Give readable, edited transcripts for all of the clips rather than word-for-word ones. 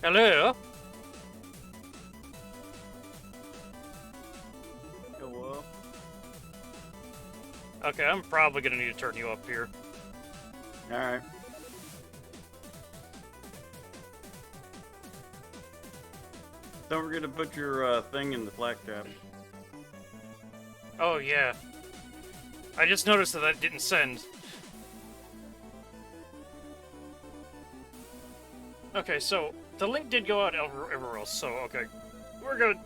Hello? Hello? Okay, I'm probably gonna need to turn you up here. Alright. Don't forget to put your thing in the black tab. Oh, yeah. I just noticed that that didn't send. Okay, so the link did go out everywhere else, so okay. We're good.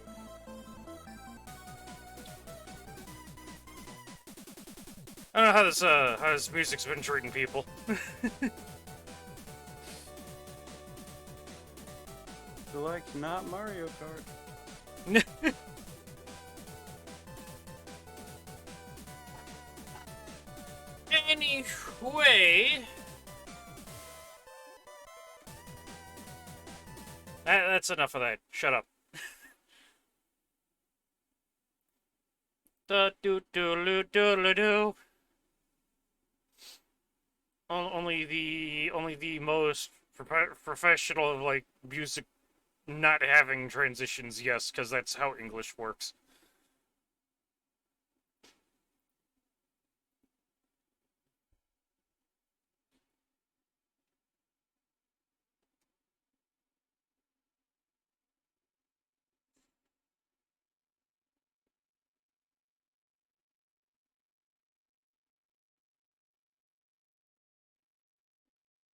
I don't know how this music's been treating people. Select not Mario Kart. Anyway... That's enough of that. Shut up. Da do do do do do. Only the most professional of like music not having transitions, yes, because that's how English works.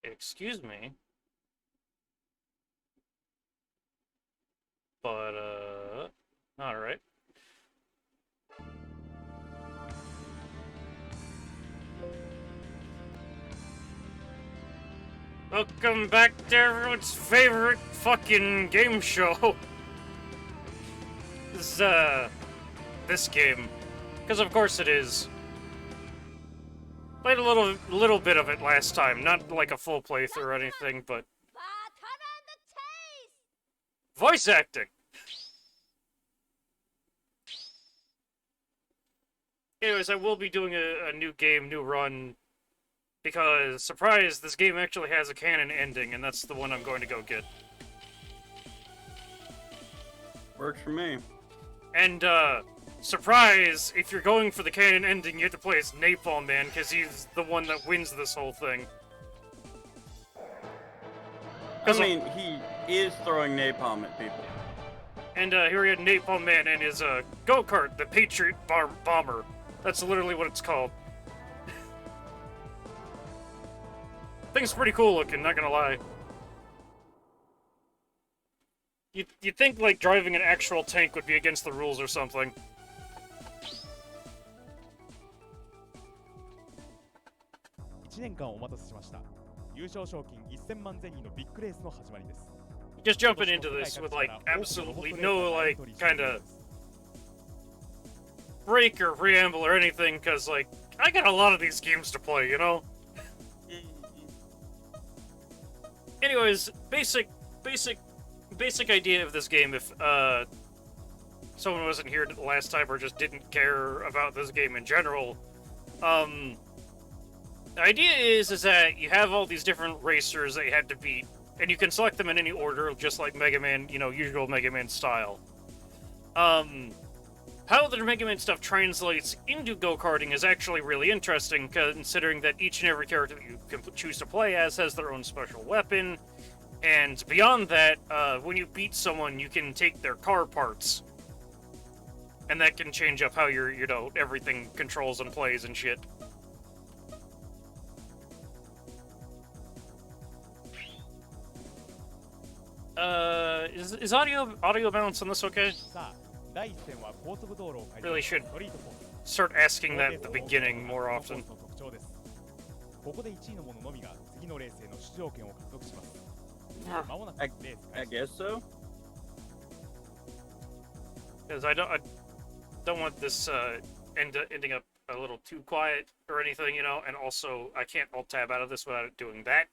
Excuse me. But, alright. Welcome back to everyone's favorite fucking game show. This game. Because of course it is. Played a little bit of it last time. Not like a full playthrough or anything, but... Voice acting! Anyways, I will be doing a new game, new run, because, surprise, this game actually has a canon ending, and that's the one I'm going to go get. Works for me. And, surprise, if you're going for the canon ending, you have to play as Napalm Man, because he's the one that wins this whole thing. I mean, he is throwing napalm at people. And, here we had Napalm Man and his, go-kart, the Patriot Bomber. That's literally what it's called. Thing's pretty cool looking, not gonna lie. You'd think, like, driving an actual tank would be against the rules or something. Just jumping into this with, like, absolutely no, like, kinda break or preamble or anything, because, like, I got a lot of these games to play, you know? Anyways, basic idea of this game, if, someone wasn't here the last time or just didn't care about this game in general, the idea is that you have all these different racers that you had to beat, and you can select them in any order, just like Mega Man, you know, usual Mega Man style. How the Mega Man stuff translates into go-karting is actually really interesting, considering that each and every character that you can choose to play as has their own special weapon, and beyond that, when you beat someone, you can take their car parts, and that can change up how your, you know, everything controls and plays and shit. Is audio balance on this okay? Really should start asking that at the beginning more often. I guess so. Because I don't want this ending up a little too quiet or anything, you know, and also I can't alt-tab out of this without doing that.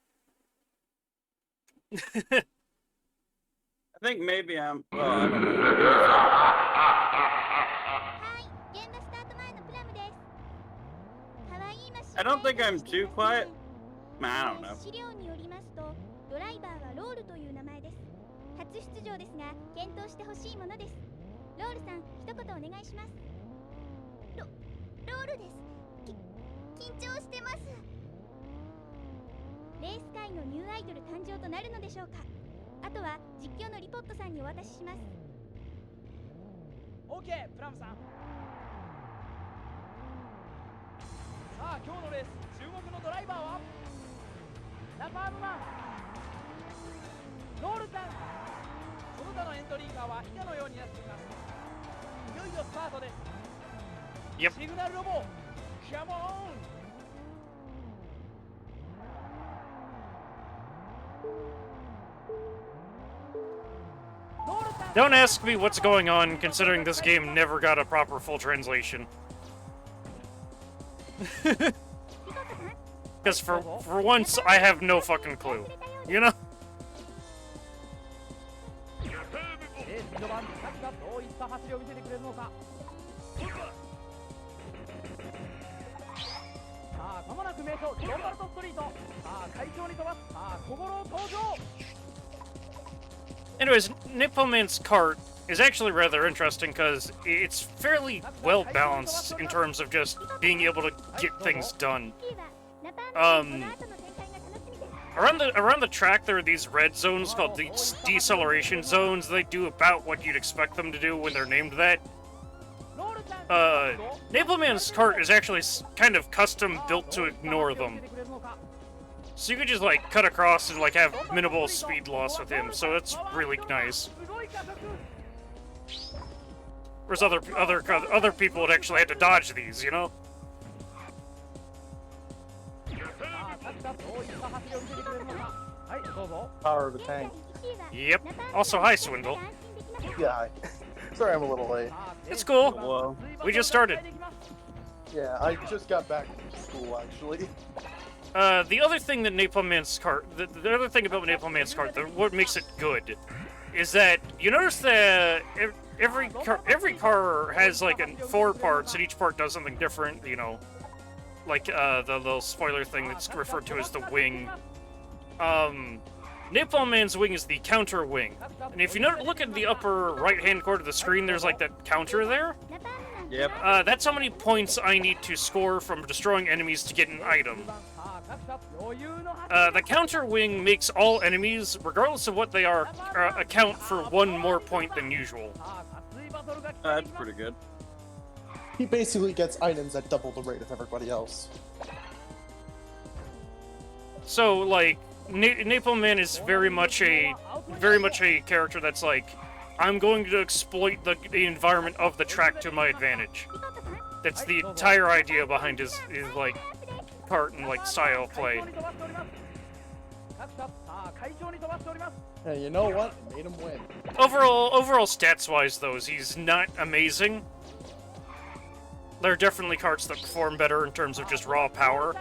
I think maybe I'm... Well, I don't know. I don't think I'm too quiet. I don't know. 初出場ですが検討してほしいものです。ロールさん、一言お願いします。ロールです。緊張してます。レース界のニューアイドル誕生となるのでしょうか。あとは実況のリポットさんにお渡しします。 OK プラムさん。さあ今日のレース注目のドライバーはナパームマン、ロールさん。その他のエントリーカーは以下のようになっています。いよいよスタートです。 Yep. シグナルロボカモン。 Don't ask me what's going on, considering this game never got a proper full translation. Because for once, I have no fucking clue. You know? レース序盤、サキがどういった走りを見せてくれるのか。さあ間もなく名所ロンバルトストリート。さあ快調に飛ばす。さあ小五郎登場。 Anyways, Nippoman's cart is actually rather interesting because it's fairly well balanced in terms of just being able to get things done. Around the track, there are these red zones called the deceleration zones. They do about what you'd expect them to do when they're named that. Nippoman's cart is actually kind of custom built to ignore them. So you could just like cut across and like have minimal speed loss with him, so that's really nice. Whereas other people would actually have to dodge these, you know? Power of the tank. Yep. Also, hi, Swindle. Yeah, sorry I'm a little late. It's cool. Whoa. We just started. Yeah, I just got back from school, actually. The other thing that Nippoman's cart, the other thing about Nippoman's cart, what makes it good, is that you notice that every car has like 4 parts, and each part does something different. You know, like the little spoiler thing that's referred to as the wing. Nippoman's wing is the counter wing, and if you look at the upper right-hand corner of the screen, there's like that counter there. Yep. That's how many points I need to score from destroying enemies to get an item. The counter wing makes all enemies, regardless of what they are, account for 1 more point than usual. That's pretty good. He basically gets items at double the rate of everybody else. So, like, Nippoman is very much a character that's like, I'm going to exploit the environment of the track to my advantage. That's the entire idea behind his like part and like style of play. Hey, you know what? It made him win. Overall stats-wise, though, he's not amazing. There are definitely carts that perform better in terms of just raw power.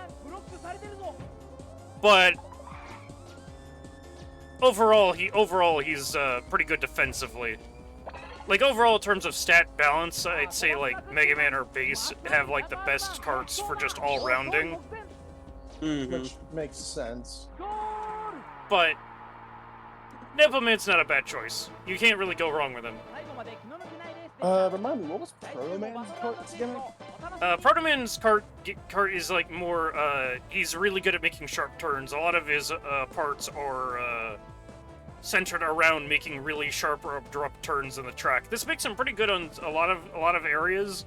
But overall he's pretty good defensively. Like overall in terms of stat balance, I'd say like Mega Man or Base have like the best carts for just all rounding. Which makes sense. But Nippoman's not a bad choice. You can't really go wrong with him. Remind me, what was Proto Man's cart's gimmick? Proto Man's cart is like more, he's really good at making sharp turns. A lot of his parts are centered around making really sharp or abrupt turns in the track. This makes him pretty good on a lot of areas,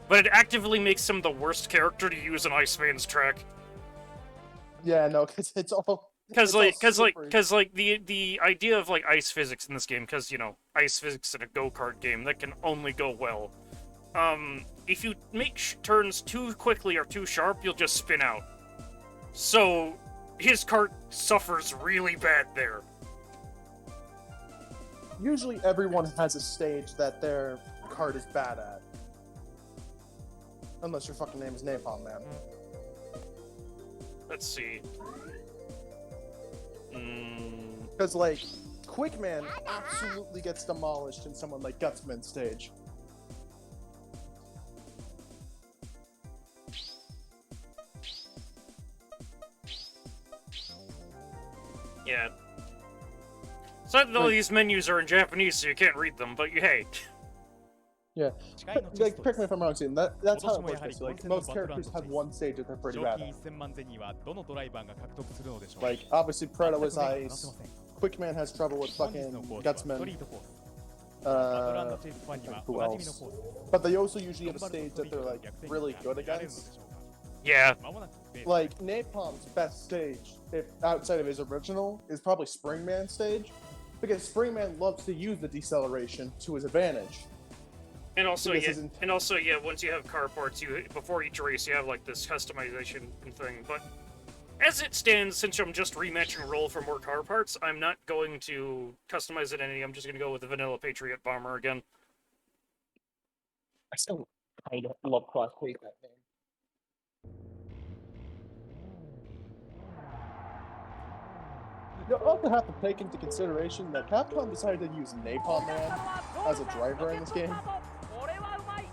but it actively makes him the worst character to use on Iceman's track. Yeah, no, because it's all... Because the idea of like ice physics in this game, because you know ice physics in a go-kart game, that can only go well. If you make turns too quickly or too sharp, you'll just spin out. So his cart suffers really bad there. Usually everyone has a stage that their cart is bad at. Unless your fucking name is Napalm Man. Let's see. Because, like, Quickman absolutely gets demolished in someone like Gutsman's stage. Yeah. Sad that all Like- these menus are in Japanese, so you can't read them. But hey, Yeah. 誓いのチェス Like, ト correct me です if I'm wrong, Sam. That's how it 今年もや works. はり Basically. Like, 混戦の most バトルラン characters ド have one stage that they're pretty 賞 bad 金 at. 1000万銭にはどのドライバーが獲得するのでしょう Like, obviously, Predator was 全く目が離せ ice. ません Quickman has trouble with 本日 fucking のコースはスト Gutsman. リートコースバトルランド Uh, チェイスファンには who おなじみの else? コース But they also usually have ロ a ンバルド stage スト that リート they're の like 逆転 really が good 見られるの against. でしょうか yeah, 間もなくベース Like Napalm's best stage, if outside of his original, is probably Springman's stage, because Springman loves to use the deceleration to his advantage. and also Because yeah, his once you have car parts, you before each race you have like this customization thing. But as it stands, since I'm just rematching roll for more car parts, I'm not going to customize it any. I'm just gonna go with the vanilla Patriot Bomber again. I still kind of love Cross hate that name. You also have to take into consideration that Capcom decided to use Napalm Man as a driver in this game. これはうまい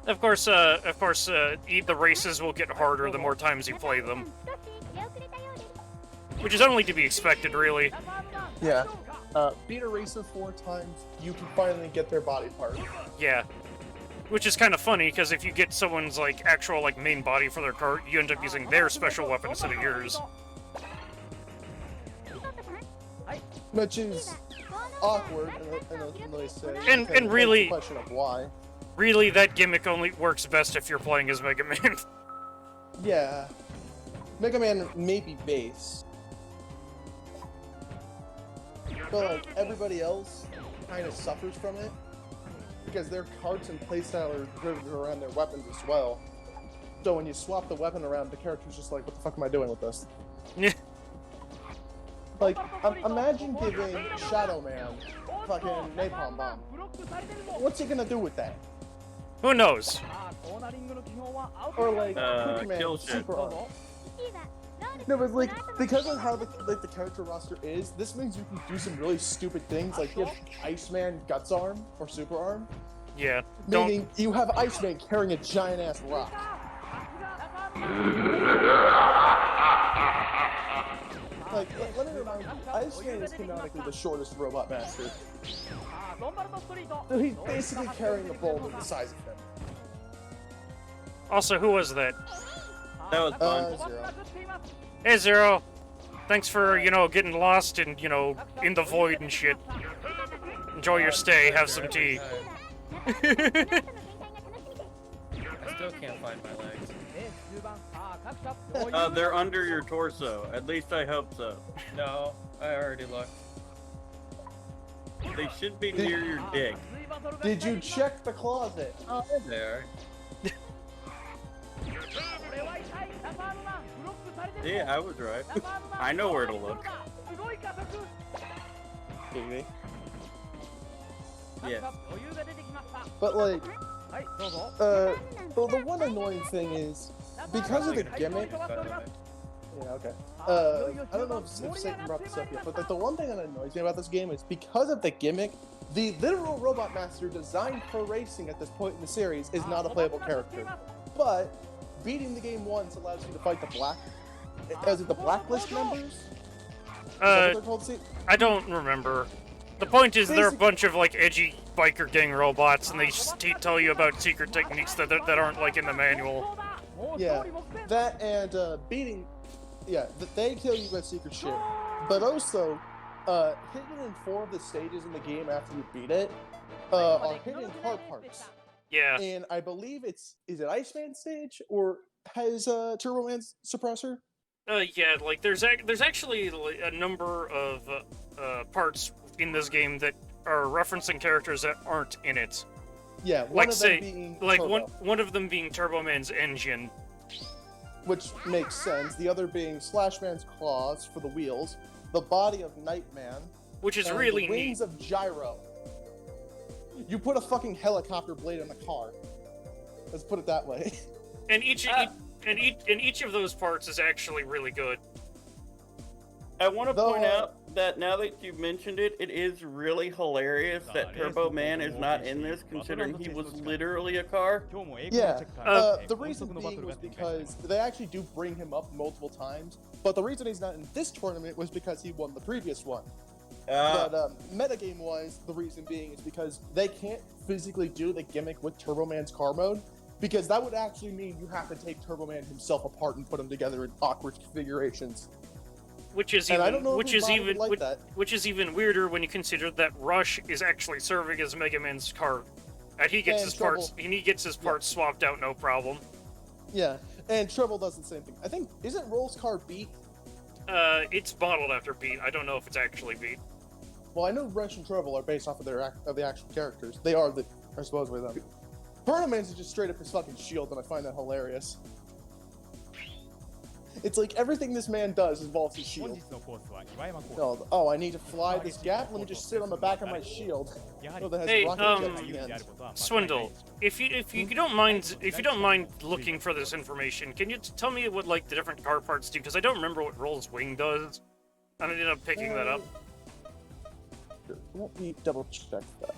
Of course, the races will get harder the more times you play them, 少し出遅れたようです which is only to be expected, really. Yeah. Beat a racer 4 times, you can finally get their body part. Yeah. Which is kind of funny, because if you get someone's, like, actual, like, main body for their car, you end up using their special weapon instead of yours. ピコットさん Which is 次は awkward, and they say. And because it's really- a question of why. Really, that gimmick only works best if you're playing as Mega Man. Yeah. Mega Man may be base. But like everybody else kind of suffers from it. Because their carts and playstyle are driven around their weapons as well. So when you swap the weapon around, the character's just like, what the fuck am I doing with this? Like, imagine giving Shadow Man fucking Napalm Bomb. ブロックされてるぞ What's he gonna do with that? Who knows? さあコーナリングの基本はアウト Or like kill Quickman shit. Super どう Arm. ぞ 1位はロール No, but さん like この後の because of how the character roster is, this means you can do some really stupid things, like give Iceman Guts Arm or Super Arm, Yeah. Don't. meaning you have Iceman carrying a giant ass rock. Like, let me remind you, Iceman is canonically the shortest robot master, さあロンバルドストリート so he's basically carrying a boulder the size of him. Also, who was that? That was fun. Zero. Hey, Zero. Thanks for, getting lost and, in the void and shit. Enjoy your stay. Have some tea. この後の展開が楽しみです I still can't find my legs. レース中盤さあ各社 They're under your torso. At least I hope so. No, I already looked. They should be near your dick. Did you check the closet? Oh, there. これは痛いラパームマンブロックされてるぞ Yeah, I was right. ラパームマン I know where to look. すごい加速 Maybe. 各 Yeah. 社余裕が出てきました But like, はいどうぞ the one annoying thing is, because of the gimmick. Yeah, okay. I don't know if Satan brought this up yet, but the one thing that annoys me about this game is because of the gimmick, the literal Robot Master designed for racing at this point in the series is not a playable character. But beating the game once allows you to fight the blacklist members? Is that what they're called? See, I don't remember. The point is, they're a Basic- bunch of, like, edgy biker gang robots, and they tell you about secret techniques that aren't, like, in the manual. Yeah, that and beating. Yeah, they kill you with secret shit. But also, hidden in 4 of the stages in the game after you beat it are hidden car parts. Yeah. And I believe is it Iceman stage or has Turbo Man's suppressor? Yeah, like, there's actually like, a number of parts in this game that are referencing characters that aren't in it. Yeah, one Like, of say, them being like, Turbo, one of them being Turbo Man's engine. which makes sense. The other being Slashman's claws for the wheels, the body of Nightman, Which is and really the wings neat. of Gyro. You put a fucking helicopter blade on the car. Let's put it that way. And each of those parts is actually really good. I want to Though, point out that now that you've mentioned it, it is really hilarious that Turbo Man is not in this, considering he was literally a car. Yeah, the reason being was because they actually do bring him up multiple times, but the reason he's not in this tournament was because he won the previous one. But metagame-wise, the reason being is because they can't physically do the gimmick with Turbo Man's car mode, because that would actually mean you have to take Turbo Man himself apart and put them together in awkward configurations. Which is And I even don't know which if is Bob even would like which, that. which is even weirder when you consider that Rush is actually serving as Mega Man's car, and he gets And his parts Trouble. swapped out no problem. Yeah, and Treble does the same thing. I think, isn't Roll's car beat? It's modeled after Beat. I don't know if it's actually Beat. Well, I know Rush and Treble are based off of the actual characters. They are supposedly them. Burno Man's is just straight up his fucking shield, and I find that hilarious. It's like everything this man does involves his shield. Oh, I need to fly this gap? Let me just sit on the back of my shield. Oh, that has Hey, rocket jets at the end. Swindle, if you don't mind looking for this information, can you tell me what like the different car parts do? Because I don't remember what Roll's wing does, and I ended up picking that up. Let me double check that.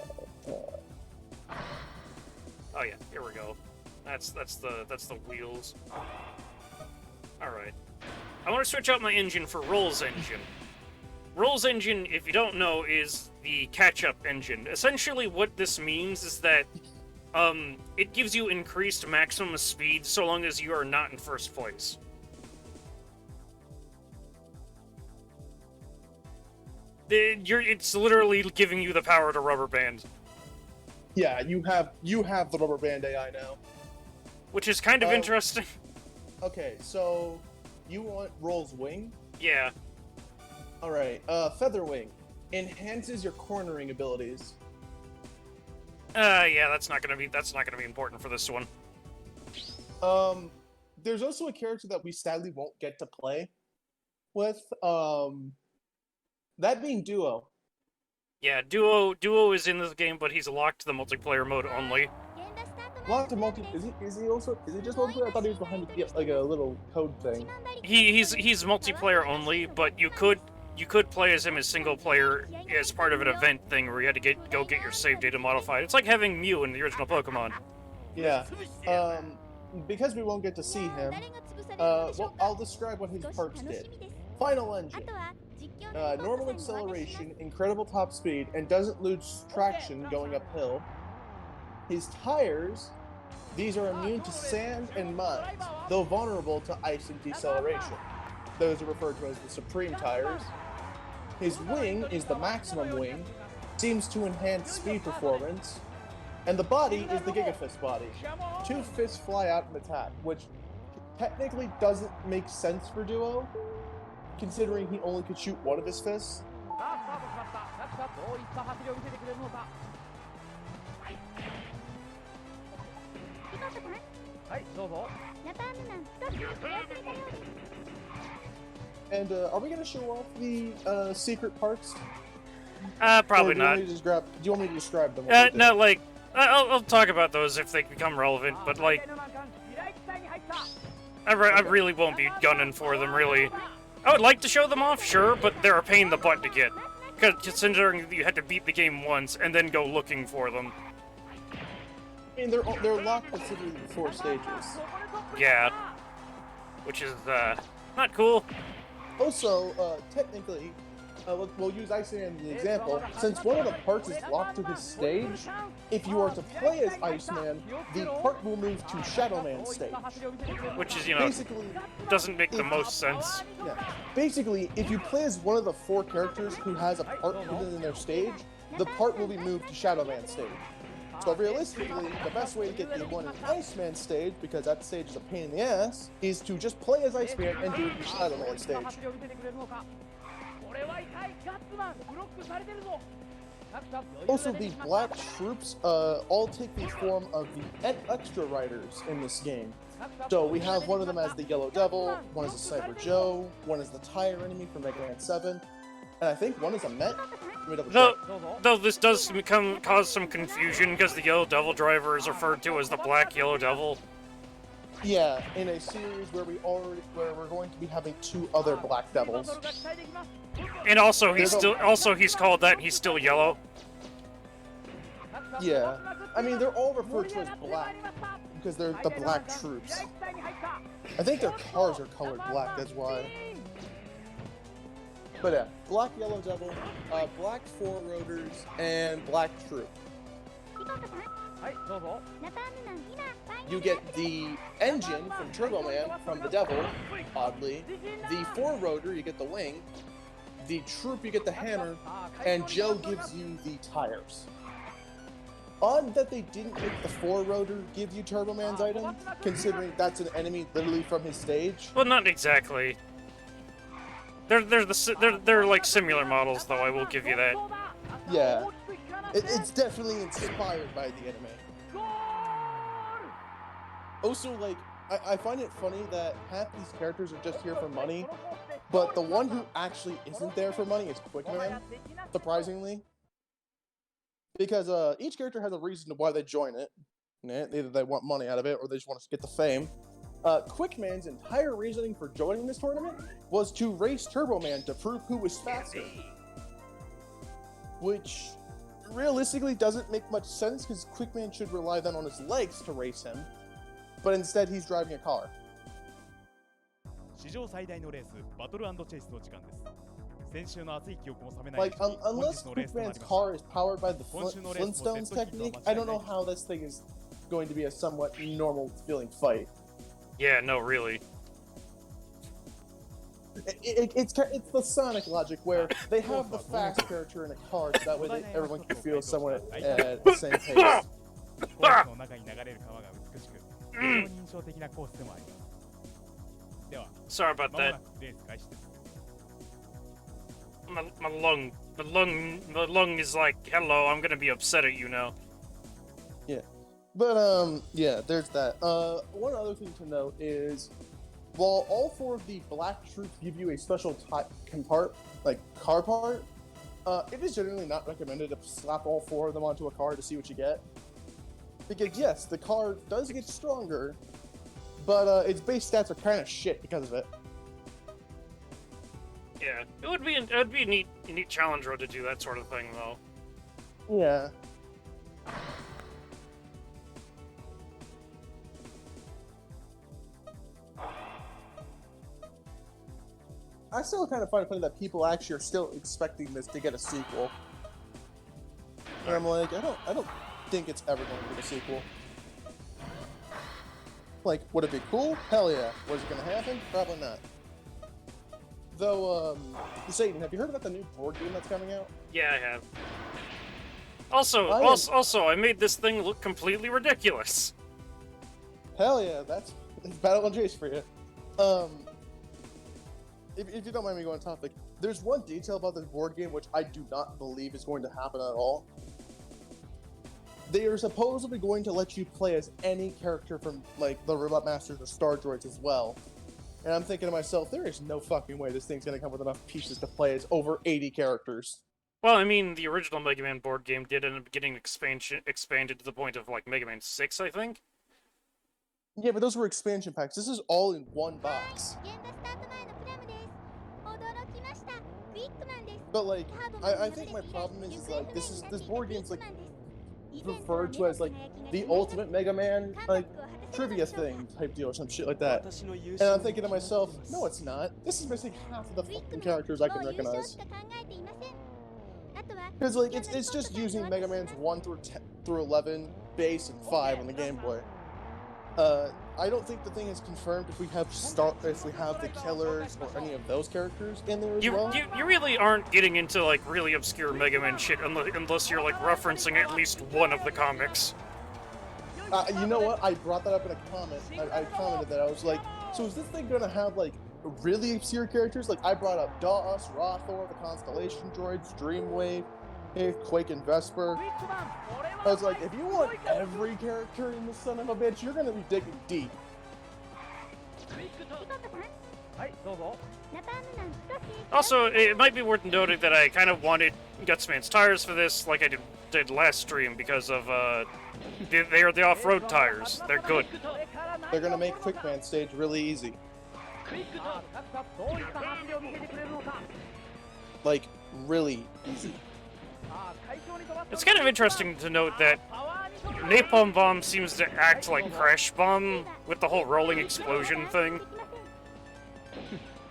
Oh yeah, here we go. That's the wheels. All right. I want to switch out my engine for Roll's engine. Roll's engine, if you don't know, is the catch-up engine. Essentially, what this means is that it gives you increased maximum speed so long as you are not in first place. It's literally giving you the power to rubber band, Yeah, you have the rubber band AI now. which is kind of Oh. interesting. Okay, so you want Roll's wing? Yeah. All right. Feather wing enhances your cornering abilities. Yeah, that's not gonna be important for this one. There's also a character that we sadly won't get to play with. That being Duo. Yeah, Duo is in this game, but he's locked to the multiplayer mode only. Locked to multi. Is he just multiplayer? I thought he was behind like a little code thing. He's multiplayer only, but you could play as him as single player as part of an event thing where you had to go get your save data modified. It's like having Mew in the original Pokemon. Yeah. Because we won't get to see him, well, I'll describe what his parts did. Final engine. Normal acceleration, incredible top speed, and doesn't lose traction going uphill. His tires, these are immune to sand and mud, though vulnerable to ice and deceleration. Those are referred to as the Supreme tires. His wing is the maximum wing, seems to enhance speed performance, and the body is the Giga Fist body. 2 fists fly out and attack, which technically doesn't make sense for Duo, considering he only could shoot one of his fists. And are we gonna show off the secret parts? Probably Or not. do you want me to describe them? No, like I'll talk about those if they become relevant, but like I really won't be gunning for them. Really, I would like to show them off, sure, but they're a pain in the butt to get. Considering you had to beat the game once and then go looking for them. I mean, they're locked considering the 4 stages. Yeah, which is not cool. Also, technically, we'll use Iceman as an example. Since one of the parts is locked to his stage, if you are to play as Iceman, the part will move to Shadow Man's stage. Which is, Basically, doesn't make the most sense. yeah. Basically, if you play as one of the 4 characters who has a part hidden in their stage, the part will be moved to Shadow Man's stage. So realistically, the best way to get the one in Iceman stage, because that stage is a pain in the ass, is to just play as Iceman and do the Shadow Man stage. Also, the Black Troops all take the form of the Extra Riders in this game. So we have one of them as the Yellow Devil, one is a Cyber Joe, one is the Tire Enemy from Mega Man 7, and I think one is a Met. Let me double check. Though this does cause some confusion because the Yellow Devil driver is referred to as the Black Yellow Devil. Yeah, in a series where we're going to be having 2 other Black Devils. And also, he's called that, and he's still yellow. Yeah, I mean, they're all referred to as black because they're the black troops. I think their cars are colored black, that's why. But yeah, Black Yellow Devil, Black Four Rotors, and Black Troop. You get the engine from Turbo Man from the Devil, oddly. The Four Rotor, you get the wing. The Troop, you get the hammer. And Joe gives you the tires. Odd that they didn't make the Four Rotor give you Turbo Man's item, considering that's an enemy literally from his stage. Well, not exactly. They're like similar models, though. I will give you that. Yeah, it's definitely inspired by the anime. Also, like, I find it funny that half these characters are just here for money, but the one who actually isn't there for money is Quickman, surprisingly. Because each character has a reason to why they join it. Either they want money out of it, or they just want to get the fame. Quickman's entire reasoning for joining this tournament was to race Turbo Man to prove who was faster. Which realistically doesn't make much sense, because Quickman should rely then on his legs to race him. But instead he's driving a car. 史上最大のレースバトル&チェイスの時間です。先週の熱い記憶も冷めない Like, unless Quickman's car is powered by the Flintstones technique, I don't know how this thing is going to be a somewhat normal feeling fight. Yeah, no, really. It's the Sonic logic where they have the fast character in a car so that way everyone can feel somewhat at the same pace. コースの中に流れる川が美しく、非常に印象的なコースでもあります。では、 Sorry about まもな that. くレース開始です。 My lung is like, hello, I'm gonna be upset at you now. Yeah. But, yeah, there's that. One other thing to note is, while all 4 of the Black Troops give you a special car part, it is generally not recommended to slap all 4 of them onto a car to see what you get. Because, yes, the car does get stronger, but its base stats are kind of shit because of it. Yeah, it would be a neat challenge road to do that sort of thing, though. Yeah. I still kind of find it funny that people actually are still expecting this to get a sequel. And I'm like, I don't think it's ever going to get a sequel. Like, would it be cool? Hell yeah. Was it going to happen? Probably not. Though, Satan, have you heard about the new board game that's coming out? Yeah, I have. Also, I made this thing look completely ridiculous. Hell yeah, that's Battle on Jace for you. If you don't mind me going topic, there's one detail about this board game which I do not believe is going to happen at all. They are supposedly going to let you play as any character from, like, the Robot Masters or Star Droids as well. And I'm thinking to myself, there is no fucking way this thing's gonna come with enough pieces to play as over 80 characters. Well, I mean, the original Mega Man board game did end up getting expanded to the point of, like, Mega Man 6, I think? Yeah, but those were expansion packs. This is all in one box. But, like, I think my problem is like, this board game's, like, referred to as, like, the ultimate Mega Man, like, trivia thing type deal or some shit like that. And I'm thinking to myself, no it's not. This is missing half of the fucking characters I can recognize. Because, like, it's just using Mega Man's 1 through 11, base, and 5 on the Game Boy. I don't think the thing is confirmed if we have the killers or any of those characters in there as well. You really aren't getting into, like, really obscure Mega Man shit unless you're, like, referencing at least one of the comics. You know what? I brought that up in a comment. I commented that. I was like, so is this thing gonna have, like, really obscure characters? Like, I brought up DOS, Rothor, the Constellation Droids, Dreamwave, Quake, and Vesper. I was like, if you want every character in this son of a bitch, you're gonna be digging deep. Also, it might be worth noting that I kind of wanted Gutsman's tires for this, like I did last stream, because of, they are the off-road tires. They're good. they're gonna make Quickman stage really easy. さあ各サどういった走りを見せてくれるのか Like, really easy. さあ快調に飛ばす It's kind of interesting to note that パワーに飛ぶ Napalm Bomb seems to act like Crash Bomb with the whole rolling explosion thing.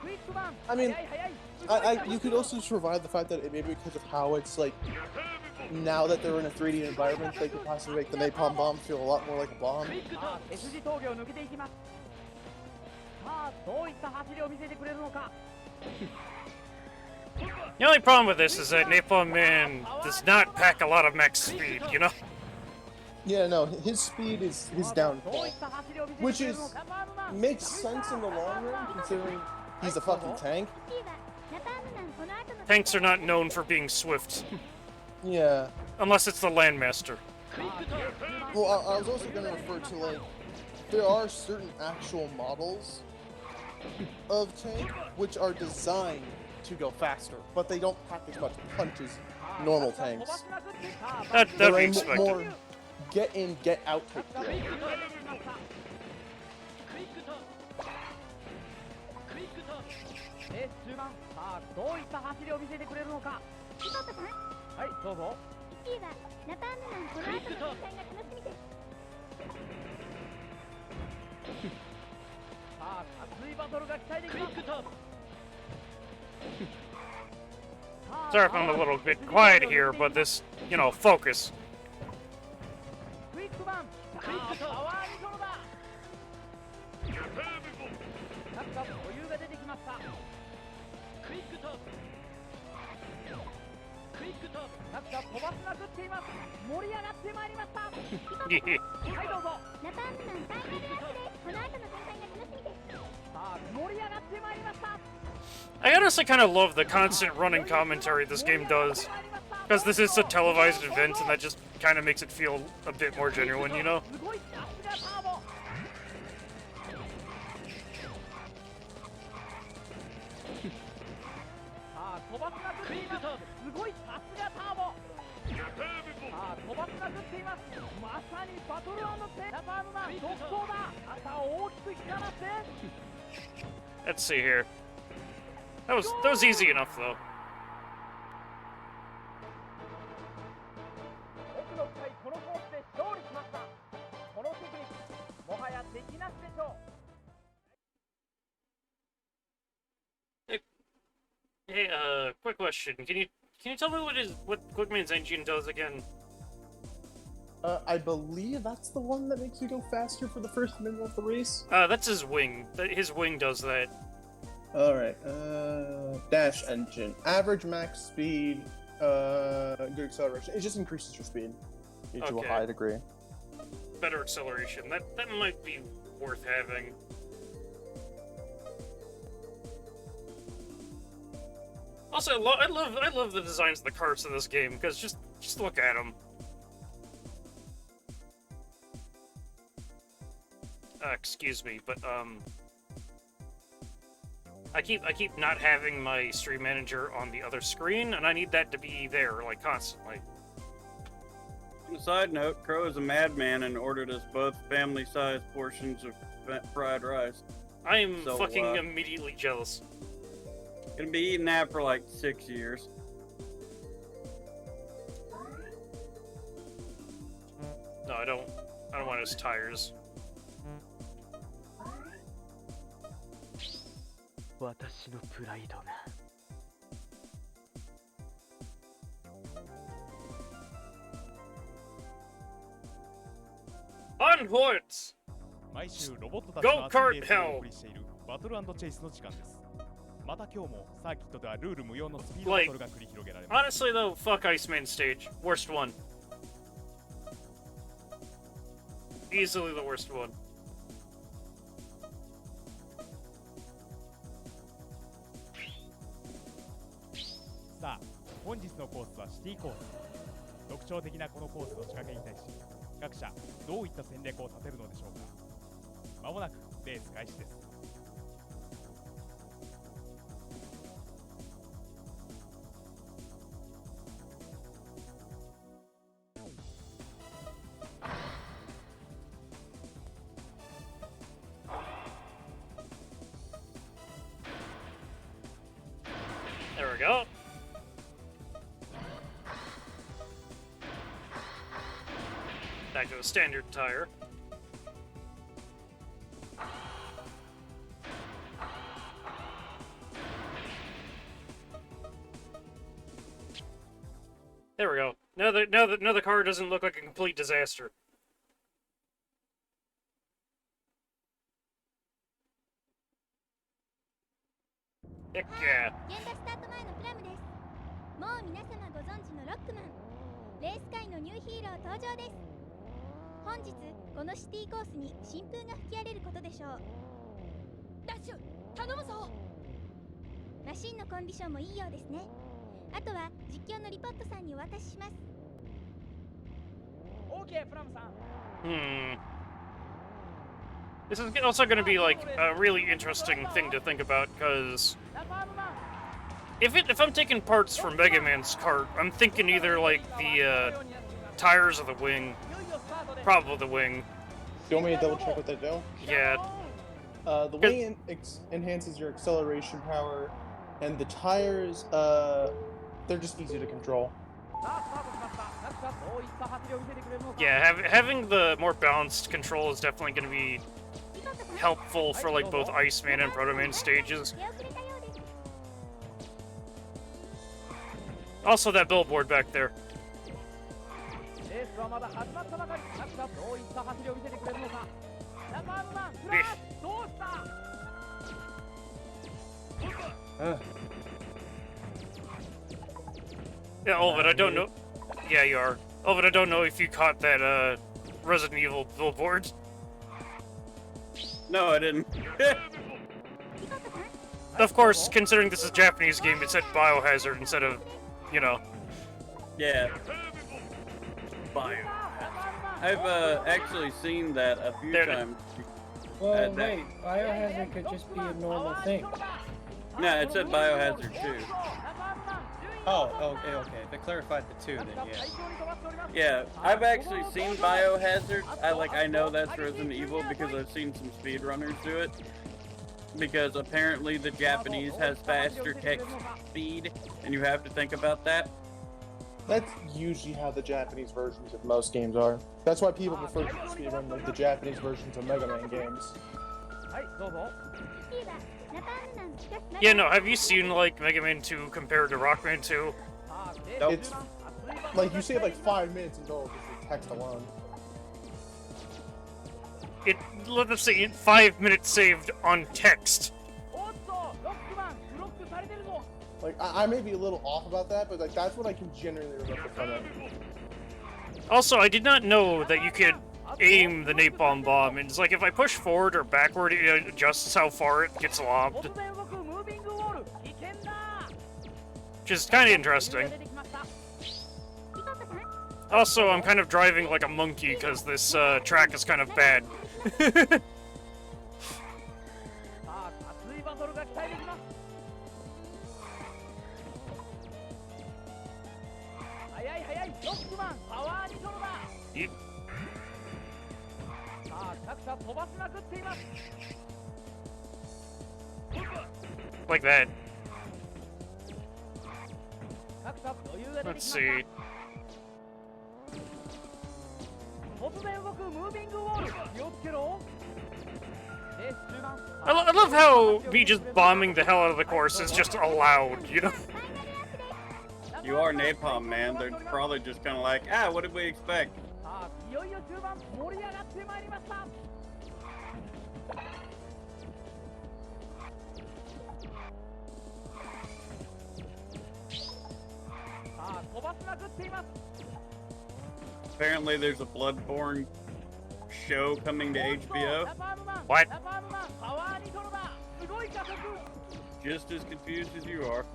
クイックバン I mean, 速い速い you could also survive the fact that it maybe because of how it's like, now that they're in a 3D environment, they could possibly make the Napalm Bomb feel a lot more like a bomb. さあ S 字峠を抜けていきますさあどういった走りを見せてくれるのか The only problem with this is that Napalm Man does not pack a lot of max speed, you know? Yeah, no, his speed is his どう downfall. いった走りを見せて Which くれる is のかパームマン makes sense in the long run, considering he's a fucking tank. 1位はナパームマンこの後の Tanks are not known for being swift, Yeah. unless it's the Landmaster. Well, I was also going to refer to, like, there are certain actual models of tank which are designed to go faster, but they don't pack as much punch as normal 飛ば tanks. しまくってさあ That'd be They're a expected. more get in, get out type クイ deal. ックターンしましたクイックターンクイックターンレース中盤さあどういった走りを見せてくれるのかピポットさんはいどうぞ1位はナパームマンこの後の展開が楽しみですさあ熱いバトルが期待できます Sorry if I'm a little bit quiet here, but this, you know, focus. クイックバンクイックパワーニトロだなんか余裕が出てきましたクイックターンクイックターンなんか飛ばしまくっています盛り上がってまいりましたはいどうぞナパームマンファイナルアップですこの後の展開が楽しみですさあ盛り上がってまいりました I honestly kind of love the constant running commentary this game does, because this is a televised event and that just kind of makes it feel a bit more genuine, you know? すごいさすがターボさあ飛ばしまくっていますすごいさすがターボさあ飛ばしまくっていますまさにバトルナパームマン独走だ朝を大きく光らせ Let's see here. That was easy enough, though. 奥の深いこのコースで勝利しましたこのテクニックもはや敵なしでしょう Hey, quick question. Can you tell me what Quickman's engine does again? I believe that's the one that makes you go faster for the first minute of the race. That's his wing. His wing does that. Alright, dash engine. Average max speed, good acceleration. It just increases your speed to a Okay. high degree. Better acceleration. That might be worth having. Also, I love the designs of the carts in this game because just look at them. Excuse me, but I keep not having my stream manager on the other screen, and I need that to be there like constantly. On a side note, Crow is a madman and ordered us both family-sized portions of fried rice. I am So, fucking immediately jealous. Gonna be eating that for like 6 years. No, I don't want his tires. 私のプライドが Onwards! 毎週ロボットたちの Go 熱い Kart レースを Hell! お送りしているバトル&チェイスの時間ですまた今日もサーキットではルール無用のスピードバトルが繰り広げられます Honestly, though, fuck Iceman stage. Worst one. Easily the worst one. さあ本日のコースはシティコース特徴的なこのコースの仕掛けに対し各社どういった戦略を立てるのでしょうかまもなくレース開始です go. Back to a standard tire. There we go. Now the car doesn't look like a complete disaster. Heck yeah. 現場スタート前のプラムです。もう皆様ご存知のロックマン、レース界のニューヒーロー登場です。本日このシティコースに新風が吹き荒れることでしょう。ダッシュ頼むぞ。マシンのコンディションもいいようですね。あとは実況のリポットさんにお渡しします。 OK プラムさん。 This is also going to be like a really interesting thing to think about because if I'm taking parts from Mega Man's kart, I'm thinking either like the tires of the wing, probably the wing. Do you want me to double check what they do? Yeah. The wing enhances your acceleration power, and the tires, they're just easy to control. Yeah, having the more balanced control is definitely going to be helpful for like both Iceman and Proto Man stages. Also, that billboard back there. Yeah, Olvid, I don't know. Yeah, you are. Olvid, I don't know if you caught that Resident Evil billboard. No, I didn't. Of course, considering this is a Japanese game, it said Biohazard instead of, you know. Yeah. Biohazard. I've actually seen that a few times. Well, wait, Biohazard could just be a normal thing. No, it said Biohazard 2. Oh, okay. If it clarified the two, then yeah. Yeah, I've actually seen Biohazard. I know that's Resident Evil because I've seen some speedrunners do it. Because apparently the Japanese has faster text speed, and you have to think about that. That's usually how the Japanese versions of most games are. That's why people prefer to speedrun like the Japanese versions of Mega Man games. Yeah, no, have you seen, like, Mega Man 2 compared to Rockman 2? Nope. It's like you save like 5 minutes in total just for text alone. Let's say 5 minutes saved on text. Like I may be a little off about that, but like that's what I can generally remember from it. Also, I did not know that you could aim the napalm bomb, and it's like if I push forward or backward, it adjusts how far it gets lobbed. Which is kind of interesting. Also, I'm kind of driving like a monkey because this track is kind of bad. Like that. Let's see. I love how me just bombing the hell out of the course is just allowed, you know? You are Napalm, man. They're probably just kind of like, what did we expect? Apparently there's a Bloodborne show coming to HBO. What? Just as confused as you are.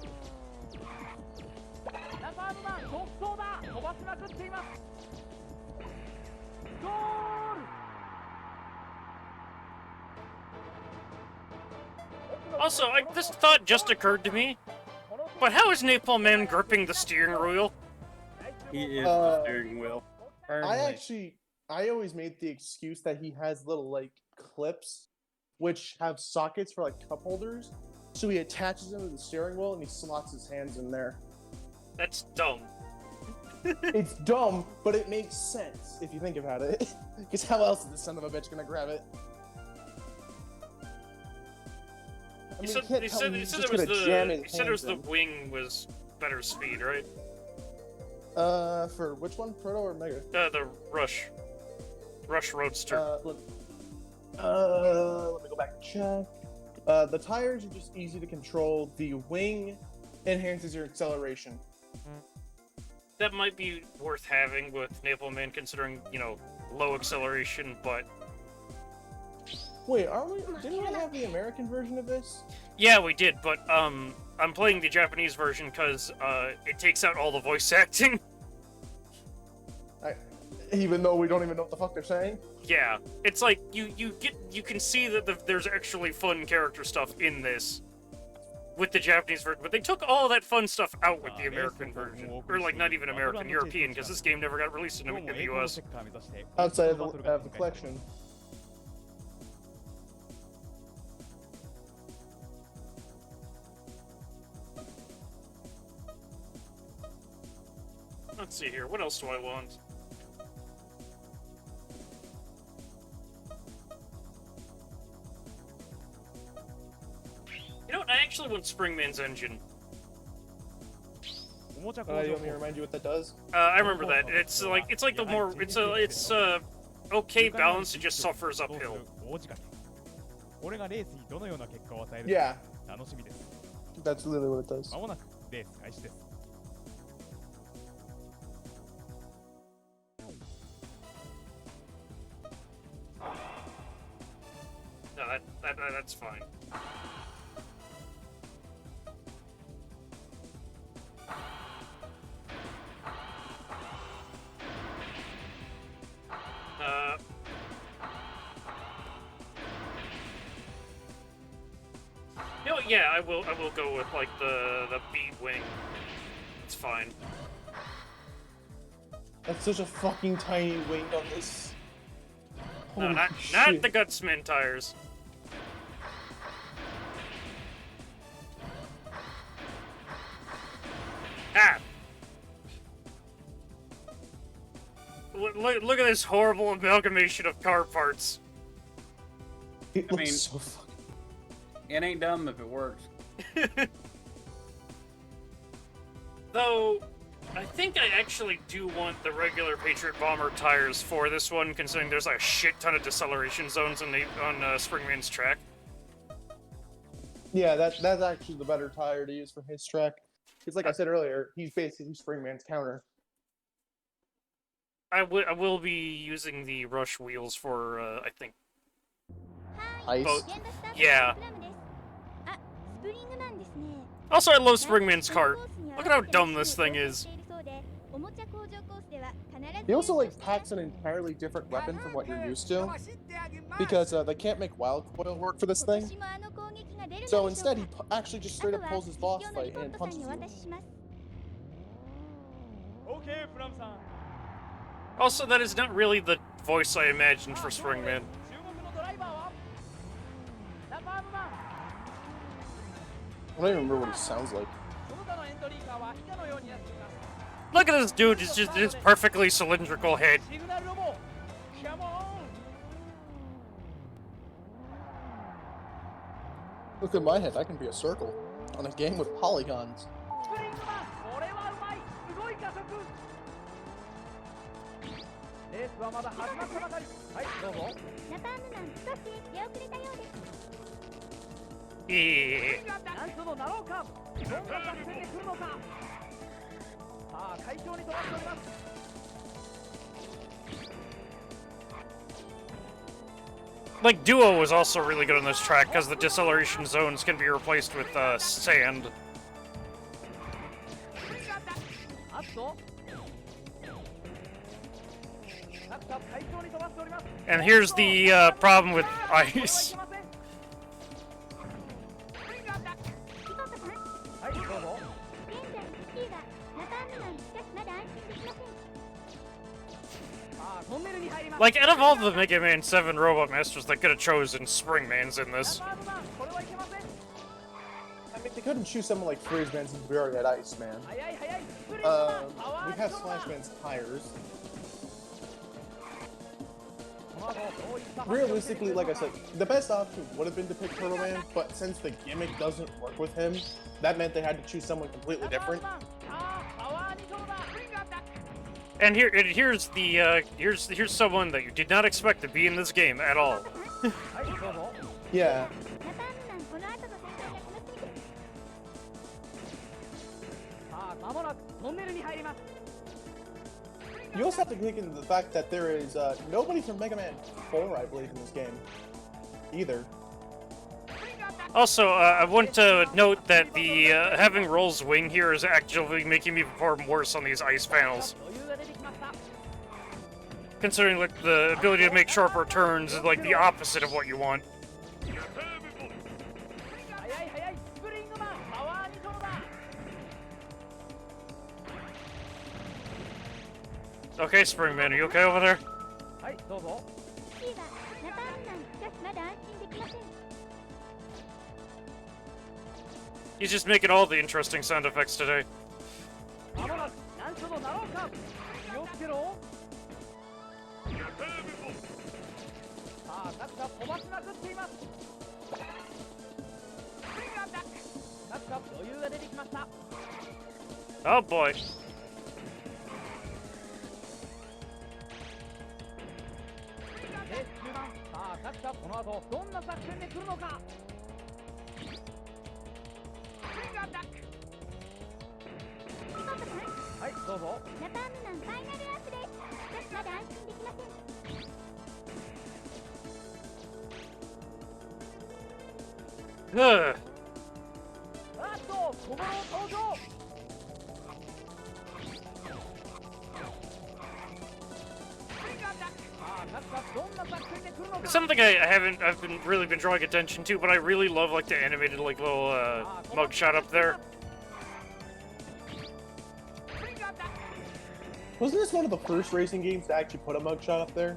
Also, this thought just occurred to me. But how is Napalm Man gripping the steering wheel? He is the steering wheel. I always made the excuse that he has little like clips which have sockets for like cup holders. so he attaches them to the steering wheel and he slots his hands in there. That's dumb. It's dumb, but it makes sense if you think about it. Because how else is the son of a bitch gonna grab it? I mean, You said, can't you tell said, me you he's said just it was gonna jam the his you said it was hands the wing was better speed, right? in. For which one? Proto or Mega? The Rush Roadster. Let me go back and check. The tires are just easy to control. The wing enhances your acceleration. That might be worth having with Naval Man, considering, you know, low acceleration, but... Wait, didn't we have the American version of this? Yeah, we did, but, I'm playing the Japanese version because, it takes out all the voice acting. Even though we don't even know what the fuck they're saying? Yeah, it's like, you can see that there's actually fun character stuff in this with the Japanese version, but they took all that fun stuff out with the American version. Or, like, not even American, European, because this game never got released in the US. Outside of the collection. Let's see here, what else do I want? You know what, I actually want Springman's engine. You want me to remind you what that does? I remember that. It's like the more, it's okay balance, it just suffers uphill. Yeah. That's literally what it does. No, that's fine. You know what, yeah, I will go with like the B wing. It's fine. That's such a fucking tiny wing on this. No, Holy not shit. the Gutsman tires. Ah! Look at this horrible amalgamation of car parts. It I looks mean- so fucking... It ain't dumb if it works. Though, I think I actually do want the regular Patriot Bomber tires for this one, considering there's like a shit ton of deceleration zones on Springman's track. Yeah, that's actually the better tire to use for his track. Because like I said earlier, he's basically Springman's counter. I will be using the Rush wheels for, I think. Ice. Both. Yeah. あ、スプリングマンですね。 Also, I love Springman's cart. Look at how dumb this thing is. He also like packs an entirely different weapon from what you're used to. Because they can't make wild coil work for this thing. So instead, he actually just straight up pulls his boss fight and punches you. Okay, From-san. Also, that is not really the voice I imagined for Springman. 注目のドライバーはナパームマン I don't even remember what he sounds like. その他のエントリーカーは以下のようになっています Look at this dude, it's just this perfectly cylindrical head. シグナルロボキャモン Look at my head, I can be a circle. On a game with polygons. スプリングマンこれはうまいすごい加速レースはまだ始まったばかりはいどうぞナパームマン少し出遅れたようです Yeah. なんとのナローカーブどんな作戦で来るのかさあ快調に飛ばしております Like, Duo was also really good on this track, because the deceleration zones can be replaced with, sand. あっとタクタク快調に飛ばしております And here's the, problem with ice. ピポコさんはいどうぞ現在スキーがナパームマンしかしまだ安心できません さあトンネルに入ります Like, out of all the Mega Man 7 Robot Masters, they could have chosen Springman's in this. ナパームマンこれはいけません couldn't choose someone like Freezeman since we already had Iceman. 速い速いスプリントマンパワー We に have そうだ Slashman's tires. この後どういった発表を Realistically, like I said, the best option would have been to pick Turtle Man, but since the gimmick doesn't work with him, that meant they had to choose someone completely different. さあパワーにそうだスプリングアタック And here's the here's someone that you did not expect to be in this game at all. はいどうぞ Yeah. ナパームマンこの後の旋回が楽しみです。さあ間もなくトンネルに入ります You also have to take into the fact that there is nobody from Mega Man 4, I believe, in this game. Either. Also, I want to note that the having Roll's wing here is actually making me perform worse on these ice panels. 余裕が出てきました Considering like the ability to make sharper turns is like the opposite of what you want. 速い速いスプリングマンパワーにそうだ Okay, Springman, are you okay over there? はいどうぞ C はナパームマンしかしまだ安心できません。 He's just making all the interesting sound effects today. 間もなく難所のナローカーブ気をつけろさあ各社飛ばしまくっていますスプリングアタック各社余裕が出てきました Oh boy. レース中盤さあ各社この後どんな作戦で来るのかスプリングアタック見事さん、はいどうぞナパームマンファイナルアップです。しかしまだ安心できません。 Ugh. あっと小室登場 It's something I've been really been drawing attention to, but I really love like the animated like little mugshot up there. Wasn't this one of the first racing games to actually put a mugshot up there?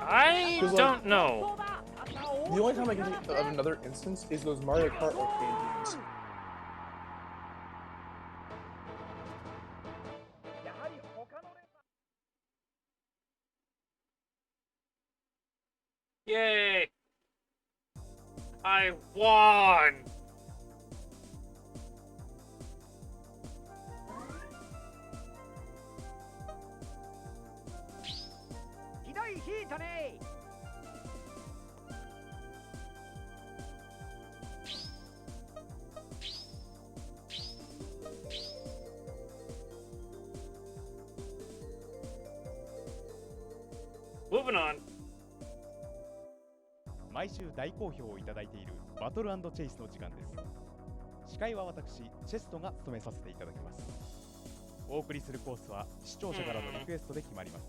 I don't know. The only time I can think of another instance is those Mario Kart arcade games. Yay! I won! ひどいヒートね Moving on. 毎週大好評をいただいているバトル&チェイスの時間です。司会は私、チェストが務めさせていただきます。お送りするコースは視聴者からのリクエストで決まります。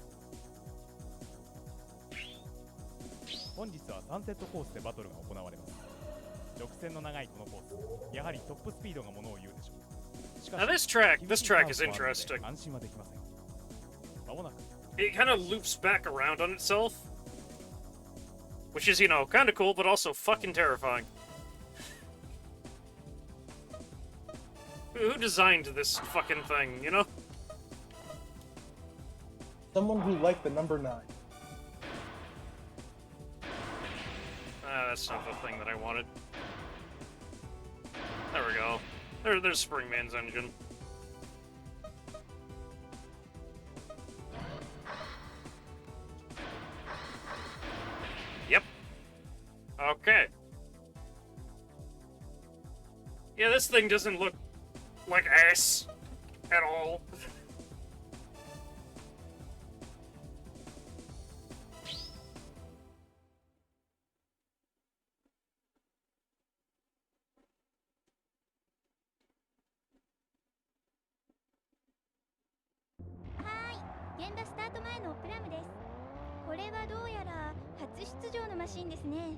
本日は3セットコースでバトルが行われます。直線の長いこのコース、やはりトップスピードがものを言うでしょう。しかし、 Now this track is interesting. 安心はできません。まもなく It kind of loops back around on itself. Which is, you know, kind of cool, but also fucking terrifying. Who designed this fucking thing, you know? Someone who liked the number 9. That's not the thing that I wanted. There we go. There's Springman's engine. Yep. Okay. Yeah, this thing doesn't look like ass at all. Hi, 現場スタート前のプラムです。これはどうやら初出場のマシンですね。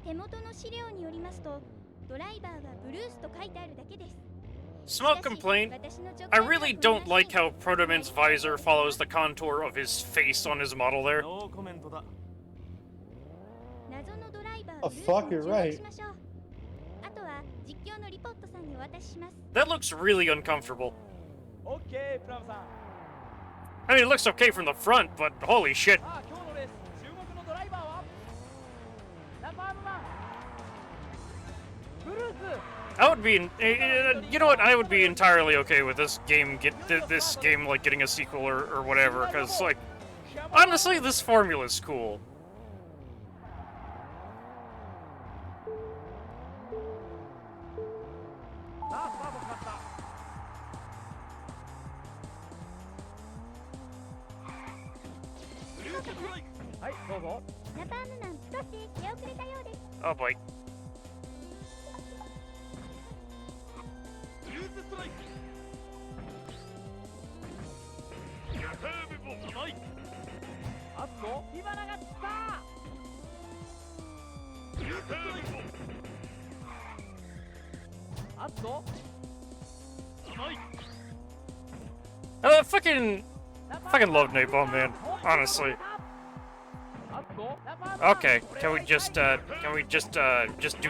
手元の資料によりますと、ドライバーがブルースと書いてあるだけです。 Small complaint. I really don't like how Protoman's visor follows the contour of his face on his model there. 謎のドライバー Oh, fuck, you're right. あとは実況のリポットさんにお渡しします。 That looks really uncomfortable. オッケープラムさん。 I mean, it looks okay from the front, but holy shit. さあ今日のレース注目のドライバーはナンバーワンブルース。 I would be, you know what? I would be entirely okay with this game like getting a sequel or whatever, because like, honestly, this formula is cool. さあスタートしました。はいどうぞ。ナパームマン少し出遅れたようです。 Oh boy. あっと火花が散った。あっと Fucking love Napalm, man. Honestly. あっと Okay, can we just do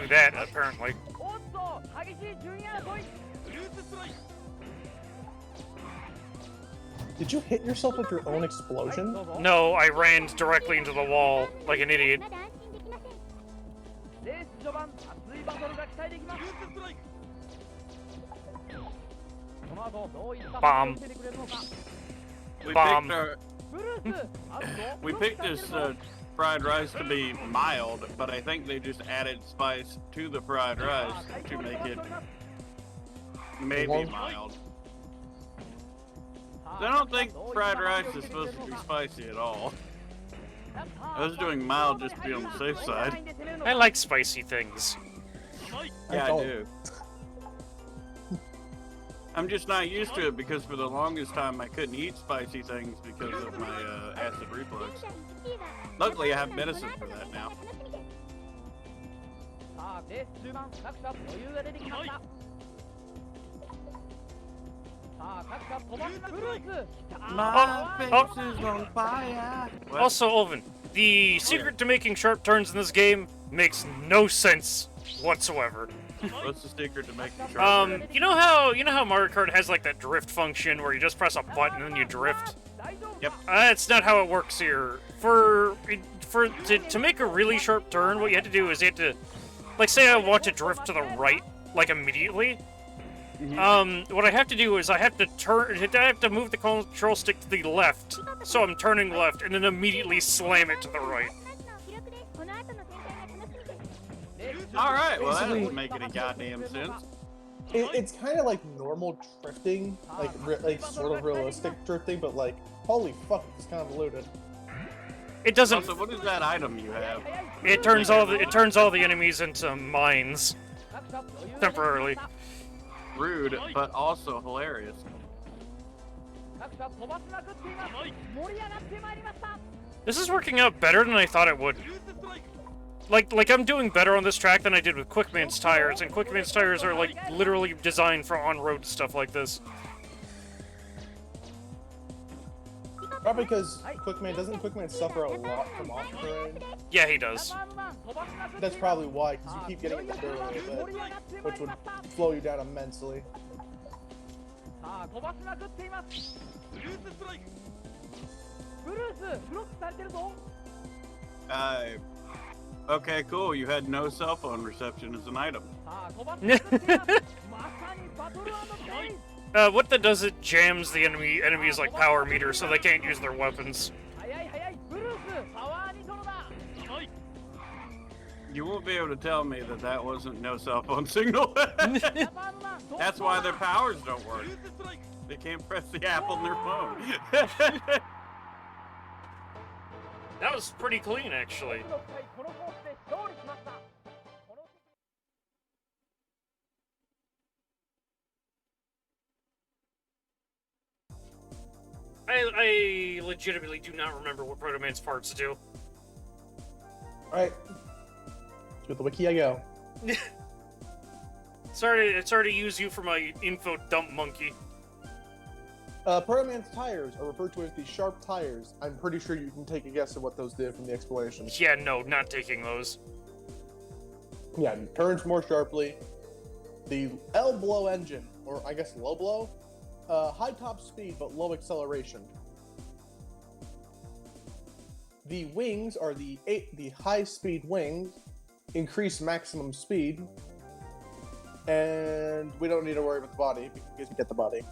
that? Apparently. おっと激しい順位争い。 Did you hit yourself with your own explosion? No, I ran directly into the wall like an idiot. まだ安心できません。レース序盤熱いバトルが期待できます。この後どういったバン見せてくれるのか。 Bomb. ブルースあっと We picked this fried rice to be mild, but I think they just added spice to the fried rice to make it maybe mild. I don't think fried rice is supposed to be spicy at all. I was doing mild just to be on the safe side. I like spicy things. Yeah, I don't. do. I'm just not used to it because for the longest time I couldn't eat spicy things because of my acid reflux. 現在1位は Luckily, I have medicine for that now. さあレース中盤各社余裕が出てきました。さあ各社飛ばすなブルース。 My face is on fire. What? Also, Olvin, the secret to making sharp turns in this game makes no sense whatsoever. What's the secret to making sure? You know how Mario Kart has like that drift function where you just press a button and you drift? Yep. That's not how it works here. To make a really sharp turn, what you have to do is you have to, like, say I want to drift to the right, like immediately. What I have to do is I have to move the control stick to the left, so I'm turning left, and then immediately slam it to the right. 2つの記録です。この後の展開が楽しみです。 Alright, well that Basically- doesn't make any goddamn sense. It's kind of like normal drifting, like sort of realistic drifting, but like, holy fuck, it's convoluted. It doesn't. Also, what is that item you have? It turns all the enemies into mines temporarily. Rude, but also hilarious. 各社飛ばしまくっています。盛り上がってまいりました。 This is working out better than I thought it would. Like I'm doing better on this track than I did with Quickman's tires, and Quickman's tires are like literally designed for on-road stuff like this. Probably because doesn't Quickman suffer a lot from off-terrain? Yeah, he does. ナンバーワン飛ばしまくっています。 That's probably why, because you keep getting in the dirt a little bit, which would slow you down immensely. さあ飛ばしまくっています。ブルースブロックされてるぞ。 Okay, cool. You had no cell phone reception as an item. さあ飛ばしまくっています。まさにバトル&プレイ。 What that does, it jams the enemy's like power meter, so they can't use their weapons. 早い早いブルースパワーニトロだ。 You won't be able to tell me that that wasn't no cell phone signal. ナンバーワン That's why their powers don't work. They can't press the app on their phone. That was pretty clean, actually. このコースで勝利しました。この I legitimately do not remember what Proto Man's parts do. Alright. To the wiki I go. Sorry to use you for my info dump monkey. Proto Man's tires are referred to as the sharp tires. I'm pretty sure you can take a guess at what those did from the explanation. Yeah, no, not taking those. Yeah, turns more sharply. The L blow engine, or I guess low blow, high top speed but low acceleration. The wings are the high speed wings, increase maximum speed, and we don't need to worry about the body because we get the body.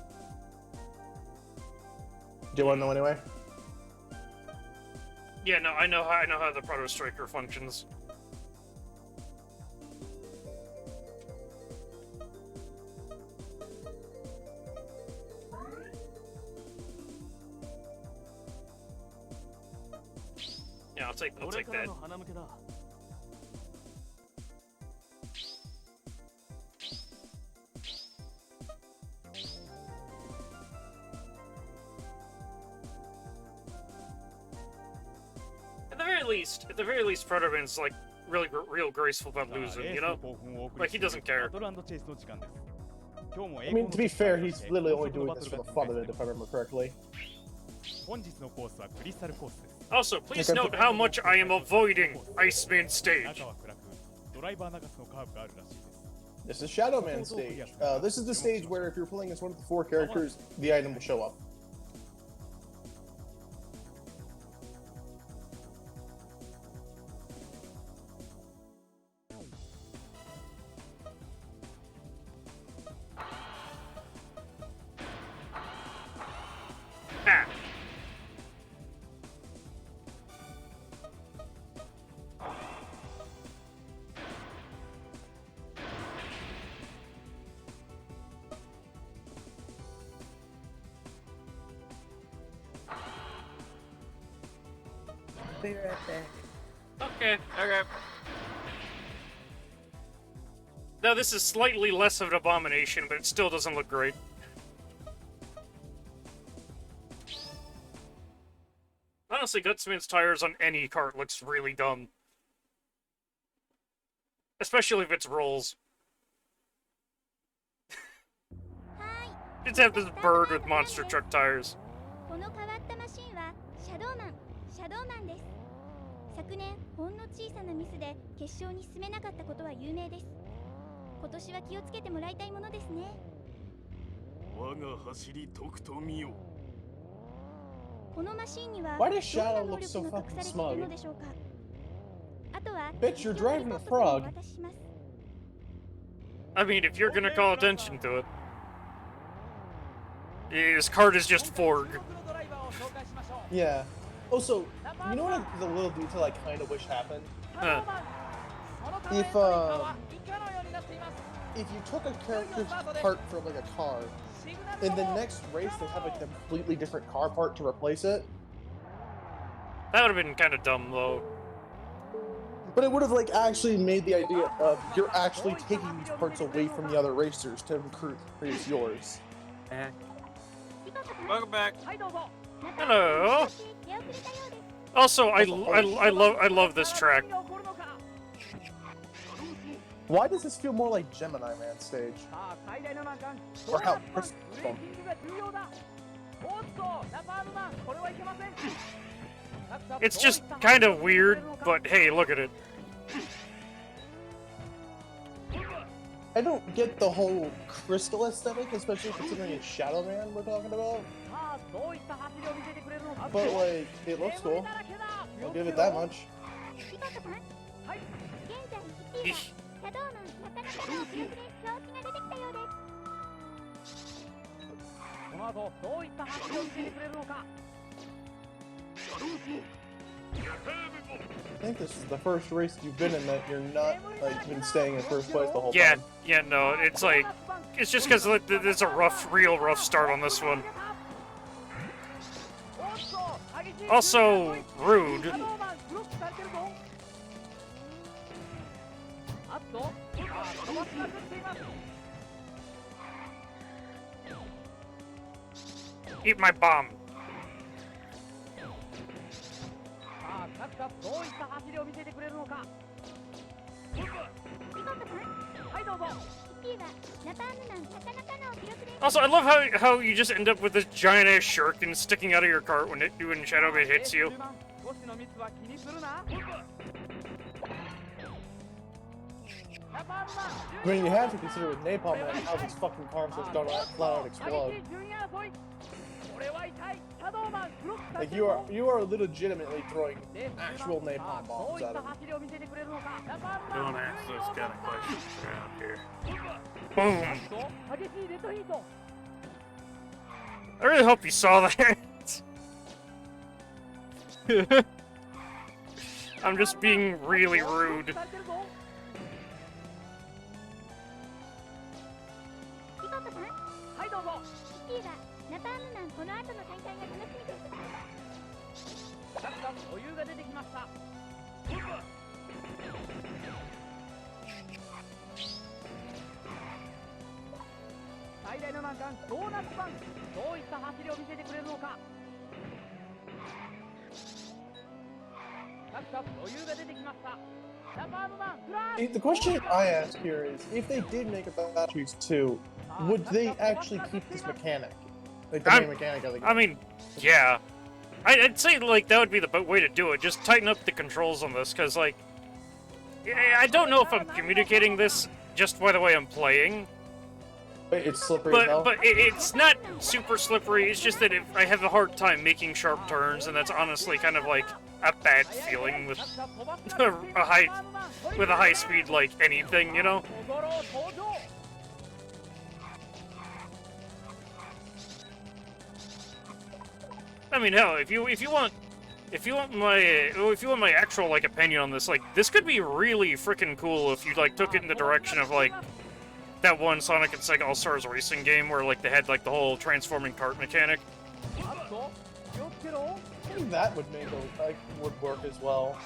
Do you want to know anyway? Yeah, no, I know how the Proto Striker functions. Yeah, I'll take that. At the very least, Protoman's like really real graceful about losing, you know? Like he doesn't care. I mean, to be fair, he's literally only doing this for the fun of it, if I remember correctly. Also, please note how much I am avoiding Iceman stage. This is Shadow Man stage. This is the stage where if you're playing as one of the 4 characters, the item will show up. Ah. Be right back. Okay. Now this is slightly less of an abomination, but it still doesn't look great. Honestly, Gutsman's tires on any cart looks really dumb. Especially if it's rolls. Just have this bird with monster truck tires. この変わったマシンはシャドーマンです。昨年ほんの小さなミスで決勝に進めなかったことは有名です。今年は気をつけてもらいたいものですね。我が走りとくと見よ。このマシンにはどんな能力が隠されているのでしょうか。あとは Bitch, you're driving a frog. I mean, if you're gonna call attention to it. His cart is just Forg. Yeah. Also, you know what the little detail I kind of wish happened? If you took a character's part from like a car, in the next race they have a completely different car part to replace it. That would have been kind of dumb, though. But it would have like actually made the idea of you're actually taking these parts away from the other racers to increase yours. Welcome back. Hello. Also, I love this track. Why does this feel more like Gemini Man stage? Or how? It's just kind of weird, but hey, look at it. I don't get the whole crystal aesthetic, especially considering it's Shadow Man we're talking about. But like, it looks cool. I'll give it that much. Eesh. I think this is the first race you've been in that you're not like been staying in first place the whole Yeah, time. yeah, no, it's like, it's just because like, there's a real rough start on this one. Also, rude. Eat my bomb. Also, I love how you just end up with this giant ass shuriken sticking out of your cart when Shadow Man hits you. I mean, you have to consider with napalm and how these fucking cars just don't flat out explode. Like you are legitimately throwing actual napalm bombs at them. Don't ask those kind of questions around here. Boom. I really hope you saw that. I'm just being really rude. ナパームマン、この後の展開が楽しみです。たくさん余裕が出てきました。最大の難関ドーナツパン、どういった走りを見せてくれるのか。たくさん余裕が出てきました。 The question I ask here is, if they did make a Batteries 2, would they actually keep this mechanic? Like the main mechanic of the game? I mean, yeah. I'd say, like, that would be the way to do it. Just tighten up the controls on this, because, like, I don't know if I'm communicating this just by the way I'm playing. It's slippery as hell? But it's not super slippery, it's just that I have a hard time making sharp turns, and that's honestly kind of like a bad feeling with a high speed like anything, you know? I mean, hell, if you want my actual like opinion on this, like this could be really freaking cool if you like took it in the direction of like that one Sonic and Sega All-Stars racing game where like they had like the whole transforming kart mechanic. I think that would would work as well.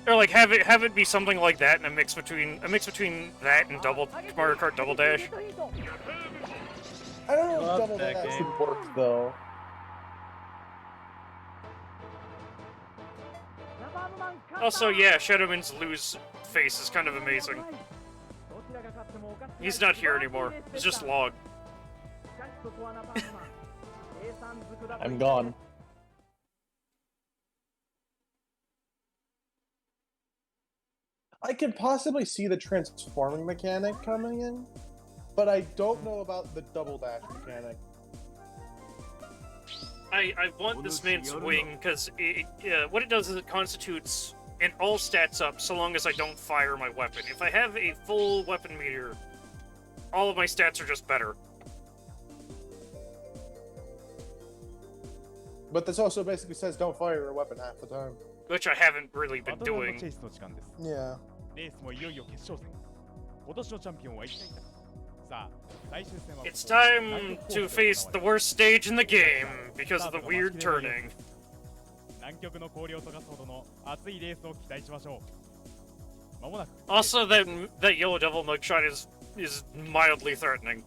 Or like have it be something like that, and a mix between that and Mario Kart Double Dash. I don't know if Double Dash would work though. Also, yeah, Shadowman's lose face is kind of amazing. He's not here anymore. He's just logged. I'm gone. I could possibly see the transforming mechanic coming in, but I don't know about the double dash mechanic. I want this man's wing, because what it does is it constitutes an all stats up so long as I don't fire my weapon. If I have a full weapon meter, all of my stats are just better. But this also basically says don't fire your weapon half the time. Which I haven't really been doing. Yeah. It's time to face the worst stage in the game because of the weird turning. Also, that Yellow Devil mugshot is mildly threatening.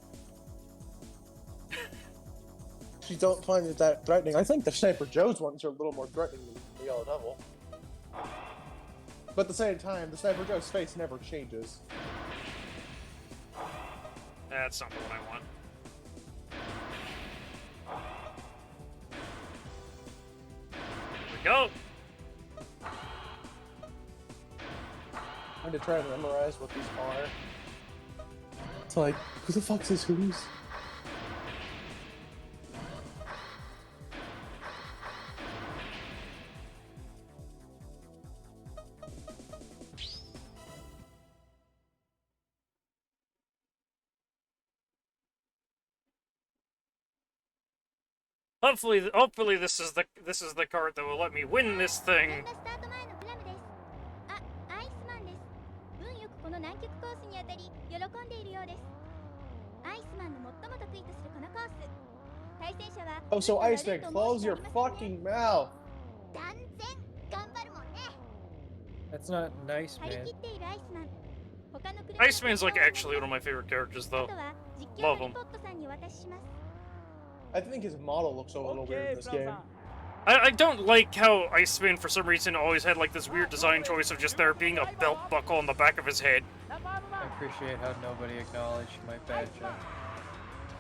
You don't find it that threatening. I think the Sniper Joe's ones are a little more threatening than the Yellow Devil. But at the same time, the Sniper Joe's face never changes. That's not what I want. Here we go. I'm to try to memorize what these are. It's like, who the fuck says who's? Hopefully this is the card that will let me win this thing. アイスマンです。運よくこの南極コースに当たり喜んでいるようです。アイスマンの最も得意とするこのコース。対戦者は Oh, so Iceman, close your fucking mouth. 断然頑張るもんね。 That's not nice, 張り man. 切っているアイスマン。他の車 Iceman's like actually one of my favorite characters あ though. とは実況 Love の him. リポットさんにお渡しします。 I think his model looks a little weird in this game. I don't like how Iceman for some reason always had like this weird design choice of just there being a belt buckle on the back of his head. I appreciate how nobody acknowledged my bad joke.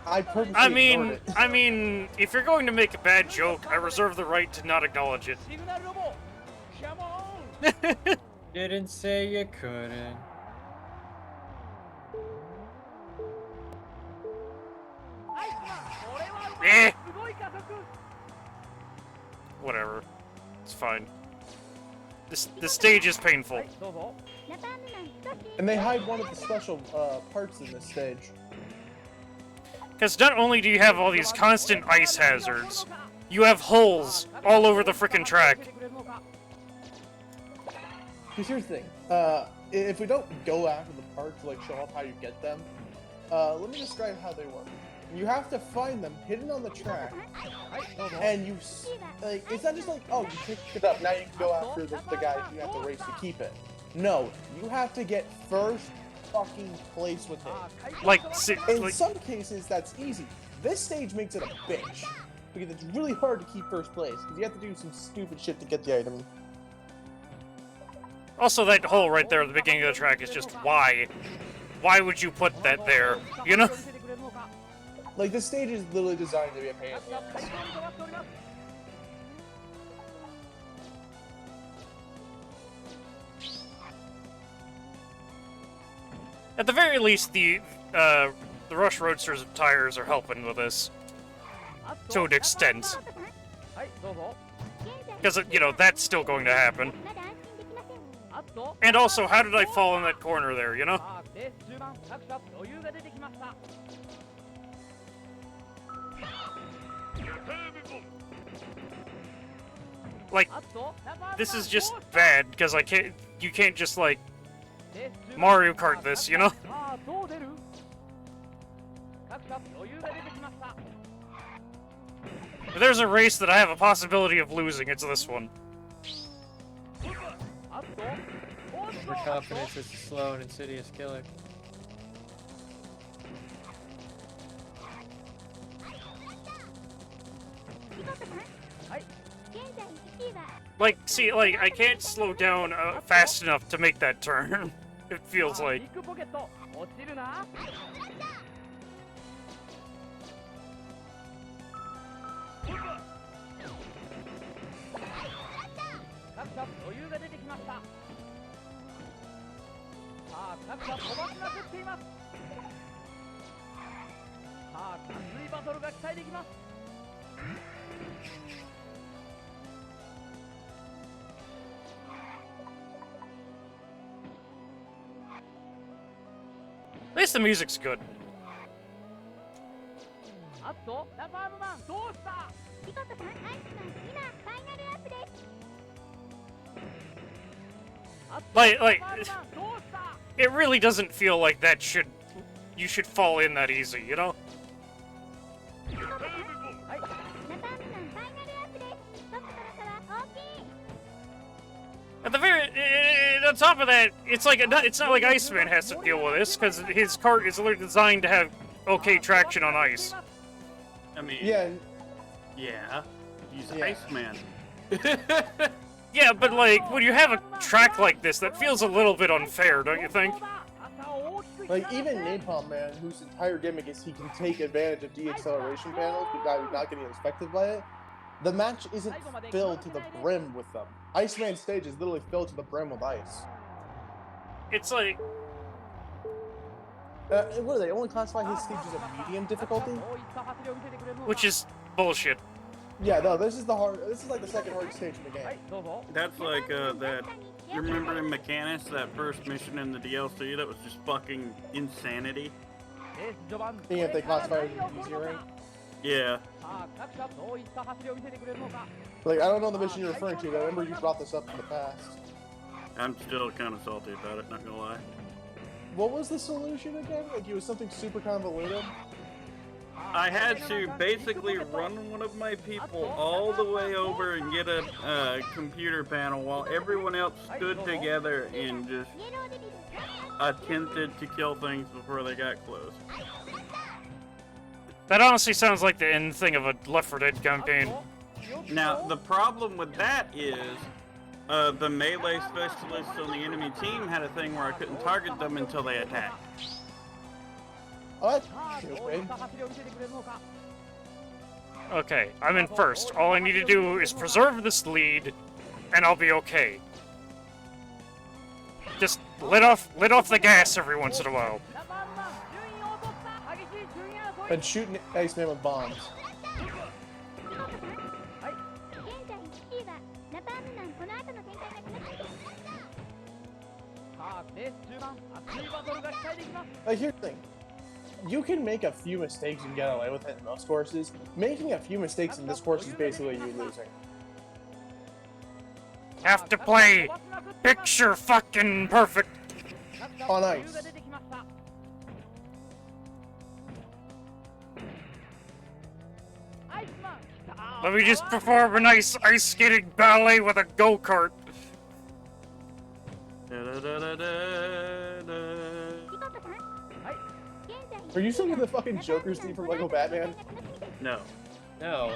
I purposely ignored it. I mean, if you're going to make a bad joke, I reserve the right to not acknowledge it. Didn't say you couldn't. Eh. Whatever. It's fine. The stage is painful. ラパームマン少し And they hide one of the special parts in this stage. Because not only do you have all these constant ice hazards, you have holes all over the frickin' track. Because here's the thing, if we don't go after the parts to like show off how you get them, let me describe how they work. You have to find them hidden on the track, and you like it's not just like, oh, you picked it up, now you can go after the guy you have to race to keep it. No, you have to get first fucking place with it. Like, In some cases, that's easy. This stage makes it a bitch because it's really hard to keep first place because you have to do some stupid shit to get the item. also that hole right there at the beginning of the track is just why? Why would you put that there? You know? Like, this stage is literally designed to be a pain in the ass. At the very least, the Rush Roadster's tires are helping with this to an extent. Because, you know, that's still going to happen. まだ安心できません And also, how did I fall in that corner there, you know? さあレース中盤各社余裕が出てきました Like, あっとラパームマン this is just どうした bad, because you can't just, like, Mario Kart this, you know? さあどう出る各社余裕が出てきました If there's a race that I have a possibility of losing, it's this one. あっとおっと Your confidence is a slow and insidious killer. ピコットさんはい現在1位は Like, see, like, I can't slow down fast enough to make that turn. It feels さあ like. ビッグポケット落ちるな 各社余裕が出てきましたさあ各社飛ばしまくっていますさあ熱いバトルが期待できます At least the music's good. あっとラパームマンどうした ピコットさんアイスマン今ファイナルアップです あっと Like- ラ like- パームマンどうした It really doesn't feel like you should fall in that easy, you know? ピコットさんはいラパームマンファイナルアップですトップとの差は大きい At the very, on top of that, it's not like Iceman has to deal with this because his cart is literally designed to have okay traction on ice. I mean, Yeah, yeah. He's Yeah. Iceman. Yeah, but like when you have a track like this, that feels a little bit unfair, don't you think? like even Napalm Man, whose entire gimmick is he can take advantage of deceleration panels without not getting infected by it. The match isn't filled to the brim with them. Iceman's stage is literally filled to the brim with ice. It's like, What do they only classify his stage as a medium difficulty? which is bullshit. Yeah, no, this is like the second hardest stage in the game. どうぞ That's like that. You remember in Mechanus, that first mission in the DLC that was just fucking insanity? レース序盤 Seeing if they classify it as an easy rank. Yeah. さあ各社どういった走りを見せてくれるのか Like, I don't know the mission you're referring to, but I remember you brought this up in the past. I'm still kind of salty about it, not gonna lie. What was the solution again? Like, it was something super convoluted? I had to basically run one of my people all the way over and get a computer panel while everyone else stood together and just イエローデビル attempted to kill things before they got close. That honestly sounds like the end thing of a Left 4 Dead campaign. Now, the problem with that is the melee specialists on the enemy team had a thing where I couldn't target them until they attacked. Oh, that's さあどういっ stupid. た走りを見せてくれるのか Okay, I'm in first. All I need to do is preserve this lead, and I'll be okay. just let off the gas every once in a while. ナパームマン順位を取った激しい順位争い And shooting Iceman with bombs. 現在1位はナパームマン。この後の展開が決まっています。さあレース中盤熱いバトルが期待できます Like, here's the thing. You can make a few mistakes and get away with it in most courses. Making a few mistakes in this course is basically you losing. Have to play picture fucking perfect. On ice. Let me just perform a nice ice skating ballet with a go-kart. Are you singing the fucking Joker's theme from Lego Batman? No. No.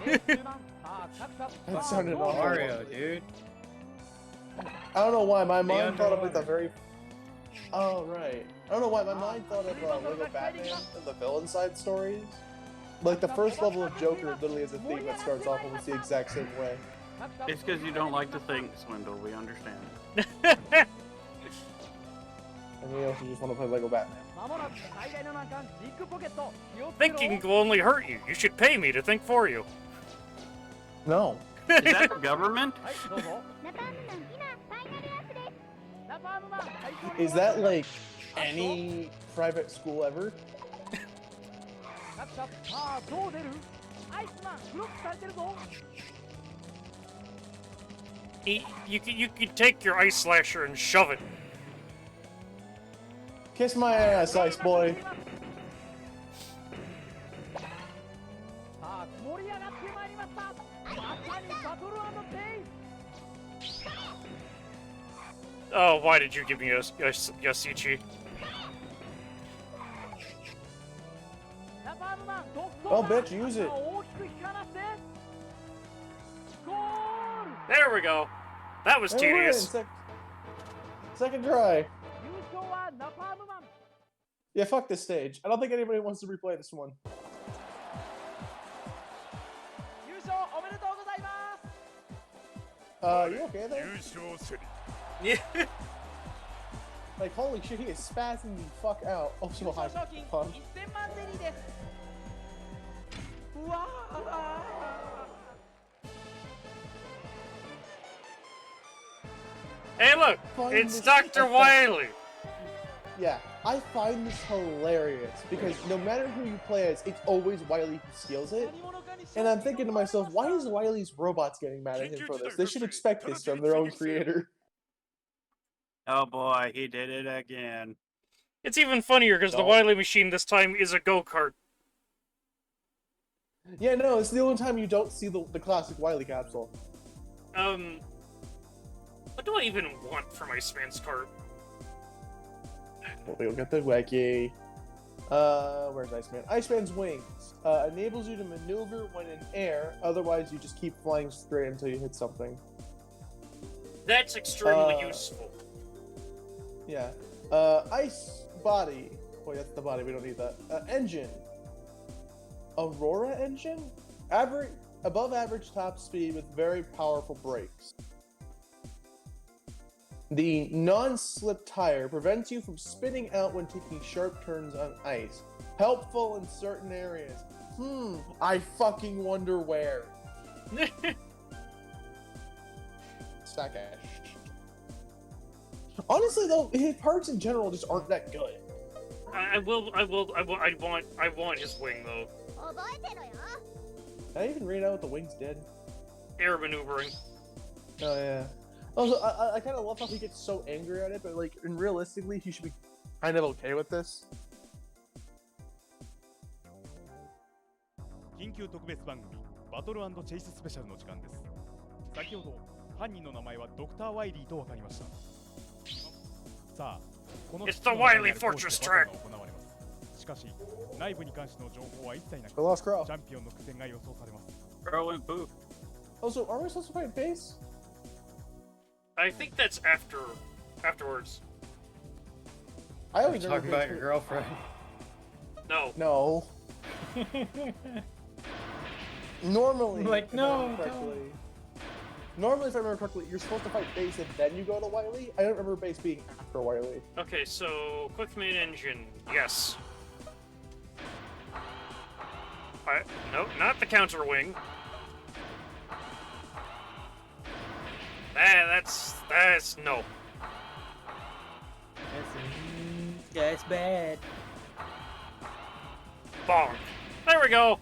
That sounded awful. Mario, dude. I don't know why my mind thought of underwater. like the very. Oh right. I don't know why my mind thought of Lego Batman and the villain side stories. Like the first level of Joker literally has a theme that starts off almost the exact same way. It's because you don't like to think, Swindle. We understand. And we also just want to play Lego Batman. まもなく最大の難関ビッグポケット気をつけろ Thinking will only hurt you. You should pay me to think for you. No. Is that the government? はいどうぞナパームマン、今ファイナルラップです。ナパームマン最初に Is that like any private school ever? 各社さあどう出るアイスマンブロックされてるぞ You can take your ice slasher and shove it. Kiss my ass, Ice Boy. さあ盛り上がってまいりましたまさにバトル&ペイス Oh, why did you give me Yasichi? ナパームマン独走 Oh, bitch, use it. 大きく引き離してゴール There we go. That was And we win. tedious. Second try. 優勝はナパームマン Yeah, fuck this stage. I don't think anybody wants to replay this one. 優勝おめでとうございます You okay there? Yeah. Like, holy shit, he is spazzing the fuck out. Oh, 優 so high. 勝賞金 Fun. 1000万ゼリーですうわー Hey, look, Find it's this- Dr. Wily. Yeah, I find this hilarious because no matter who you play as, it's always Wily who steals it. 何者かに And I'm thinking to myself, why is Wily's robots getting mad at him for this? They should expect this from their own creator. Oh boy, he did it again. It's even funnier because the Don't. Wily machine this time is a go-kart. Yeah, no, it's the only time you don't see the classic Wily capsule. What do I even want from Iceman's cart? We'll get the Wacky. Where's Iceman? Iceman's wings. Enables you to maneuver when in air, otherwise you just keep flying straight until you hit something. That's extremely Uh, useful. Yeah. Ice body. Wait, that's the body, we don't need that. Engine. Aurora engine? Above average top speed with very powerful brakes. The non-slip tire prevents you from spinning out when taking sharp turns on ice. Helpful in certain areas. I fucking wonder where. Sakash. Honestly though, his parts in general just aren't that good. I want his wing though. 覚えてろよ。 Did I even read out what the wings did? Air maneuvering. Oh yeah. Also, I kind of love how he gets so angry at it, but like, and realistically, he should be kind of okay with this. 緊急特別番組バトル&チェイススペシャルの時間です。先ほど犯人の名前はドクター・ワイリーと分かりました。さあ、この It's the Wily Fortress track. 行われます。しかし、内部に関しての情報は一切なく、 I lost Crow. チャンピオンの苦戦が予想されます。 Crow and Poof. Also, are we supposed to fight base? I think that's afterwards. I Are you always never talking about your been- girlfriend? No. No. Normally. Like, if I no, remember correctly. Normally, if I remember correctly, you're supposed to fight Base and then you go to Wily. I don't remember Base being after Wily. Okay, so quick main engine, yes. No, not the counter wing. That's no. That's bad. Bonk. There we go.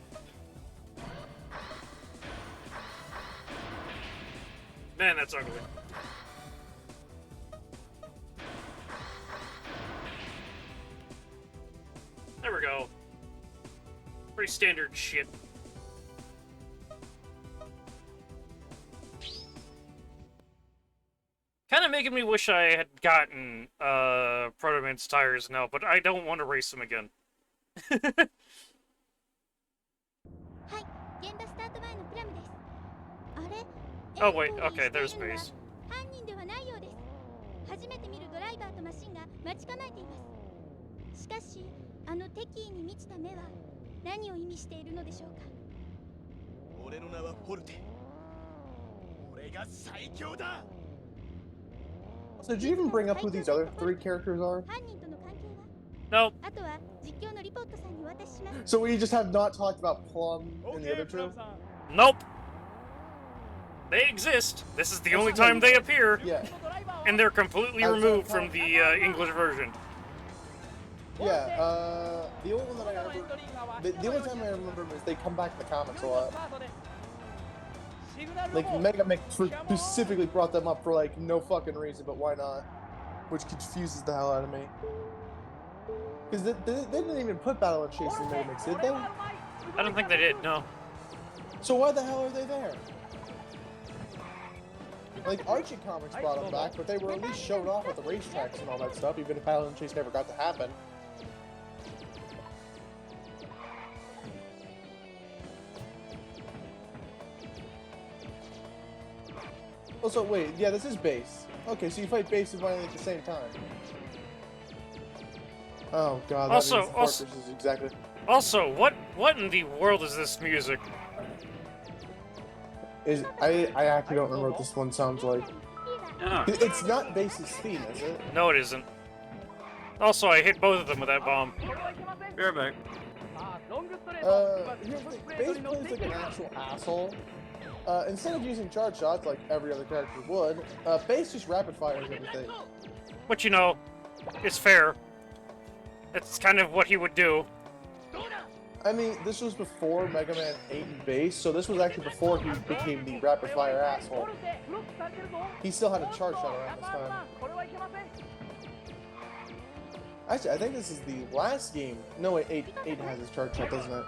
Man, that's ugly. There we go. Pretty standard shit. Kind of making me wish I had gotten Proto Man's tires now, but I don't want to race them again. はい、現場スタート前のプラムです。あれ Oh wait, okay, there's Base. 犯人ではないようです。初めて見るドライバーとマシンが待ち構えています。しかし、あの敵意に満ちた目は何を意味しているのでしょうか。俺の名はフォルテ。俺が最強だ。 So did you even bring up who these other 3 characters are? 犯人との関係は Nope. あとは実況のリポートさんにお渡しします。 So we just have not talked about Plum and the other 2? Nope. They exist. This is the only time they appear, Yeah. and they're completely removed from the English version. Yeah, the only one that I remember... The only time I remember is they come back in the comics a lot. Like, Mega Mix specifically brought them up for, like, no fucking reason, but why not? Which confuses the hell out of me. Because they didn't even put Battle and Chase in Mega Mix, did they? I don't think they did, no. So why the hell are they there? Like, Archie Comics brought them back, but they were at least showed off at the racetracks and all that stuff, even if Battle and Chase never got to happen. Also, wait, yeah, this is Base. Okay, so you fight Base and Wily at the same time. Oh god, that Also- means the also- Parkers is exactly... Also, what in the world is this music? I actually don't remember what this one sounds like. Ah. It's not Base's theme, is it? No, it isn't. Also, I hit both of them with that bomb. Be right back. Here's the thing. Base plays like an actual asshole. Instead of using charge shots like every other character would, Base just rapid fires everything. But you know, it's fair. It's kind of what he would do. I mean, this was before Mega Man 8 and Base, so this was actually before he became the rapid fire asshole. He still had a charge shot around this time. Actually, I think this is the last game. No, wait, 8 has his charge shot, doesn't it?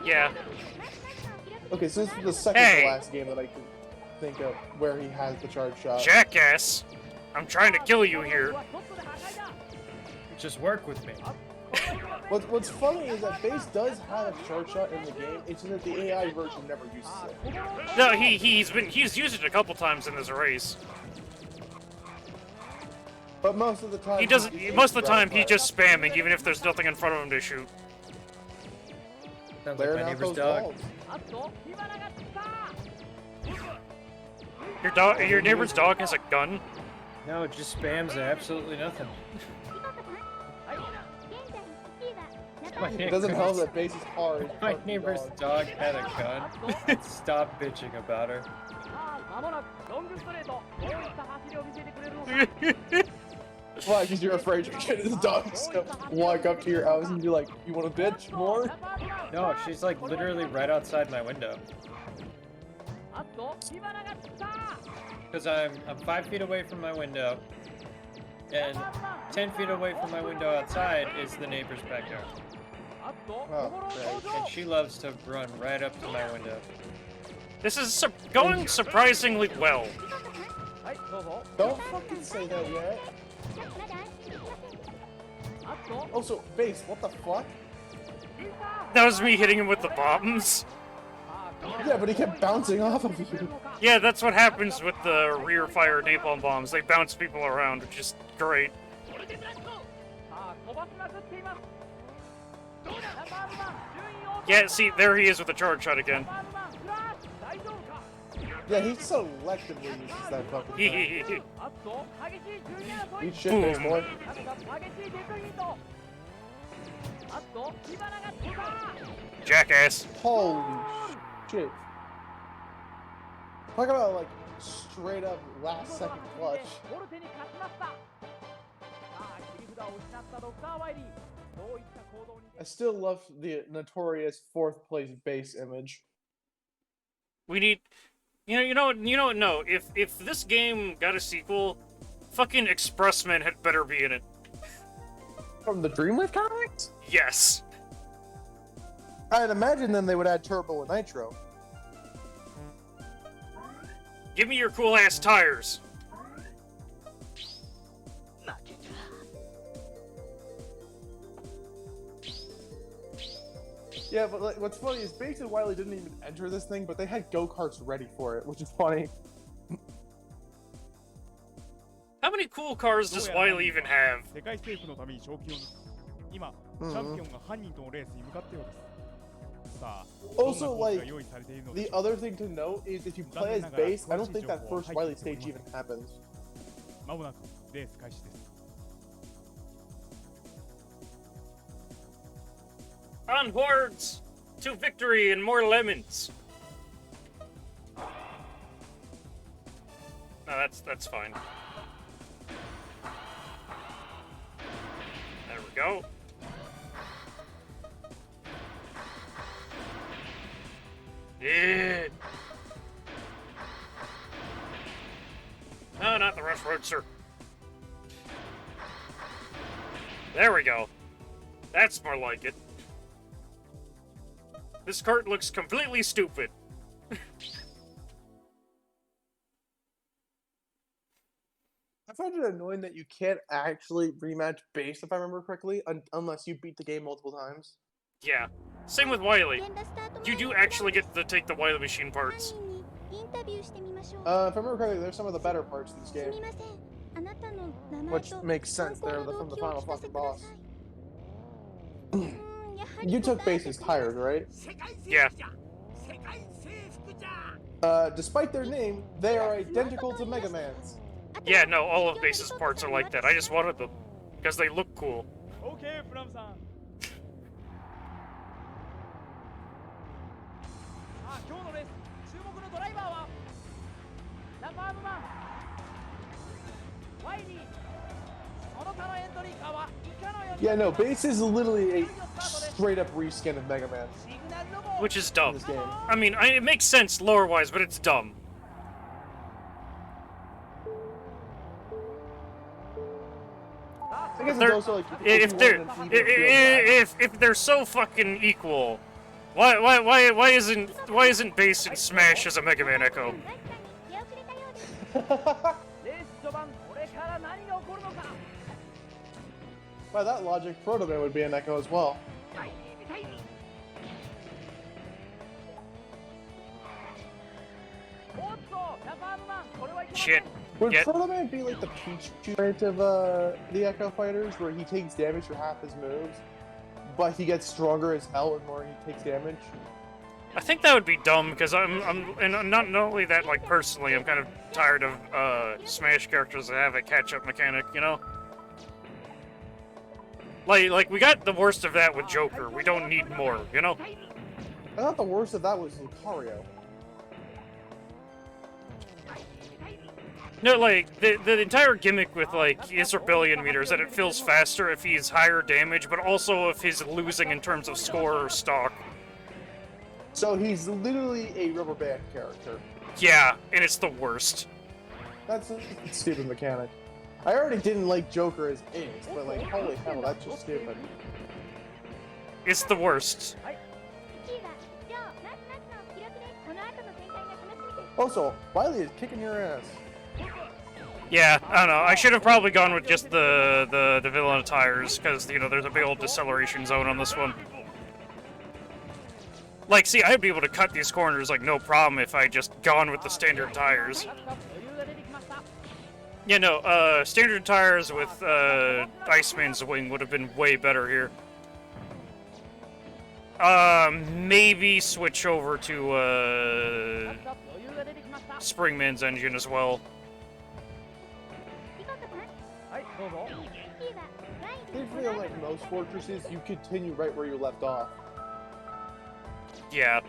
Yeah. Okay, so this is the second Hey! to last game that I can think of where he has the charge shot. Jackass! I'm trying to kill you here. Just work with me. What's funny is that Base does have a charge shot in the game, it's just that the AI version never uses it. No, he's used it a couple times in this race. But most of the time... He doesn't. Most of the time, he's rapid just spamming, even if there's nothing in front of him to shoot. Sounds fire. like my Clearing out neighbor's those dog. walls. Your neighbor's dog has a gun. No, it just spams absolutely nothing. My It doesn't help that Base is hard. My neighbor's dog had a gun. Stop bitching about her. まもなくロングストレートどういった走りを見せてくれるのか Why? Because you're afraid you're getting the dog to walk up to your house and be like, you want a bitch more? No, she's like literally right outside my window. あっと火花が散った Because I'm 5 feet away from my window, and 10 feet away from my window outside is the neighbor's backyard. あっと Oh, 心 great. 登場 And she loves to run right up to my window. This is going surprisingly well. はいどうぞ Don't fucking say that yet. まだ安心できません。 あっと Also, Base, what the fuck? ピーター That was me hitting him with the bombs. さあこの Yeah, but he kept bouncing off of you. Yeah, that's what happens with the rear fire napalm bombs. They bounce people around, which is great. さあ飛ばしまくっていますナンバーズマン順位を Yeah, see, there he is with the charge shot again. ナンバーズマンフラッシュ大丈夫か Yeah, he selectively uses that fucking thing. あっと激しい12争い Eat shit, face boy. なんか激しいデッドヒートあっと火花が飛んだ Jackass. Holy shit. Talk about like straight up last second clutch. ボルテに勝ちましたさあ切り札を失ったドクター・ワイリーどういった行動に I still love the notorious fourth place base image. We need, no. If this game got a sequel, fucking Expressmen had better be in it. From the Dreamwave comics? Yes. I'd imagine then they would add Turbo and Nitro. Give me your cool ass tires. Yeah, but like, what's funny is Bates and Wily didn't even enter this thing, but they had go-karts ready for it, which is funny. How many cool cars does Wily even have? 世界征服のために賞金を今、チャンピオンが犯人とのレースに向かったようですさあ Also, どんなコース like, が用意されているので the しょう other thing to note is if you play as Base, I don't think that first Wily stage even happens. まもなくレース開始です Onwards to victory and more lemons. No, that's fine. There we go. Yeah. No, not the Rush Roadster. There we go. That's more like it. This cart looks completely stupid. I find it annoying that you can't actually rematch Base, if I remember correctly, unless you beat the game multiple times. Yeah. Same with Wily. 現場スタート You 前 do に actually get to take the Wily machine 犯 parts. 人にインタビューしてみましょう If I remember correctly, there's some of the better parts in this す game. みませんあなたの名前 Which と makes 犯 sense 行 there の from 動 the 機を final 聞かせ fucking てくだ boss. さいやはり You took 答えて Base's ください tires, right? 世界征服 Yeah. じゃ世界征服じゃ Despite their name, they are identical to Mega Man's. Yeah, no, all of Base's parts are like that. I just wanted them. Because they look cool. OK プラムさんさあ今日のレース注目のドライバーはナパームマンワイリーその他のエントリーカーは以下のように Yeah, no, Base is literally a straight up reskin of Mega Man シグナルロゴ Which is in dumb. this game. I mean, it makes sense lore-wise, but it's dumb. I guess it's They're- also like If you they're want an even field if they're so fucking equal, why isn't Base and Smash as a Mega Man Echo? 出遅れたようです match. レース序盤これから何が起こるのか By that logic, Proto Man would be an Echo as well. おっとナパームマンこれはいけませ Shit. ん Would Yeah. Proto Man be like the Peach variant of the Echo Fighters, where he takes damage for half his moves, but he gets stronger as hell the more he takes damage? I think that would be dumb because and not only that, like personally, I'm kind of tired of Smash characters that have a catch-up mechanic, you know. Like we got the worst of that with Joker. We don't need more, you know. I thought the worst of that was Lucario. No, like the entire gimmick with like his rebellion meter is that it feels faster if he's higher damage, but also if he's losing in terms of score or stock. So he's literally a rubber band character. Yeah, and it's the worst. That's a stupid mechanic. I already didn't like Joker as is, but like, holy hell, that's just stupid. It's the worst. 1位はジョー・ナツナツの記録ですこの後の展開が楽しみです Also, Wily is kicking your ass. Yeah, I don't know. I should have probably gone with just the villain tires because you know there's a big old deceleration zone on this one. Like, see, I'd be able to cut these corners like no problem if I just gone with the standard tires. 数々余裕が出てきました Yeah, no, standard tires with Iceman's wing would have been way better here. Maybe switch over to, 各社余裕が出てきました。 Springman's engine as well. ピコットさん、はい、どうぞ。 P はワイリー Usually, on like most fortresses, you continue right where you left off. Yeah.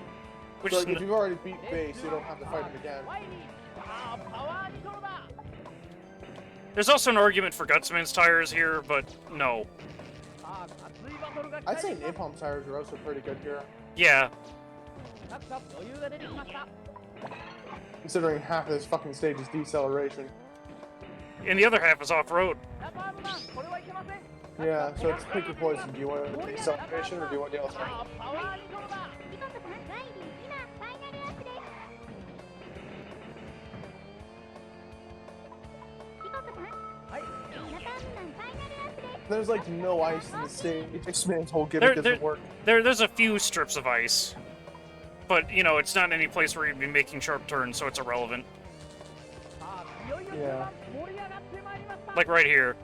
Which So, is like, if you've already beat base, you don't have to fight him again. ワイリー、さあパワーニトロだ。 there's also an argument for Gutsman's tires here, but no. さあ熱いバトルが期 I'd 待 say できます。 Napalm tires are also pretty good here, Yeah. 各社余裕が出てきました。 considering half of this fucking stage is deceleration. And the other half is off-road. ナパームマン、これはいけません。 Yeah, so it's pick your poison. Do you want deceleration or do you want the other さ thing? あパワーニトロだ。 ピコットさん、ワイリー今ファイナルアップです。ピコットさん、はい。ナパームマンファイナルアップです。 There's like no ice in the stage. This man's whole gimmick doesn't work. There's a few strips of ice. But, you know, it's not any place where you'd be making sharp turns, so it's irrelevant. さあいよいよ終盤盛り上がってまいりました。 Like right here.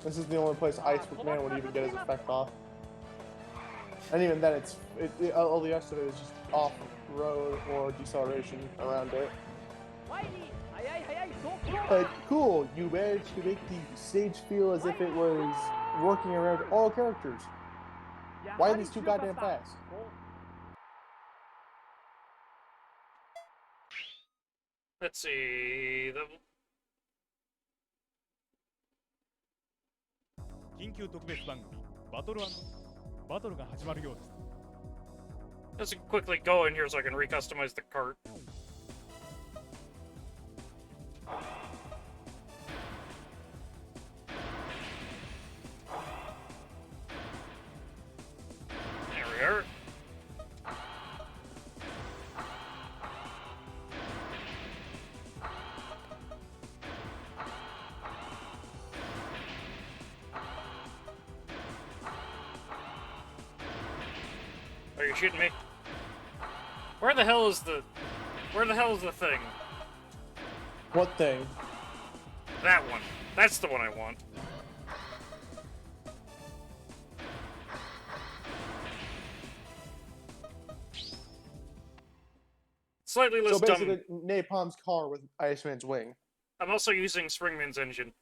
This is the only place Ice Man would even get his effect off. And even then, all the rest of it is just off-road or deceleration around it. ワイリー、速い速い速攻 But cool, you managed to make the stage feel as if it was working around all characters. Why are these too goddamn fast? Let's see. The 緊急特別番組バトルが始まるようです let's quickly go in here so I can recustomize the cart. There we are. Are you shooting me? Where the hell is the thing? What thing? That one. That's the one I want. Slightly less So dumb. basically, Napalm's car with Iceman's wing. I'm also using Springman's engine.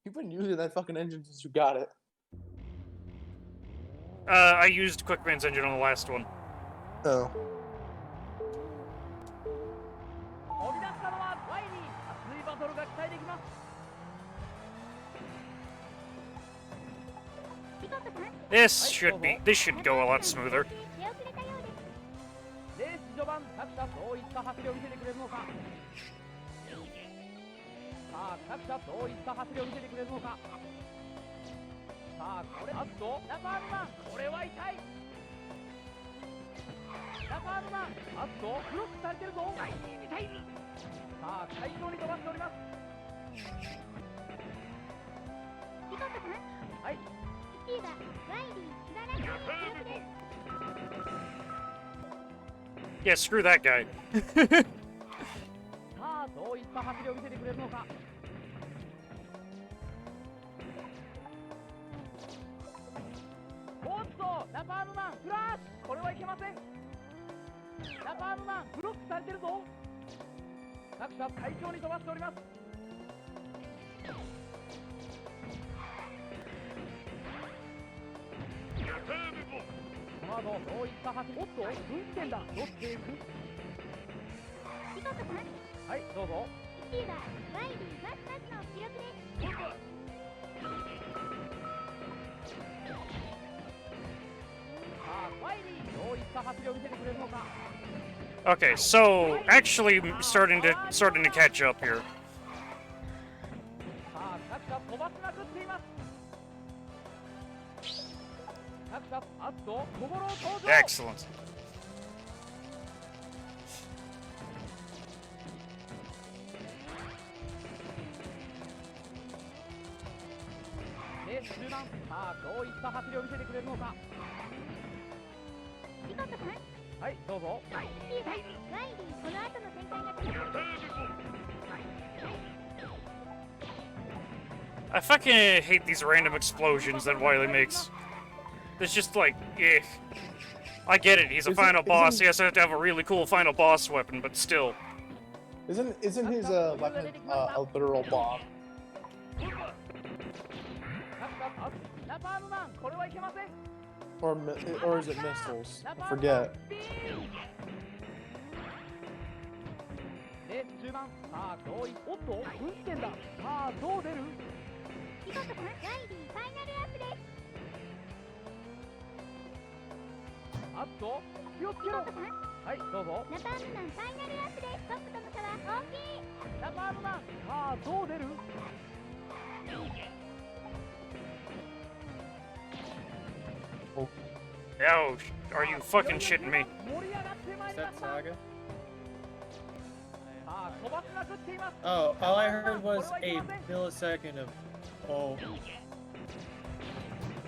You've been using that fucking engine since you got it. I used Quickman's engine on the last one. Oh. 飛び出したのはワイリー、熱いバトルが期待できます。 ピコットさん、 This should go a lot smoother. 出遅れたようです。 レース序盤、各社どういった走りを見せてくれるのか。さあ、各社どういった走りを見せてくれるのか。さあ、これ、あっと、ナパームマン、これは痛い。ナパームマン、あっと、ブロックされてるぞ。痛い。さあ、会場に飛ばしております。ピコットさん、はい。 P はワイリー素晴らしい記録です。 Yeah, screw that guy. さあ、どういった走りを見せてくれるのか。おっと、ナパームマン、フラッシュ、これはいけません。ナパームマン、ブロックされてるぞ。各社会長に飛ばしております。この後、どういった走り、おっと、分岐点だ、乗っていく。ピコットさん、はい、どうぞ。 P はワイリーマスタスの記録です。 さあ、ワイリー、どういった走りを見せてくれるのか。 Okay, so actually starting to catch up here. さあ、各社飛ばしまくっています。各社、あっと、小五郎登場。 Excellent. レース中盤、さあ、どういった走りを見せてくれるのか。ピコットさん、はい、どうぞ。 P はワイリーこの後の展開が楽しみです。 I fucking hate these random explosions that Wily makes. It's just like, eh. I get it, he's a final boss, he has to have a really cool final boss weapon, but still. Isn't his weapon a literal bomb? ナパームマン、これはいけません。 Or is it missiles? I forget. レース中盤、さあ、どういおっと、運転だ。さあ、どう出るピコトさん、ワイリーファイナルアップです。あっと、気をつけろ。はい、どうぞ。ナパームマンファイナルアップです。トップとの差は大きい。ナパームマン、さあ、どう出る Yo, are you fucking shitting me? Is that Saga? さあ、飛ばしまくっています。 Oh, all I heard was a millisecond of. Oh.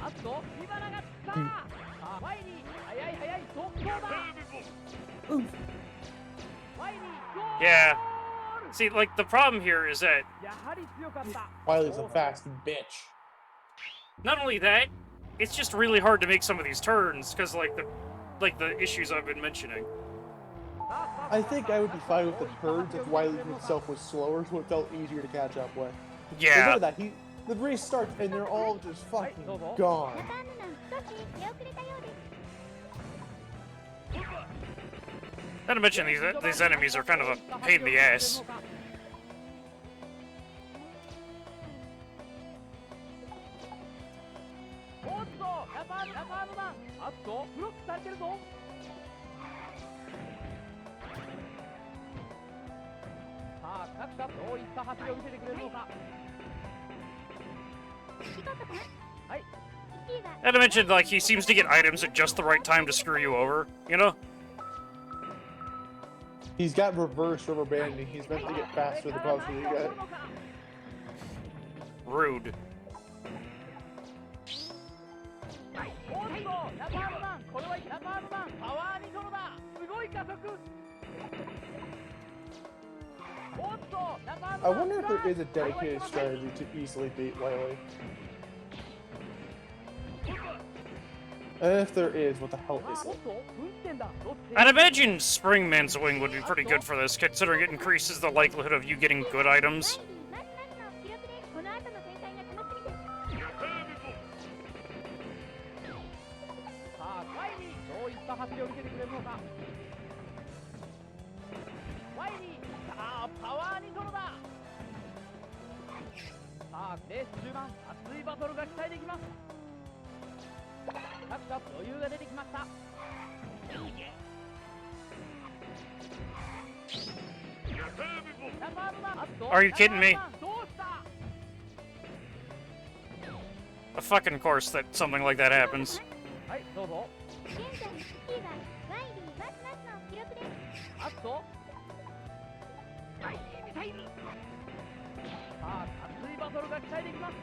あっと、火花がつった。さあ、ワイリー、速い速い、速攻だ。ワイリー、ゴール Yeah. See, like, the problem here is that やはり強かった。 Wiley's a fast bitch. not only that, it's just really hard to make some of these turns, because, like, the issues I've been mentioning. I think I would be fine with the turns if Wiley himself was slower, so it felt easier to catch up with. But look Yeah. at that. The race starts and they're all just fucking gone. ナパームマン、少し出遅れたようです。 Not to mention, these enemies are kind of a pain in the ass. おっと、ナパームマン、あっと、ブロックされてるぞ。さあ、各社どういった走りを見せてくれるのか。 ピコトさん、はい。 1位は Not to mention, like, he seems to get items at just the right time to screw you over, you know? He's got reverse rubber banding. He's meant to get faster the closer you get. Rude. おっと、ナパームマン、これはナパームマン、パワーニトロだ。すごい加速。おっと、ナパームマン。 I wonder if there is a dedicated strategy to easily beat Wiley. And if there is, what the hell is おっ it? と、運転だ。ロッテ I'd imagine Springman's Wing would be pretty good for this, considering it increases the likelihood of you getting good items. ワイリー、まずまずの記録です。この後の展開が楽しみです。 さあ、ワイリー、どういった走りを見せてくれるのか。ワイリー、さあ、パワーニトロだ。さあ、レース中盤、熱いバトルが期待できます。各社余裕が出てきました。ナパームマン、あっと Are you kidding me? ナパームマン、どうした A fucking course that something like that happens. はい、どうぞ。現在1位はワイリー、まずまずの記録です。あっと。はい、ミサイル。さあ、熱いバトルが期待できます。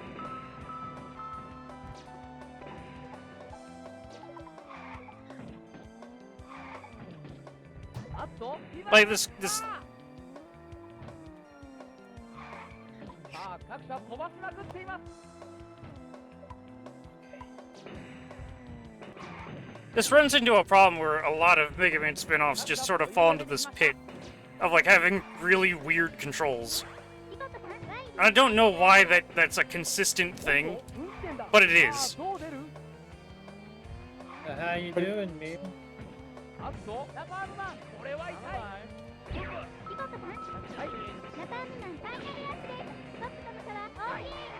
あっと、 Like, this... さあ、各社飛ばしまくっています。 This runs into a problem where a lot of Mega Man spin-offs just sort of fall into this pit of, like, having really weird controls. ピコトさん、ワイリー、 I don't know why that's a consistent thing, but it is. どう出る How you doing, me? あっと、ナパームマン、これは痛い。ピコトさん、はい。ナパームマンファイナルアップです。トップとの差は大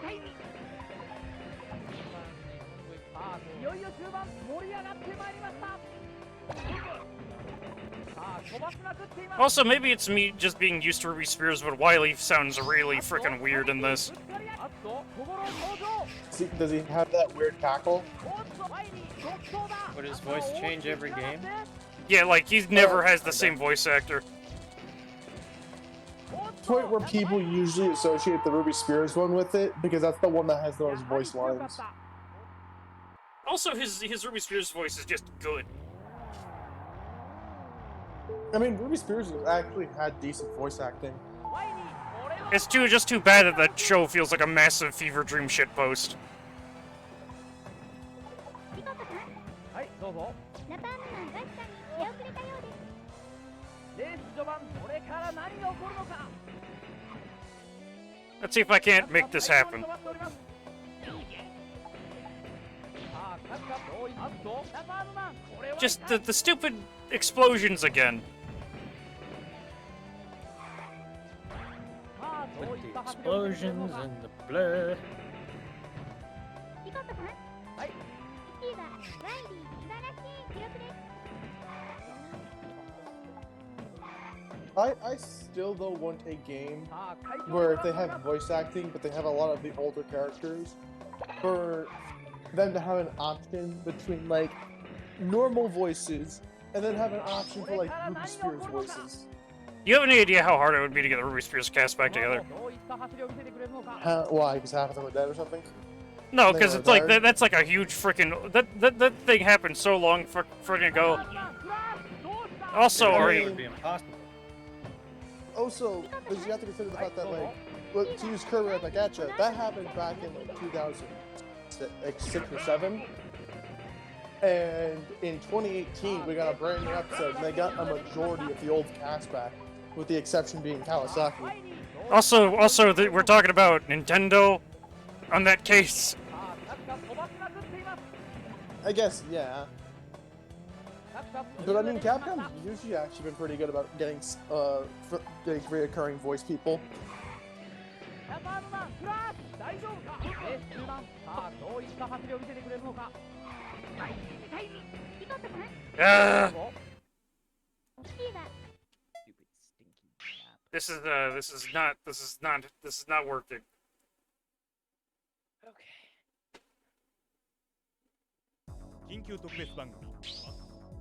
きい。さあ、いよいよ中盤、盛り上がってまいりました。さあ、飛ばしまくっています。 Also, maybe it's me just being used to Ruby Spears, but Wily sounds really freaking weird in this. あっと、小五郎登場。 Does he have that weird cackle? おっと、ワイリー、独走だ。 Would his voice change every game? Yeah, like, he never has the same voice actor. Point where people usually associate the Ruby Spears one with it because that's the one that has the most voice lines. Also, his Ruby Spears voice is just good. I mean, Ruby Spears actually had decent voice acting. It's just too bad that the show feels like a massive fever dream shitpost. ピコトさん、どうぞ。ラパームマンガスさんに出遅れたようです。レース序盤これから何が起こるのか。 Let's see if I can't make this happen. さあ各社どういますとラパームマンこれは Just the stupid explosions again. さあどう With いっ the た発表をする explosions のか。 and the blood. ピコットさん、はい。 1位はワイリー素晴らしい記録です。 I still though want a game さあ会長 where they have voice acting, but they have a lot of the older characters, for them to have an option between like normal voices and then have an option for like Ruby Spears voices. You have any idea how hard it would be to get the Ruby Spears cast back together? どういった走りを見せてくれるのか。 Why? Because half of them are dead or something? No, They because were it's like retired? that's like a huge freaking that thing happened so long freaking ago. ラパームマンフラッシュどうした。 Also, are It you? would be impossible. Also, because you have to consider the fact that like, look, to use Kirby Epic Gacha, that happened back in like 2006 or 7. And in 2018, we got a brand new episode, and they got a majority of the old cast back, with the exception being Kawasaki. Also, we're talking about Nintendo on that case. さあ各社飛ばしまくっています。 I guess, yeah. 各社 But I mean, Capcom's usually actually been pretty good about getting reoccurring voice people. ラパームマンフラッシュ大丈夫か。レース中盤さあどういった走りを見せてくれるのか。ピコットさん、 Ah, どうぞ。 1位は this is not working. 緊急特別番組。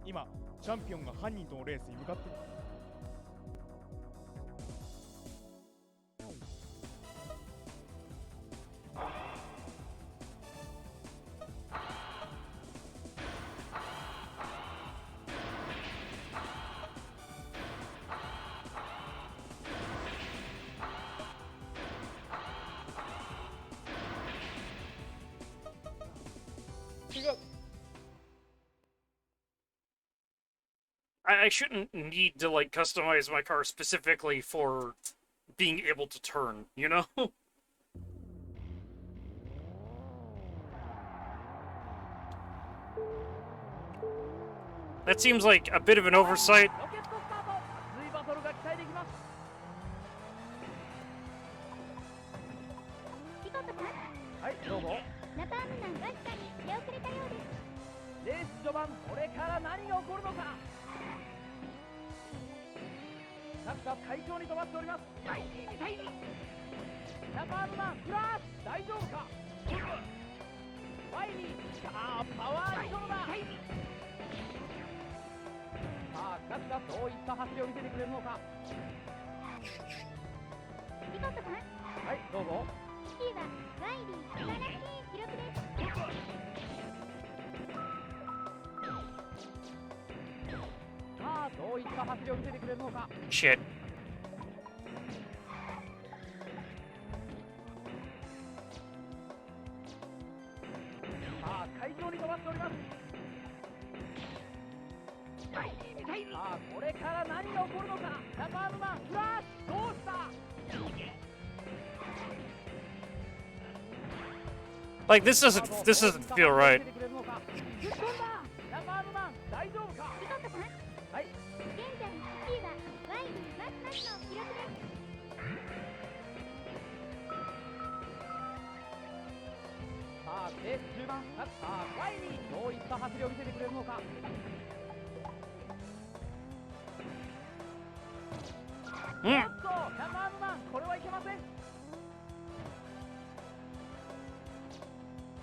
今、チャンピオンが犯人とのレースに向かっている。I shouldn't need to like customize my car specifically for being able to turn, you know? That seems like a bit of an oversight. ロケットスタート。熱いバトルが期待できます。ピコットさん、はいどうぞ。ラパームマンガスさんに出遅れたようです。レース序盤これから何が起こるのか。各社快調に飛ばしております。ラパームマンフラッシュ大丈夫か。ワイリーさあパワーショーだ。さあ各社どういった走りを見せてくれるのか。ピコットさん、はいどうぞ。 1位はワイリー素晴らしい記録です。 さあどういった走りを見せてくれるのか。 Shit. さあ快調に飛ばしております。さあこれから何が起こるのか。ラパームマンフラッシュどうした。 Like this doesn't feel right. 突っ込んだ。ラパームマン大丈夫か。ピコットさん、はい現在1位はワイリーマスマスの記録です。 さあレース中盤さあワイリーどういった走りを見せてくれるのか。 Hmm. おっとラパームマンこれはいけません。さ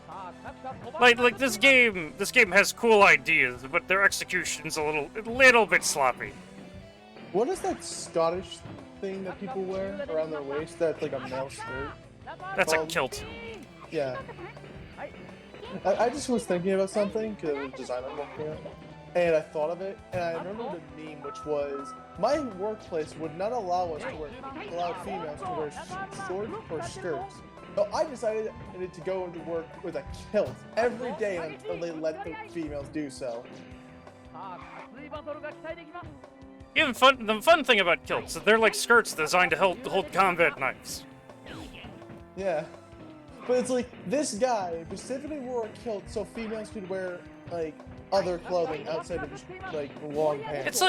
あ各社飛ばし Like this game has cool ideas, but their execution's a little bit sloppy. What is that Scottish thing that people wear around their waist? That's like a male skirt. That's a kilt. Yeah. はい I just was thinking about something because of the design I'm looking at, and I thought of it, and I remembered a meme which was my workplace would not allow females to wear shorts or skirts. So I decided needed to go into work with a kilt every day until they let the females do so. さあ熱いバトルが期待できます Even the fun thing about kilts is they're like skirts designed to hold combat knives. Yeah. But it's like, this guy specifically wore a kilt so females could wear, like, other clothing outside of just, like, long pants.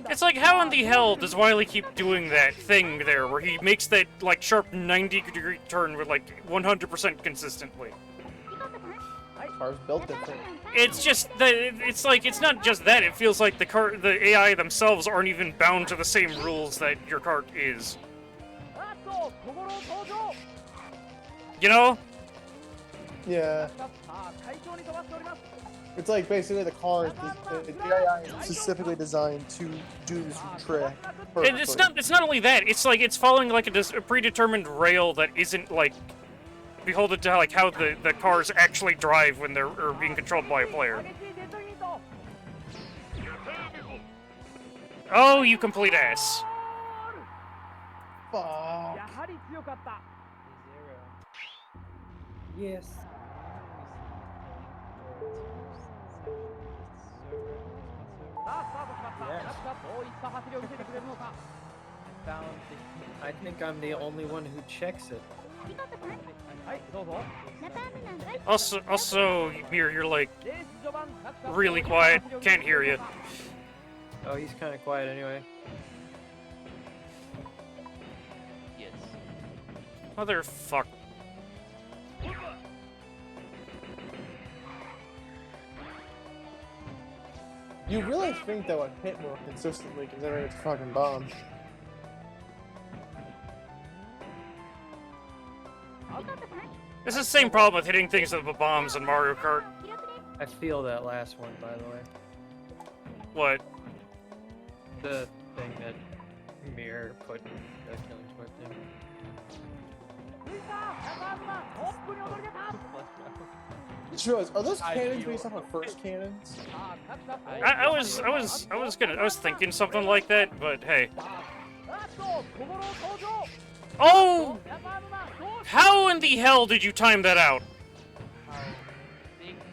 It's like how in the hell does Wily keep doing that thing there where he makes that, like, sharp 90-degree turn with, like, 100% consistently? Cars built different. It's just that it's like it's not just that. It feels like the AI themselves aren't even bound to the same rules that your cart is. あっと小五郎登場 You know? Yeah. さあ快調に飛ばしております It's like basically the car, the AI is specifically designed to do this trick. And it's not only that. It's like it's following like a predetermined rail that isn't like beholden to like how the cars actually drive when they're being controlled by a player. 激しいデッドヒート Oh, you complete ass. Fuck. やはり強かった Yes. さあスタートしましたラクサどういった走りを見せてくれるのか I think I'm the only one who checks it. はいどうぞ Also, you're like レース序盤ラクサ really quiet. Can't hear you. Oh, he's kind of quiet anyway. Motherfuck. You really think that would hit more consistently considering it's a fucking bomb. It's the same problem with hitting things with the bombs in Mario Kart. I feel that last one, by the way. What? The thing that Mirror put in the Killing Floor thing. 抜いた100トップに躍り出た Just are those cannons based off of first cannons? さあラクサ I was thinking something like that, but hey. あっと小五郎登場 Oh! ジャパンマンどう How in the hell did you time that out?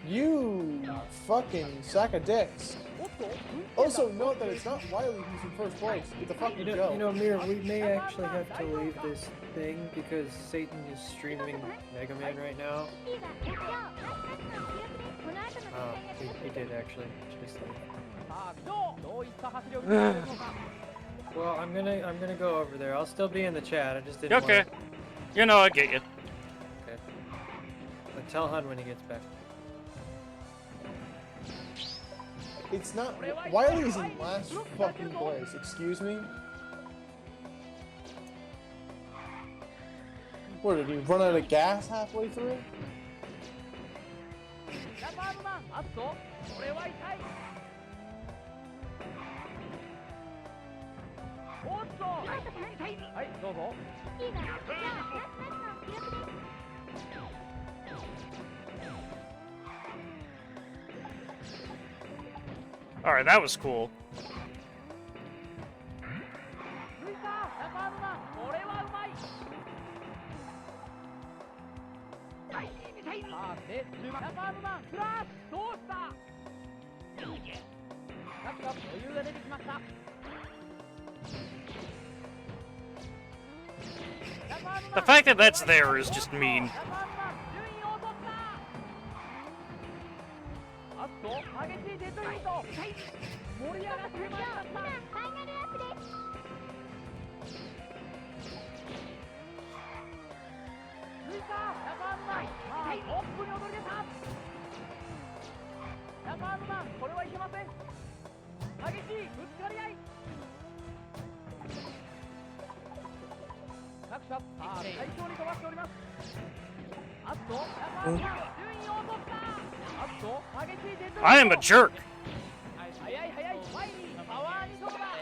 You fucking sack of dicks. Also, note that it's not Wily who's in first place. It's a fucking Joe. You know, Mirror, we may actually have to leave this thing because Satan is streaming Mega Man right now. He did actually. Just like... さあジョーどういった走りを見せてくれるのか Well, I'm gonna go over there. I'll still be in the chat. I just didn't. Okay. Want You know, I get you. Okay. But tell Hun when he gets back. It's not. Wily's in last fucking place. Excuse me. What did he run out of gas halfway through? ジャパンマンあっとこれは痛いおっとはいどうぞ Alright, that was cool. 抜いたジャパンマンこれはうまいさあでジャパンマンフラッシュどうしたラクサ余裕が出てきました The fact that that's there is just mean. あっと激しいデッドヒート盛り上がってまいりました抜いたジャパンマントップに躍り出たジャパンマンこれはいけません激しいぶつかり合い各社さあ最強に飛ばしておりますあっとジャパンマン順位を取ったあっと激しいデッドヒート I am a jerk. 速い速い前にパワーに飛ぶだ I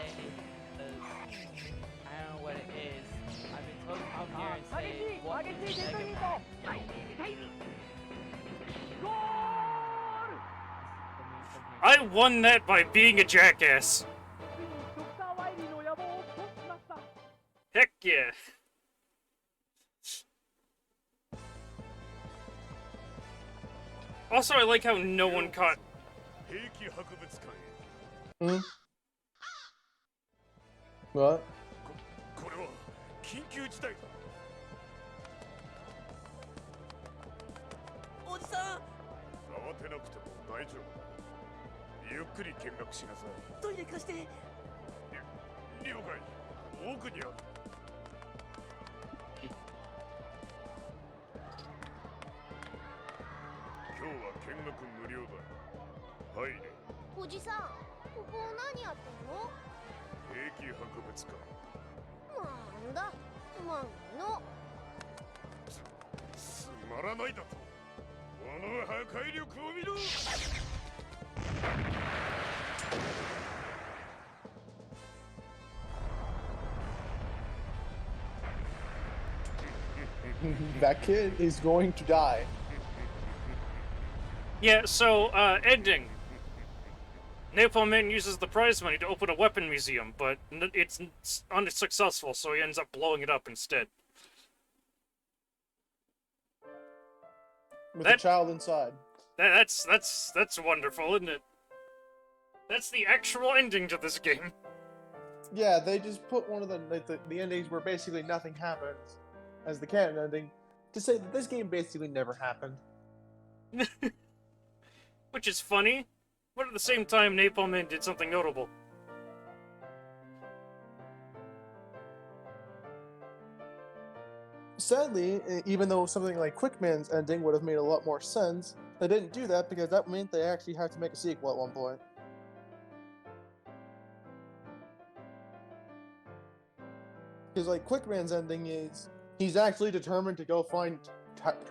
don't know what it is. I've been told to come here and 激 say しい what 激しいデッドヒートゴール I won that by being a jackass. ドクター・ワイリーの野望を阻止しました Heck yeah. Also, I like how no one caught. 兵器博物館へ Hmm? What? これは緊急事態だおじさん慌てなくても大丈夫だゆっくり見学しなさいトイレ貸して了解奥にある今日は見学無料だ入れおじさんここ何やってんの？兵器博物館なんだつまんないの。つまらないだとこの破壊力を見ろThat kid is going to die. Yeah, so, ending. Napalm Man uses the prize money to open a weapon museum, but it's unsuccessful, so he ends up blowing it up instead. With That- a child inside. That's wonderful, isn't it? That's the actual ending to this game. Yeah, they just put one of the endings where basically nothing happens as the canon ending to say that this game basically never happened. Which is funny, but at the same time, Napalm Man did something notable. Sadly, even though something like Quickman's ending would have made a lot more sense, they didn't do that because that meant they actually had to make a sequel at one point. Because like Quickman's ending is he's actually determined to go find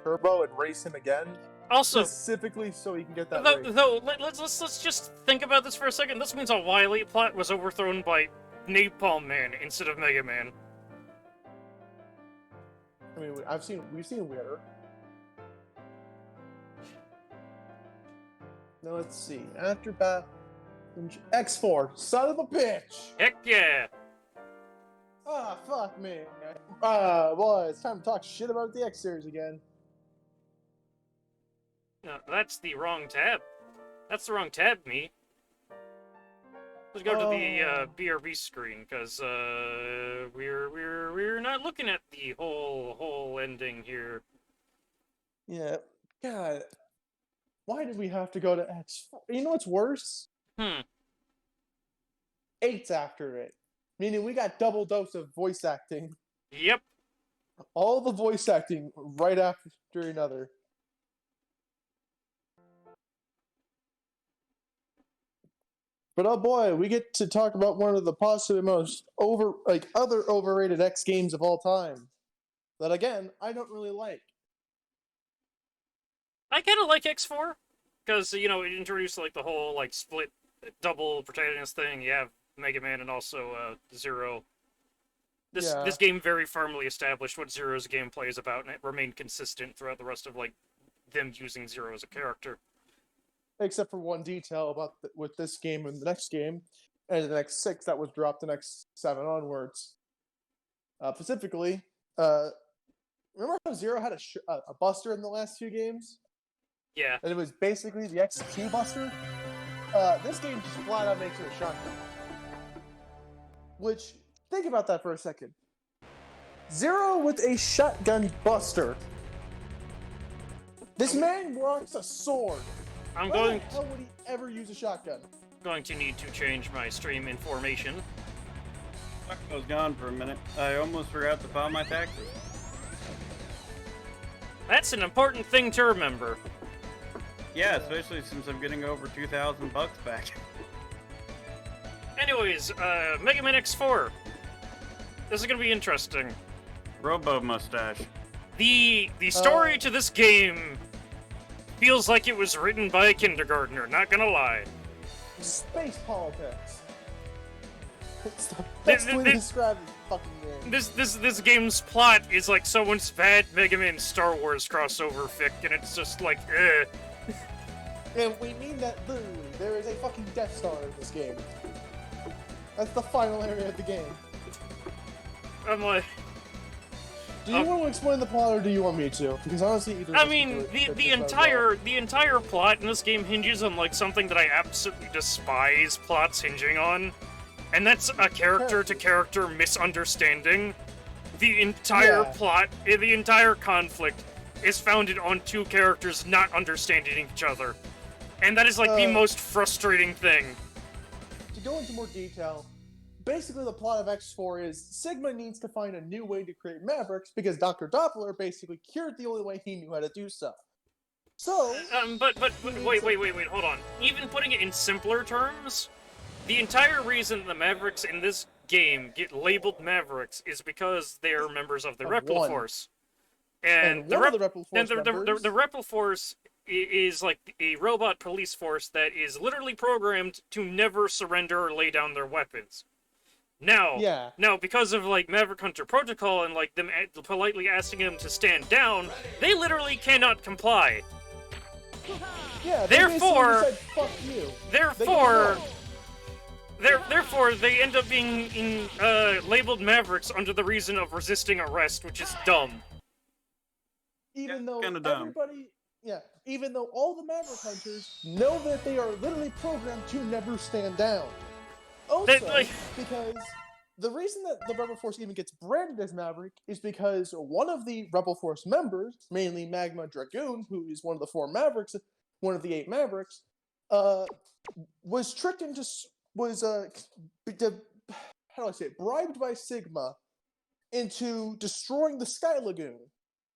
Turbo and race him again, Also, specifically so he can get that race. though, let's just think about this for a second. This means a Wily plot was overthrown by Napalm Man instead of Mega Man. I mean, we've seen weirder. Now let's see. After Bat, X4, son of a bitch. Heck yeah! Ah, fuck me. Boy, it's time to talk shit about the X series again. No, that's the wrong tab. That's the wrong tab, me. Let's go to the BRB screen, because we're not looking at the whole ending here. Yeah. God. Why did we have to go to X4? You know what's worse? 8's after it. Meaning we got double dose of voice acting. Yep. All the voice acting right after another. But oh boy, we get to talk about one of the possibly most other overrated X games of all time. That again, I don't really like. I kind of like X4, because, you know, it introduced, like, the whole, like, split double protagonist thing. You have Mega Man and also, Zero. This game very firmly established what Zero's gameplay is about, and it remained consistent throughout the rest of, like, them using Zero as a character. Except for one detail about with this game and the next game, and the next 6 that was dropped the next 7 onwards. Specifically, remember how Zero had a buster in the last 2 games? Yeah. And it was basically the XP buster? This game just flat out makes it a shotgun. Which, think about that for a second. Zero with a shotgun buster. This man rocks a sword. I'm Why going the hell would he ever use a shotgun? to need to change my stream information. I was gone for a minute. I almost forgot to file my taxes. That's an important thing to remember. Yeah, especially since I'm getting over $2,000 back. Anyways, Mega Man X4. This is gonna be interesting. Robo mustache. The story to this game feels like it was written by a kindergartner, not gonna lie. Space politics. It's the best way to describe this fucking game. This game's plot is like someone's bad Mega Man Star Wars crossover fic, and it's just like, eh. And we mean that literally. There is a fucking Death Star in this game. That's the final area of the game. I'm like, Do you want to explain the plot, or do you want me to? Because honestly, either. I mean, the entire plot in this game hinges on like something that I absolutely despise plots hinging on, and that's a character-to-character misunderstanding. The entire plot, the entire conflict, is founded on two characters not understanding each other, and that is like the most frustrating thing. To go into more detail, basically the plot of X4 is Sigma needs to find a new way to create Mavericks because Dr. Doppler basically cured the only way he knew how to do so. So... But wait, hold on. Even putting it in simpler terms, the entire reason the Mavericks in this game get labeled Mavericks is because they are members of the Rebel Force. And the Rebel Force is like a robot police force that is literally programmed to never surrender or lay down their weapons. Now, because of like Maverick Hunter Protocol and like them politely asking them to stand down, they literally cannot comply. Yeah, therefore, said, fuck you. Therefore, they end up being labeled Mavericks under the reason of resisting arrest, which is dumb. Even though even though all the Maverick Hunters know that they are literally programmed to never stand down. Also, because the reason that the Rebel Force even gets branded as Maverick is because one of the Rebel Force members, mainly Magma Dragoon, who is one of the 4 Mavericks, one of the 8 Mavericks, was tricked into, bribed by Sigma into destroying the Sky Lagoon.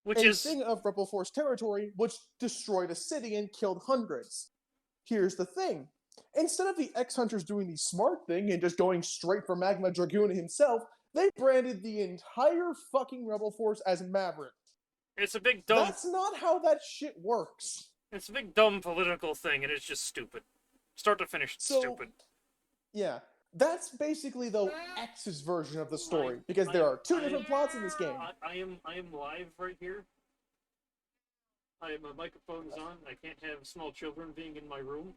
Which is thing of Rebel Force territory, which destroyed a city and killed hundreds. Here's the thing. Instead of the X-Hunters doing the smart thing and just going straight for Magma Dragoon himself, they branded the entire fucking Rebel Force as Maverick. It's a big dumb... That's not how that shit works. It's a big dumb political thing, and it's just stupid. Start to finish, it's stupid. Yeah. That's basically, though, X's version of the story, because there are 2 different plots in this game. I am live right here. My microphone is on. I can't have small children being in my room.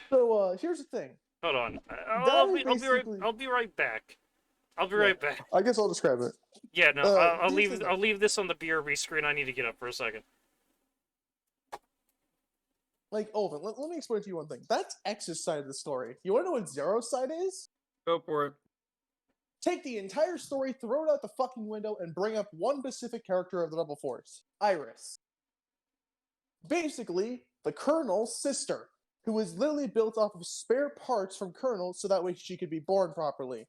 So, here's the thing. Hold on. I'll be right back. I'll be right back. I guess I'll describe it. Yeah, no, I'll leave this on the BRB screen. I need to get up for a second. Like, Olvin, let me explain to you one thing. That's X's side of the story. You want to know what Zero's side is? Go for it. Take the entire story, throw it out the fucking window, and bring up one specific character of the Rebel Force. Iris. Basically, the Colonel's sister, who was literally built off of spare parts from Colonel so that way she could be born properly.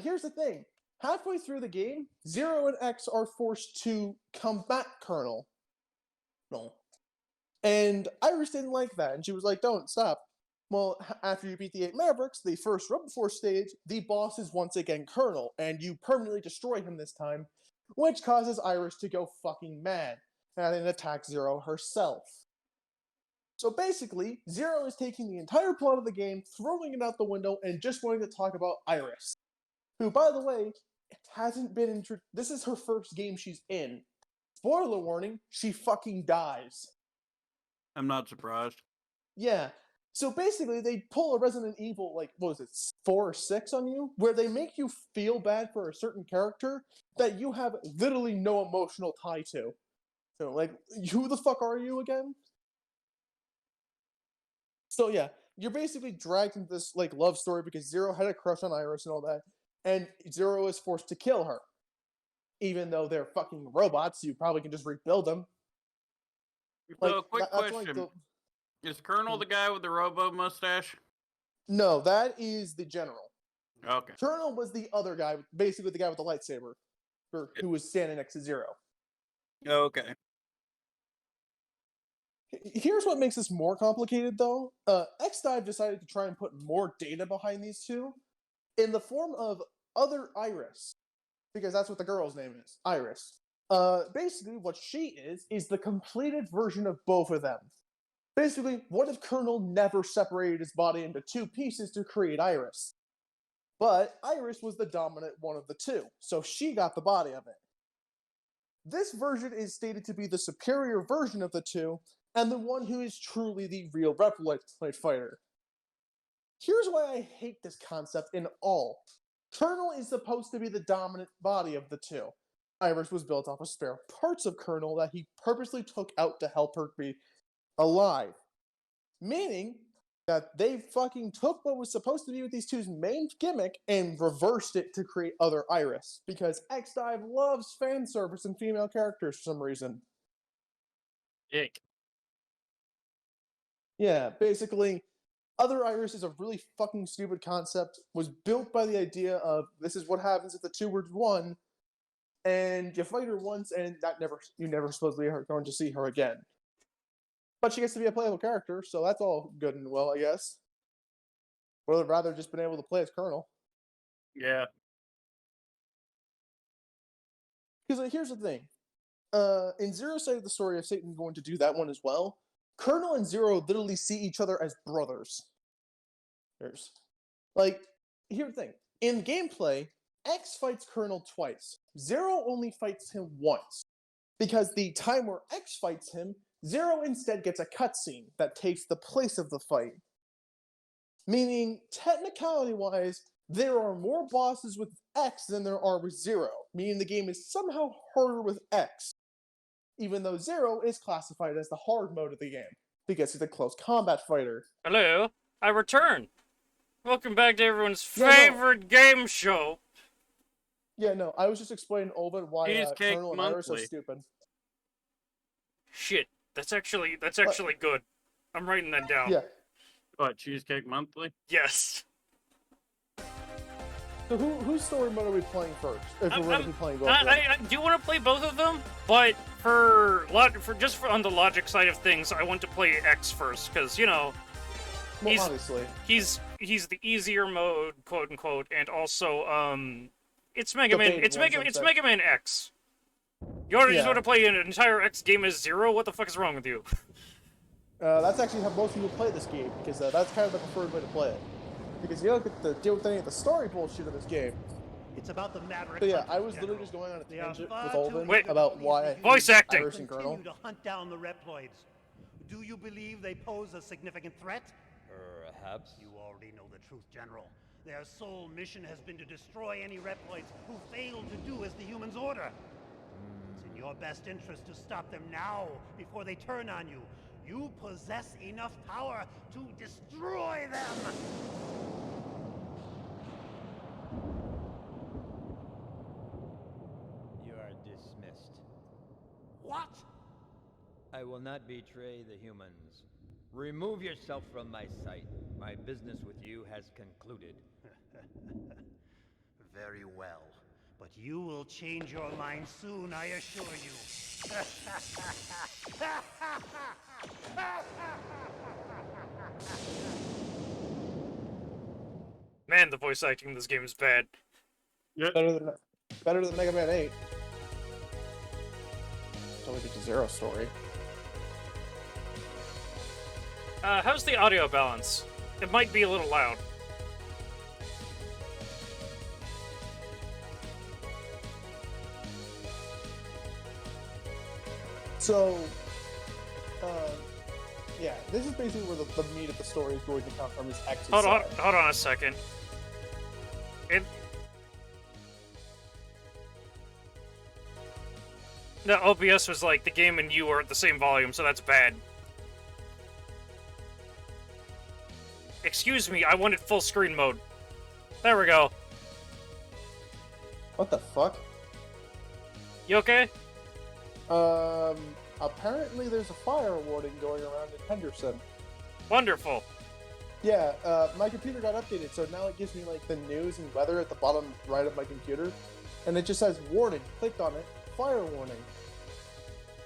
Here's the thing. Halfway through the game, Zero and X are forced to combat Colonel. No. And Iris didn't like that, and she was like, don't, stop. Well, after you beat the 8 Mavericks, the first Rebel Force stage, the boss is once again Colonel, and you permanently destroy him this time, which causes Iris to go fucking mad, and then attack Zero herself. So basically, Zero is taking the entire plot of the game, throwing it out the window, and just wanting to talk about Iris. Who, by the way, hasn't been this is her first game she's in. Spoiler warning, she fucking dies. I'm not surprised. Yeah. So basically, they pull a Resident Evil, like, what was it, 4 or 6 on you? Where they make you feel bad for a certain character that you have literally no emotional tie to. So, like, who the fuck are you again? So, yeah. You're basically dragged into this, like, love story because Zero had a crush on Iris and all that. And Zero is forced to kill her. Even though they're fucking robots, you probably can just rebuild them. So, quick question. Is Colonel the guy with the robo mustache? No, that is the General. Okay. Colonel was the other guy, basically the guy with the lightsaber, who was standing next to Zero. Okay. Here's what makes this more complicated, though. Xdive decided to try and put more data behind these two in the form of other Iris, because that's what the girl's name is, Iris. Basically, what she is the completed version of both of them. Basically, what if Colonel never separated his body into 2 pieces to create Iris? But Iris was the dominant one of the 2, so she got the body of it. This version is stated to be the superior version of the 2, and the one who is truly the real Replicate fighter. Here's why I hate this concept in all. Colonel is supposed to be the dominant body of the two. Iris was built off of spare parts of Colonel that he purposely took out to help her be alive. Meaning that they fucking took what was supposed to be with these two's main gimmick and reversed it to create other Iris. Because X-Dive loves fan service and female characters for some reason. Ick. Yeah, basically, Other Iris is a really fucking stupid concept, was built by the idea of this is what happens if the two were one, and you fight her once, and you never supposedly are going to see her again. But she gets to be a playable character, so that's all good and well, I guess. Would have rather just been able to play as Colonel. Yeah. Because here's the thing. In Zero's side of the story, if Satan's going to do that one as well, Colonel and Zero literally see each other as brothers. Here's the thing. In gameplay, X fights Colonel twice. Zero only fights him once. Because the time where X fights him, Zero instead gets a cutscene that takes the place of the fight. Meaning, technicality-wise, there are more bosses with X than there are with Zero. Meaning the game is somehow harder with X. Even though Zero is classified as the hard mode of the game, because he's a close combat fighter. Hello, I return. Welcome back to everyone's favorite game show. Yeah, no, I was just explaining over why Cheesecake Colonel and Iris are Monthly. stupid. Shit, that's actually good. I'm writing that down. Yeah. What, Cheesecake Monthly? Yes. So whose story mode are we playing first? If we're going to be playing both of them. I do want to play both of them, but for on the logic side of things, I want to play X first, because, you know, Obviously. he's the easier mode, quote unquote, and also it's Mega Man. It's Mega Man X. You already just want to play an entire X game as Zero? What the fuck is wrong with you? That's actually how most people play this game, because that's kind of the preferred way to play it. Because you don't get to deal with any of the story bullshit of this game. It's about the Maverick. So yeah, Hunters, I was General. literally just going on a They are tangent far with too Olvin Wait. about why Voice acting. Iris and Colonel. Continue to hunt down the Reploids. Do you believe they pose a significant threat? Perhaps. You already know the truth, General. Their sole mission has been to destroy any Reploids who fail to do as the humans order. It's in your best interest to stop them now, before they turn on you. You possess enough power to destroy them! You are dismissed. What? I will not betray the humans. Remove yourself from my sight. My business with you has concluded. Very well. But you will change your mind soon, I assure you. Man, the voice acting in this game is bad. Better than Mega Man 8. Until we get to Zero story. How's the audio balance? It might be a little loud. So, yeah, this is basically where the meat of the story is going to come from, is X's Hold side. on a second. The OBS was like the game and you are at the same volume, so that's bad. Excuse me, I wanted full screen mode. There we go. What the fuck? You okay? Apparently there's a fire warning going around in Henderson. Wonderful. Yeah, my computer got updated, so now it gives me, like, the news and weather at the bottom right of my computer. And it just says, warning, click on it, fire warning.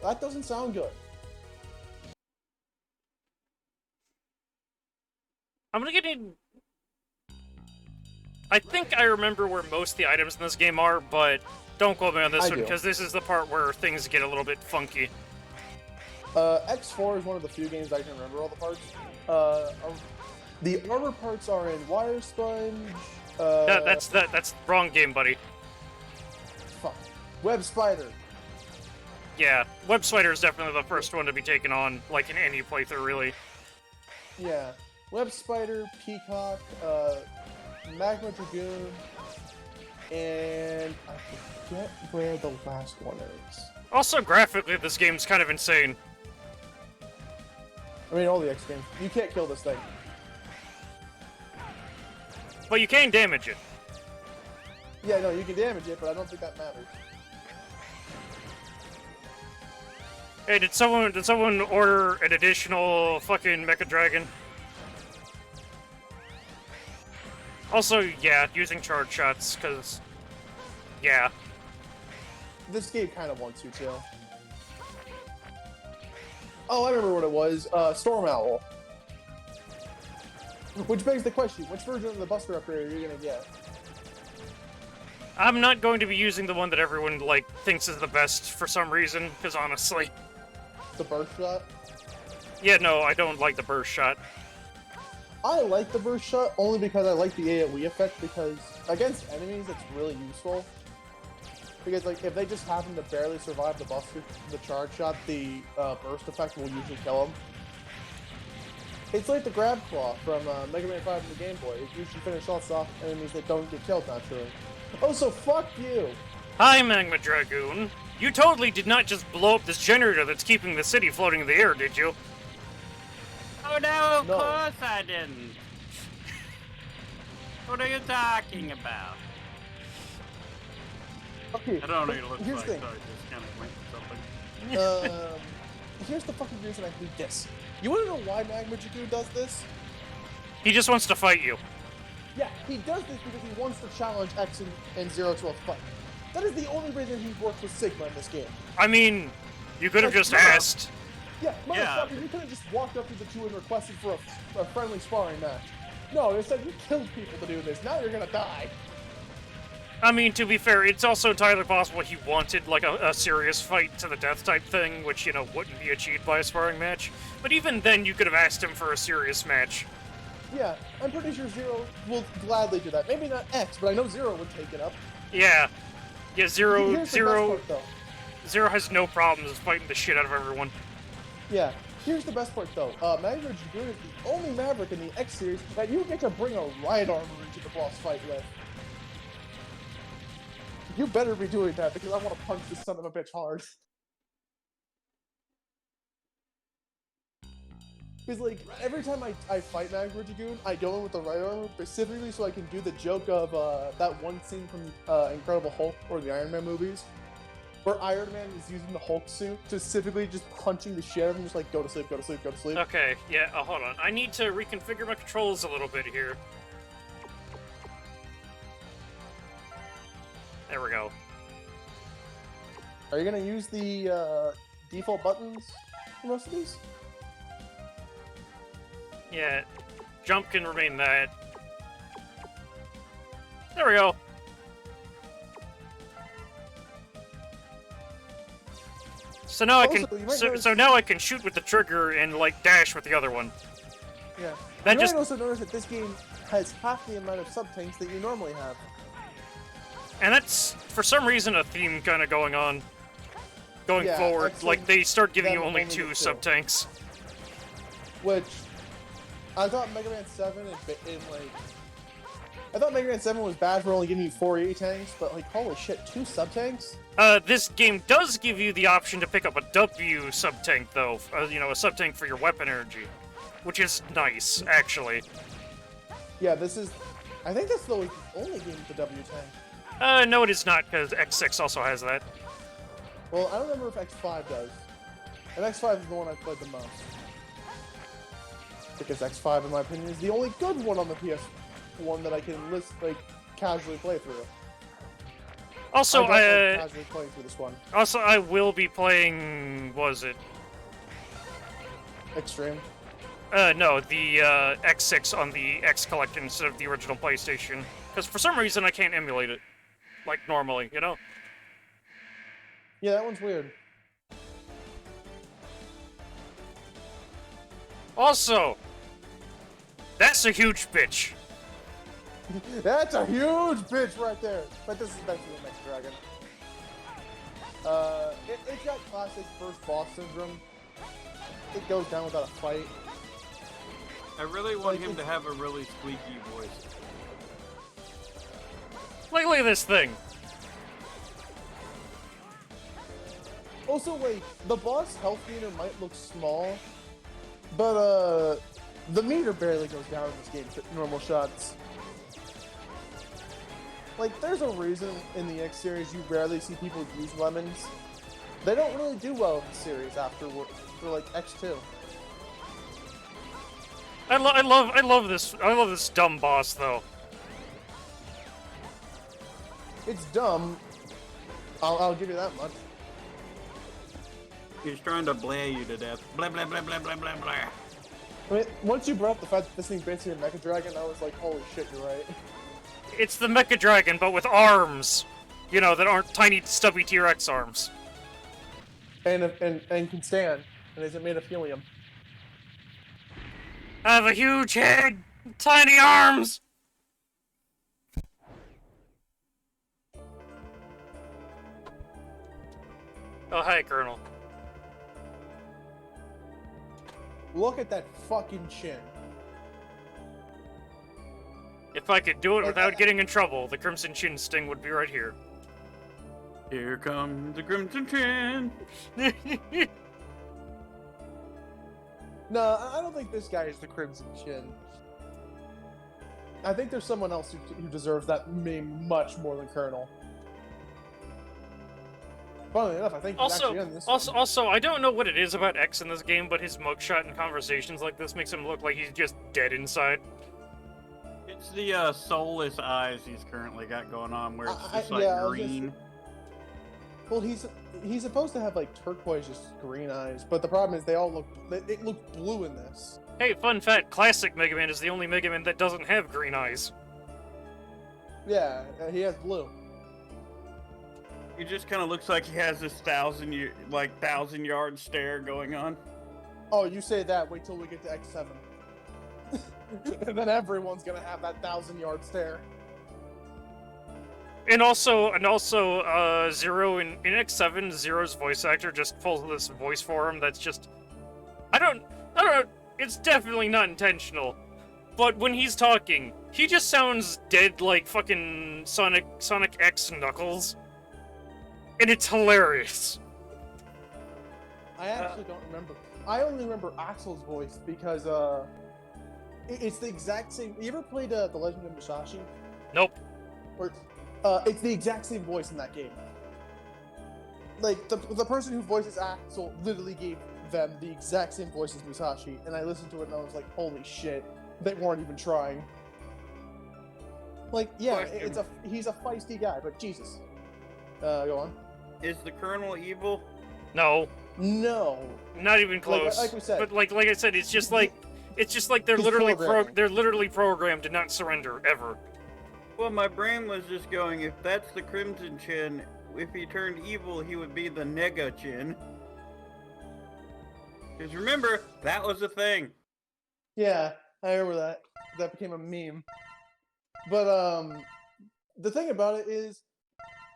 That doesn't sound good. I'm gonna get in... I think I remember where most of the items in this game are, but don't quote me on this one, because this is the part where things get a little bit funky. X4 is one of the few games I can remember all the parts. The armor parts are in Wire Sponge. That's wrong game, buddy. Fuck. Web Spider. Yeah, Web Spider is definitely the first one to be taken on, like in any playthrough, really. Yeah. Web Spider, Peacock, Magma Dragoon, and I forget where the last one is. Also, graphically, this game's kind of insane. I mean, all the X games. You can't kill this thing. But you can damage it. Yeah, no, you can damage it, but I don't think that matters. Hey, did someone order an additional fucking Mecha Dragon? Also, yeah, using charge shots, because... Yeah. This game kind of wants you to. Oh, I remember what it was. Storm Owl. Which begs the question, which version of the Buster upgrade are you gonna get? I'm not going to be using the one that everyone, like, thinks is the best for some reason, because honestly... The burst shot? Yeah, no, I don't like the burst shot. I like the burst shot only because I like the AoE effect, because against enemies it's really useful. Because like if they just happen to barely survive the charge shot, the burst effect will usually kill them. It's like the grab claw from Mega Man 5 and the Game Boy. It usually finishes off enemies that don't get killed naturally. Oh, so fuck you! Hi, Magma Dragoon. You totally did not just blow up this generator that's keeping the city floating in the air, did you? Oh no, of course I didn't. What are you talking about? Okay, I don't know what it looks here's like, the thing. so I just kind of went for something. Here's the fucking reason I hate this. You wanna know why Magma Dragoon does this? He just wants to fight you. Yeah, he does this because he wants to challenge X and Zero to a fight. That is the only reason he works with Sigma in this game. I mean, you could have just asked. Yeah, motherfucker, you could have just walked up to the two and requested for a friendly sparring match. No, instead you killed people to do this. Now you're gonna die. I mean, to be fair, it's also entirely possible he wanted, like, a serious fight to the death type thing, which, you know, wouldn't be achieved by a sparring match. But even then, you could have asked him for a serious match. Yeah, I'm pretty sure Zero will gladly do that. Maybe not X, but I know Zero would take it up. Yeah. Yeah, Zero has no problems fighting the shit out of everyone. Yeah, here's the best part though. Magma Dragoon is the only Maverick in the X series that you get to bring a Riot Armor into the boss fight with. You better be doing that because I want to punch this son of a bitch hard. Because, like, every time I fight Magma Dragoon, I go in with the Riot Armor specifically so I can do the joke of that one scene from Incredible Hulk or the Iron Man movies, where Iron Man is using the Hulk suit, specifically just punching the shit out of him, just like, go to sleep, go to sleep, go to sleep. Okay, yeah, hold on. I need to reconfigure my controls a little bit here. There we go. Are you gonna use the default buttons for most of these? Yeah, jump can remain that. There we go. So now so now I can shoot with the trigger and like dash with the other one. Yeah. That you just might also notice that this game has half the amount of sub-tanks that you normally have. And that's for some reason a theme kind of going on. Going Yeah, forward, actually, like they start giving you them only only two the two. sub-tanks. Which I thought Mega Man 7 I thought Mega Man 7 was bad for only giving you 4 A-tanks, but like holy shit, 2 sub-tanks? This game does give you the option to pick up a W sub-tank though, you know, a sub-tank for your weapon energy. Which is nice, actually. Yeah, I think that's the only game with the W tank. No it is not, because X6 also has that. Well, I don't remember if X5 does. And X5 is the one I played the most. Because X5, in my opinion, is the only good one on the PS1 that I can casually play through. Also, casually playing through this one. Also, I will be playing. What was it? Extreme. No, the X6 on the X Collect instead of the original PlayStation. Because for some reason I can't emulate it, like normally, you know. Yeah, that one's weird. Also, that's a huge bitch. That's a huge bitch right there. But this is better than the next dragon. It's got classic first boss syndrome. It goes down without a fight. I really want him to have a really squeaky voice. Look at this thing. Also, like, the boss health meter might look small, but, the meter barely goes down in this game for normal shots. Like, there's a reason in the X series you rarely see people use lemons. They don't really do well in the series afterward, for, like, X2. I love this dumb boss though. It's dumb. I'll give you that much. He's trying to blay you to death. Blah, blah, blah, blah, blah, blah, blah. I mean, once you brought up the fact that this thing's basically a Mecha Dragon, I was like, holy shit, you're right. It's the Mecha Dragon, but with arms. You know, that aren't tiny, stubby T-Rex arms. And can stand, and isn't made of helium. I have a huge head, tiny arms. Oh, hi, Colonel. Look at that fucking chin. If I could do it without getting in trouble, the Crimson Chin sting would be right here. Here comes the Crimson Chin. No, I don't think this guy is the Crimson Chin. I think there's someone else who deserves that name much more than Colonel. Funnily enough, I think he's actually in this one. Also, I don't know what it is about X in this game, but his mugshot and conversations like this makes him look like he's just dead inside. It's the soulless eyes he's currently got going on, where it's just like green. Well, he's supposed to have like turquoise, just green eyes, but the problem is they look blue in this. Hey, fun fact: Classic Mega Man is the only Mega Man that doesn't have green eyes. Yeah, he has blue. He just kind of looks like he has this 1,000-yard stare going on. Oh, you say that? Wait till we get to X7, and then everyone's gonna have that 1,000-yard stare. And also, Zero in X7, Zero's voice actor just pulls this voice for him that's just... I don't know, it's definitely not intentional. But when he's talking, he just sounds dead like fucking Sonic X Knuckles. And it's hilarious. I actually don't remember. I only remember Axel's voice because, it's the exact same... You ever played The Legend of Musashi? Nope. Or... it's the exact same voice in that game. Like, the person who voices Axel literally gave them the exact same voice as Musashi, and I listened to it and I was like, holy shit, they weren't even trying. Like, yeah, he's a feisty guy, but Jesus. Go on. Is the Colonel evil? No. No. Not even close. Like we said. But like I said, it's just like they're literally programmed to not surrender ever. Well, my brain was just going, if that's the Crimson Chin, if he turned evil, he would be the Nega Chin. Because remember, that was a thing. Yeah, I remember that. That became a meme. But, the thing about it is,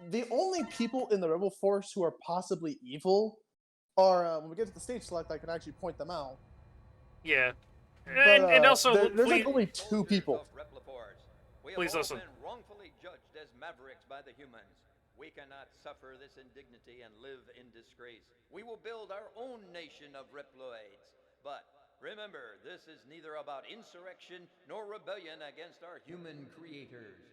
the only people in the Rebel Force who are possibly evil are, when we get to the stage select, I can actually point them out. Yeah. But, and also, there's like only 2 people. Please listen. Wrongfully judged as mavericks by the humans. We cannot suffer this indignity and live in disgrace. We will build our own nation of Reploids. But remember, this is neither about insurrection nor rebellion against our human creators.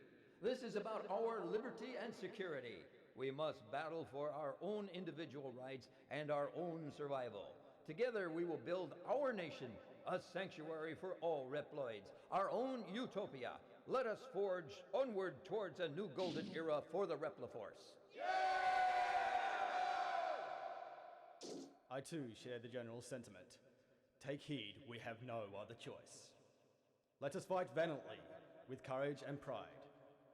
This is about our liberty and security. We must battle for our own individual rights and our own survival. Together we will build our nation, a sanctuary for all Reploids, our own utopia. Let us forge onward towards a new golden era for the Repliforce. I too share the general sentiment. Take heed, we have no other choice. Let us fight valiantly, with courage and pride,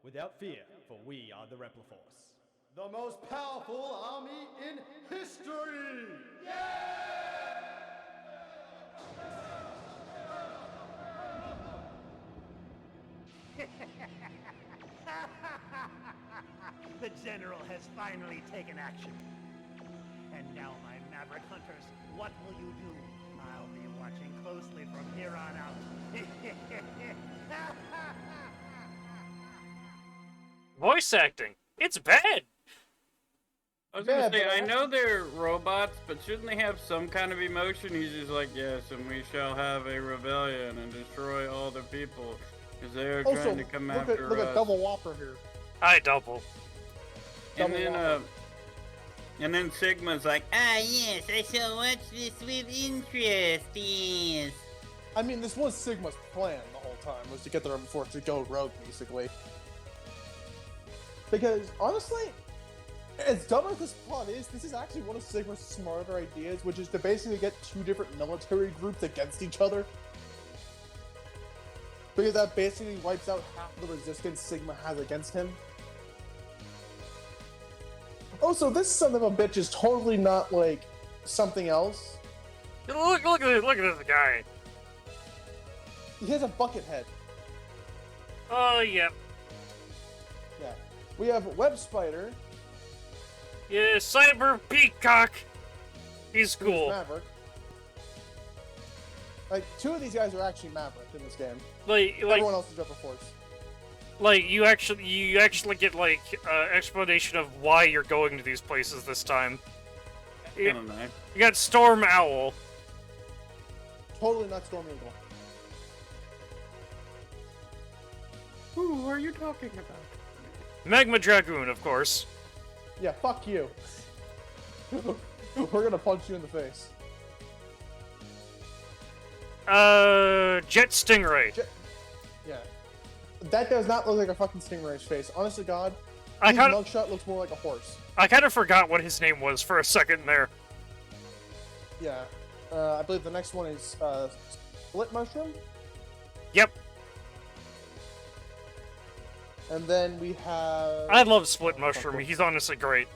without fear, for we are the Repliforce. The most powerful army in history! The General has finally taken action. And now, my Maverick Hunters, what will you do? I'll be watching closely from here on out. voice acting. It's bad. I was gonna Yeah, say, but I know they're robots, but shouldn't they have some kind of emotion? He's just like, yes, and we shall have a rebellion and destroy all the people, because they are Also, trying to come look after at us. Double Whopper here. I double. And Double then, Whopper. and then Sigma's like, ah, yes, I shall watch this with interest, yes. I mean, this was Sigma's plan the whole time, was to get the Rebel Force to go rogue, basically. Because, honestly, as dumb as this plot is, this is actually one of Sigma's smarter ideas, which is to basically get two different military groups against each other. Because that basically wipes out half the resistance Sigma has against him. Also, this son of a bitch is totally not, like, something else. Look at this guy. He has a bucket head. Oh, yeah. Yeah. We have Web Spider. Yeah, Cyber Peacock. He's who's cool. Maverick. Like, two of these guys are actually Maverick in this game. Like, Everyone else is Rebel Force. like you actually get like explanation of why you're going to these places this time. I don't know. You got Storm Owl. Totally not Storm Eagle. Who are you talking about? Magma Dragoon, of course. Yeah, fuck you. We're gonna punch you in the face. Jet Stingray. Yeah. That does not look like a fucking Stingray's face. Honest to God, I his kinda- mugshot looks more like a horse. I kind of forgot what his name was for a second there. Yeah. I believe the next one is Split Mushroom. Yep. And then we have... I love Split Mushroom. He's honestly great.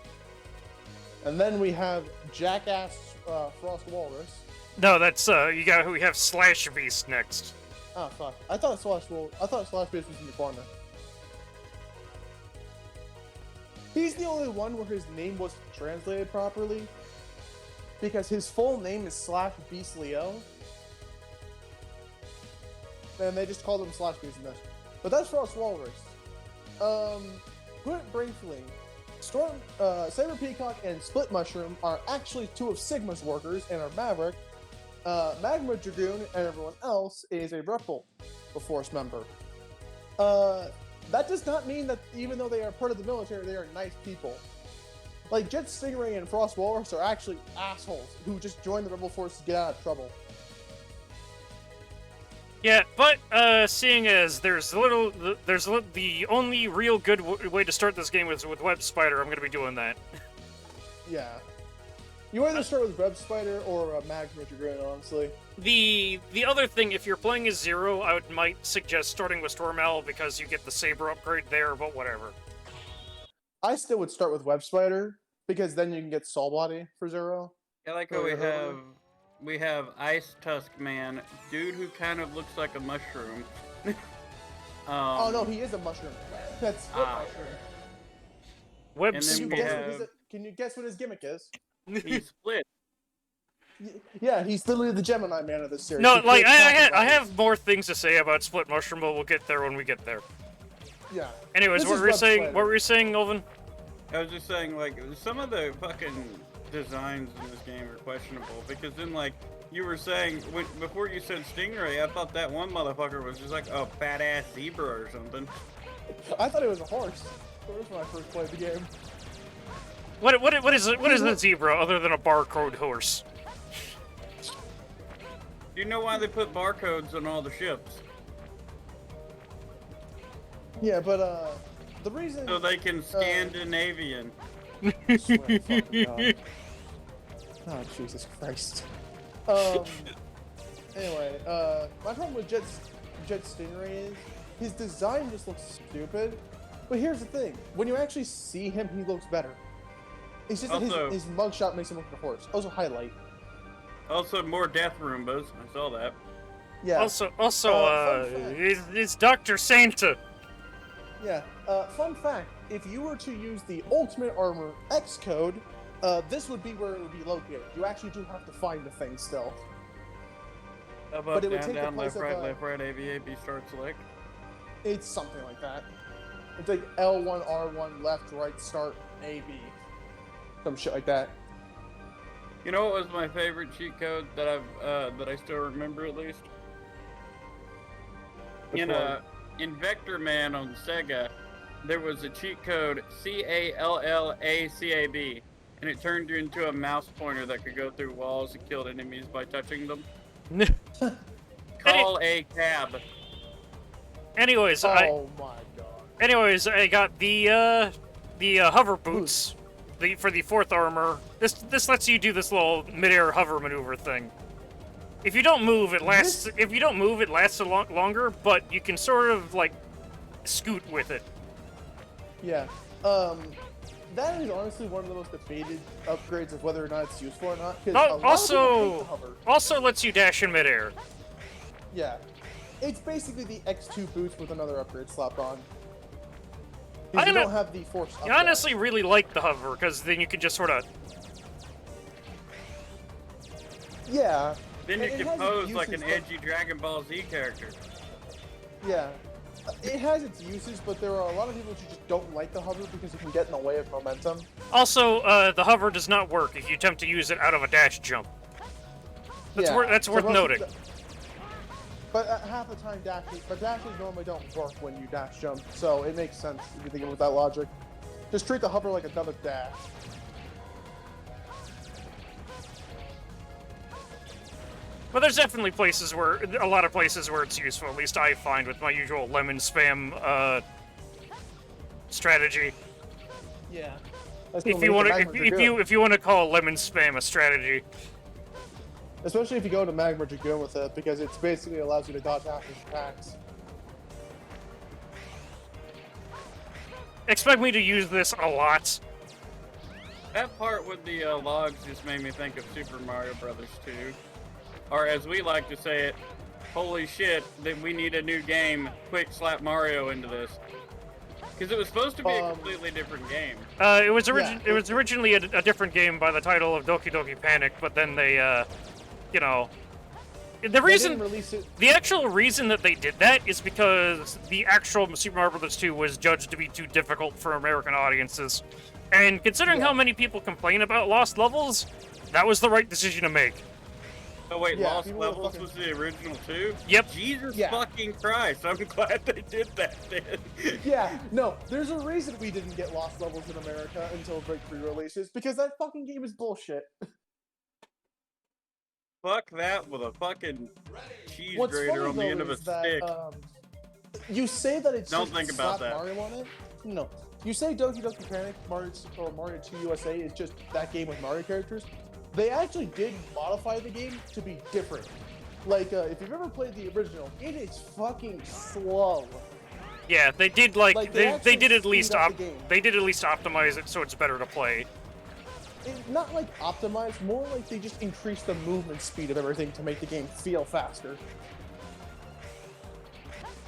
And then we have Jackass Frost Walrus. No, that's we have Slash Beast next. Oh fuck! I thought Slash Beast was in the corner. He's the only one where his name wasn't translated properly, because his full name is Slash Beast Leo, and they just called him Slash Beast in this. But that's Frost Walrus. Put it briefly, Saber Peacock and Split Mushroom are actually two of Sigma's workers and are Maverick. Magma Dragoon and everyone else is a Rebel Force member. That does not mean that even though they are part of the military, they are nice people. Like, Jet Stingray and Frost Walrus are actually assholes who just joined the Rebel Force to get out of trouble. Yeah, but seeing as the only real good way to start this game is with Web Spider, I'm gonna be doing that. Yeah. You either start with Web Spider or Magma Dragoon, honestly. The other thing, if you're playing as Zero, I might suggest starting with Storm Owl because you get the Saber upgrade there, but whatever. I still would start with Web Spider, because then you can get Soul Body for Zero. I like how we have Ice Tusk Man, dude who kind of looks like a mushroom. Oh no, he is a mushroom. That's Split Mushroom. Web And then we have... Can you guess what his gimmick is? He's split. Yeah, he's literally the Gemini Man of this series. No, He like creates I have more things to say about Split Mushroom, but we'll get there when we get there. Yeah. Anyways, This what is were you Web saying? Spider. What were you saying, Olvin? I was just saying, like, some of the fucking designs in this game are questionable, because then, like, you were saying, before you said Stingray, I thought that one motherfucker was just like a fat-ass zebra or something. I thought it was a horse. That was when I first played the game. What is the zebra other than a barcode horse? Do you know why they put barcodes on all the ships? Yeah, but the reason... So they can Scandinavian. I swear to fucking God. Oh, Jesus Christ. Anyway, my problem with Jet Stingray is his design just looks stupid. But here's the thing: when you actually see him, he looks better. It's just that his mugshot makes him look like a horse. Also, highlight. Also, more death Roombas. I saw that. Yeah. Also, it's Dr. Santa. Yeah. Fun fact: if you were to use the Ultimate Armor X code, this would be where it would be located. You actually do have to find the thing still. Up, But it would down, take the down, place left, of, right, A, B, start, select. It's something like that. It's like L1, R1, left, right, start, A, B. Some shit like that. You know what was my favorite cheat code that I still remember at least? In Vector Man on Sega, there was a cheat code CALLACAB, and it turned you into a mouse pointer that could go through walls and kill enemies by touching them. Call a cab. Anyways, oh my god. Anyways, I got the hover boots, for the 4th armor. This lets you do this little mid-air hover maneuver thing. If you don't move, it lasts. If you don't move, it lasts a lot longer. But you can sort of like scoot with it. Yeah. That is honestly one of the most debated upgrades of whether or not it's useful or not. Also lets you dash in midair. Yeah. It's basically the X2 boost with another upgrade slapped on. You don't have the force. I honestly really like the hover because then you can just sort of. Yeah. Then you can pose like an edgy Dragon Ball Z character. Yeah. It has its uses, but there are a lot of people who just don't like the hover because it can get in the way of momentum. Also, the hover does not work if you attempt to use it out of a dash jump. That's worth noting. But half the time, dashes normally don't work when you dash jump, so it makes sense if you think with that logic. Just treat the hover like another dash. But there's definitely a lot of places where it's useful. At least I find with my usual lemon spam strategy. Yeah. If you want to call lemon spam a strategy. Especially if you go to Magma Dragoon with it, because it basically allows you to dodge half his attacks. Expect me to use this a lot. That part with the logs just made me think of Super Mario Brothers 2. Or as we like to say it, holy shit, then we need a new game. Quick, slap Mario into this. Because it was supposed to be a completely different game. It was originally a different game by the title of Doki Doki Panic, but then they, the actual reason that they did that is because the actual Super Mario Bros. 2 was judged to be too difficult for American audiences. And considering how many people complain about lost levels, that was the right decision to make. Oh wait, Lost Levels was the original too? Yep. Jesus fucking Christ, I'm glad they did that then. Yeah, no, there's a reason we didn't get Lost Levels in America until Break pre-releases, because that fucking game is bullshit. Fuck that with a fucking cheese grater on the end of a stick. You say that it's Don't think about that. Mario on it? No. You say Doki Doki Panic, Mario 2 USA is just that game with Mario characters. They actually did modify the game to be different. Like, if you've ever played the original, it is fucking slow. Yeah, they did they did at least optimize it so it's better to play. Not like optimized, more like they just increased the movement speed of everything to make the game feel faster.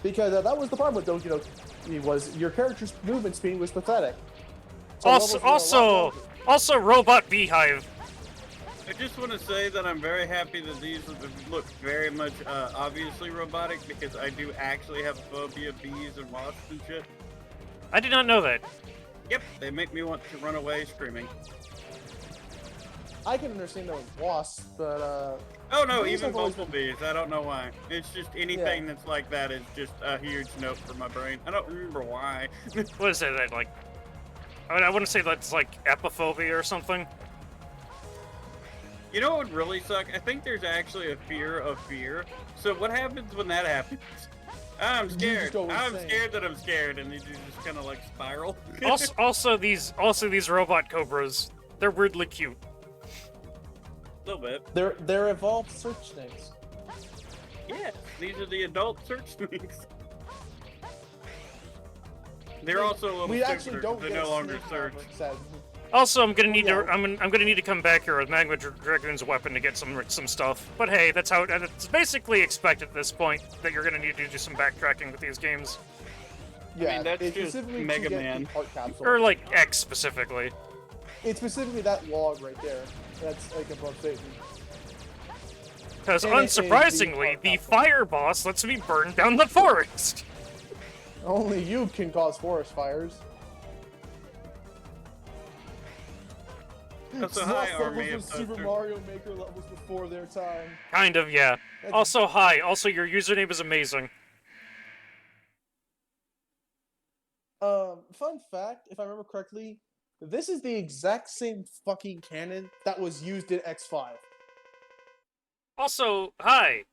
Because that was the problem with Doki Doki, was your character's movement speed was pathetic. So also Robot Beehive. I just want to say that I'm very happy that these look very much obviously robotic, because I do actually have a phobia of bees and wasps and shit. I did not know that. Yep, they make me want to run away screaming. I can understand those wasps, but oh no, even bumblebees. I don't know why. It's just anything that's like that is just a huge note for my brain. I don't remember why. What is that like? I wouldn't say that's like epiphobia or something. You know what would really suck? I think there's actually a fear of fear. So what happens when that happens? I'm scared. I'm scared that I'm scared, and you just kind of like spiral. also these robot cobras, they're weirdly cute. A little bit. They're evolved search snakes. Yes, these are the adult search snakes. They're also a little stupider because they no longer search. Also, I'm gonna need to come back here with Magma Dragoon's weapon to get some stuff. But hey, that's how it's basically expected at this point that you're gonna need to do some backtracking with these games. Yeah, I mean, that's just Mega Man, or like X specifically. It's specifically that log right there. That's like above Satan. Because unsurprisingly, the fire boss lets me burn down the forest. Only you can cause forest fires. That's a Lost high levels army were of Super Toaster. Mario Maker levels before their time. Kind of, yeah. That's- Also, hi. Also, your username is amazing. Fun fact, if I remember correctly, this is the exact same fucking cannon that was used in X5. Also, hi.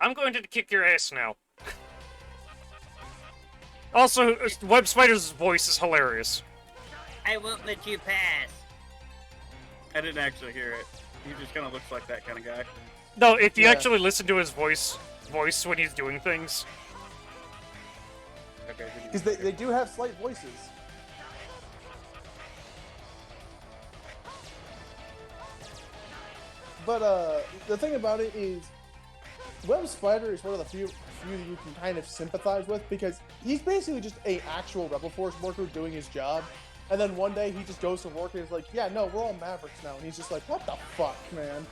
I'm going to kick your ass now. Also, Web Spider's voice is hilarious. I won't let you pass. I didn't actually hear it. He just kind of looks like that kind of guy. No, if you Yeah. actually listen to his voice when he's doing things. Okay. Because they do have slight voices. But the thing about it is, Web Spider is one of the few you can kind of sympathize with, because he's basically just a actual Rebel Force worker doing his job. And then one day he just goes to work and is like, yeah, no, we're all Mavericks now. And he's just like, what the fuck, man?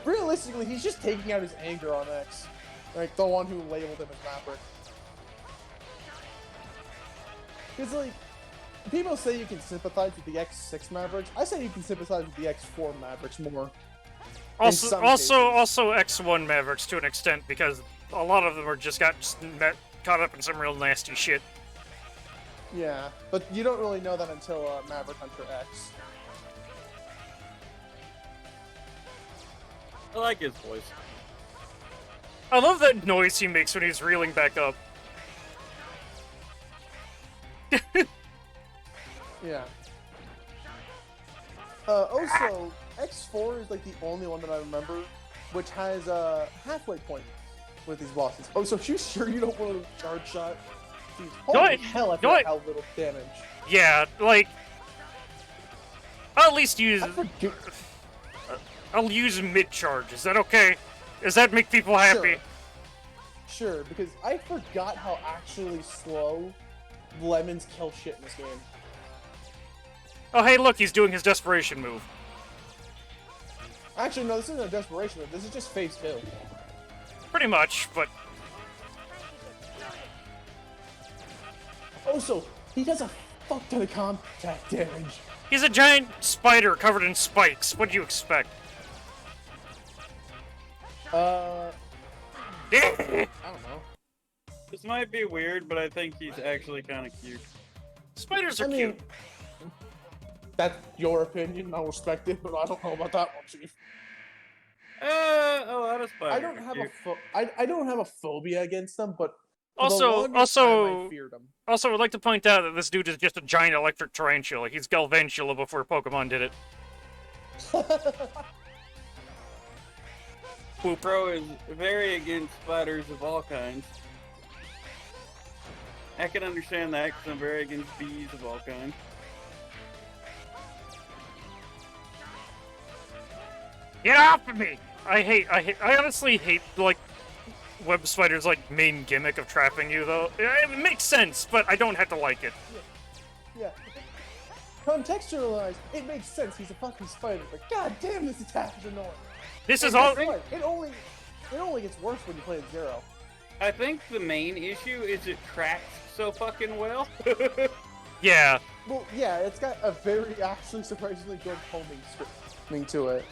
Realistically, he's just taking out his anger on X. Like, the one who labeled him as Maverick. Because, like, people say you can sympathize with the X6 Mavericks. I say you can sympathize with the X4 Mavericks more. Also, some cases. also X1 Mavericks to an extent, because a lot of them are just caught up in some real nasty shit. Yeah, but you don't really know that until Maverick Hunter X. I like his voice. I love that noise he makes when he's reeling back up. Yeah. Also, X4 is like the only one that I remember which has a halfway point with these bosses. Oh, so you sure you don't want to charge shot? Jeez, holy hell, I forgot how little damage. Yeah, like... I'll at least use... I'll use mid-charge. Is that okay? Does that make people happy? Sure, because I forgot how actually slow Lemons kill shit in this game. Oh, hey, look, he's doing his desperation move. Actually, no, this isn't a desperation move. This is just phase 2. Pretty much, but... Also, he does a fuck ton of contact damage. He's a giant spider covered in spikes. What do you expect? I don't know. This might be weird, but I think he's actually kind of cute. Spiders are I mean, cute. That's your opinion. I'll respect it, but I don't know about that one, Chief. A lot of spiders. I don't have I don't have a phobia against them, but for the Also, longest time, I feared them. Also, I'd like to point out that this dude is just a giant electric tarantula. He's Galvantula before Pokemon did it. Pro is very against spiders of all kinds. I can understand that because I'm very against bees of all kinds. Get off of me! I honestly hate, like, Web Spider's, like, main gimmick of trapping you, though. It makes sense, but I don't have to like it. Yeah. Contextualized, it makes sense. He's a fucking spider, but god damn, this attack is annoying. This is And all. guess what? It only gets worse when you play as Zero. I think the main issue is it tracks so fucking well. Yeah. Well, yeah, it's got a very actually surprisingly good homing scripting to it.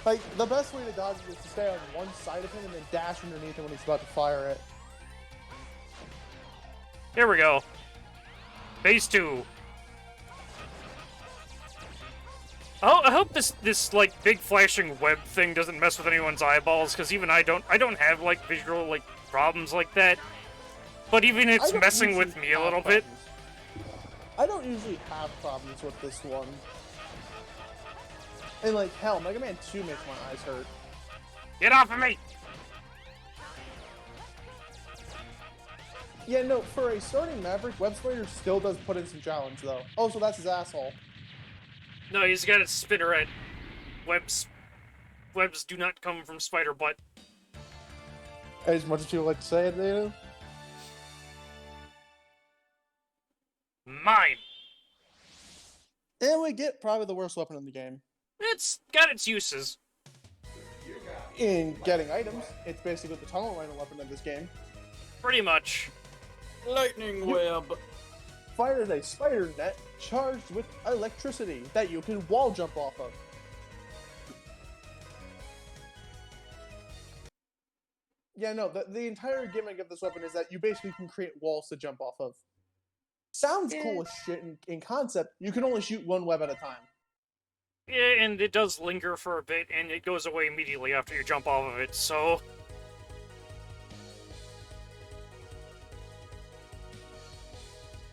Like, the best way to dodge it is to stay on one side of him and then dash underneath him when he's about to fire it. Here we go. Phase 2. I hope this like big flashing web thing doesn't mess with anyone's eyeballs, because even I don't have like visual like problems like that. But even it's messing with me a little bit. I don't usually have problems with this one. And like hell, Mega Man 2 makes my eyes hurt. Get off of me! Yeah, no, for a starting Maverick, Web Spider still does put in some challenge though. Oh, so that's his asshole. No, he's got a spinneret. Webs do not come from spider butt. As much as you like to say it, Dana. Mine. And we get probably the worst weapon in the game. It's got its uses. In getting items, it's basically the tunnel rhino weapon in this game. Pretty much. Lightning web. Fires a spider net charged with electricity that you can wall jump off of. Yeah, no, the entire gimmick of this weapon is that you basically can create walls to jump off of. Sounds cool as shit in concept. You can only shoot one web at a time. Yeah, and it does linger for a bit, and it goes away immediately after you jump off of it, so...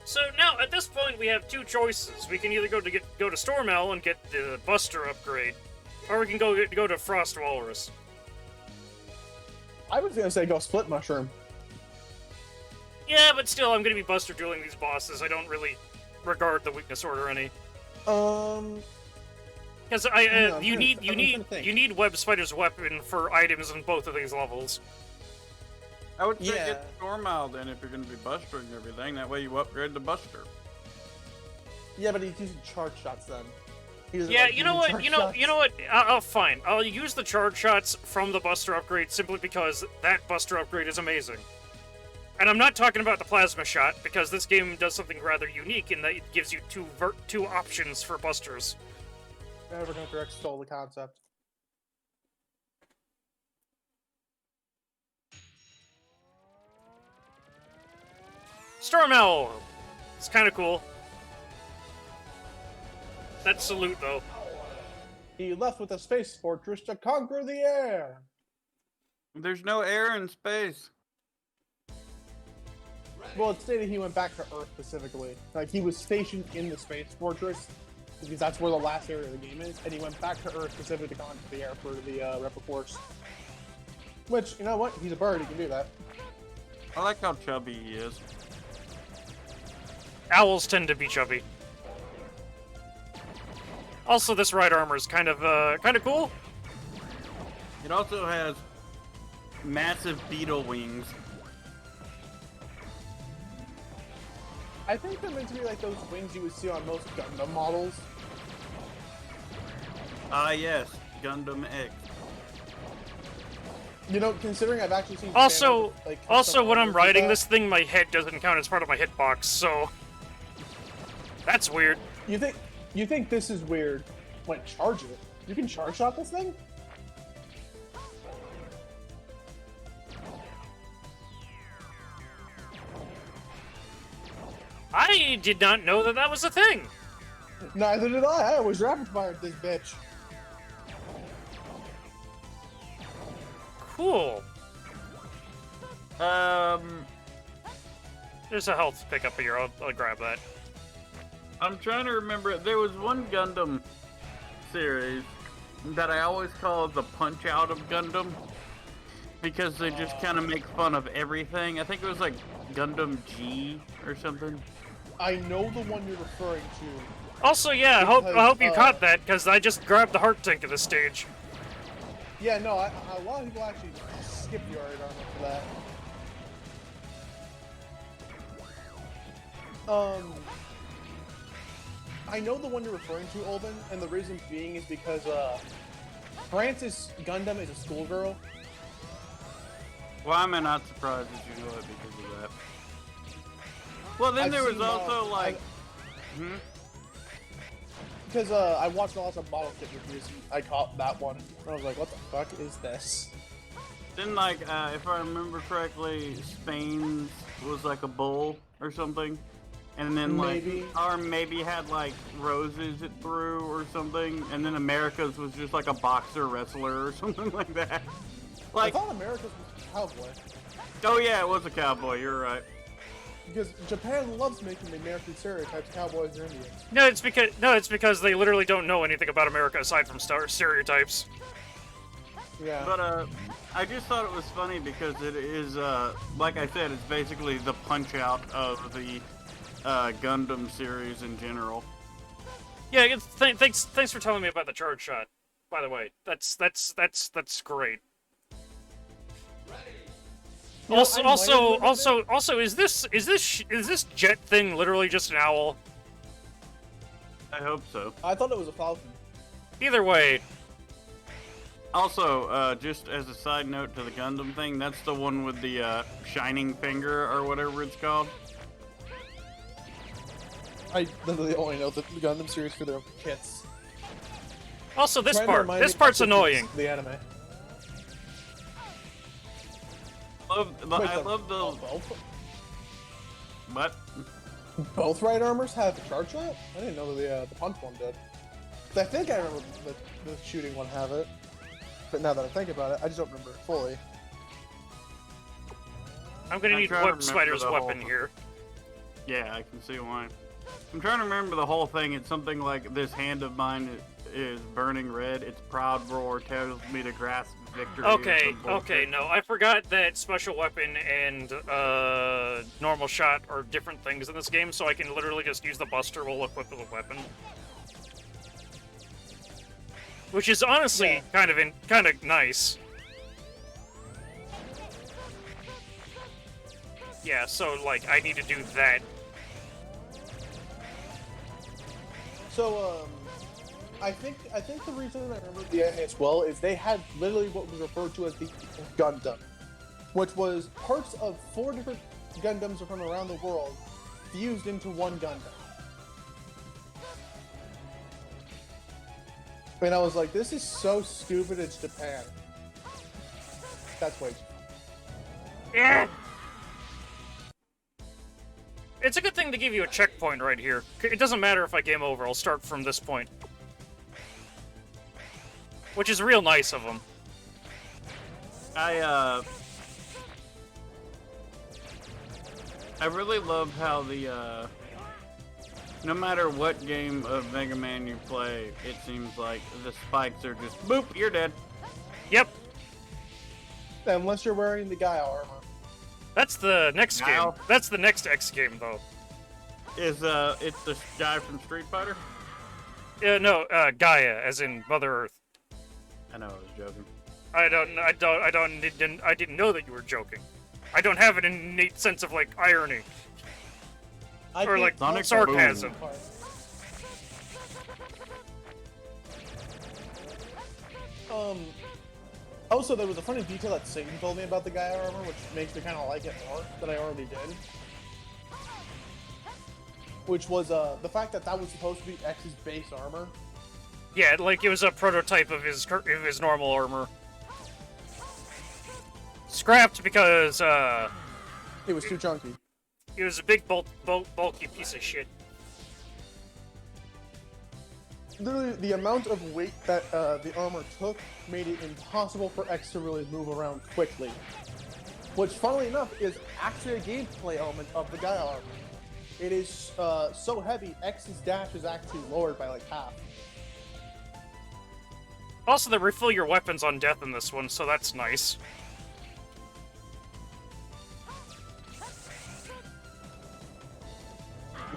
So now, at this point, we have two choices. We can either go to Stormell and get the Buster upgrade, or we can go to Frost Walrus. I was gonna say go split mushroom. Yeah, but still, I'm gonna be Buster dueling these bosses. I don't really regard the weakness order any. Because you need Web Spider's weapon for items in both of these levels. I would say get Stormell then if you're going to be Bustering everything. That way you upgrade the Buster. Yeah, but he's using charge shots then. Yeah, you know what? You know what? Fine. I'll use the charge shots from the Buster upgrade simply because that Buster upgrade is amazing. And I'm not talking about the Plasma Shot because this game does something rather unique in that it gives you two options for Busters. Never gonna direct stole the concept. Stormell! It's kind of cool. That salute, though. He left with a space fortress to conquer the air. There's no air in space. Well, it stated he went back to Earth specifically. Like, he was stationed in the space fortress, because that's where the last area of the game is, and he went back to Earth specifically to conquer the air for the Repliforce. Which, you know what? He's a bird, he can do that. I like how chubby he is. Owls tend to be chubby. Also, this ride armor is kind of cool. It also has massive beetle wings. I think they're meant to be like those wings you would see on most Gundam models. Ah, yes. Gundam X. You know, considering I've actually seen... Also, like, when I'm riding this thing, my head doesn't count as part of my hitbox, so... That's weird. You think this is weird? Wait, charge it. You can charge shot this thing? I did not know that was a thing. Neither did I. I always rapid fired this bitch. Cool. There's a health pickup here. I'll grab that. I'm trying to remember. There was one Gundam series that I always call the Punch Out of Gundam because they just kind of make fun of everything. I think it was like Gundam G or something. I know the one you're referring to. Also, yeah, I hope you caught that because I just grabbed the heart tank at this stage. Yeah, no, a lot of people actually skip the art armor for that. I know the one you're referring to, Olben, and the reason being is because Francis Gundam is a schoolgirl. Well, I'm not surprised that you know it because of that. Well, then there was also like... Because I watched lots of model kit reviews and I caught that one. I was like, what the fuck is this? Then, like, if I remember correctly, Spain's was like a bull or something. And then, like, or maybe had, like, roses it threw or something. And then America's was just, like, a boxer wrestler or something like that. Like, I thought America's was a cowboy. Oh, yeah, it was a cowboy. You're right. Because Japan loves making the American stereotypes cowboys or Indians. No, it's because they literally don't know anything about America aside from stereotypes. Yeah. But, I just thought it was funny because it is, like I said, it's basically the punch-out of the Gundam series in general. Yeah, thanks for telling me about the charge shot. By the way, that's great. Also, is this jet thing literally just an owl? I hope so. I thought it was a falcon. Either way, Also, just as a side note to the Gundam thing, that's the one with the shining finger or whatever it's called. I literally only know the Gundam series for their kits. also this Trying to part. remind This me part's of annoying. The anime. I Wait, love the. What? Both right armors have a charge shot? I didn't know the punch one did. I think I remember the shooting one have it. But now that I think about it, I just don't remember it fully. I'm gonna I'm need trying to Web remember Spider's the weapon whole- here. Yeah, I can see why. I'm trying to remember the whole thing. It's something like this hand of mine is burning red. Its proud roar tells me to grasp victory. or Okay, some bullshit. okay, no, I forgot that special weapon and normal shot are different things in this game, so I can literally just use the Buster while equipped with a weapon. Which is honestly kind of nice. Yeah, so like I need to do that. So, I think the reason I remember the anime as well is they had literally what was referred to as the Gundam, which was parts of 4 different Gundams from around the world fused into one Gundam. And I was like, this is so stupid, it's Japan. That's way too Yeah. It's a good thing to give you a checkpoint right here. It doesn't matter if I game over, I'll start from this point. Which is real nice of them. I really love how the, no matter what game of Mega Man you play, it seems like the spikes are just, boop, you're dead. Yep. Unless you're wearing the Gaia armor. That's the next Now- game. That's the next X game, though. It's the guy from Street Fighter? No, Gaia, as in Mother Earth. I know, I was joking. I didn't know that you were joking. I don't have an innate sense of, like, irony. I Or, think like, Sonic sarcasm. Also, there was a funny detail that Satan told me about the Gaia armor, which makes me kind of like it more than I already did. Which was the fact that was supposed to be X's base armor. Yeah, like, it was a prototype of his normal armor. Scrapped because, It was too chunky. it was a big, bulky piece of shit. Literally, the amount of weight that the armor took made it impossible for X to really move around quickly. Which, funnily enough, is actually a gameplay element of the Gaia armor. It is so heavy, X's dash is actually lowered by like half. Also, they refill your weapons on death in this one, so that's nice.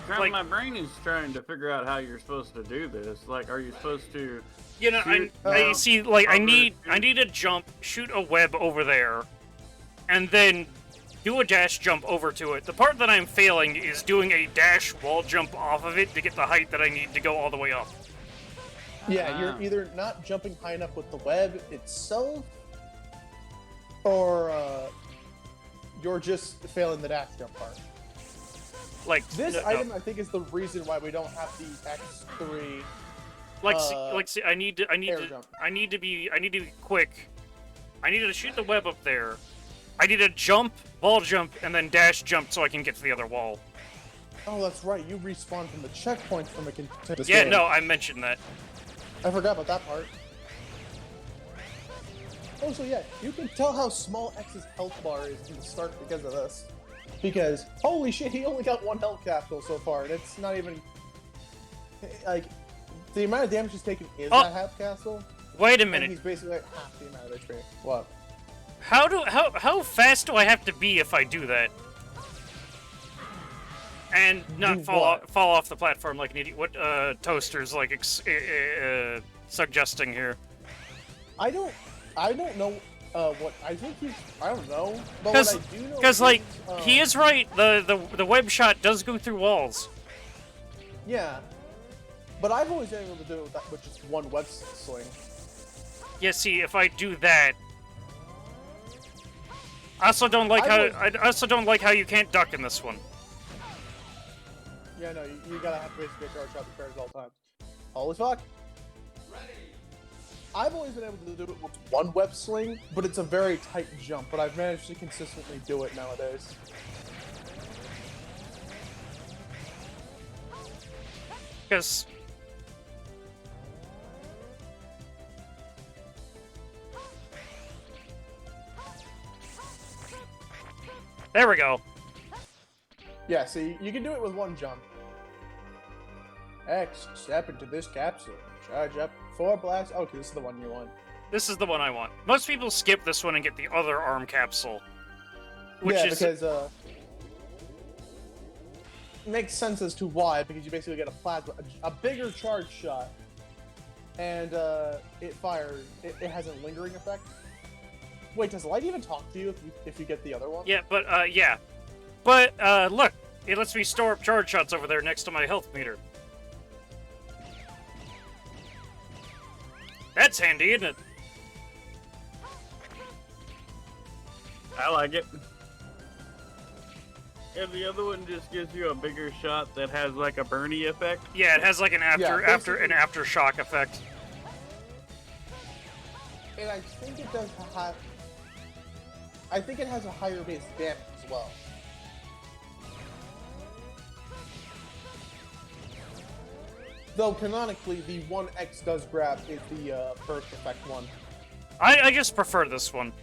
Like- My brain is trying to figure out how you're supposed to do this. Like, are you supposed to... You know, shoot, I see, like, I cover, need shoot? to jump, shoot a web over there, and then do a dash jump over to it. The part that I'm failing is doing a dash wall jump off of it to get the height that I need to go all the way up. Yeah, you're either not jumping high enough with the web itself, or you're just failing the dash jump part. Like This no. item, I think, is the reason why we don't have the X3. See, I need to be quick. I need to shoot the web up there. I need to jump, ball jump, and then dash jump so I can get to the other wall. Oh, that's right. You respawn from the checkpoint from a contentious Yeah, game. no, I mentioned that. I forgot about that part. Also, yeah, you can tell how small X's health bar is from the start because of this. Because, holy shit, he only got 1 health capsule so far, and it's not even... Like, the amount of damage he's taken is Oh. that half capsule. Wait a And minute. he's basically like half the amount of HP. What? How fast do I have to be if I do that? And not Do fall what? off the platform like an idiot. What Toaster's like suggesting here? I don't know what... I think he's... I don't know. But Because what I do know like is, he is right. The web shot does go through walls. Yeah. But I've always been able to do it with just one web sling. Yeah, see, if I do that, I also don't like how you can't duck in this one. Yeah, no, you gotta have basically a charge shot prepared at all times. Holy fuck! I've always been able to do it with one web sling, but it's a very tight jump. But I've managed to consistently do it nowadays. Because there we go. Yeah, see, you can do it with one jump. X, step into this capsule. Charge up 4 blasts. Okay, this is the one you want. This is the one I want. Most people skip this one and get the other arm capsule. Which yeah, is... because, makes sense as to why, because you basically get a bigger charge shot, and, it fires, it has a lingering effect. Wait, does light even talk to you if you get the other one? Yeah, but, yeah. But, look, it lets me store up charge shots over there next to my health meter. That's handy, isn't it? I like it. And the other one just gives you a bigger shot that has like a Bernie effect. Yeah, it has like an aftershock effect. And I think it does have. I think it has a higher base damage as well. Though canonically, the 1x does grab is the burst effect one. I just prefer this one.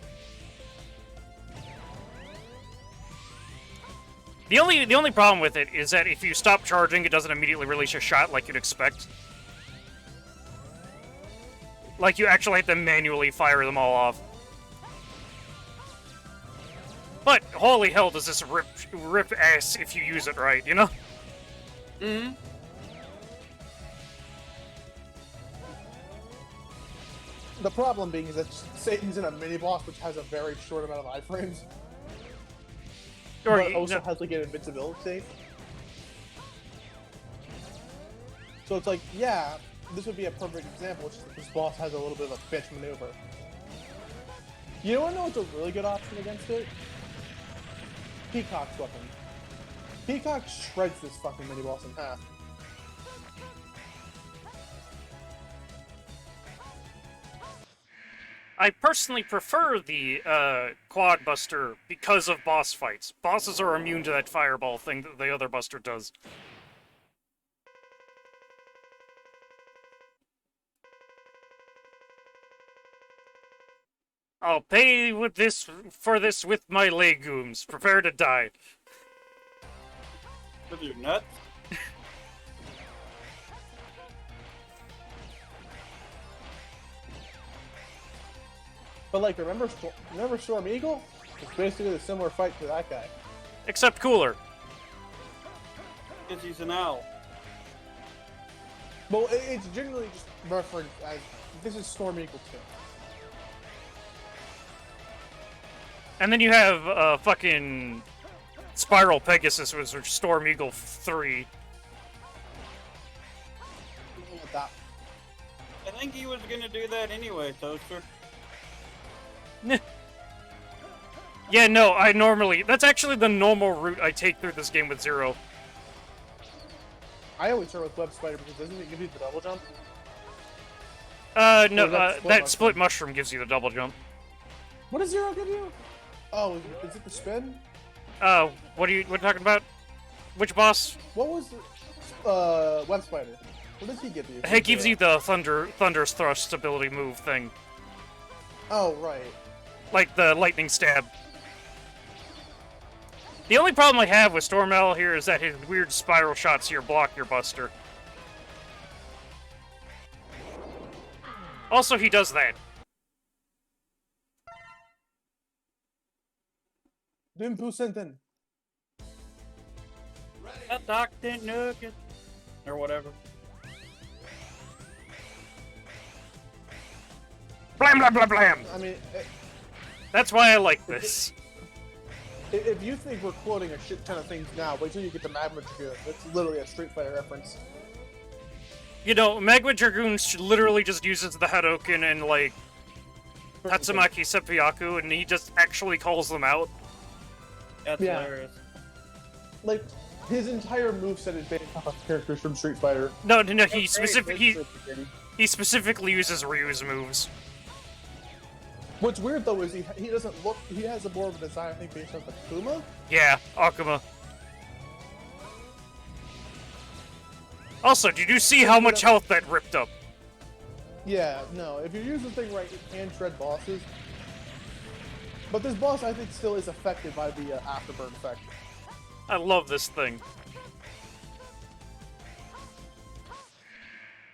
The only problem with it is that if you stop charging, it doesn't immediately release a shot like you'd expect. Like you actually have to manually fire them all off. But holy hell, does this rip ass if you use it right, you know? Mm-hmm. The problem being is that Satan's in a mini boss which has a very short amount of iframes. But also has like an invincibility save. So it's like, yeah, this would be a perfect example, which is that this boss has a little bit of a bitch maneuver. You don't know what's a really good option against it? Peacock's weapon. Peacock shreds this fucking mini boss in half. I personally prefer the Quad Buster because of boss fights. Bosses are immune to that fireball thing that the other Buster does. I'll pay for this with my legumes. Prepare to die. With your nuts? But like, remember Storm Eagle? It's basically a similar fight to that guy. Except cooler. Because he's an owl. Well, it's generally just referenced as, this is Storm Eagle 2. And then you have fucking Spiral Pegasus, which is Storm Eagle 3. I think he was gonna do that anyway, Toaster. Yeah, no, that's actually the normal route I take through this game with Zero. I always start with Web Spider because doesn't it give you the double jump? No, that split mushroom gives you the double jump. What does Zero give you? Oh, is it the spin? What are you talking about? Which boss? What was the, Web Spider? What does he give you? It gives you the Thunder's Thrust ability move thing. Oh, right. Like the lightning stab. The only problem I have with Storm Owl here is that his weird spiral shots here block your Buster. Also, he does that. Dimpusenten. Dr. Nugget. Or whatever. Blam, blam, blam, blam! I mean... That's why I like this. If you think we're quoting a shit ton of things now, wait till you get to Magma Dragoon. It's literally a Street Fighter reference. You know, Magma Dragoon literally just uses the Hadouken and, like, Tatsumaki Seppuku, and he just actually calls them out. That's Yeah. hilarious. Like, his entire moveset is based off of characters from Street Fighter. No, he That's great. he specifically uses Ryu's moves. What's weird though is he doesn't look. He has a more of a design I think based off of Kuma. Yeah, Akuma. Also, did you see how much health that ripped up? Yeah, no. If you use the thing right, it can shred bosses. But this boss, I think, still is affected by the afterburn effect. I love this thing.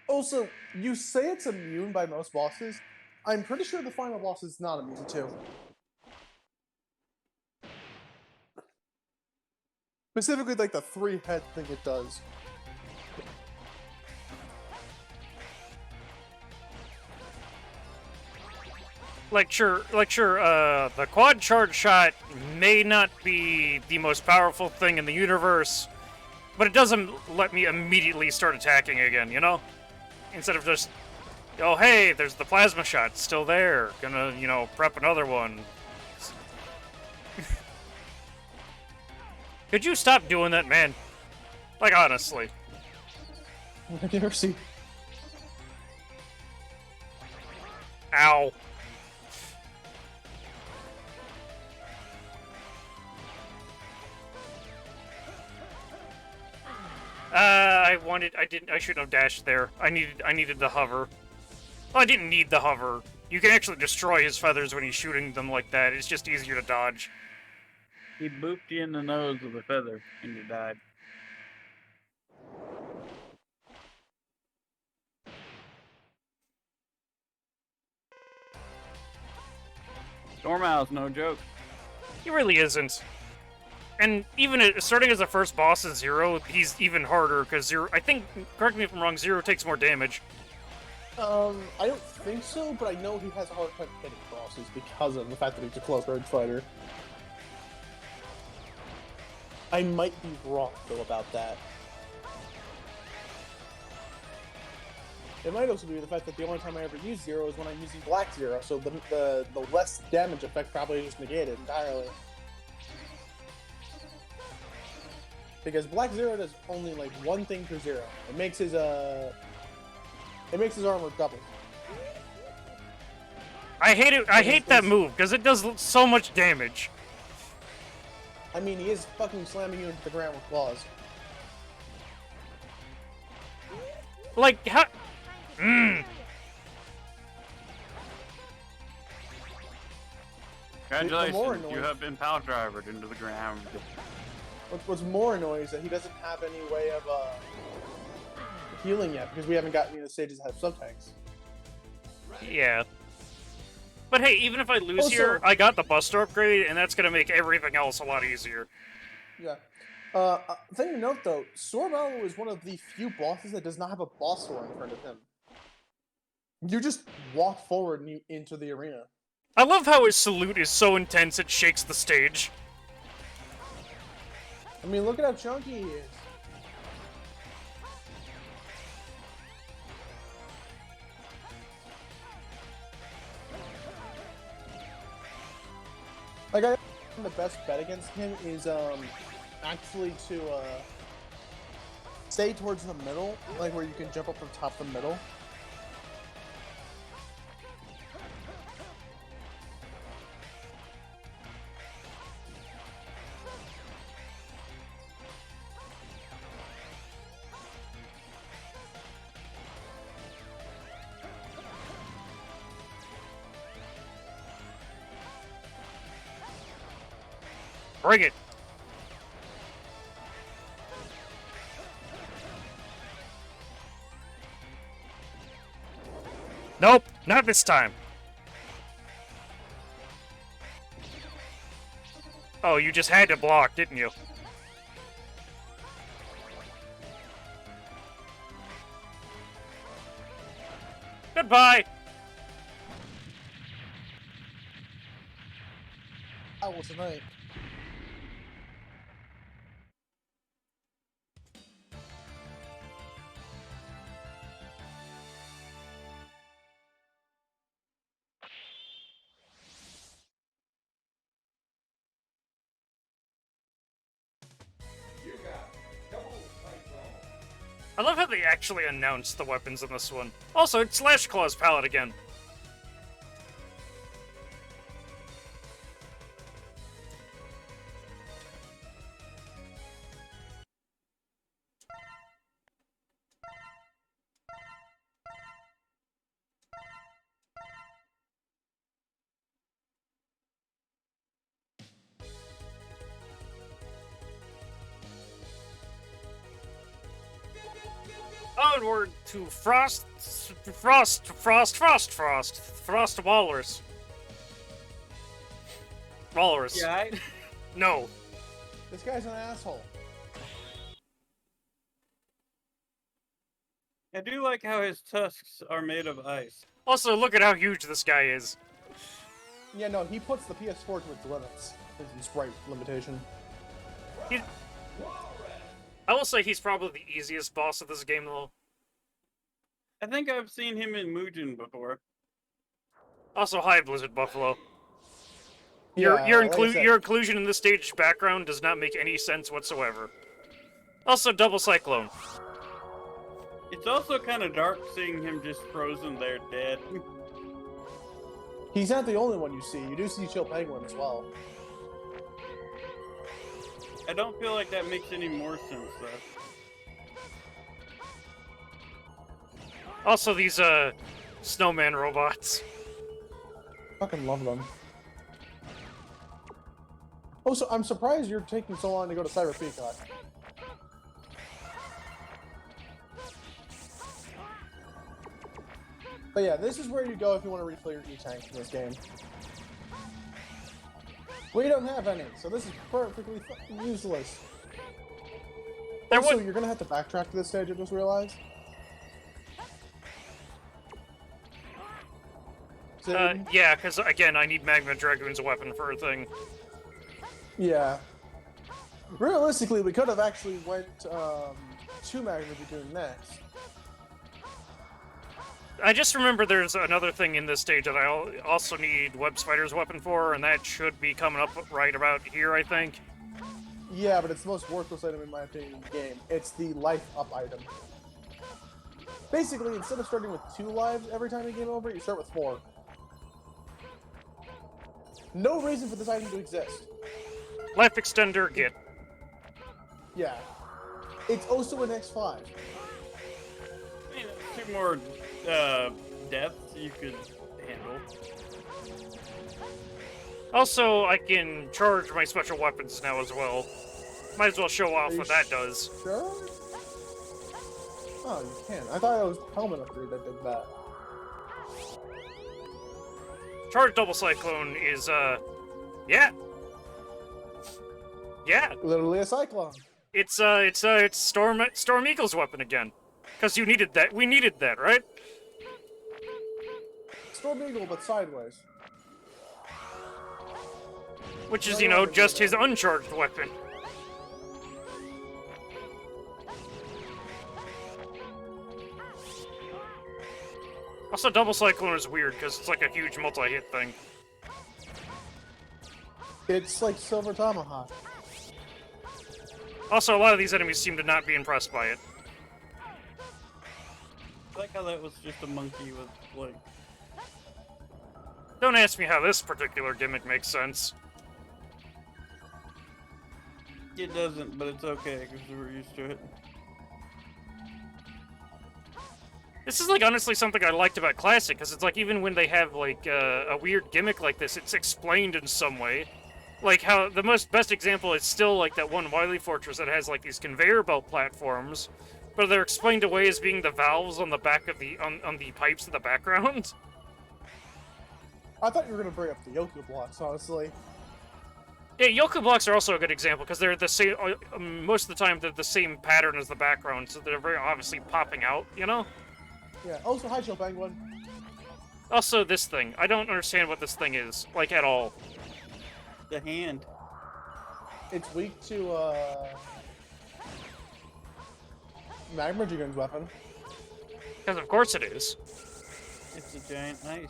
Also, you say it's immune by most bosses. I'm pretty sure the final boss is not immune to. Specifically, like the 3-head thing it does. Like sure, the quad charge shot may not be the most powerful thing in the universe, but it doesn't let me immediately start attacking again, you know? Instead of just, oh hey, there's the plasma shot still there, gonna, you know, prep another one. Could you stop doing that, man? Like, honestly. I can never see. Ow. I shouldn't have dashed there. I needed the hover. Well, I didn't need the hover. You can actually destroy his feathers when he's shooting them like that. It's just easier to dodge. He booped you in the nose with a feather, and you died. Dormow's no joke. He really isn't. And even starting as the first boss in Zero, he's even harder, because Zero, I think, correct me if I'm wrong, Zero takes more damage. I don't think so, but I know he has a hard time hitting bosses because of the fact that he's a close range fighter. I might be wrong, though, about that. It might also be the fact that the only time I ever use Zero is when I'm using Black Zero, so the less damage effect probably just negated entirely. Because Black Zero does only like one thing for Zero. It makes his armor double. I hate it. I hate that move because it does so much damage. I mean, he is fucking slamming you into the ground with claws. Like how? Congratulations, you have been power drivered into the ground. What's more annoying is that he doesn't have any way of healing yet, because we haven't gotten any of the stages that have sub-tanks. Yeah. But hey, even if I lose Also, here, I got the Buster upgrade, and that's gonna make everything else a lot easier. Yeah. Thing to note though, Sorbalu is one of the few bosses that does not have a boss door in front of him. You just walk forward and into the arena. I love how his salute is so intense it shakes the stage. I mean, look at how chunky he is. Like, I think the best bet against him is actually to stay towards the middle, like where you can jump up from top to middle. Bring it. Nope, not this time. Oh, you just had to block, didn't you? Goodbye. That was tonight. I love how they actually announced the weapons in this one. Also, it's Slash Claw's palette again. Onward to Frost Walrus. Walrus. Yeah, No. This guy's an asshole. I do like how his tusks are made of ice. Also, look at how huge this guy is. Yeah, no, he puts the PS4 to its limits. His sprite limitation. I will say he's probably the easiest boss of this game, though. I think I've seen him in Mugen before. Also, hi, Blizzard Buffalo. Yeah, Your like I said- your inclusion in this stage background does not make any sense whatsoever. Also, Double Cyclone. It's also kind of dark seeing him just frozen there dead. He's not the only one you see. You do see Chill Penguin as well. I don't feel like that makes any more sense, though. Also, these, snowman robots. Fucking love them. Also, I'm surprised you're taking so long to go to Cyber Peacock. But yeah, this is where you go if you want to refill your E-tank in this game. We don't have any, so this is perfectly fucking useless. Also, you're gonna have to backtrack to this stage, I just realized. Yeah, because, again, I need Magma Dragoon's weapon for a thing. Yeah. Realistically, we could have actually went to Magma Dragoon next. I just remember there's another thing in this stage that I also need Web Spider's weapon for, and that should be coming up right about here, I think. Yeah, but it's the most worthless item in my opinion in the game. It's the life up item. Basically, instead of starting with 2 lives every time you game over, you start with 4. No reason for this item to exist. Life Extender, get. Yeah. It's also an X5. I mean, 2 more deaths you could handle. Also, I can charge my special weapons now as well. Might as well show off what that does. Sure? Oh, you can. I thought it was Helmet Upgrade that did that. Charge Double Cyclone is, yeah. Yeah. Literally a Cyclone. It's Storm Eagle's weapon again. Because you needed that. We needed that, right? Storm Eagle, but sideways. Which is, you know, just his uncharged weapon. Also, Double Cyclone is weird, because it's like a huge multi-hit thing. It's like Silver Tomahawk. Also, a lot of these enemies seem to not be impressed by it. I like how that was just a monkey with, like... Don't ask me how this particular gimmick makes sense. It doesn't, but it's okay, because we're used to it. This is, like, honestly something I liked about Classic, because it's like, even when they have, like, a weird gimmick like this, it's explained in some way. Like, how the best example is still, like, that one Wily Fortress that has, like, these conveyor belt platforms, but they're explained away as being the valves on the back of the, on the pipes in the background. I thought you were going to bring up the Yoku blocks, honestly. Yeah, Yoku blocks are also a good example, because they're the same, most of the time, they're the same pattern as the background, so they're very obviously popping out, you know? Yeah, also, hi, Chill Penguin. Also, this thing. I don't understand what this thing is, like, at all. The hand. It's weak to, Magma Dragoon's weapon. Because of course it is. It's a giant ice.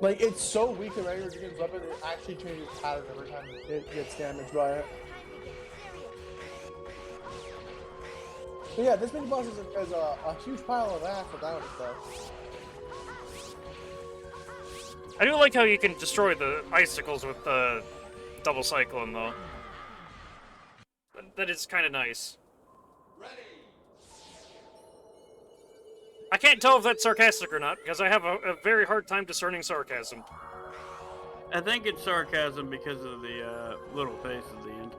Like, it's so weak in regular Dragon's weapon, it actually changes pattern every time it gets damaged by it. But yeah, this mini boss is a huge pile of ass without it, though. I do like how you can destroy the icicles with the double cyclone, though. That is kind of nice. I can't tell if that's sarcastic or not, because I have a very hard time discerning sarcasm. I think it's sarcasm because of the little face at the end.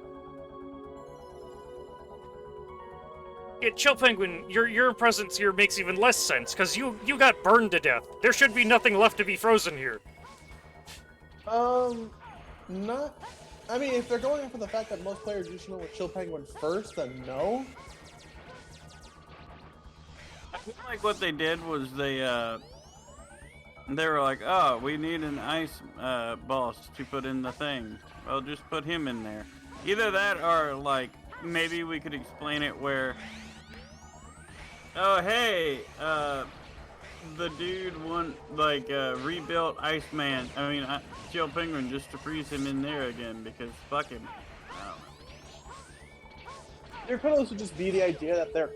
Yeah, Chill Penguin, your presence here makes even less sense, because you got burned to death. There should be nothing left to be frozen here. Not... I mean, if they're going for the fact that most players usually went with Chill Penguin first, then no. I feel like what they did was they were like, oh, we need an ice boss to put in the thing. Well, just put him in there. Either that or, like, maybe we could explain it where, oh, hey, the dude rebuilt Iceman, Chill Penguin just to freeze him in there again because fuck him. There could also just be the idea that they're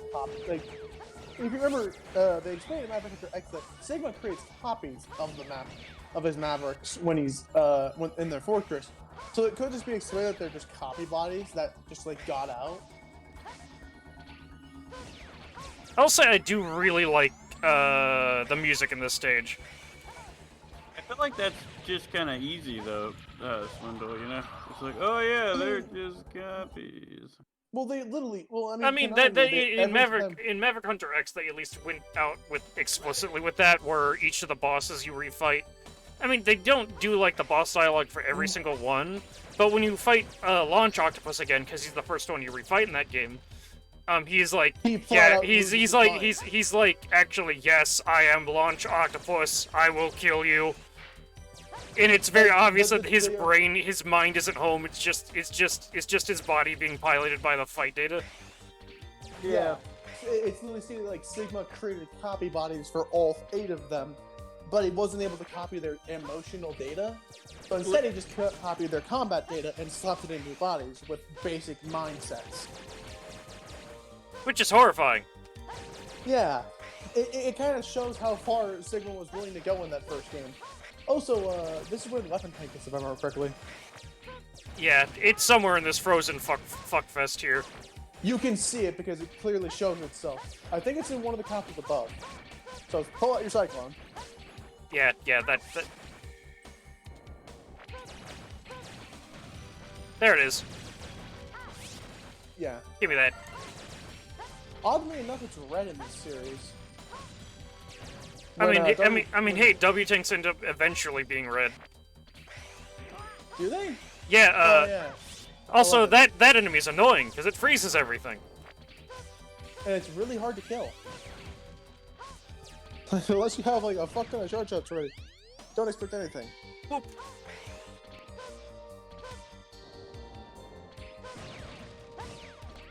like, if you remember, they explained in Maverick Hunter X that Sigma creates copies of the map, of his Mavericks when he's in their fortress. So it could just be explained that they're just copy bodies that just like got out. I'll say I do really like the music in this stage. I feel like that's just kind of easy though, Swindle. You know, it's like, oh yeah, they're just copies. Well, they literally. Well, I mean, in Maverick Hunter X, they at least went out with explicitly with that, where each of the bosses you refight. I mean, they don't do like the boss dialogue for every single one, but when you fight Launch Octopus again, because he's the first one you refight in that game, he's like, he's like, actually, yes, I am Launch Octopus. I will kill you. And it's very obvious that his mind isn't home. It's just his body being piloted by the fight data. Yeah, it's literally seen like Sigma created copy bodies for all 8 of them, but he wasn't able to copy their emotional data. So instead, he just copied their combat data and slapped it into bodies with basic mindsets. Which is horrifying. Yeah, it kind of shows how far Sigma was willing to go in that first game. Also, this is where the weapon tank is, if I remember correctly. Yeah, it's somewhere in this frozen fuckfest here. You can see it because it clearly shows itself. I think it's in one of the copies above. So pull out your Cyclone. Yeah, that... There it is. Yeah. Give me that. Oddly enough, it's red in this series. I mean, hey, W tanks end up eventually being red. Do they? Yeah. Yeah. Also, that enemy is annoying because it freezes everything. And it's really hard to kill. Unless you have like a fuck ton of charge shots ready. Don't expect anything. Boop.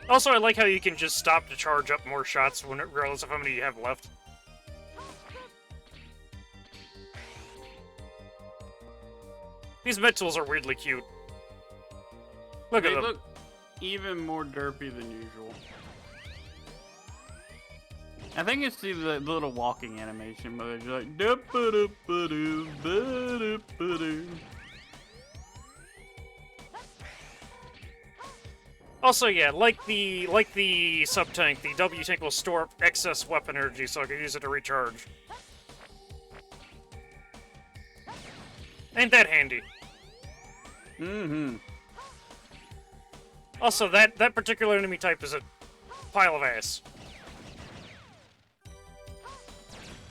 Also, I like how you can just stop to charge up more shots regardless of how many you have left. These Metals are weirdly cute. Look at them. They look even more derpy than usual. I think it's the little walking animation, but they're like da-ba-da-ba-doo, ba-da-ba-doo. Also, yeah, like the sub-tank, the W-tank will store up excess weapon energy so I can use it to recharge. Ain't that handy? Mm-hmm. Also, that particular enemy type is a pile of ass.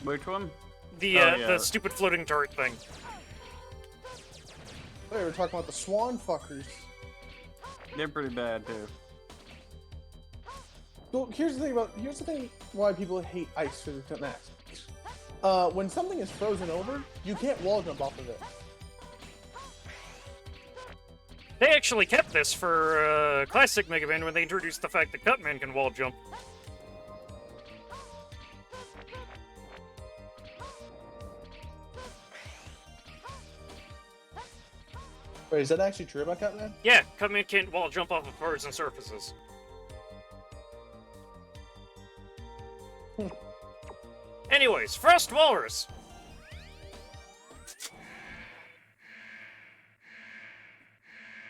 Which one? The stupid floating turret thing. Wait, we're talking about the swan fuckers. They're pretty bad too. So here's the thing why people hate ice for the max. When something is frozen over, you can't wall jump off of it. They actually kept this for Classic Mega Man when they introduced the fact that Cutman can wall jump. Wait, is that actually true about Cutman? Yeah, Cutman can't wall jump off of birds and surfaces. Anyways, Frost Walrus!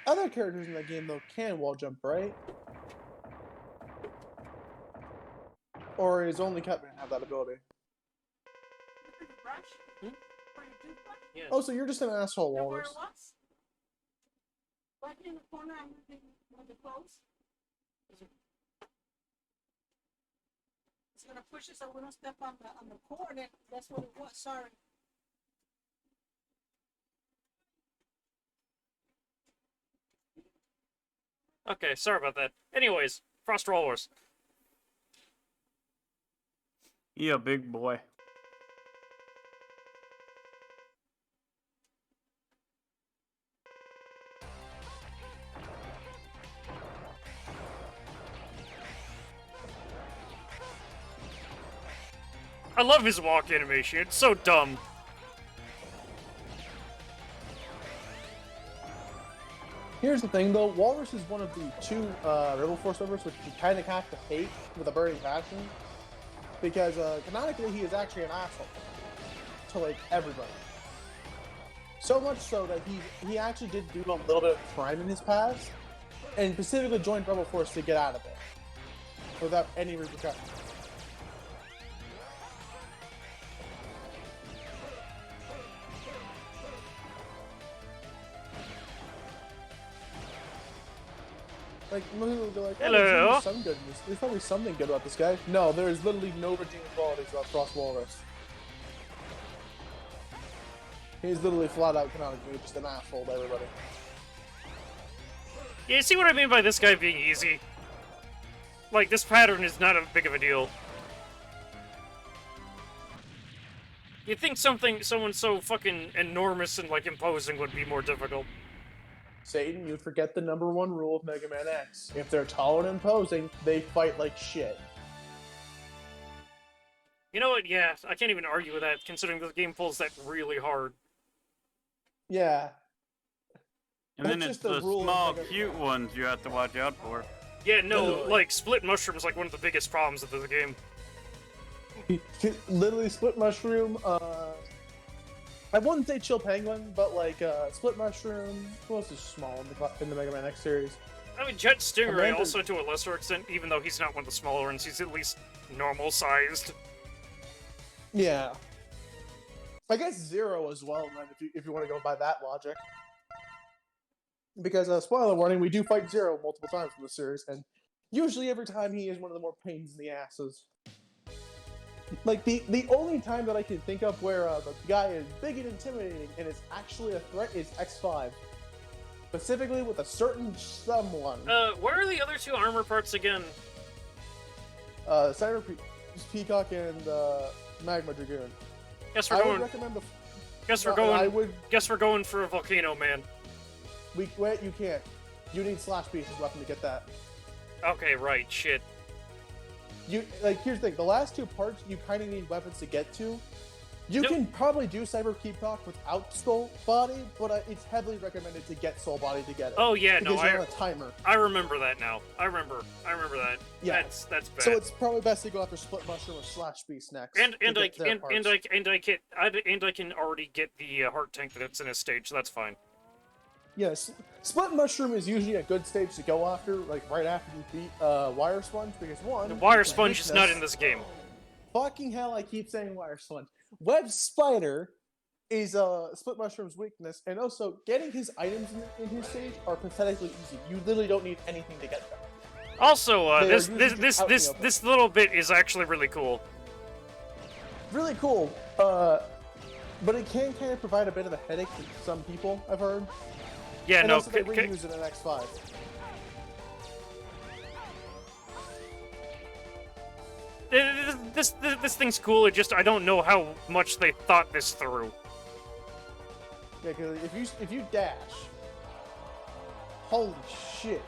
Other characters in that game, though, can wall jump, right? Or is only Cutman have that ability? Yeah. Oh, so you're just an asshole, Walrus. Right in the corner, I'm moving the clothes. It's gonna push it so we don't step on the cord. That's what it was. Sorry. Okay, sorry about that. Anyways, Frost Walrus. Yeah, big boy. I love his walk animation. It's so dumb. Here's the thing, though. Walrus is one of the two Rebel Force members which you kind of have to hate with a burning passion. Because canonically, he is actually an asshole to, like, everybody. So much so that he actually did do a little bit of crime in his past, and specifically joined Rebel Force to get out of it. Without any repercussions. Like, most people will be like, oh, hello. There's probably something good about this guy. No, there is literally no redeeming qualities about Frost Walrus. He's literally flat out canonically just an asshole to everybody. Yeah, you see what I mean by this guy being easy? Like, this pattern is not a big of a deal. You'd think someone so fucking enormous and, like, imposing would be more difficult. Satan, you forget the #1 rule of Mega Man X. If they're tall and imposing, they fight like shit. You know what? Yeah, I can't even argue with that, considering this game pulls that really hard. Yeah. And then it's the small, cute ones you have to watch out for. Yeah, no, like, Split Mushroom is like one of the biggest problems of this game. Literally, Split Mushroom, I wouldn't say Chill Penguin, but like Split Mushroom. Who else is small in the Mega Man X series? I mean, Jet Stingray also to a lesser extent, even though he's not one of the smaller ones, he's at least normal sized. Yeah. I guess Zero as well, man, if you want to go by that logic. Because spoiler warning, we do fight Zero multiple times in the series, and usually every time he is one of the more pains in the asses. Like, the only time that I can think of where the guy is big and intimidating and is actually a threat is X5. Specifically with a certain someone. Where are the other two armor parts again? Cyber Peacock and Magma Dragoon. Guess we're going. Guess we're going for a Volcano Man. Wait, you can't. You need Slash Beast's weapon to get that. Okay, right, shit. Here's the thing, the last two parts you kind of need weapons to get to. You can probably do Cyber Peacock without Soul Body, but it's heavily recommended to get Soul Body to get it. Oh yeah, no, you're on a timer. I remember that now. I remember that. Yeah. That's bad. So it's probably best to go after Split Mushroom or Slash Beast next. And I can already get the heart tank that's in his stage, so that's fine. Yes, Split Mushroom is usually a good stage to go after, like right after you beat Wire Sponge, because one... The Wire Sponge is not in this game. Fucking hell, I keep saying Wire Sponge. Web Spider is Split Mushroom's weakness, and also getting his items in his stage are pathetically easy. You literally don't need anything to get them. Also, this little bit is actually really cool. Really cool, but it can kind of provide a bit of a headache to some people, I've heard. Yeah, and no. Also they reuse it in X5. This thing's cool. It just I don't know how much they thought this through. Yeah, because if you dash, holy shit,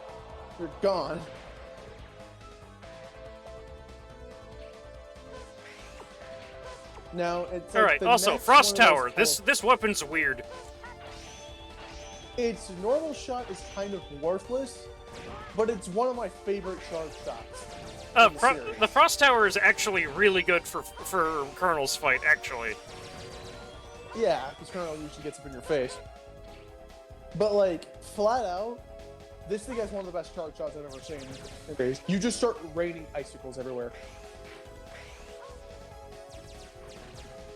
you're gone. Now it's all right. Also, Frost Tower. This weapon's weird. its normal shot is kind of worthless, but it's one of my favorite charge shots. The Frost Tower is actually really good for Colonel's fight, actually. Yeah, because Colonel usually gets up in your face. But, like, flat out, this thing has one of the best charge shots I've ever seen. You just start raining icicles everywhere.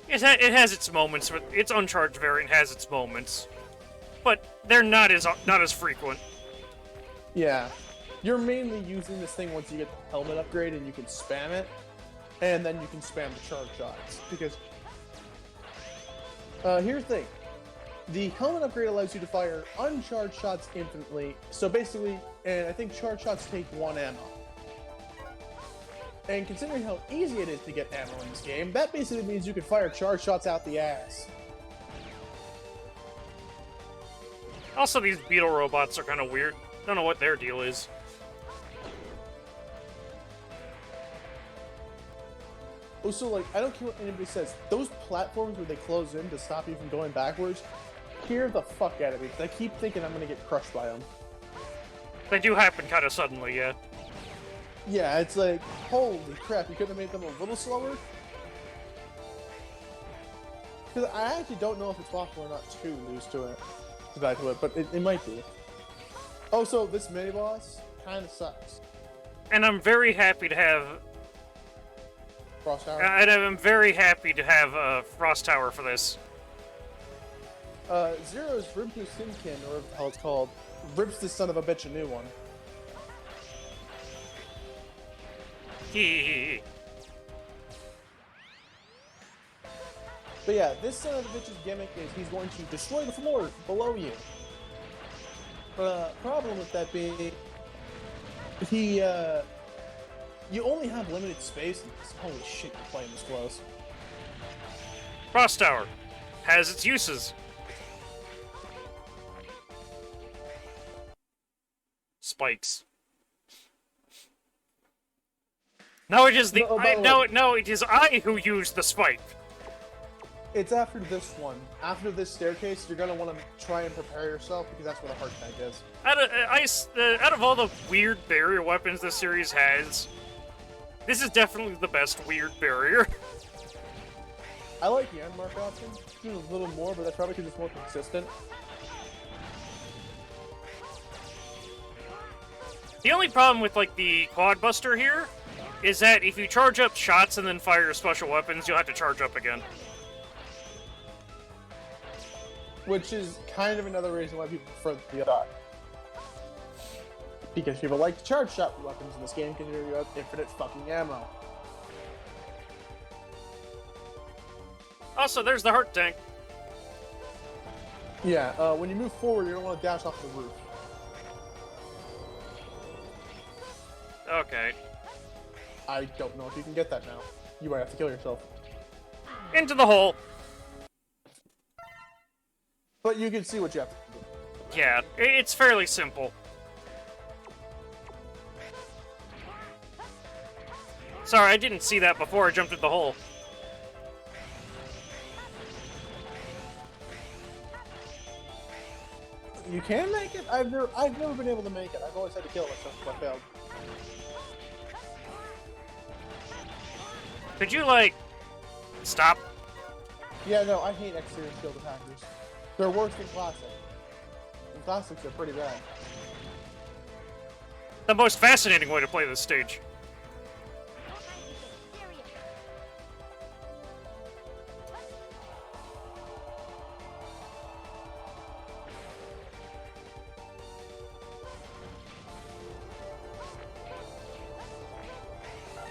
It has its moments. Its uncharged variant has its moments, but they're not as frequent. Yeah, you're mainly using this thing once you get the helmet upgrade and you can spam it, and then you can spam the charge shots. Because here's the thing: the helmet upgrade allows you to fire uncharged shots infinitely. So basically, and I think charge shots take 1 ammo. And considering how easy it is to get ammo in this game, that basically means you can fire charge shots out the ass. Also, these beetle robots are kind of weird. Don't know what their deal is. Also, like, I don't care what anybody says, those platforms where they close in to stop you from going backwards, scare the fuck out of me, because I keep thinking I'm gonna get crushed by them. They do happen kind of suddenly, yeah. Yeah, it's like, holy crap, you could have made them a little slower? Because I actually don't know if it's possible or not to lose to it, but it might be. Also, this mini-boss kind of sucks. And I'm very happy to have... Frost Tower? And I'm very happy to have Frost Tower for this. Zero's Rimpu Sinkin, or whatever the hell it's called, rips this son of a bitch a new one. But yeah, this son of a bitch's gimmick is he's going to destroy the floor below you. Problem with that being, you only have limited space. Holy shit, you're playing this close. Frost Tower has its uses. Spikes. No, it is the it is I who use the spike. It's after this one. After this staircase, you're gonna want to try and prepare yourself because that's where the heart tank is. Out of all the weird barrier weapons this series has, this is definitely the best weird barrier. I like the end mark option. A little more, but that's probably because it's more consistent. The only problem with like the quad buster here is that if you charge up shots and then fire your special weapons, you'll have to charge up again. Which is kind of another reason why people prefer the other. Because people like to charge shot weapons in this game because you have infinite fucking ammo. Also, there's the heart tank. Yeah, when you move forward, you're gonna want to dash off the roof. Okay. I don't know if you can get that now. You might have to kill yourself. Into the hole. But you can see what you have to do. Yeah, it's fairly simple. Sorry, I didn't see that before I jumped in the hole. You can make it? I've never been able to make it. I've always had to kill myself if I failed. Could you, like, stop? Yeah, no, I hate exterior shield attackers. They're worse than Classic. And Classics are pretty bad. The most fascinating way to play this stage.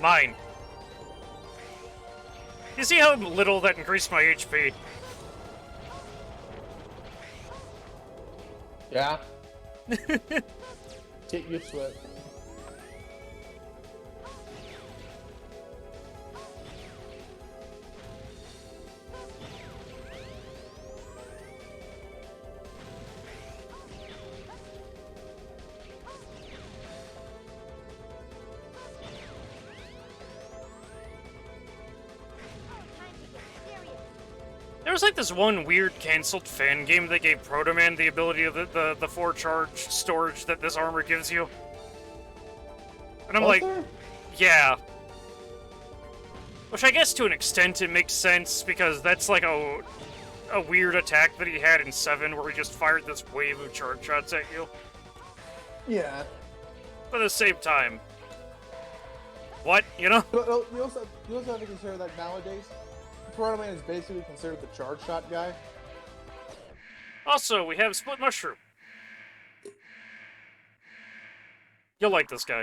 Mine. You see how little that increased my HP? Yeah. Get used to it. There's like this one weird canceled fan game that gave Proto Man the ability of the 4-charge storage that this armor gives you. And I'm like, yeah. Which I guess to an extent it makes sense, because that's like a weird attack that he had in 7 where he just fired this wave of charge shots at you. Yeah. But at the same time, what, you know? But you also have to consider that nowadays, Proto Man is basically considered the charge shot guy. Also, we have Split Mushroom. You'll like this guy.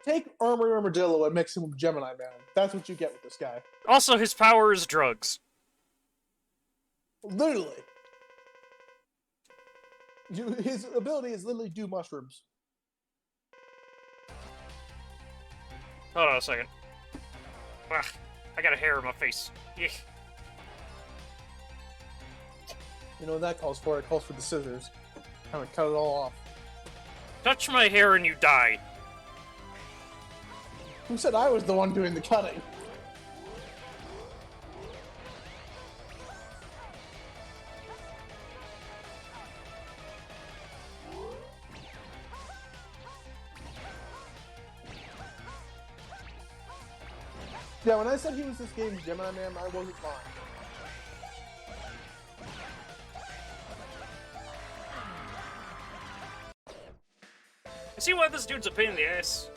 Take Armory Armadillo and mix him with Gemini Man. That's what you get with this guy. Also, his power is drugs. Literally. His ability is literally do mushrooms. Hold on a second. Ugh, I got a hair in my face. Yeah. You know what that calls for? It calls for the scissors. Kind of cut it all off. Touch my hair and you die. Who said I was the one doing the cutting? Yeah, when I said he was this game's Gemini Man, I wasn't lying. You see why this dude's a pain in the ass?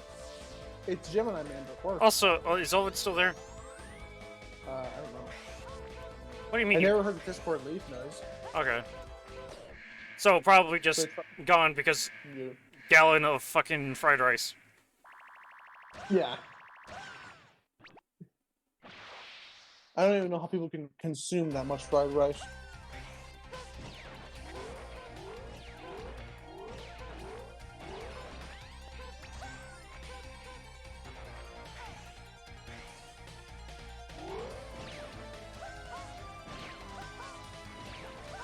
It's Gemini Man, but worse. Also, is Ovid still there? I don't know. What do you mean? I never heard the Discord leave noise. Okay. So, probably just gone because gallon of fucking fried rice. Yeah. I don't even know how people can consume that much fried rice.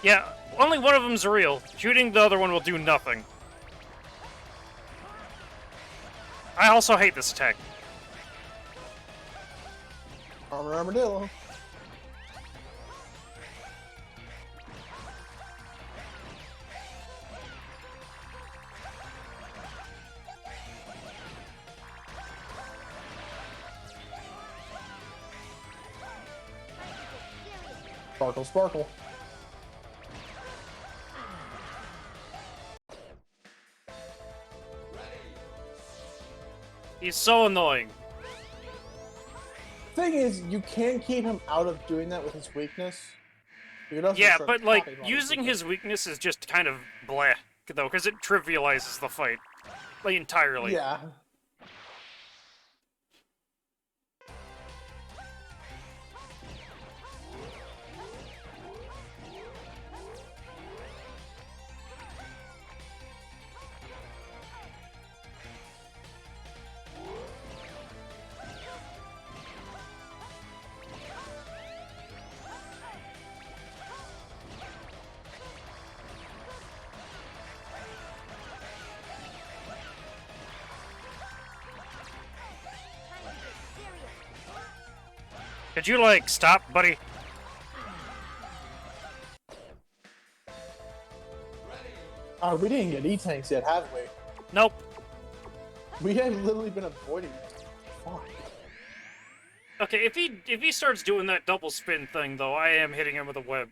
Yeah, only one of them's real. Shooting the other one will do nothing. I also hate this attack. Armor Armadillo. Sparkle, sparkle. He's so annoying. Thing is, you can keep him out of doing that with his weakness. Yeah, but like, using his weakness is just kind of bleh, though, because it trivializes the fight. Like, entirely. Yeah. Could you, like, stop, buddy? We didn't get E-Tanks yet, have we? Nope. We have literally been avoiding it. Fuck. Okay, if he starts doing that double spin thing, though, I am hitting him with a web.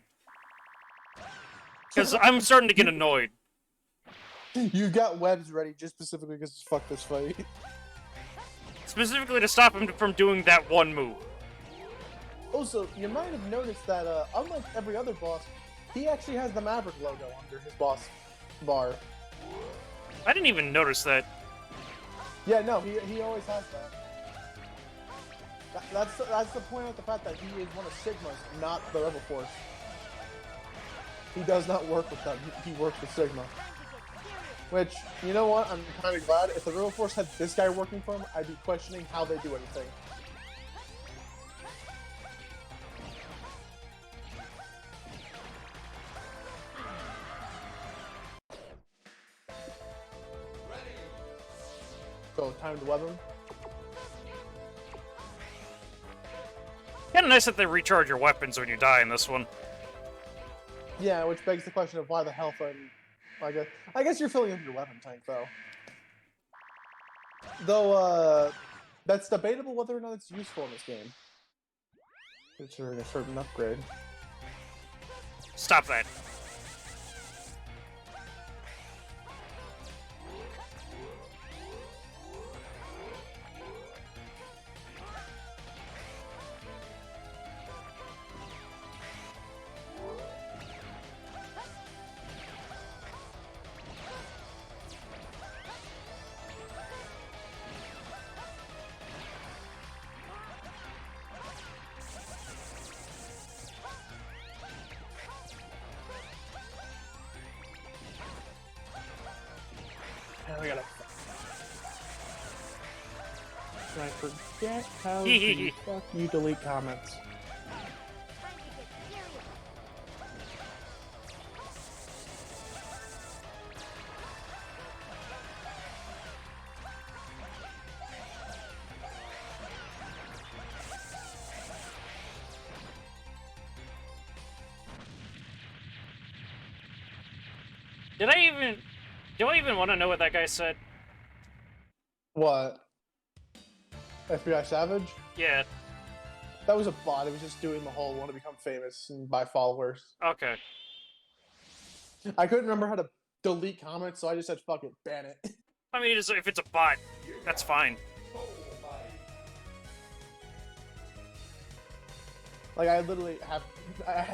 Because I'm starting to get annoyed. You got webs ready just specifically because fuck this fight. Specifically to stop him from doing that one move. Also, you might have noticed that, unlike every other boss, he actually has the Maverick logo under his boss bar. I didn't even notice that. Yeah, no, he always has that. That's the point of the fact that he is one of Sigma's, not the Rebel Force. He does not work with them. He works with Sigma. Which, you know what? I'm kind of glad. If the Rebel Force had this guy working for him, I'd be questioning how they do anything. So, time to web him. Kind of nice that they recharge your weapons when you die in this one. Yeah, which begs the question of why the health and I guess you're filling up your weapon tank though. Though that's debatable whether or not it's useful in this game. Considering a certain upgrade. Stop that. We gotta. I forget how to fuck you delete comments. Do I even want to know what that guy said? What? FBI Savage? Yeah. That was a bot. It was just doing the whole want to become famous and buy followers. Okay. I couldn't remember how to delete comments, so I just said, fuck it, ban it. I mean, if it's a bot, that's fine. Like, I literally have...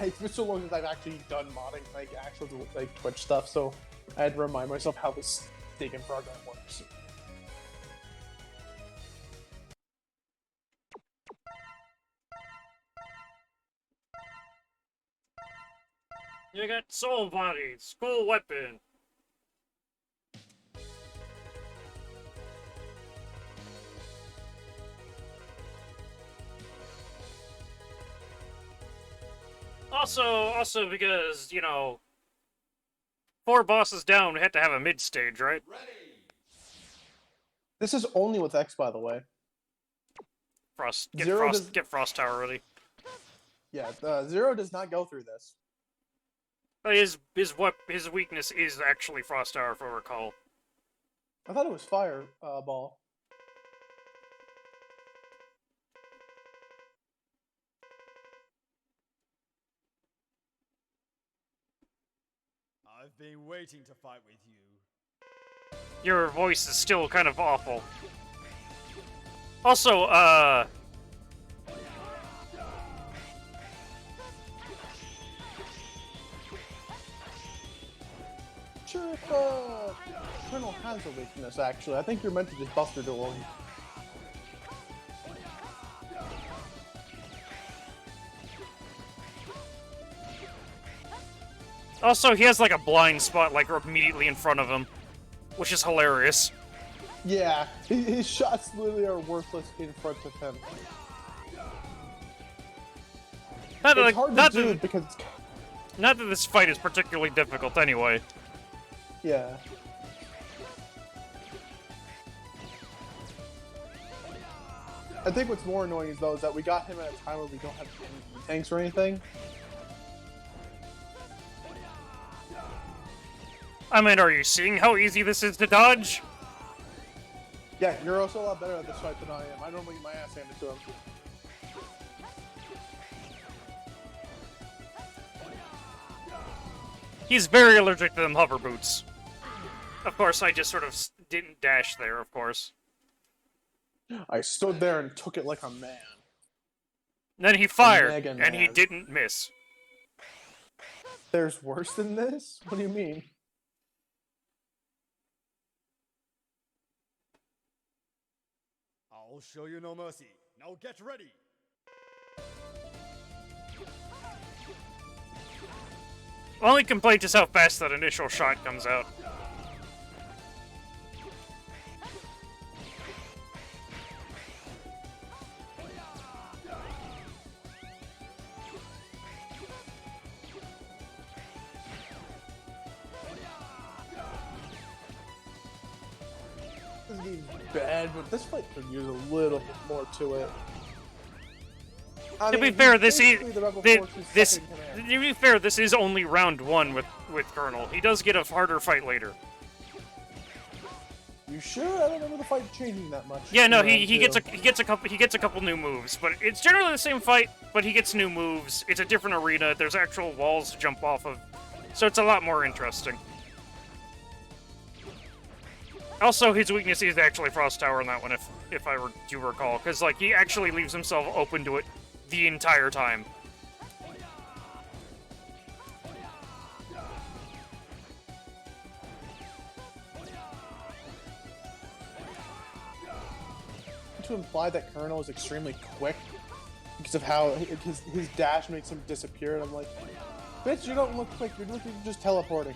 It's been so long since I've actually done modding, like, actual, like, Twitch stuff, so I had to remind myself how this stinking program works. You got Soul Body, Skull Weapon. Also because, you know, 4 bosses down, we had to have a mid-stage, right? This is only with X, by the way. Get Frost Tower ready. Yeah, Zero does not go through this. But his weakness is actually Frost Tower, if I recall. I thought it was Fireball. I've been waiting to fight with you. Your voice is still kind of awful. Also, Sure if, Colonel has a weakness, actually. I think you're meant to just buster duel him. Also, he has like a blind spot like immediately in front of him, which is hilarious. Yeah, his shots literally are worthless in front of him. It's hard to do because... Not that this fight is particularly difficult anyway. Yeah. I think what's more annoying is, though, is that we got him at a time where we don't have any tanks or anything. I mean, are you seeing how easy this is to dodge? Yeah, you're also a lot better at this fight than I am. I normally get my ass handed to him. He's very allergic to them hover boots. Of course, I just sort of didn't dash there, of course. I stood there and took it like a man. Then he fired, and he didn't miss. There's worse than this? What do you mean? I'll show you no mercy. Now get ready! Only complaint is how fast that initial shot comes out. This game's bad, but this fight could use a little bit more to it. I To mean, be fair, he's this is basically the Rebel Force's this. second command. To be fair, this is only round 1 with Colonel. He does get a harder fight later. You sure? I don't remember the fight changing that much. Yeah, no, in round he gets two. a couple new moves, but it's generally the same fight. But he gets new moves. It's a different arena. There's actual walls to jump off of, so it's a lot more interesting. Also, his weakness is actually Frost Tower in that one, if I do recall, because like he actually leaves himself open to it the entire time. To imply that Colonel is extremely quick because of how his dash makes him disappear, and I'm like, bitch, you don't look quick. You're just teleporting.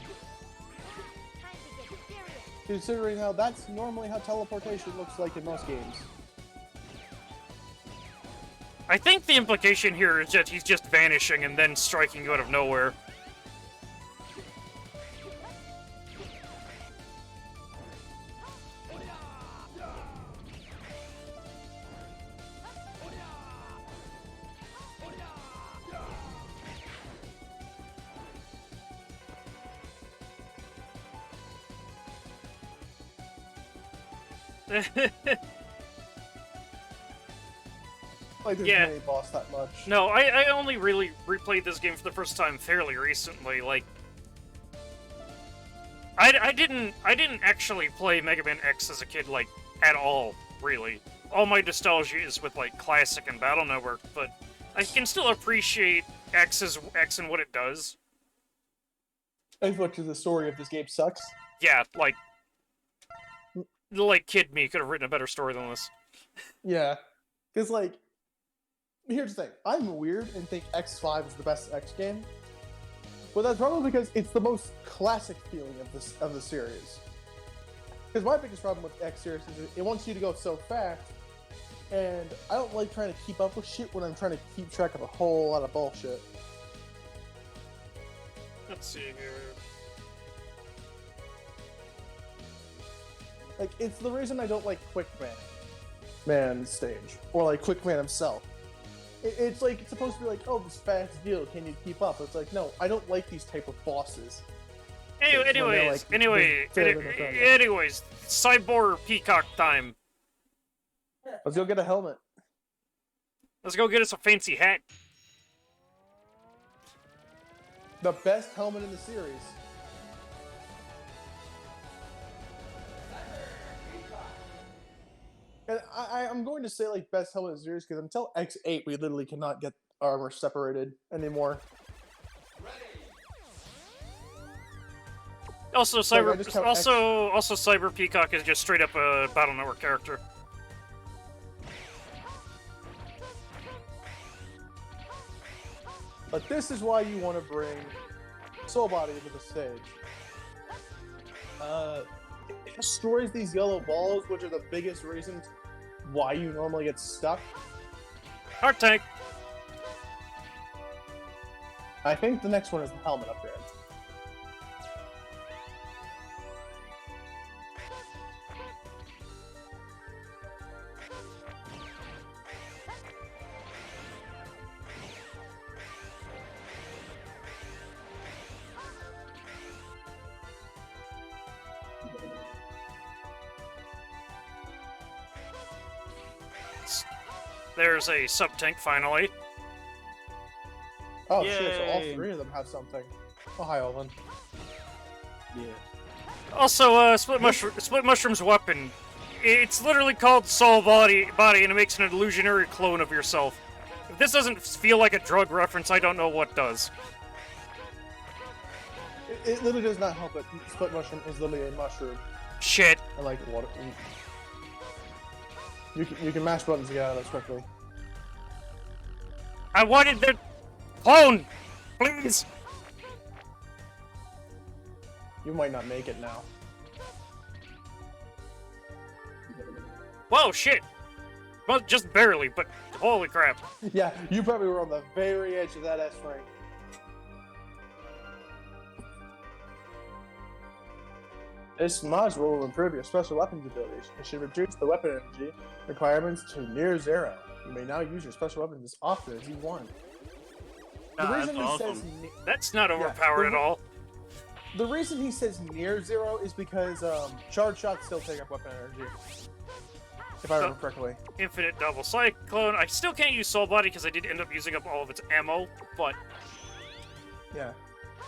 Considering how that's normally how teleportation looks like in most games. I think the implication here is that he's just vanishing and then striking you out of nowhere. Like, there's Yeah. no boss that much. No, I only really replayed this game for the first time fairly recently. Like, I didn't actually play Mega Man X as a kid, like, at all, really. All my nostalgia is with, like, Classic and Battle Network, but I can still appreciate X and what it does. As much as the story of this game sucks. Yeah, like kid me could have written a better story than this. Yeah, because like, here's the thing. I'm weird and think X5 is the best X game, but that's probably because it's the most classic feeling of the series. Because my biggest problem with X series is it wants you to go so fast, and I don't like trying to keep up with shit when I'm trying to keep track of a whole lot of bullshit. Let's see here. Like, it's the reason I don't like Quick Man stage, or like Quick Man himself. It's like, it's supposed to be like, oh, this fast deal, can you keep up? It's like, no, I don't like these type of bosses. Anyways, Cyborg Peacock time. Let's go get a helmet. Let's go get us a fancy hat. The best helmet in the series. And I'm going to say, like, best helmet in the series, because until X8, we literally cannot get armor separated anymore. Also, Cyber Peacock is just straight up a Battle Network character. But this is why you want to bring Soul Body into the stage. It destroys these yellow balls, which are the biggest reasons why you normally get stuck. Heart Tank! I think the next one is the helmet upgrade. There's a sub-tank, finally. Oh shit, so all Yay. three of them have something. Oh, hi, Olin. Yeah. Also, Split Mushroom's weapon. It's literally called Soul Body, and it makes an illusionary clone of yourself. If this doesn't feel like a drug reference, I don't know what does. It literally does not help it. Split Mushroom is literally a mushroom. Shit. I like water. You can mash buttons to get out of this quickly. I wanted the clone! Please! You might not make it now. Whoa, shit! Well, just barely, but holy crap. Yeah, you probably were on the very edge of that S-rank. This module will improve your special weapons abilities. It should reduce the weapon energy requirements to near zero. You may now use your special weapons as often as you want. The Nah, reason that's he awesome. says That's not overpowered at all. the reason he says near zero is because charge shots still take up weapon energy. If I remember correctly. Infinite double cyclone. I still can't use Soul Body because I did end up using up all of its ammo, but Yeah.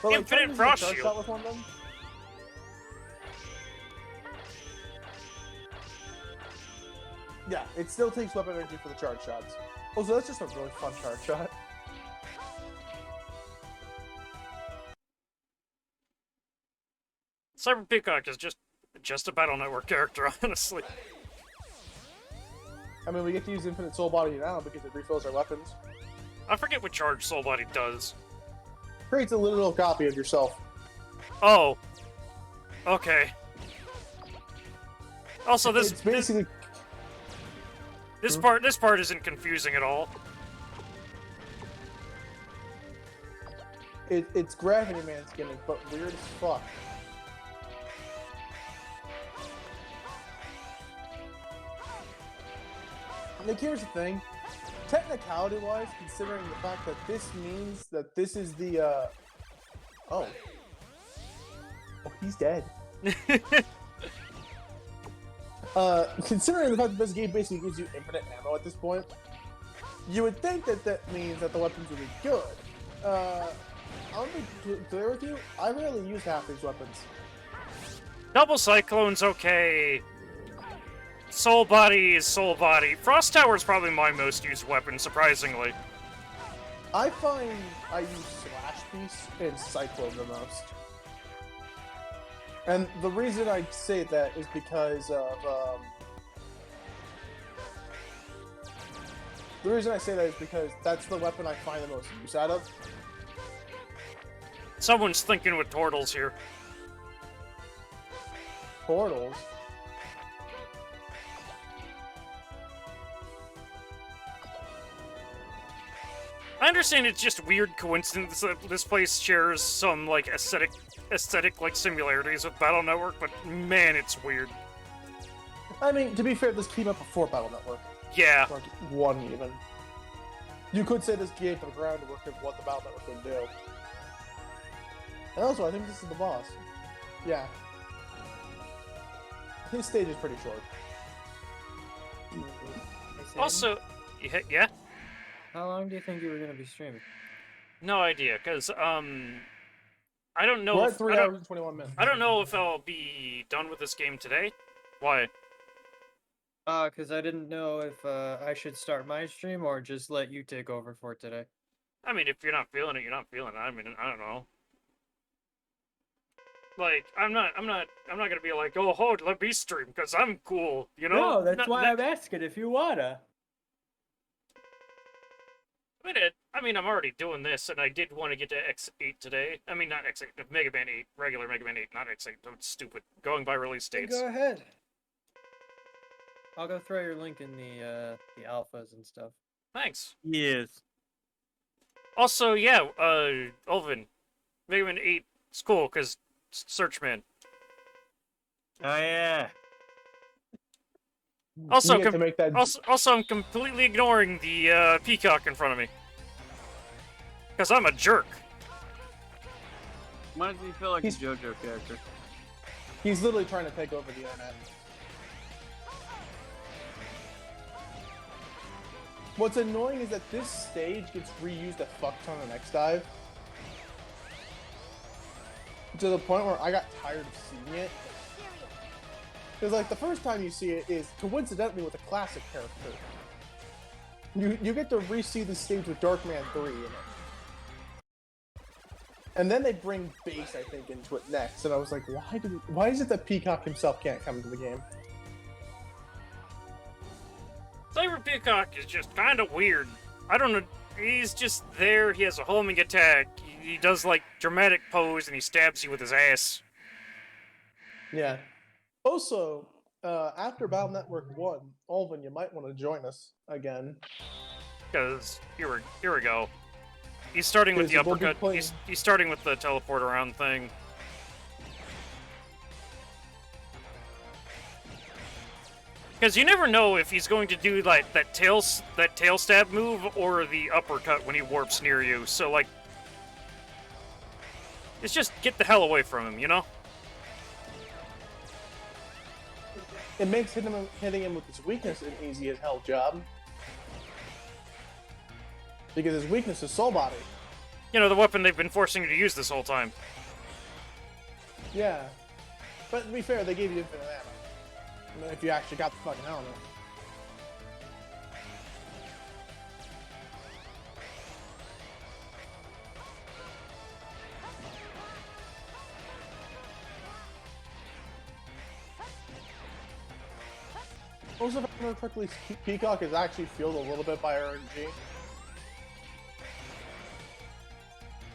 But, Infinite try to use a Frost charge Shield. shot with one of them. Yeah, it still takes weapon energy for the charge shots. Also, that's just a really fun charge shot. Cyber Peacock is just a Battle Network character, honestly. I mean, we get to use Infinite Soul Body now because it refills our weapons. I forget what Charge Soul Body does. Creates a literal copy of yourself. Oh. Okay. Also, this It's basically this part isn't confusing at all. it's Gravity Man's gimmick, but weird as fuck. Like, here's the thing. Technicality-wise, considering the fact that this means that this is the, Oh, he's dead. Considering the fact that this game basically gives you infinite ammo at this point, you would think that that means that the weapons would be good. I'll be clear with you, I rarely use half these weapons. Double Cyclone's okay. Soul Body is Soul Body. Frost Tower is probably my most used weapon, surprisingly. I find I use Slash Piece and Cyclone the most. And the reason I say that is because of, the reason I say that is because that's the weapon I find the most use out of. Someone's thinking with turtles here. Portals? I understand it's just weird coincidence that this place shares some, like, aesthetic like similarities with Battle Network, but man, it's weird. I mean, to be fair, this came up before Battle Network. Yeah. Like, one even. You could say this gave the groundwork of what the Battle Network would do. And also, I think this is the boss. Yeah. His stage is pretty short. Also, yeah? How long do you think you were going to be streaming? No idea, because, I don't know We're if... at 3 hours and 21 minutes. I don't know if I'll be done with this game today. Why? Because I didn't know if I should start my stream or just let you take over for today. I mean, if you're not feeling it, you're not feeling it. I mean, I don't know. Like, I'm not gonna be like, oh, hold, let me stream, because I'm cool, you know? No, that's why I'm asking if you wanna. I mean, I'm already doing this, and I did want to get to X8 today. I mean, not X8, Mega Man 8, regular Mega Man 8, not X8. That's stupid. Going by release dates. Go ahead. I'll go throw your link in the alphas and stuff. Thanks. Yes. Also, yeah, Ulvin, Mega Man 8 is cool, because Searchman. Oh, yeah. Also, You get to make that... also, I'm completely ignoring the peacock in front of me. Because I'm a jerk. Why does he feel like a JoJo character? He's literally trying to take over the internet. What's annoying is that this stage gets reused a fuck ton of Next Dive. To the point where I got tired of seeing it. Because, like, the first time you see it is coincidentally with a classic character. You get to re-see the stage with Darkman 3 in it. And then they bring Bass, I think, into it next, and I was like, why is it that Peacock himself can't come into the game? Cyber Peacock is just kind of weird. I don't know, he's just there, he has a homing attack, he does, like, dramatic pose, and he stabs you with his ass. Yeah. Also, after Battle Network 1, Ulvin, you might want to join us again. Because, here we go. He's starting with the uppercut. He's starting with the teleport around thing. Because you never know if he's going to do like that tail stab move or the uppercut when he warps near you. So like, it's just get the hell away from him, you know? It makes hitting him with his weakness an easy as hell job. Because his weakness is Soul Body. You know, the weapon they've been forcing you to use this whole time. Yeah. But to be fair, they gave you infinite ammo. I mean, if you actually got the fucking helmet. Also, if I remember correctly, Peacock is actually fueled a little bit by RNG.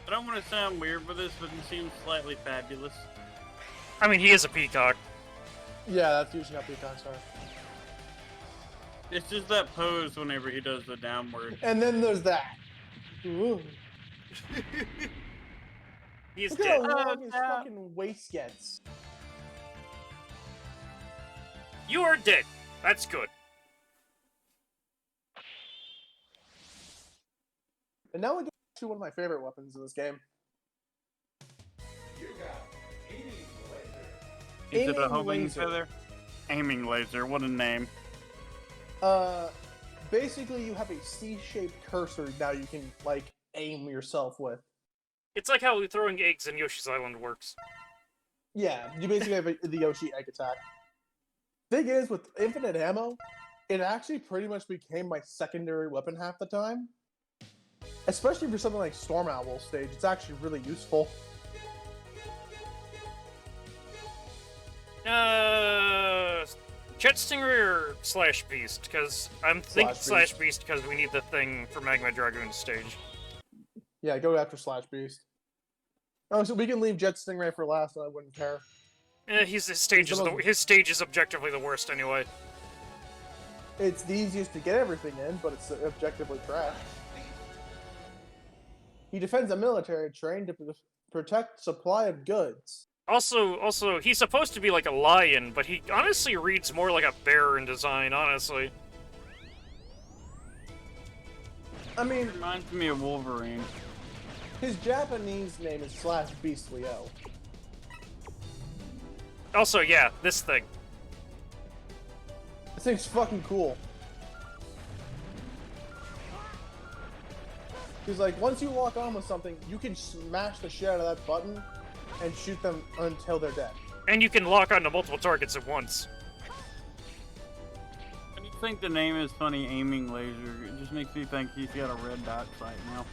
I don't want to sound weird with this, but he seems slightly fabulous. I mean, he is a peacock. Yeah, that's usually how peacocks are. It's just that pose whenever he does the downward. And then there's that. Ooh. He's Look dead. at how long his fucking waist gets. You are dead. That's good. And now we get to one of my favorite weapons in this game. Is it a Aiming homing laser. feather? Aiming laser, what a name. Basically you have a C-shaped cursor now you can, like, aim yourself with. It's like how throwing eggs in Yoshi's Island works. Yeah, you basically have the Yoshi egg attack. Thing is, with infinite ammo, it actually pretty much became my secondary weapon half the time. Especially for something like Storm Owl stage, it's actually really useful. Jet Stingray or Slash Beast? Because I'm thinking Slash Beast because we need the thing for Magma Dragoon stage. Yeah, go after Slash Beast. Oh, so we can leave Jet Stingray for last, and I wouldn't care. His stage is objectively the worst anyway. It's the easiest to get everything in, but it's objectively trash. He defends a military train to protect supply of goods. Also, he's supposed to be like a lion, but he honestly reads more like a bear in design, honestly. I mean, reminds me of Wolverine. His Japanese name is Slash Beast Leo. Also, yeah, this thing. This thing's fucking cool. Because, like, once you lock on with something, you can smash the shit out of that button and shoot them until they're dead. And you can lock onto multiple targets at once. I just think the name is funny, Aiming Laser. It just makes me think he's got a red dot sight now.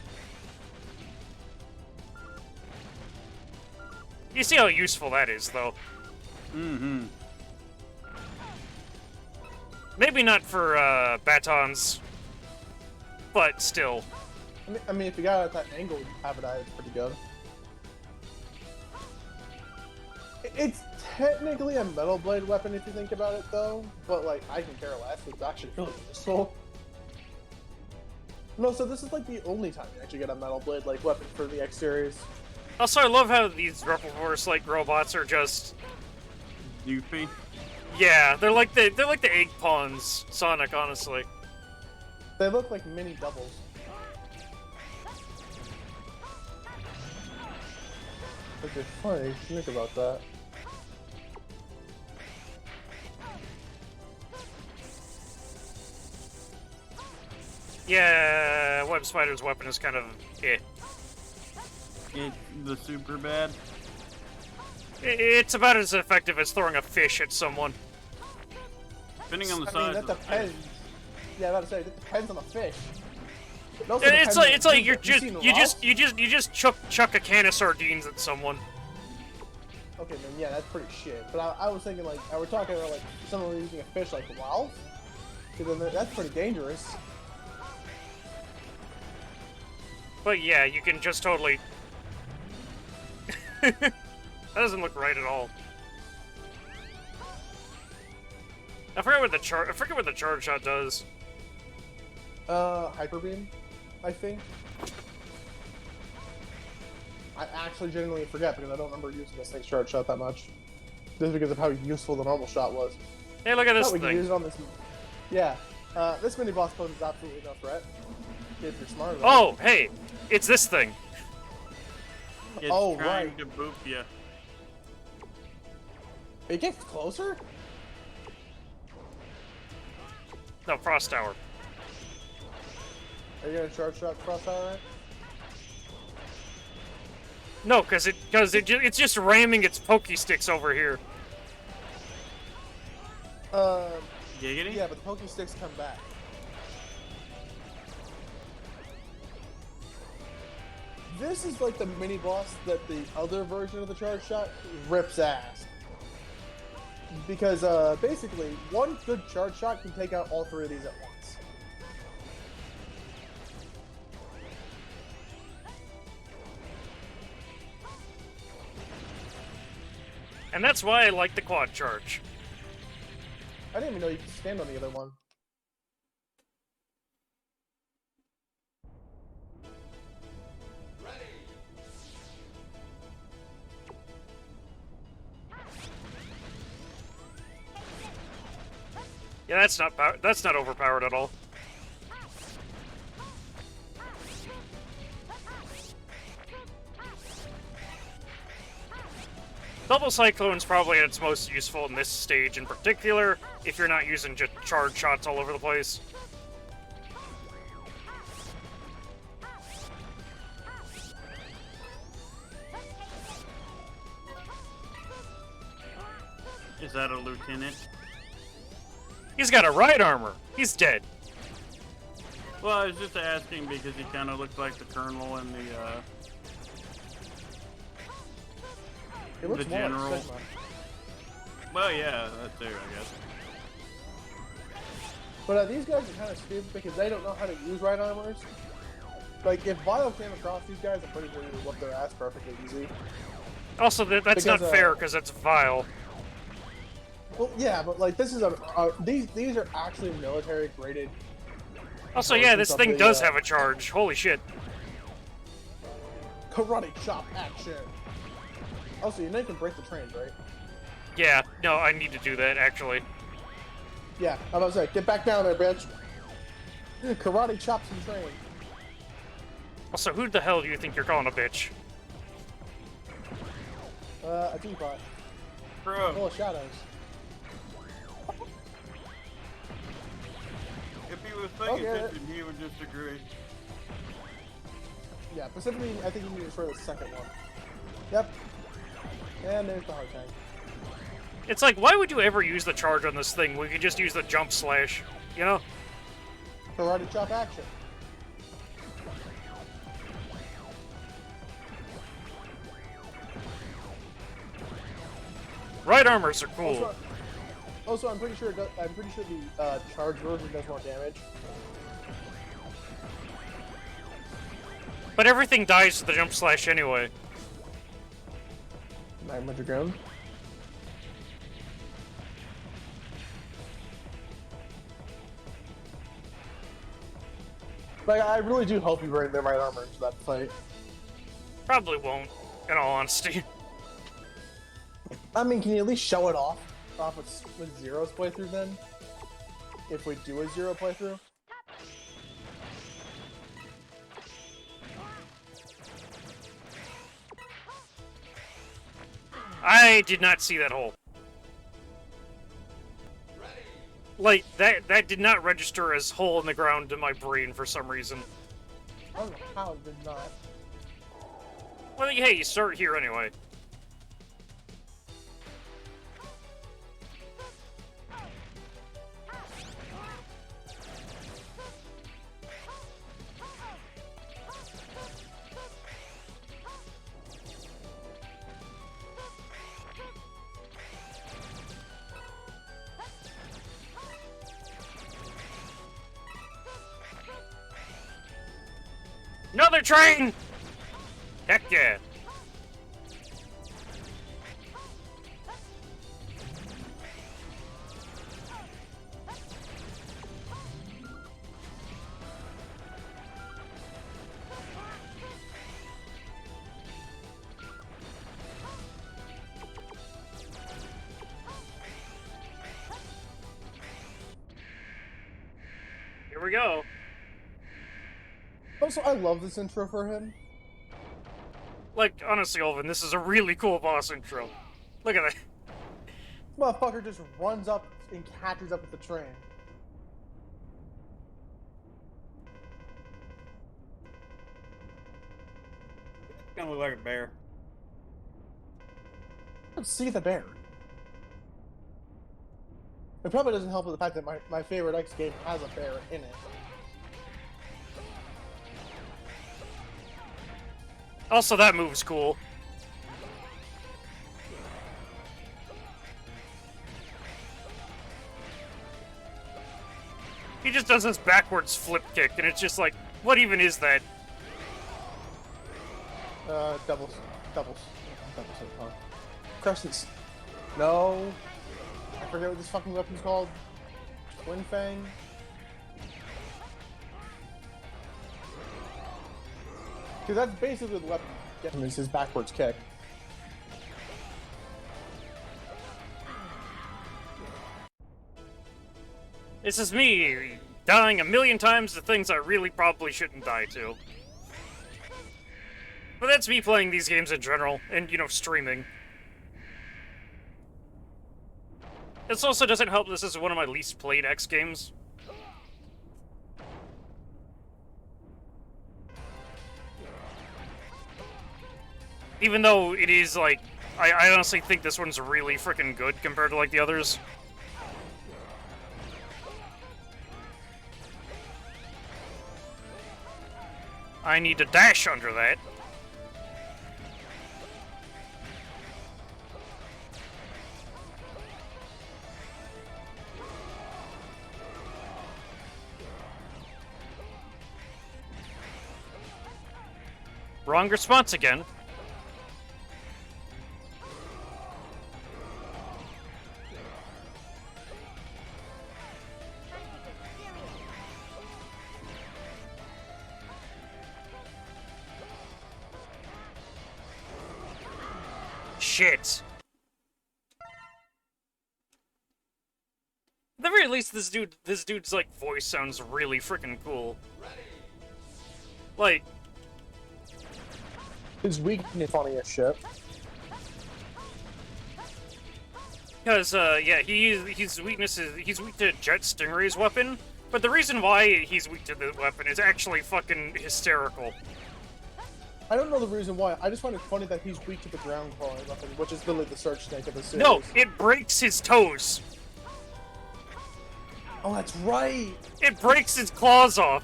You see how useful that is, though. Mm-hmm. Maybe not for, batons, but still. I mean, if you got it at that angle, you have it at, it's pretty good. It's technically a Metal Blade weapon if you think about it, though. But, like, I can care less. It's actually really useful. No, so this is, like, the only time you actually get a Metal Blade, like, weapon for the X-Series. Also, I love how these Replicforce-like robots are just... Goofy? Yeah, they're like the egg pawns, Sonic, honestly. They look like mini doubles. Which is funny, if you think about that. Yeah, Web Spider's weapon is kind of eh. It's the super bad. It's about as effective as throwing a fish at someone. Depending on the size. I mean, that depends. Yeah, I was about to say, it depends on the fish. It's like you just chuck a can of sardines at someone. Okay, then yeah, that's pretty shit. But I was thinking like, we're talking about like someone using a fish like Ralph, because then that's pretty dangerous. But yeah, you can just totally. That doesn't look right at all. I forget what the charge shot does. Hyper Beam, I think. I actually genuinely forget because I don't remember using this thing's charge shot that much. Just because of how useful the normal shot was. Hey, look at this we can thing. use it on this. Yeah. This mini boss poses absolutely no threat. If you're smart about Oh, hey, it's this thing. It's Oh, trying right. to boop you. It gets closer? No, Frost Tower. Are you gonna charge shot Frost Tower, right? No, because it's just ramming its pokey sticks over here. Giggity? Yeah, but the pokey sticks come back. This is like the mini boss that the other version of the charge shot rips ass. Because basically, one good charge shot can take out all three of these at once. And that's why I like the quad charge. I didn't even know you could stand on the other one. Yeah, that's not overpowered at all. Double Cyclone's probably at its most useful in this stage in particular, if you're not using just charge shots all over the place. Is that a lieutenant? He's got a ride armor. He's dead. Well, I was just asking because he kind of looked like the colonel and It looks the more like general. Sigma. Well, yeah, that too, I guess. But these guys are kind of stupid because they don't know how to use right armors. Like, if Vile came across these guys, I'm pretty sure he would whoop their ass perfectly easy. Also, that's not Because, fair because it's vile. Well, yeah, but like this is these are actually military graded. Also, yeah, this thing does have a charge. Holy shit. Karate chop action. Also, you know you can break the trains, right? Yeah, no, I need to do that, actually. Yeah, I was about to say, get back down there, bitch. Karate chops and train. Also, who the hell do you think you're calling a bitch? A teapot. Bro. Full of shadows. If he was paying Okay. attention, he would just agree. Yeah, specifically, I think you need it for the second one. Yep. And there's the hard tank. It's like, why would you ever use the charge on this thing? We could just use the jump slash, you know? Karate chop action. Right armors are cool. Also, I'm pretty sure the charge version does more damage. But everything dies to the jump slash anyway. Magma Dragoon. Like, I really do hope you bring the right armor into that fight. Probably won't, in all honesty. I mean, can you at least show it off with Zero's playthrough then? If we do a Zero playthrough? I did not see that hole. Like, that did not register as hole in the ground in my brain for some reason. I don't know how it did not. Well, hey, you start here anyway. Another train! Heck yeah. we go. Also, I love this intro for him. Like, honestly, Olvin, this is a really cool boss intro. Look at that. This motherfucker just runs up and catches up with the train. Kind of look like a bear. I don't see the bear. It probably doesn't help with the fact that my favorite X game has a bear in it. Also, that move's cool. He just does this backwards flip kick, and it's just like, what even is that? Doubles. Crescents. No. I forget what this fucking weapon's called. Twin Fang? Because that's basically the weapon. Get him is his backwards kick. This is me dying a million times to things I really probably shouldn't die to. But that's me playing these games in general, and, you know, streaming. This also doesn't help this is one of my least played X games. Even though it is, like, I honestly think this one's really freaking good compared to, like, the others. I need to dash under that. Wrong response again. Shit. At the very least, this dude's like voice sounds really freaking cool. Like, his weakness funny as shit. Because yeah, his weakness is he's weak to Jet Stingray's weapon, but the reason why he's weak to the weapon is actually fucking hysterical. I don't know the reason why. I just find it funny that he's weak to the ground crawling weapon, which is literally the Search Snake of the series. No, it breaks his toes. Oh, that's right. It breaks his claws off.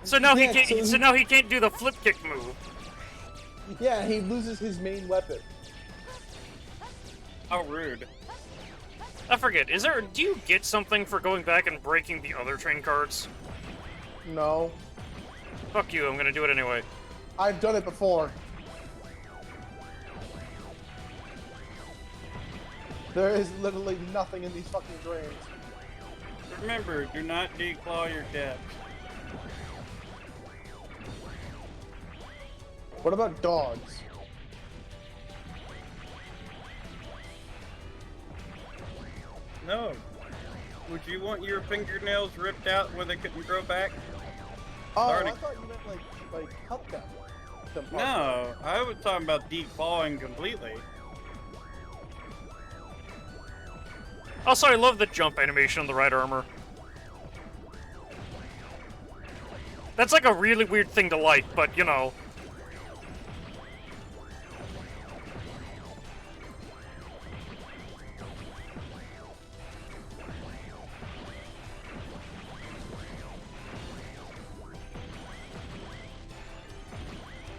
So now Yeah, he can't. So now he can't do the flip kick move. Yeah, he loses his main weapon. How rude. I forget. Do you get something for going back and breaking the other train cards? No. Fuck you. I'm gonna do it anyway. I've done it before. There is literally nothing in these fucking drains. Remember, do not declaw your depths. What about dogs? No. Would you want your fingernails ripped out where they couldn't grow back? Oh, Already. I thought you meant like help them. No, I was talking about declawing completely. Also, I love the jump animation on the right armor. That's like a really weird thing to like, but you know.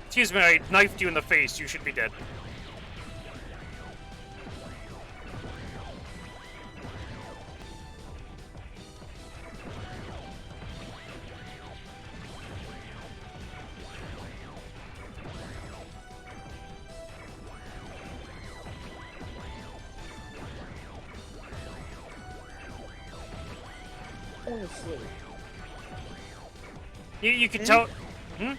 Excuse me, I knifed you in the face. You should be dead. Falling asleep. You can tell. Hmm?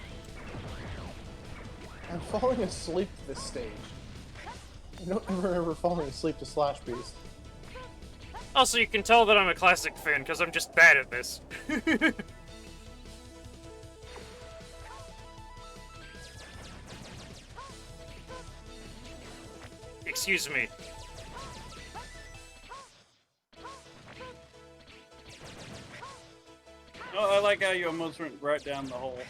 I'm falling asleep to this stage. I don't ever remember falling asleep to Slash Beast. Also, you can tell that I'm a Classic fan, because I'm just bad at this. Excuse me. Oh, I like how you almost went right down the hole.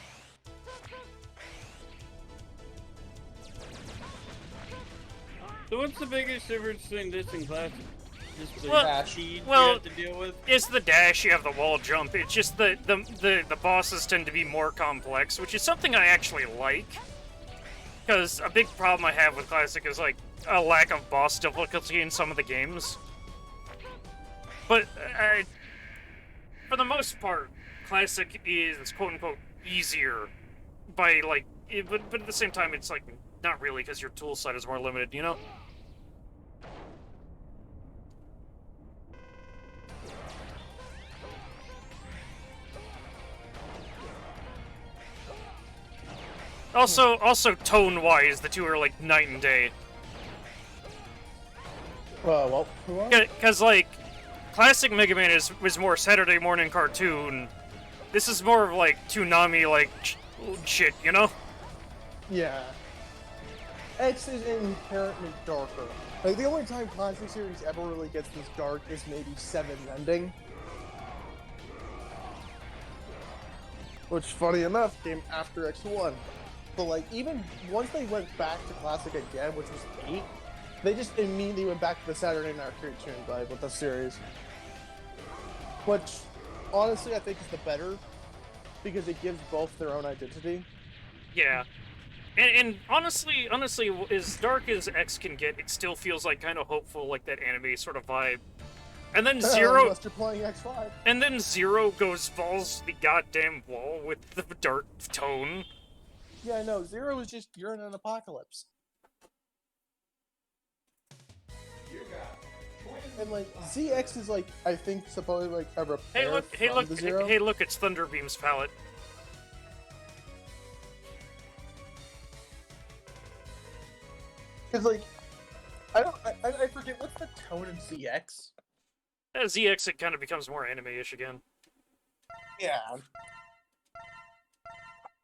So what's the biggest difference between this and Classic? Just the speed you have to deal with? It's the dash, you have the wall jump. It's just the bosses tend to be more complex, which is something I actually like. Because a big problem I have with Classic is, like, a lack of boss difficulty in some of the games. But, for the most part, Classic is, quote-unquote, easier by, like, but at the same time, it's, like, not really, because your tool set is more limited, you know? Also, tone-wise, the two are, like, night and day. Because, like, Classic Mega Man was more Saturday morning cartoon. This is more of, like, Toonami, like, shit, you know? Yeah. X is inherently darker. Like, the only time Classic Series ever really gets this dark is maybe 7's ending. Which, funny enough, came after X1. But, like, even once they went back to Classic again, which was 8, they just immediately went back to the Saturday Night cartoon vibe with the series. Which, honestly, I think is the better, because it gives both their own identity. Yeah. And honestly, as dark as X can get, it still feels like kind of hopeful, like that anime sort of vibe. And then Zero... Unless you're playing X5. And then Zero falls the goddamn wall with the dark tone. Yeah, no, Zero is just, you're in an apocalypse. And, like, ZX is, like, I think, supposedly, like, a repair the Zero. Hey, look, it's Thunderbeam's palette. Because, like, I forget, what's the tone in ZX? As ZX, it kind of becomes more anime-ish again. Yeah.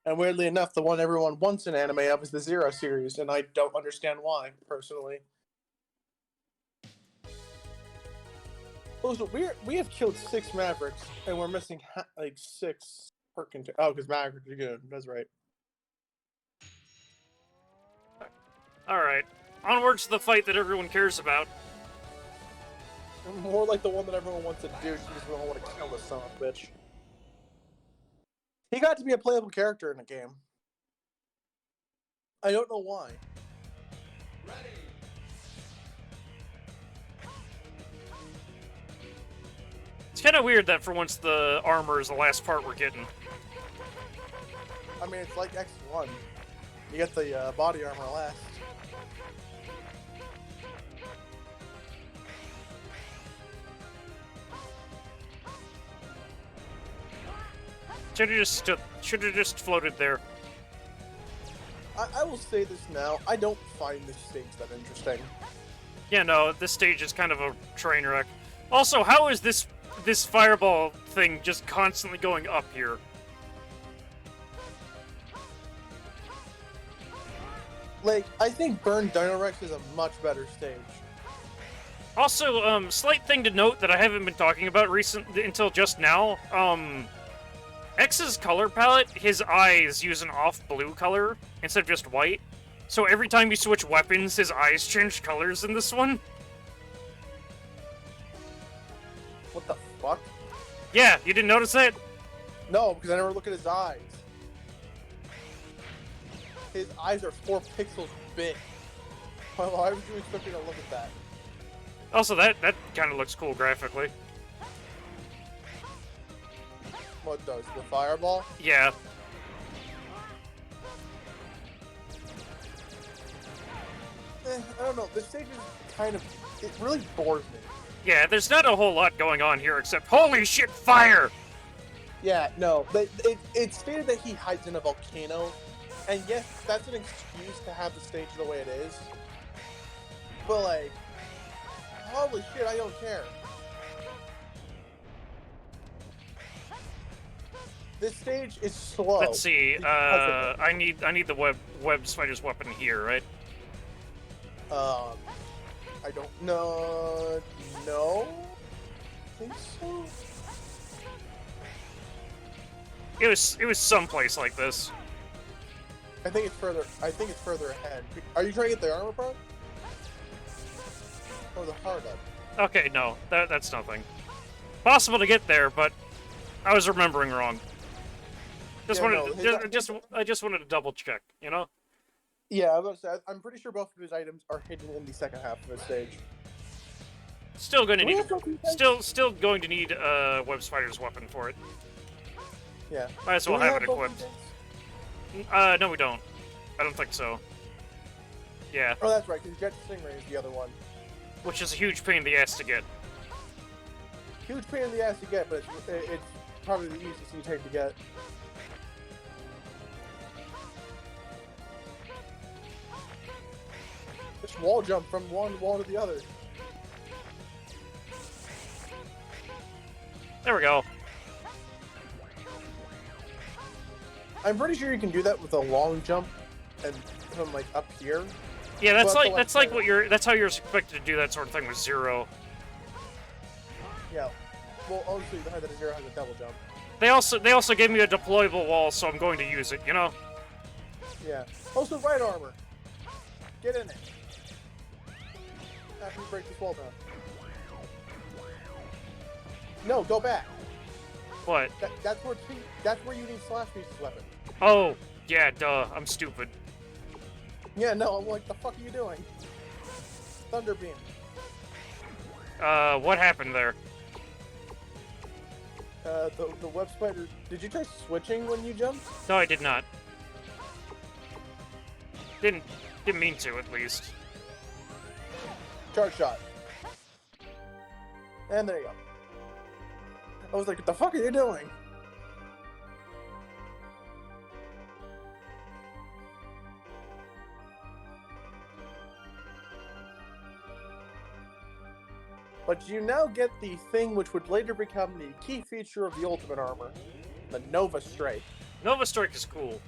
And weirdly enough, the one everyone wants an anime of is the Zero series, and I don't understand why, personally. Also, we have killed 6 Mavericks, and we're missing, like, 6 Perkin. Oh, because Mavericks are good. That's right. Alright. Onwards to the fight that everyone cares about. More like the one that everyone wants to do, because we don't want to kill this son of a bitch. He got to be a playable character in the game. I don't know why. It's kind of weird that for once the armor is the last part we're getting. I mean, it's like X1. You get the body armor last. Should have just floated there. I will say this now. I don't find this stage that interesting. Yeah, no, this stage is kind of a train wreck. Also, how is this fireball thing just constantly going up here? Like, I think Burn Dino Rex is a much better stage. Also, slight thing to note that I haven't been talking about until just now. X's color palette, his eyes use an off blue color instead of just white. So every time you switch weapons, his eyes change colors in this one. What the fuck? Yeah, you didn't notice that? No, because I never look at his eyes. His eyes are 4 pixels big. Why would you expect me to look at that? Also, that kind of looks cool graphically. What does? The fireball? Yeah. I don't know. This stage is kind of... It really bores me. Yeah, there's not a whole lot going on here except, holy shit, fire! Yeah, no. It's stated that he hides in a volcano. And yes, that's an excuse to have the stage the way it is. But, like... Holy shit, I don't care. this stage is slow. Let's see. I need the web spider's weapon here, right? I don't know. No, I think so. It was someplace like this. I think it's further. I think it's further ahead. Are you trying to get the armor part? Or the hard up? Okay, no, that's nothing. Possible to get there, but I was remembering wrong. I just wanted to double check, you know? Yeah, I was about to say, I'm pretty sure both of his items are hidden in the second half of the stage. Still going to need still going to need web spider's weapon for it. Yeah. Might as well have it equipped. No, we don't. I don't think so. Yeah. Oh, that's right, because Jet Stingray is the other one. Which is a huge pain in the ass to get. Huge pain in the ass to get, but it's probably the easiest you take to get. Just wall jump from one wall to the other. There we go. I'm pretty sure you can do that with a long jump and from like up here. Yeah, that's how you're expected to do that sort of thing with Zero. Yeah. Well, obviously the Height of Zero has a double jump. They also gave me a deployable wall, so I'm going to use it, you know? Yeah. Also right armor. Get in it. After you break this wall down. No, go back. What? That's where you need Slash Beast's weapon. Oh, yeah, duh. I'm stupid. Yeah, no, I'm like, the fuck are you doing? Thunder Beam. What happened there? The web spider. Did you try switching when you jumped? No, I did not. Didn't mean to, at least. Charge shot. And there you go. I was like, what the fuck are you doing? But you now get the thing which would later become the key feature of the Ultimate Armor, the Nova Strike. Nova Strike is cool.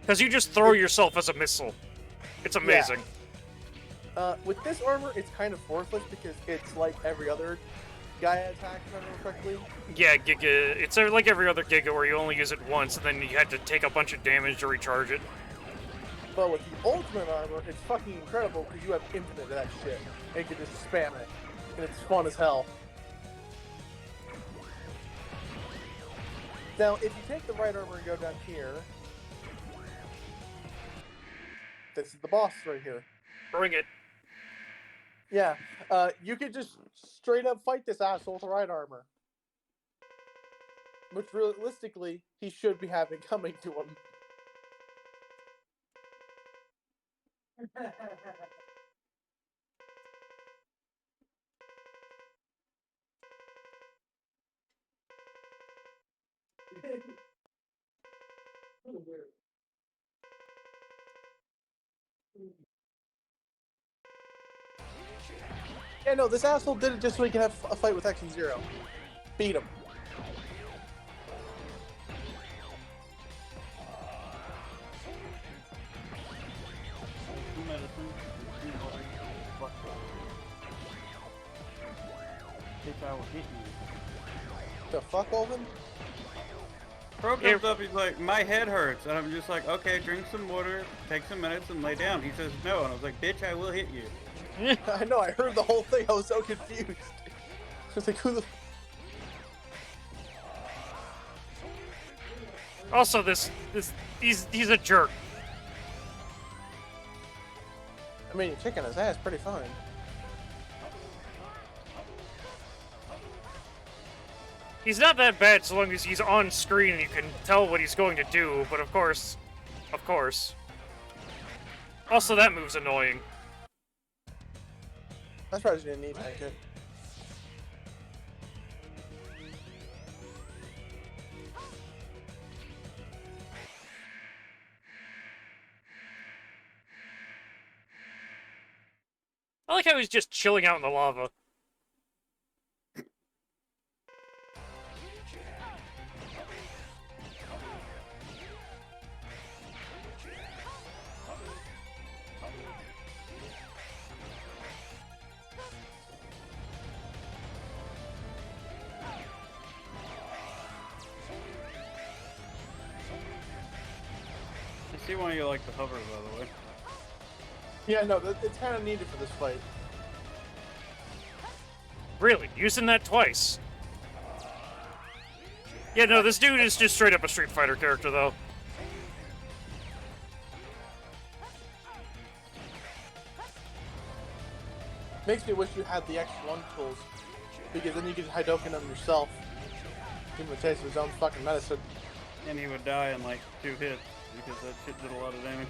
Because you just throw yourself as a missile. It's amazing. Yeah. With this armor, it's kind of worthless because it's like every other Gaia attack, if I remember correctly. Yeah, Giga. It's like every other Giga where you only use it once and then you have to take a bunch of damage to recharge it. But with the Ultimate Armor, it's fucking incredible because you have infinite of that shit. And you can just spam it. And it's fun as hell. Now, if you take the right armor and go down here, this is the boss right here. Bring it. Yeah, you could just straight up fight this asshole with the right armor. Which realistically, he should be having coming to him. Yeah, no, this asshole did it just so he can have a fight with X and Zero. Beat him. The fuck, Olvin? Pro comes up, he's like, my head hurts. And I'm just like, okay, drink some water, take some minutes, and lay down. He says no, and I was like, bitch, I will hit you. I know, I heard the whole thing. I was so confused. I was like, who the... Also, he's a jerk. I mean, you're kicking his ass pretty fine. He's not that bad so long as he's on screen and you can tell what he's going to do, but of course. Also, that move's annoying. That's probably just gonna need tank it. I like how he's just chilling out in the lava. see why you like the hover, by the way. Yeah, no, it's kind of needed for this fight. Really? Using that twice? Yeah, no, this dude is just straight up a Street Fighter character, though. Makes me wish you had the X1 tools, because then you could Hadouken him yourself. Give him a taste of his own fucking medicine. And he would die in like 2 hits, because that shit did a lot of damage.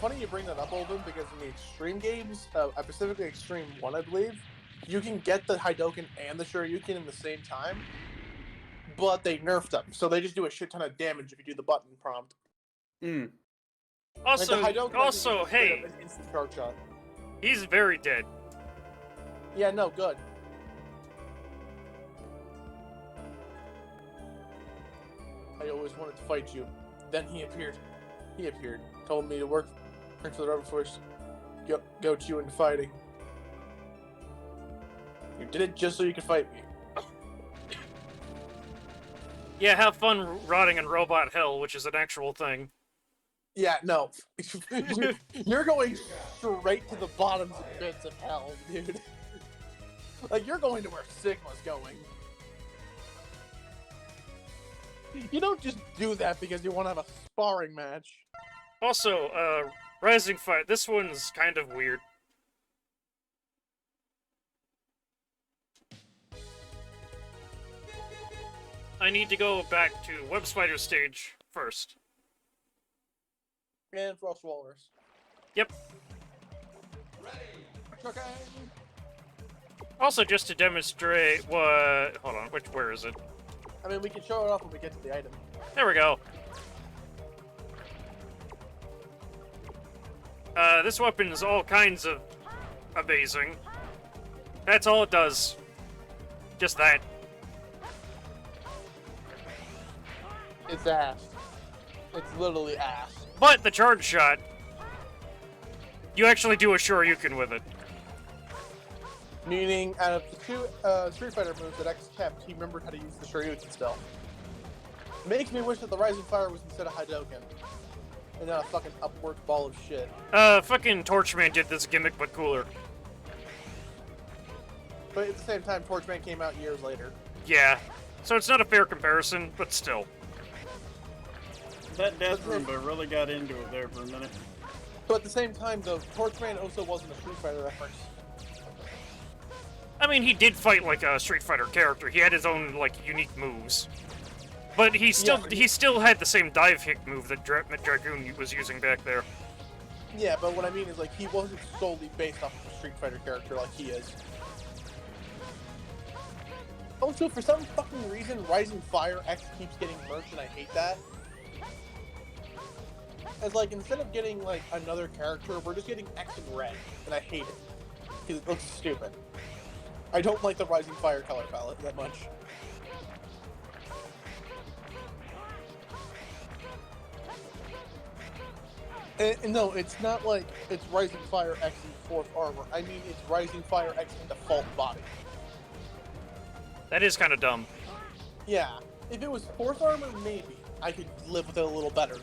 Funny you bring that up, Olden, because in the Extreme games, specifically Extreme 1, I believe, you can get the Hadouken and the Shoryuken in the same time, but they nerfed them, so they just do a shit ton of damage if you do the button prompt. Also, like also, hey, an instant charge shot. He's very dead. Yeah, no, good. I always wanted to fight you. Then he appeared. He appeared. Told me to work for the Rebel Force. Goat you into fighting. You did it just so you could fight me. Yeah, have fun rotting in robot hell, which is an actual thing. Yeah, no. You're going straight to the bottoms of bits of hell, dude. Like, you're going to where Sigma's going. You don't just do that because you want to have a sparring match. Also, Rising Fire, this one's kind of weird. I need to go back to Web Spider stage first. And Frost Walrus. Yep. Okay. Also, just to demonstrate what... Hold on, where is it? I mean, we can show it off when we get to the item. There we go. This weapon is all kinds of amazing. That's all it does. Just that. It's ass. It's literally ass. But the charge shot, you actually do a Shoryuken with it. Meaning, out of the 2 Street Fighter moves that X kept, he remembered how to use the Shoryuken still. Makes me wish that the Rising Fire was instead of Hadouken. And not a fucking upworked ball of shit. Fucking Torchman did this gimmick, but cooler. But at the same time, Torchman came out years later. Yeah. So it's not a fair comparison, but still. That Death Roomba really got into it there for a minute. But at the same time, though, Torchman also wasn't a Street Fighter reference. I mean, he did fight like a Street Fighter character. He had his own, like, unique moves. But he still had the same dive hit move that Dragoon was using back there. Yeah, but what I mean is, like, he wasn't solely based off of a Street Fighter character like he is. Also, for some fucking reason, Rising Fire X keeps getting merged, and I hate that. As, like, instead of getting, like, another character, we're just getting X and red, and I hate it. Because it looks stupid. I don't like the Rising Fire color palette that much. And no, it's not like it's Rising Fire X in 4th armor. I mean, it's Rising Fire X in default body. That is kind of dumb. Yeah. If it was 4th armor, maybe I could live with it a little better.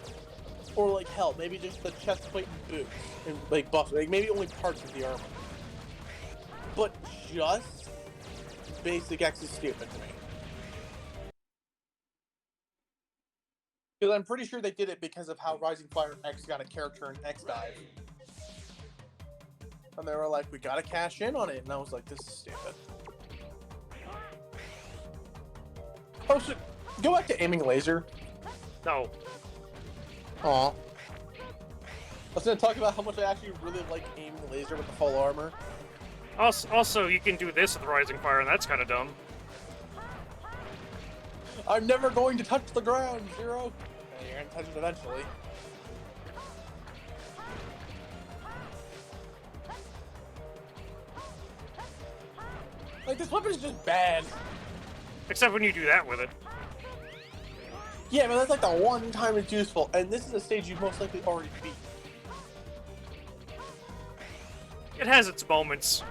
Or, like, hell, maybe just the chest plate and boots. And, like, buffs. Like, maybe only parts of the armor. But just basic X is stupid to me. Because I'm pretty sure they did it because of how Rising Fire X got a character in X-Dive. And they were like, we gotta cash in on it. And I was like, this is stupid. Oh, so go back to aiming laser. No. Aw. I was gonna talk about how much I actually really like aiming laser with the full armor. Also, you can do this with Rising Fire, and that's kind of dumb. I'm never going to touch the ground, Zero. Yeah, you're gonna touch it eventually. Like, this weapon is just bad. Except when you do that with it. Yeah, but that's like the one time it's useful, and this is a stage you've most likely already beat. It has its moments.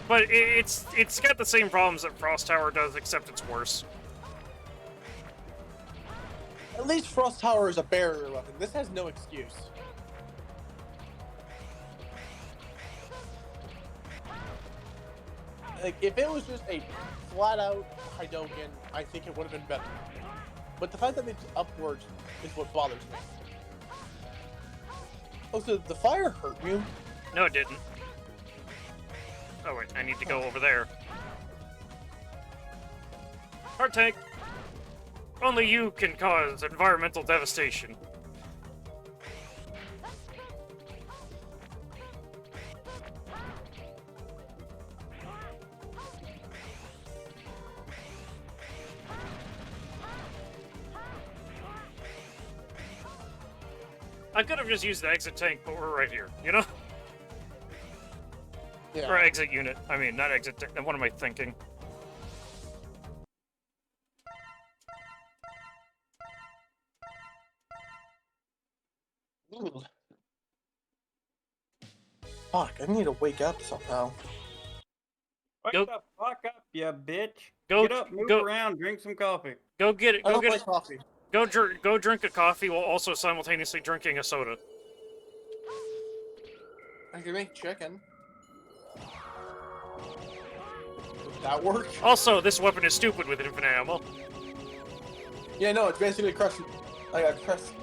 But it's got the same problems that Frost Tower does, except it's worse. At least Frost Tower is a barrier weapon. This has no excuse. Like, if it was just a flat-out Hadouken, I think it would have been better. But the fact that it's upwards is what bothers me. Oh, so the fire hurt you? No, it didn't. Oh wait, I need to go over there. Heart tank! Only you can cause environmental devastation. I could have just used the exit tank, but we're right here, you know? Yeah. Or exit unit. I mean, not exit tank. What am I thinking? Ooh. Fuck, I need to wake up somehow. Wake Go- the fuck up, you bitch. Go- Get up, move go- around, drink some coffee. Go get it. I Go don't get like it. coffee. Go drink a coffee while also simultaneously drinking a soda. I can make chicken. Would that work? Also, this weapon is stupid with infinite ammo. Yeah, no, it's basically like a crest,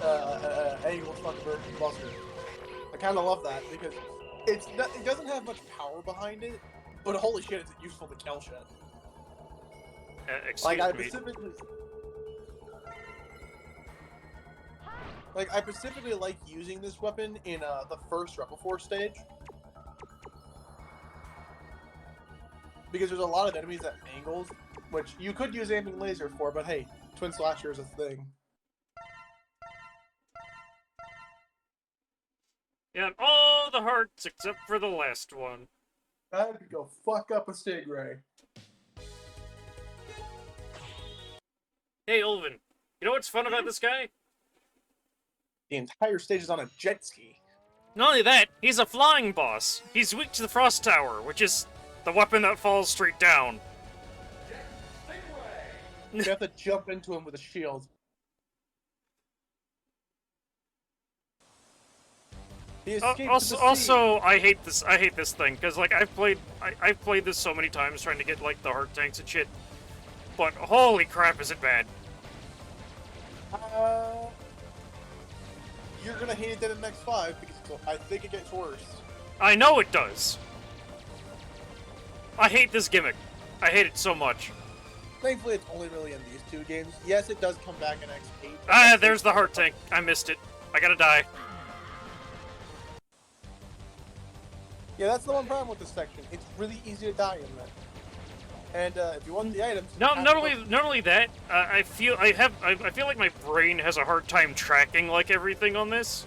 angle fucker buster. I kind of love that because it doesn't have much power behind it, but holy shit, it's useful to kill shit. Excuse Like I me. specifically like using this weapon in the first Rebel Force stage. Because there's a lot of enemies at angles, which you could use aiming laser for, but hey, Twin Slasher is a thing. Yeah, all the hearts except for the last one. I could go fuck up a Stingray. Hey, Ulvin, you know what's fun about this guy? The entire stage is on a jet ski. Not only that, he's a flying boss. He's weak to the Frost Tower, which is the weapon that falls straight down. You have to jump into him with a shield. He escaped to the sea. Also, I hate this thing because like I've played this so many times trying to get like the heart tanks and shit, but holy crap, is it bad? You're gonna hate it in the next 5 because I think it gets worse. I know it does. I hate this gimmick. I hate it so much. Thankfully, it's only really in these 2 games. Yes, it does come back in X8. Ah, there's the heart tank. I missed it. I gotta die. Yeah, that's the one problem with this section. It's really easy to die in that. And if you want the items, No, not only that. I feel like my brain has a hard time tracking like everything on this.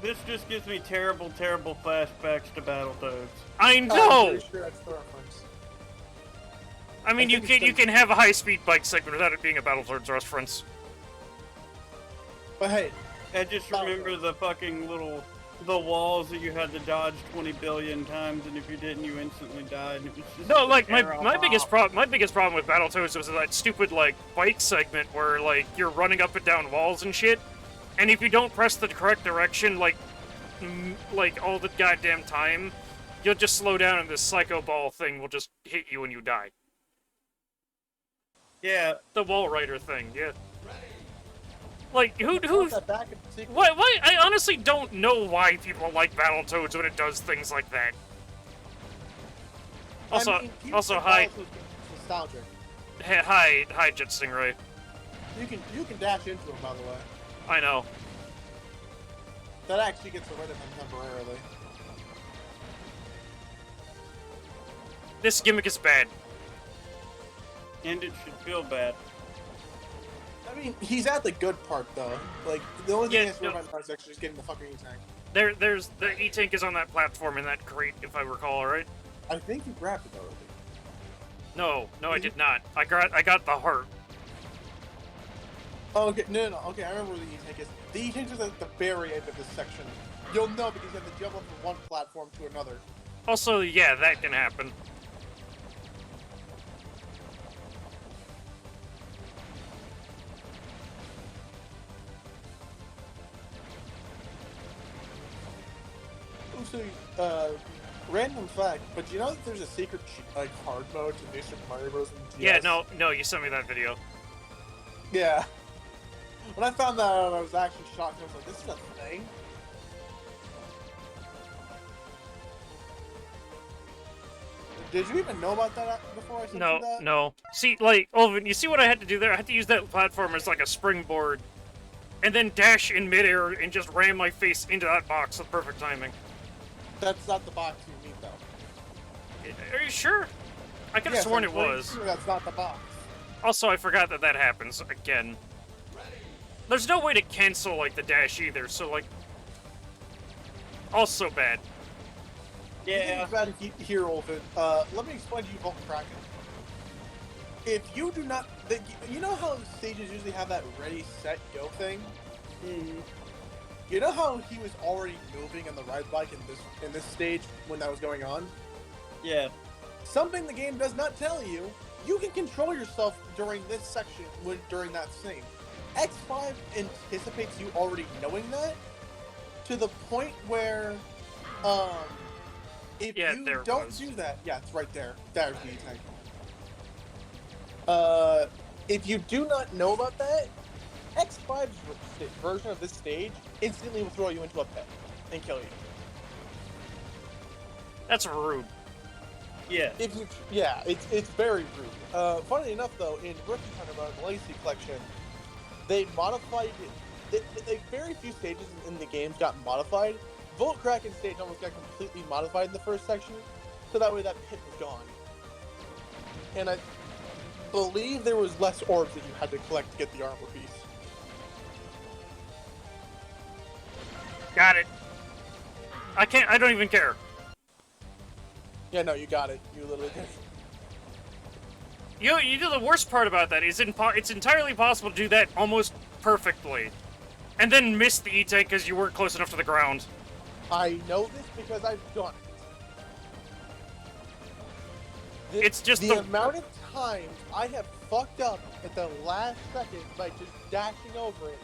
This just gives me terrible, terrible flashbacks to Battletoads. I I'm know. pretty sure that's the reference. I mean, I you think can it's have a high-speed bike segment without it being a Battletoads reference. But hey, I just remember the fucking the walls that you had to dodge 20 billion times, and if you didn't, you instantly died. It was just No, like my terrible. biggest problem with Battletoads was that stupid like bike segment where like you're running up and down walls and shit, and if you don't press the correct direction like all the goddamn time, you'll just slow down and this psycho ball thing will just hit you and you die. Yeah, the wall rider thing, yeah. Like who that back in the sequel. why I honestly don't know why people like Battletoads when it does things like that. Also, I mean, people also think hi, Battletoads is nostalgic. hi, Jet Stingray. You can dash into him, by the way. I know. That actually gets rid of him temporarily. This gimmick is bad. and it should feel bad. I mean, he's at the good part though. Like the only thing Yeah, he has to worry no. about now is actually just getting the fucking E-tank. There's the E-tank is on that platform in that crate, if I recall, right? I think you grabbed it already. No, I did not. I got the heart. Oh, okay, no. Okay, I remember where the E-tank is. The E-tank is at the very end of this section. You'll know because you have to jump up from one platform to another. Also, yeah, that can happen. so random fact, but do you know that there's a secret hard mode to New Super Mario Bros. In DS? Yeah, no, you sent me that video. Yeah. When I found that out, I was actually shocked. I was like, this is a thing? Did you even know about that before I sent you that? No. See, like, Olvin, you see what I had to do there? I had to use that platform as like a springboard, and then dash in midair and just ram my face into that box with perfect timing. That's not the box you need, though. Are you sure? I could have sworn it was. Sure that's not the box. Also, I forgot that happens again. There's no way to cancel, like, the dash either, so, like... Also bad. Yeah. Bad here, Olvin. Let me explain to you Volt Kraken. If you do not... you know how stages usually have that ready, set, go thing? Mm-hmm. You know how he was already moving on the ride bike in this stage when that was going on? Yeah. Something the game does not tell you, you can control yourself during this section during that scene. X5 anticipates you already knowing that to the point where if you don't do that, yeah, it's right there. There's the tank. If you do not know about that, X5's version of this stage instantly will throw you into a pit and kill you. That's rude. Yeah. It's very rude. Funnily enough, though, in Rookie Thunderbird Legacy Collection, they modified it. Very few stages in the games got modified. Volt Kraken stage almost got completely modified in the first section, so that way that pit was gone. And I believe there was less orbs that you had to collect to get the armor piece. Got it. I don't even care. Yeah, no, you got it. You literally did. You know the worst part about that is it's entirely possible to do that almost perfectly, and then miss the E-tank because you weren't close enough to the ground. I know this because I've done it. It's just the amount of times I have fucked up at the last second by just dashing over it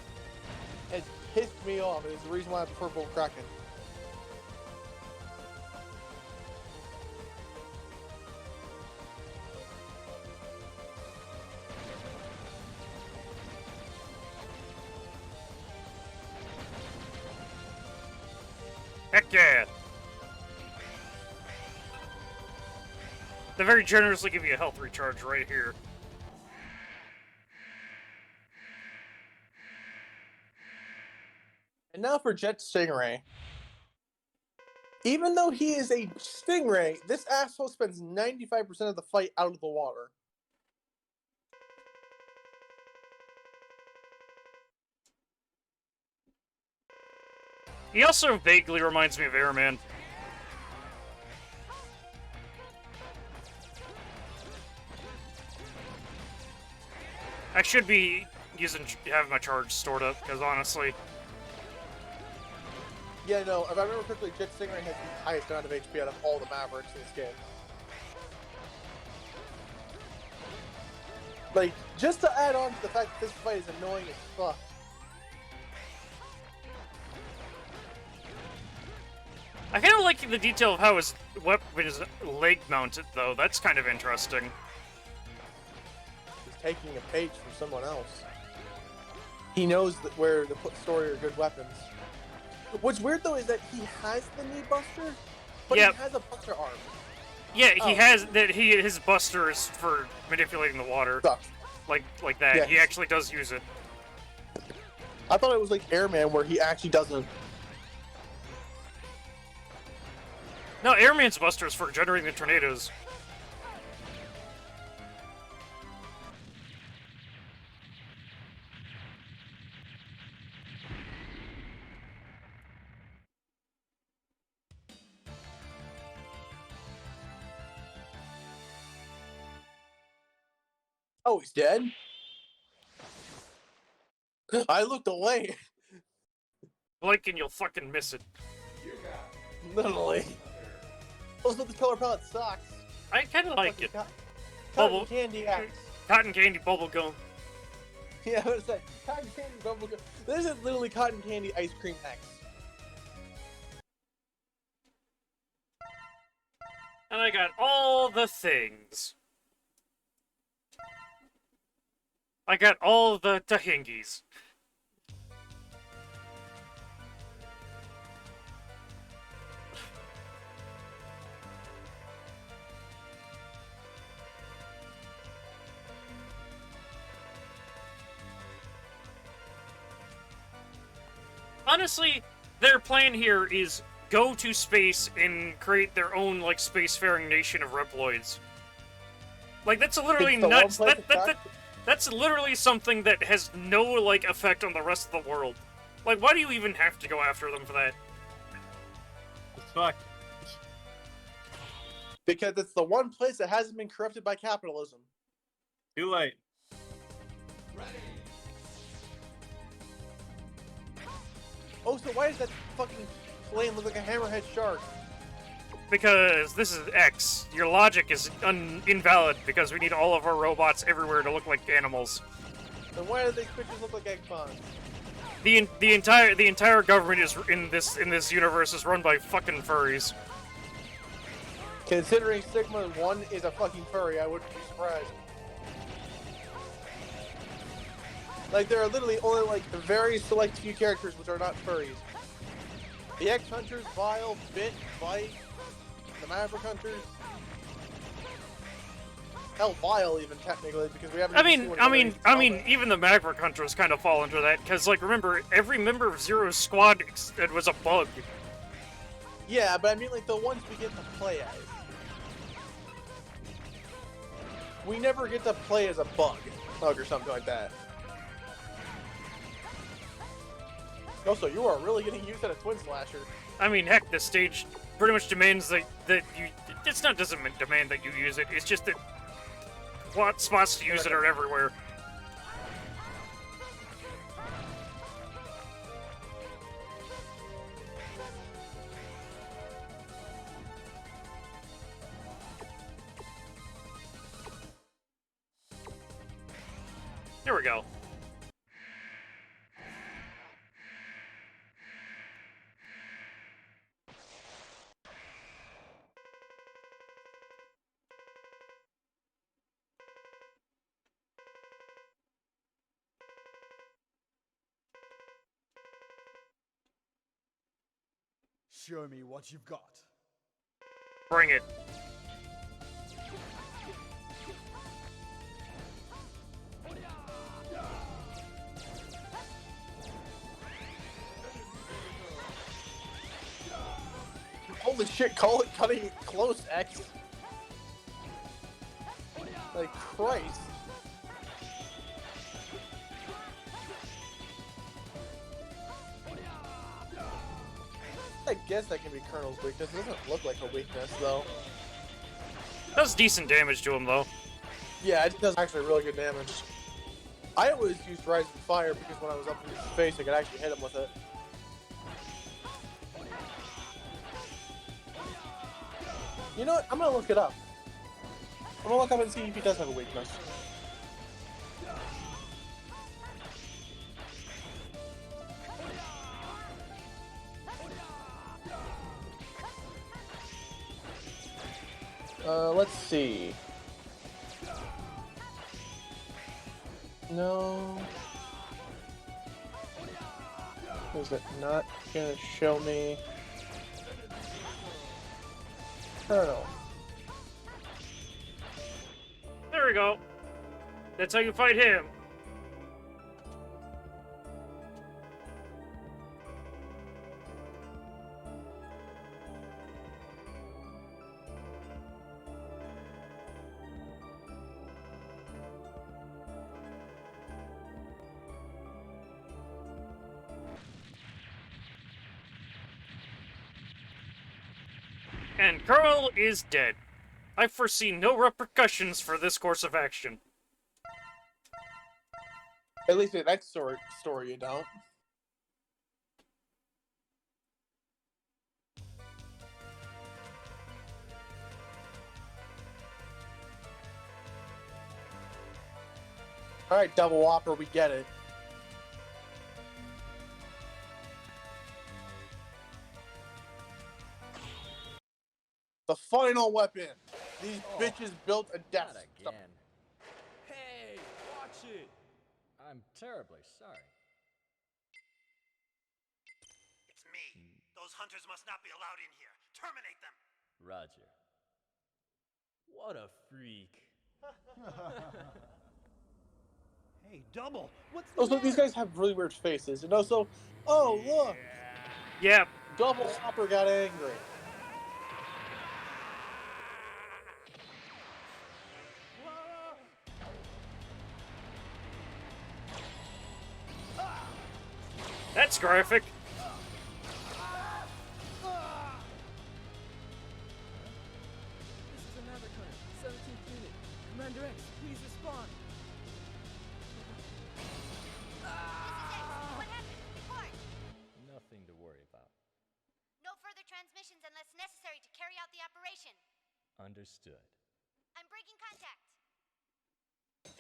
has pissed me off. It's the reason why I prefer Volt Kraken. Heck yeah! They very generously give you a health recharge right here. And now for Jet Stingray. Even though he is a Stingray, this asshole spends 95% of the fight out of the water. He also vaguely reminds me of Airman. I should be having my charge stored up, because honestly... Yeah, no, if I remember correctly, Jet Stingray has the highest amount of HP out of all the Mavericks in this game. Like, just to add on to the fact that this fight is annoying as fuck. I kind of like the detail of how his weapon is leg-mounted, though. That's kind of interesting. He's taking a page from someone else. He knows where to store your good weapons. What's weird, though, is that he has the knee buster, but he has a buster arm. Yeah, he has that. His buster is for manipulating the water, like that. Yeah, he actually does use it. I thought it was like Airman, where he actually doesn't. No, Airman's buster is for generating the tornadoes. Oh, he's dead? I looked away. Blink and you'll fucking miss it. Literally. Also, the color palette sucks. I kind of like it. Cotton candy X. Cotton candy bubble gum. Yeah, I was saying, cotton candy bubble gum. This is literally cotton candy ice cream X. And I got all the things. I got all the tahingis. Honestly, their plan here is go to space and create their own, like, spacefaring nation of Reploids. Like, that's literally nuts. That's literally something that has no, like, effect on the rest of the world. Like, why do you even have to go after them for that? It's fucked. Because it's the one place that hasn't been corrupted by capitalism. Too late. Oh, so why does that fucking plane look like a hammerhead shark? Because this is X. Your logic is invalid because we need all of our robots everywhere to look like animals. Then why do these pictures look like egg ponds? The entire government is in this universe is run by fucking furries. Considering Sigma 1 is a fucking furry, I wouldn't be surprised. Like, there are literally only, like, a very select few characters which are not furries. The X-Hunters, Vile, Bit, Bite, the Maverick Hunters. Hell, Vile even, technically, because we haven't I mean, even the Maverick Hunters kind of fall into that, because, like, remember, every member of Zero's squad was a bug. Yeah, but I mean, like, the ones we get to play as. We never get to play as a bug or something like that. Also, you are really getting used at a twin slasher. I mean, heck, this stage pretty much demands that you... It's not doesn't demand that you use it, it's just that spots to use it are everywhere. There we go. Show me what you've got. Bring it. Holy shit, call it cutting it close, X. Like, Christ. I guess that can be Colonel's weakness. It doesn't look like a weakness, though. Does decent damage to him, though. Yeah, it does actually really good damage. I always used Rising Fire because when I was up in his face, I could actually hit him with it. You know what? I'm gonna look it up. I'm gonna look up and see if he does have a weakness. Let's see. No. Is it not gonna show me? Colonel. There we go. That's how you fight him. And Carl is dead. I foresee no repercussions for this course of action. At least in that story you don't. Alright, Double Whopper, we get it. The final weapon. These bitches built a Death Not Star. again. Hey, watch it! I'm terribly sorry. It's me. Those hunters must not be allowed in here. Terminate them. Roger. What a freak. Hey, Double. What's the Also, these guys have really weird faces. And also, oh, look. Yeah. Double Whopper got angry. That's graphic. This is another claim. 17th unit. Commander X, please respond. What happened? Report. Nothing to worry about. No further transmissions unless necessary to carry out the operation. Understood. I'm breaking contact.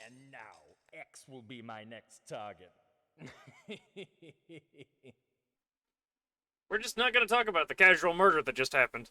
And now, X will be my next target. We're just not going to talk about the casual murder that just happened.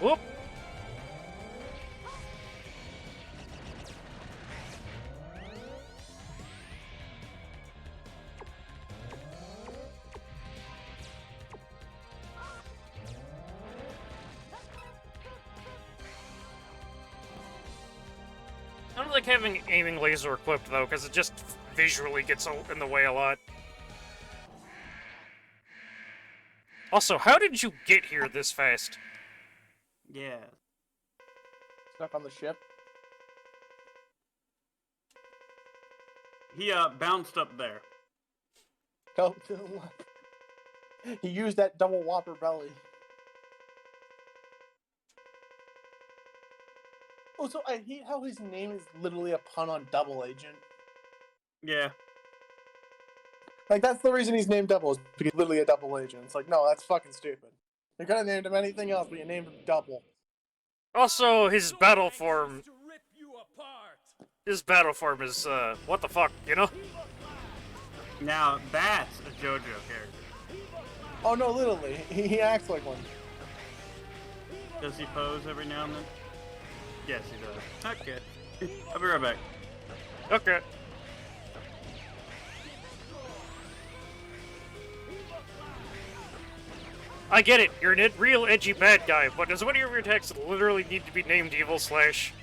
Whoop! I don't like having aiming laser equipped though, because it just visually gets in the way a lot. Also, how did you get here this fast? Yeah. Stuck on the ship. He bounced up there. Go to the left. He used that double Whopper belly. Also, I hate how his name is literally a pun on Double Agent. Yeah. Like, that's the reason he's named Double, is because he's literally a double agent. It's like, no, that's fucking stupid. You could have named him anything else, but you named him Double. Also, his battle form... His battle form is, what the fuck, you know? Now, that's a JoJo character. Oh, no, literally. He acts like one. Does he pose every now and then? Yes, he does. Okay. I'll be right back. Okay. I get it, you're a real edgy bad guy, but does one of your attacks literally need to be named Evil Slash?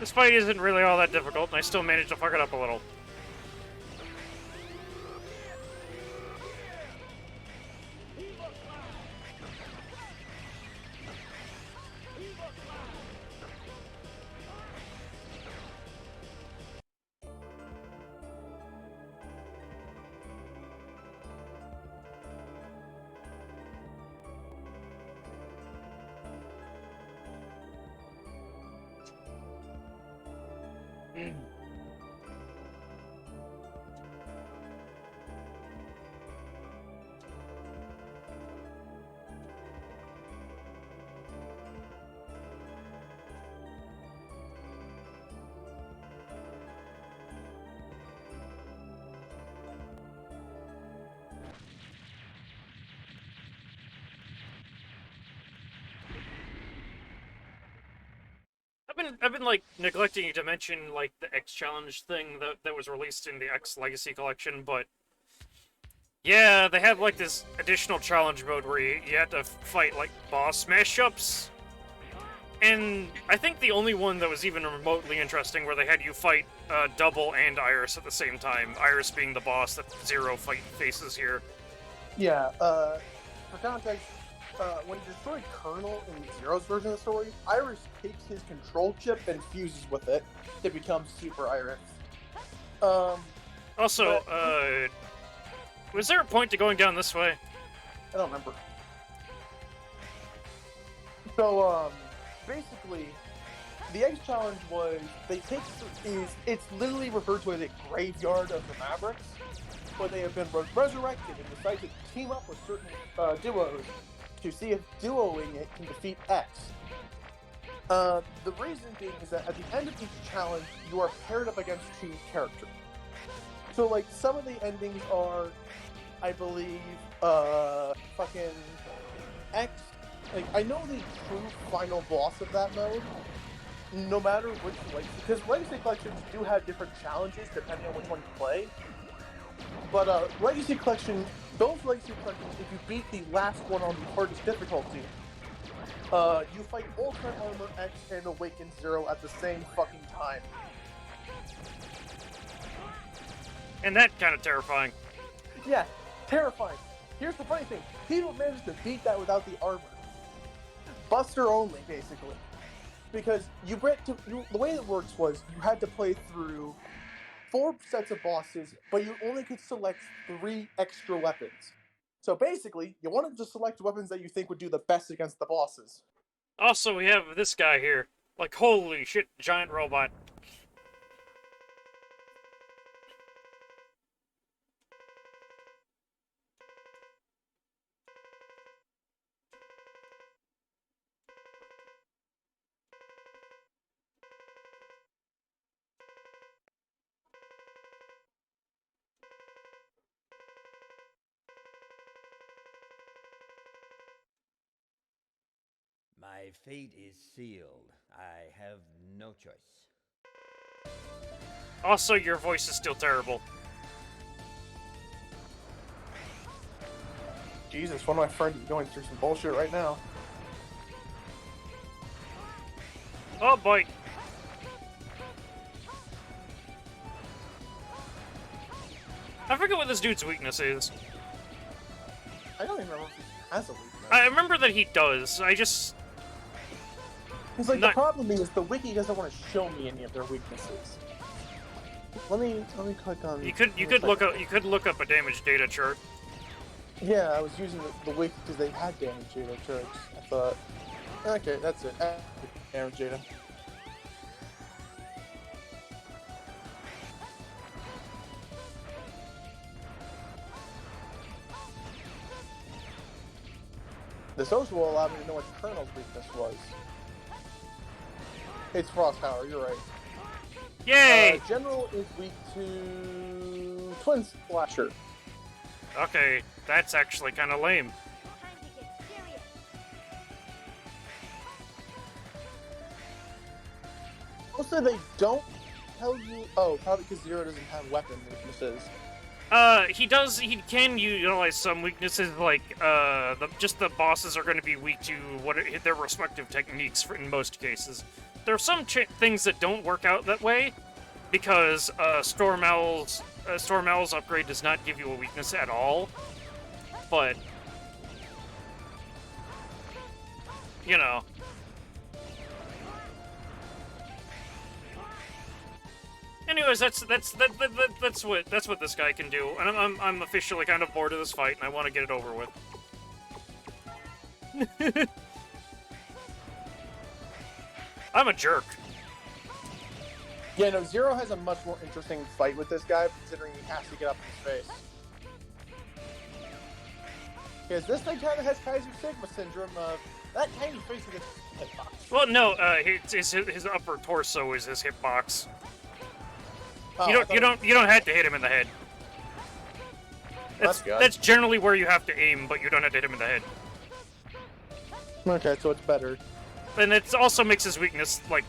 This fight isn't really all that difficult, and I still managed to fuck it up a little. I've been like neglecting to mention like the X Challenge thing that was released in the X Legacy Collection, but yeah, they had like this additional challenge mode where you had to fight like boss smash-ups. And I think the only one that was even remotely interesting where they had you fight Double and Iris at the same time. Iris being the boss that Zero faces here. Yeah, for context, when you destroy Colonel in Zero's version of the story, Iris takes his control chip and fuses with it to become Super Iris. Also, was there a point to going down this way? I don't remember. So, basically, the X Challenge was, it's literally referred to as a graveyard of the Mavericks, where they have been resurrected and decide to team up with certain duos to see if duoing it can defeat X. The reason being is that at the end of each challenge, you are paired up against two characters. So, like, some of the endings are, I believe, fucking X. Like, I know the true final boss of that mode, no matter which legacy, because Legacy Collections do have different challenges depending on which one you play. But Legacy Collection, those Legacy Collections, if you beat the last one on the hardest difficulty, you fight Ultimate Armor X and Awaken Zero at the same fucking time. And that kind of terrifying. Yeah, terrifying. Here's the funny thing: people managed to beat that without the armor. Buster only, basically. Because the way it works was you had to play through 4 sets of bosses, but you only could select 3 extra weapons. So basically, you wanted to select weapons that you think would do the best against the bosses. Also, we have this guy here. Like, holy shit, giant robot. My fate is sealed. I have no choice. Also, your voice is still terrible. Jesus, one of my friends is going through some bullshit right now. Oh boy. I forget what this dude's weakness is. I don't even remember if he has a weakness. I remember that he does. I just... He's like, the problem is the wiki doesn't want to show me any of their weaknesses. Let me click on. You could look up a damage data chart. Yeah, I was using the wiki because they had damage data charts. I thought, okay, that's it. Damage data. The social will allow me to know what Colonel's weakness was. It's Frost Power, you're right. Yay! General is weak to Twin Splasher. Okay, that's actually kind of lame. Also, they don't tell you... Oh, probably because Zero doesn't have weapon weaknesses. He can utilize some weaknesses, like, just the bosses are going to be weak to their respective techniques in most cases. There are some things that don't work out that way, because, Storm Owl's upgrade does not give you a weakness at all, but, you know. Anyways, that's what this guy can do, and I'm officially kind of bored of this fight, and I want to get it over with. I'm a jerk. Yeah, no, Zero has a much more interesting fight with this guy, considering he has to get up in his face. Because this thing kind of has Kaiser Sigma syndrome. That tiny face against his hitbox. Well, no, his upper torso is his hitbox. Oh, you don't have to hit him in the head. That's generally where you have to aim, but you don't have to hit him in the head. Okay, so it's better. And it also makes his weakness, like,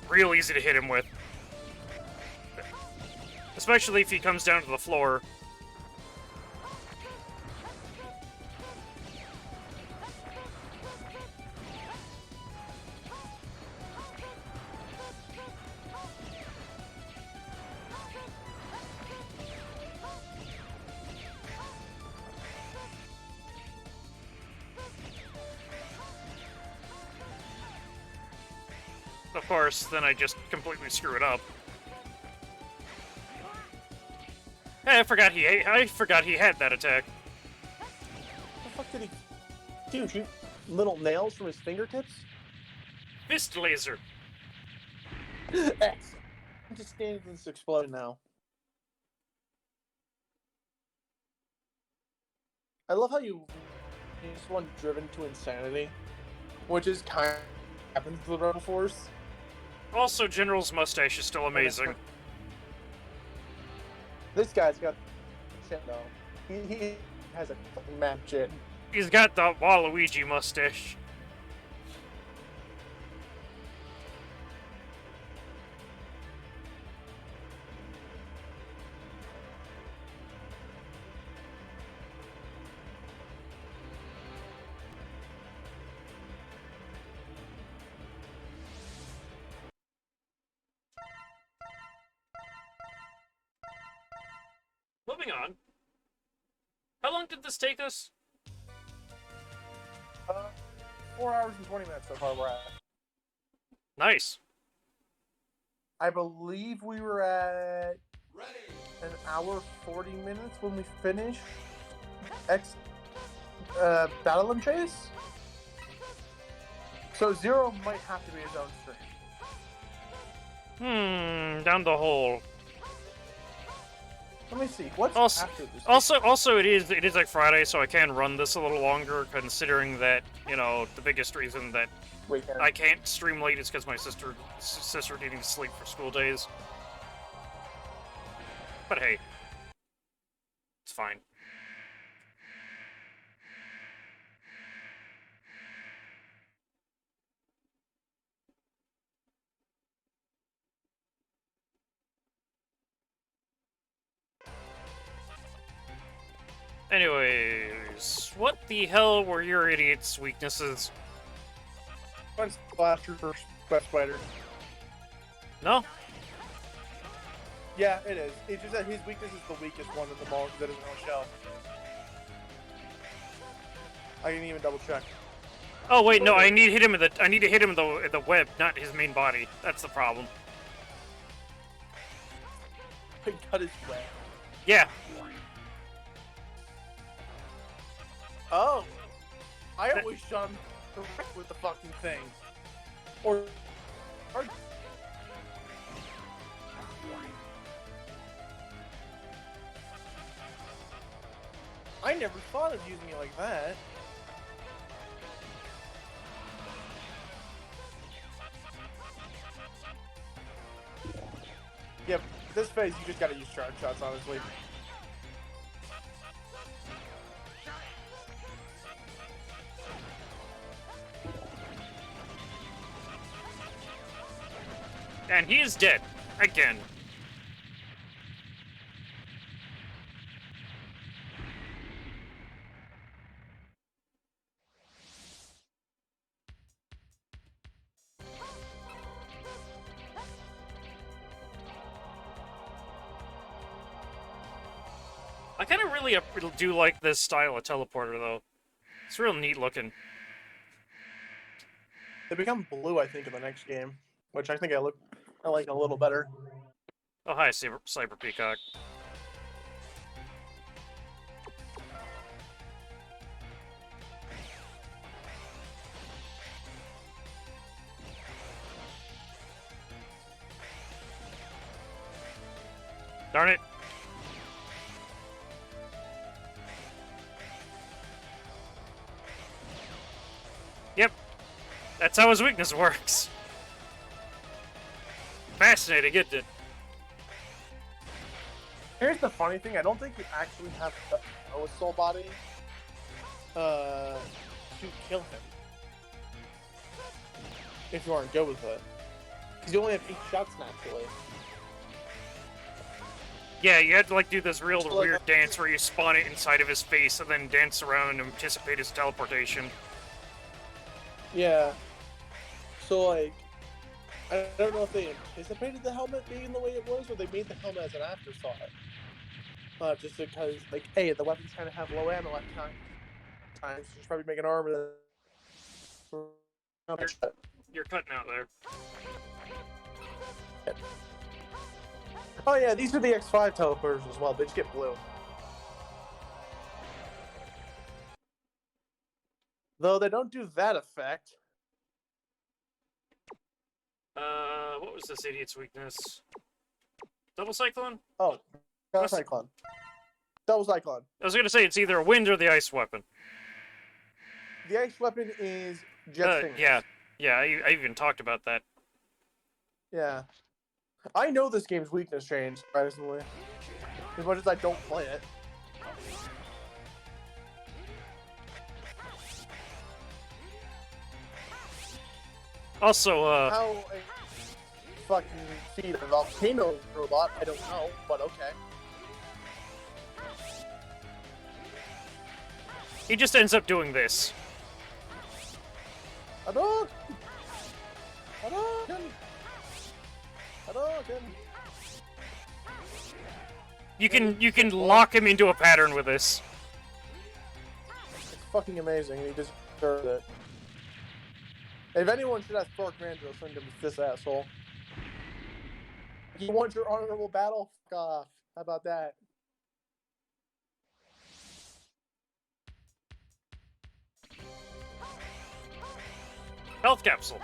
real easy to hit him with. Especially if he comes down to the floor. Of course, then I just completely screw it up. Hey, I forgot he had that attack. What the fuck did he do? Shoot little nails from his fingertips? Fist laser. X. I'm just standing in this explosion now. I love how you just one driven to insanity, which is kind of happens to the Rebel Force. Also, General's mustache is still amazing. This guy's got chin though. He has a fucking mad chin. He's got the Waluigi mustache. Moving on. How long did this take us? 4 hours and 20 minutes so far we're at. Nice. I believe we were at an hour 40 minutes when we finished Battle and Chase. So Zero might have to be his own stream. Down the hole. Let me see. What's also, after this? Also, it is like Friday, so I can run this a little longer. Considering that, you know, the biggest reason that I can't stream late is because my sister needing to sleep for school days. But hey, it's fine. Anyways, what the hell were your idiot's weaknesses? One's Blaster for Quest Fighter. No? Yeah, it is. It's just that his weakness is the weakest one of them all because it doesn't have a shell. I didn't even double check. Oh wait, no, I need to hit him in the web, not his main body. That's the problem. He cut his web. Yeah. Oh, I always shot him direct with the fucking thing. Or I never thought of using it like that. Yeah, this phase you just gotta use charge shots, honestly. And he is dead. Again. I kind of really do like this style of teleporter, though. It's real neat looking. They become blue, I think, in the next game, which I think I like a little better. Oh, hi, Cyber Peacock. Darn it. Yep. That's how his weakness works. Fascinating, isn't it? Here's the funny thing, I don't think you actually have to know a soul body to kill him. If you aren't good with it. Because you only have 8 shots naturally. Yeah, you had to like do this real So, like, weird dance where you spawn it inside of his face and then dance around and anticipate his teleportation. Yeah. So, like, I don't know if they anticipated the helmet being the way it was, or they made the helmet as an afterthought. Just because, like, hey, the weapons kind of have low ammo at times. So just probably make an armor that... You're cutting out there. Oh yeah, these are the X5 teleporters as well. They just get blue. Though they don't do that effect. What was this idiot's weakness? Double Cyclone? Oh, Double Cyclone. Double Cyclone. I was gonna say it's either a wind or the ice weapon. The ice weapon is Jet Stinger. Yeah, I even talked about that. Yeah. I know this game's weakness change, surprisingly. As much as I don't play it. Also, How a fucking feed a volcano robot, I don't know, but okay. he just ends up doing this. Hadouken! Hadouken! Hadouken! You can lock him into a pattern with this. It's fucking amazing, and he just deserved it. If anyone should have Spark Mandrill syndrome, it's this asshole. You want your honorable battle? Fuck off. How about that? Health capsule.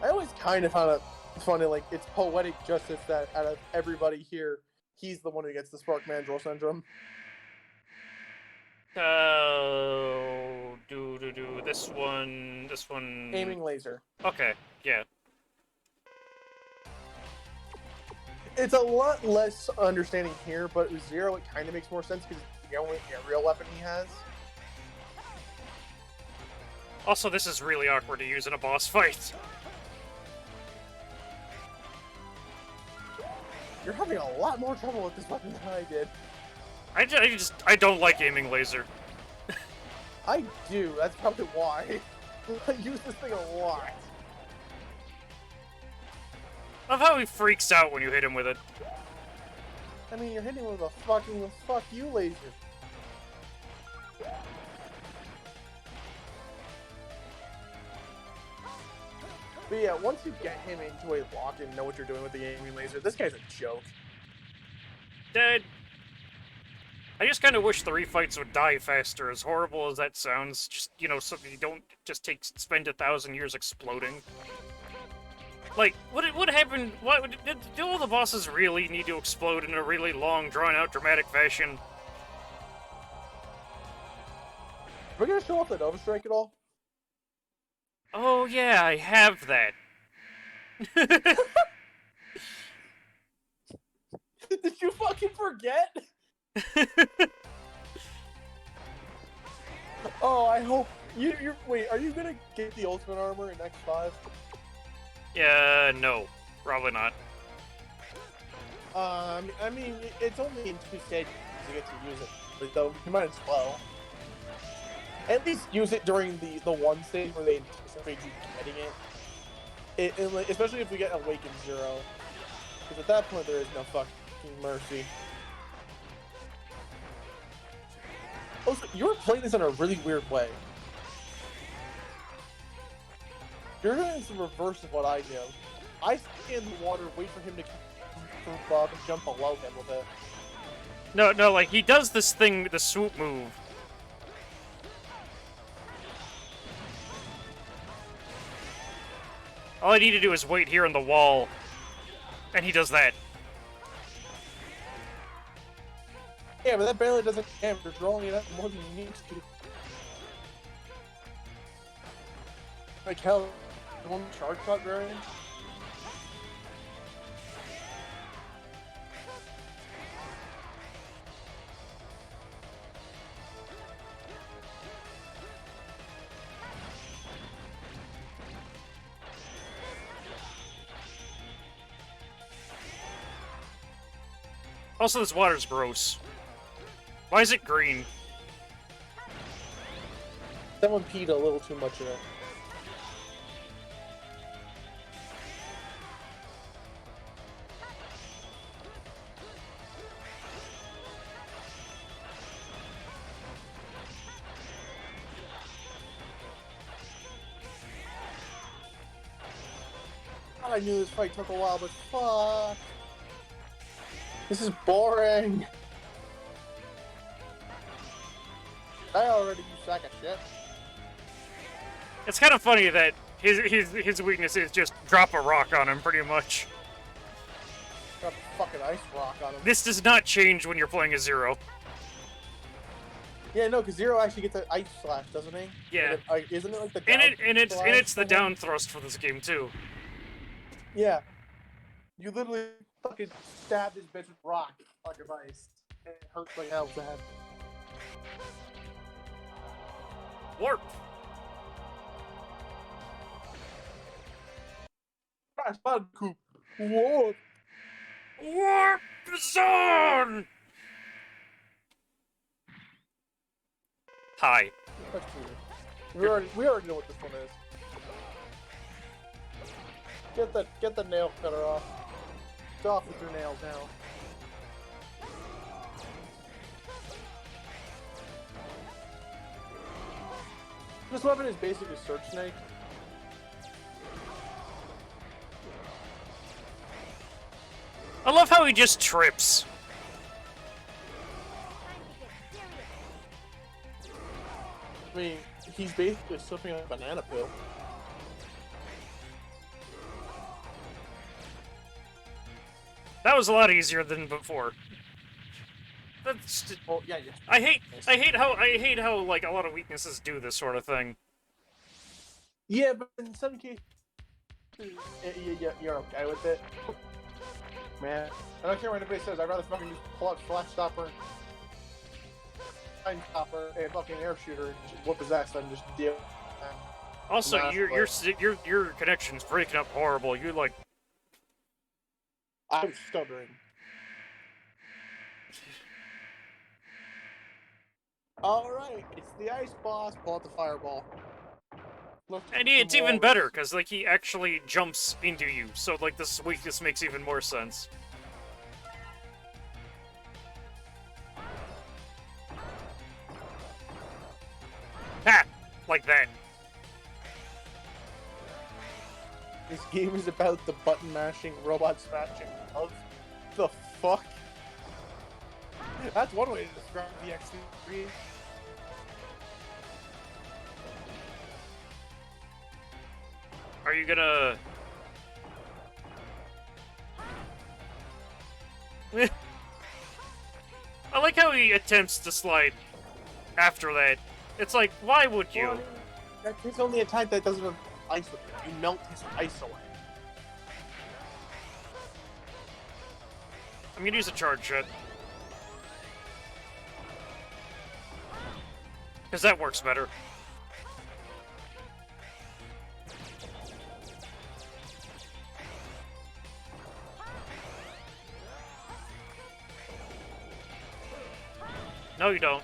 I always kind of found it funny, like, it's poetic justice that out of everybody here, he's the one who gets the Spark Mandrill syndrome. This one. Aiming laser. Okay, yeah. It's a lot less understanding here, but with Zero, it kind of makes more sense because it's the only aerial weapon he has. Also, this is really awkward to use in a boss fight. You're having a lot more trouble with this weapon than I did. I don't like aiming laser. I do. That's probably why. I use this thing a lot. I love how he freaks out when you hit him with it. I mean, you're hitting with a fucking fuck you laser. But yeah, once you get him into a lock and know what you're doing with the aiming laser, this guy's a joke. Dead. I just kind of wish the refights would die faster, as horrible as that sounds. Just, you know, so you don't just spend 1,000 years exploding. Like, what happened? Do all the bosses really need to explode in a really long, drawn-out, dramatic fashion? Are we gonna show off the Nova Strike at all? Oh yeah, I have that. Did you fucking forget? Oh, I hope you're. Wait, are you gonna get the ultimate armor in X5? Yeah, no, probably not. I mean, it's only in 2 stages you get to use it, though you might as well. At least use it during the one stage where they anticipate you getting it. Especially if we get Awakened Zero, because at that point there is no fucking mercy. Also, you're playing this in a really weird way. You're doing the reverse of what I do. I stay in the water, wait for him to come above and jump below him with it. No, like, he does this thing, the swoop move. All I need to do is wait here on the wall, and he does that. Yeah, but that barely doesn't damage. You're rolling it up more than you need to. Like hell, one charge shot variant. Also, this water's gross. Why is it green? Someone peed a little too much in it. I knew this fight took a while, but fuck. This is boring. I already you sack of shit. It's kind of funny that his weakness is just drop a rock on him, pretty much. Drop a fucking ice rock on him. This does not change when you're playing as Zero. Yeah, no, because Zero actually gets an ice slash, doesn't he? Yeah. Isn't it like the And down it's the slash down thrust for this game too. Yeah. You literally fucking stabbed his bitch with rock on your ice. And it hurts like hell bad. Warp! Crash Bandicoot! Warp! Warp zone! Hi. That's weird. We already know what this one is. Get the nail cutter off. It's off with your nails now. This weapon is basically Search Snake. I love how he just trips. I mean, he's basically slipping on a banana peel. That was a lot easier than before. That's. Well, yeah, yeah. I hate how like a lot of weaknesses do this sort of thing. Yeah, but in some cases, you're okay with it. Man, I don't care what anybody says. I'd rather fucking just pull out Flash Stopper, Time Stopper, and fucking Air Shooter and just whoop his ass and just deal. Also, your connection's breaking up horrible. You're like. I'm stuttering. Alright, it's the ice boss. Pull out the fireball. And it's even better, because, like, he actually jumps into you, so, like, this weakness makes even more sense. Ha! Like that. This game is about the button mashing, robot smashing love. The fuck? That's one way to describe the X3. Are you gonna... I like how he attempts to slide after that. It's like, why would you? Well, that's his only attack that doesn't have ice with it. You melt his ice away. I'm gonna use a charge shot. Because that works better. No, you don't.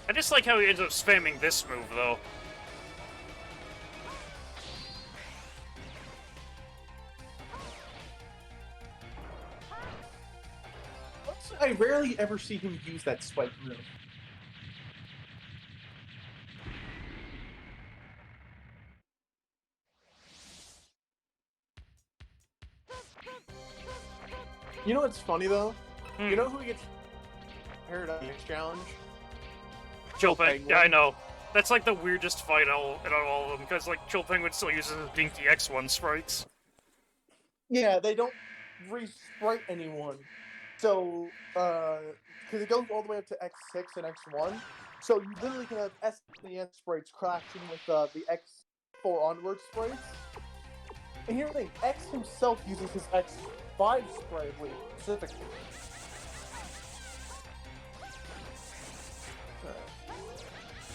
I just like how he ends up spamming this move, though. I rarely ever see him use that spike move. You know what's funny, though? You know who gets paired up in this challenge? Chill Penguin. Yeah, I know. That's like the weirdest fight out of all of them, because like Chill Penguin still uses his Dinky X1 sprites. Yeah, they don't re-sprite anyone. So, because it goes all the way up to X6 and X1. So you literally can have S and the S sprites clashing with the X4 onward sprites. And here's the thing, X himself uses his X5 sprite specifically.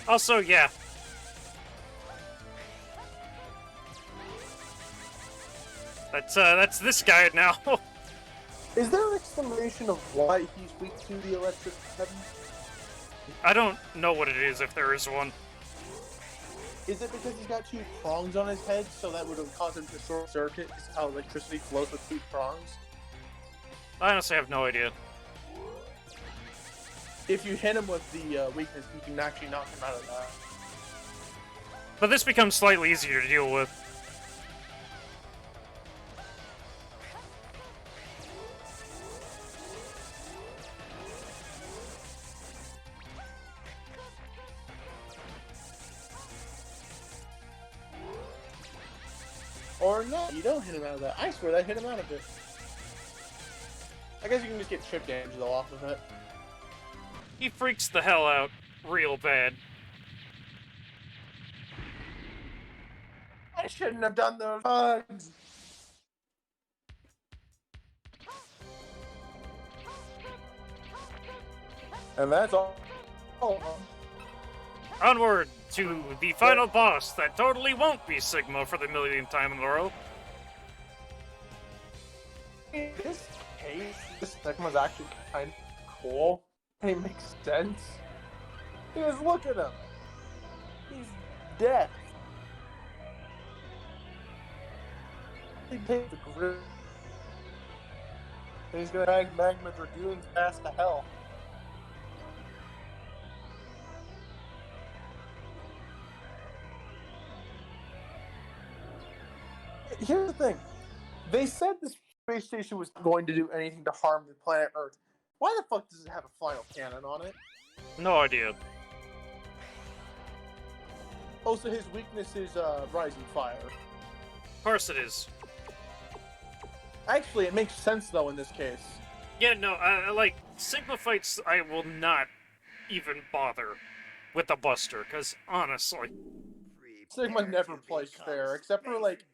Also, yeah. That's this guy now. Is there an explanation of why he's weak to the electric heavy? I don't know what it is, if there is one. Is it because he's got two prongs on his head, so that would cause him to short circuit? Is how electricity flows with two prongs? I honestly have no idea. If you hit him with the weakness, you can actually knock him out of that. But this becomes slightly easier to deal with. Or no, you don't hit him out of that. I swear that hit him out of it. I guess you can just get chip damage though off of it. He freaks the hell out real bad. I shouldn't have done those bugs. And that's all. Onward to the final boss that totally won't be Sigma for the millionth time in a row. In this case, this Sigma's actually kind of cool. And it makes sense. Because look at him. He's dead. He paid the grip. And he's gonna drag Magma Dragoons past to hell. Here's the thing. They said this space station was going to do anything to harm the planet Earth. Why the fuck does it have a final cannon on it? No idea. Oh, so his weakness is rising fire. Of course it is. Actually, it makes sense though in this case. Yeah, no, like, Sigma fights, I will not even bother with the Buster, because honestly... Sigma never plays fair, except for, like,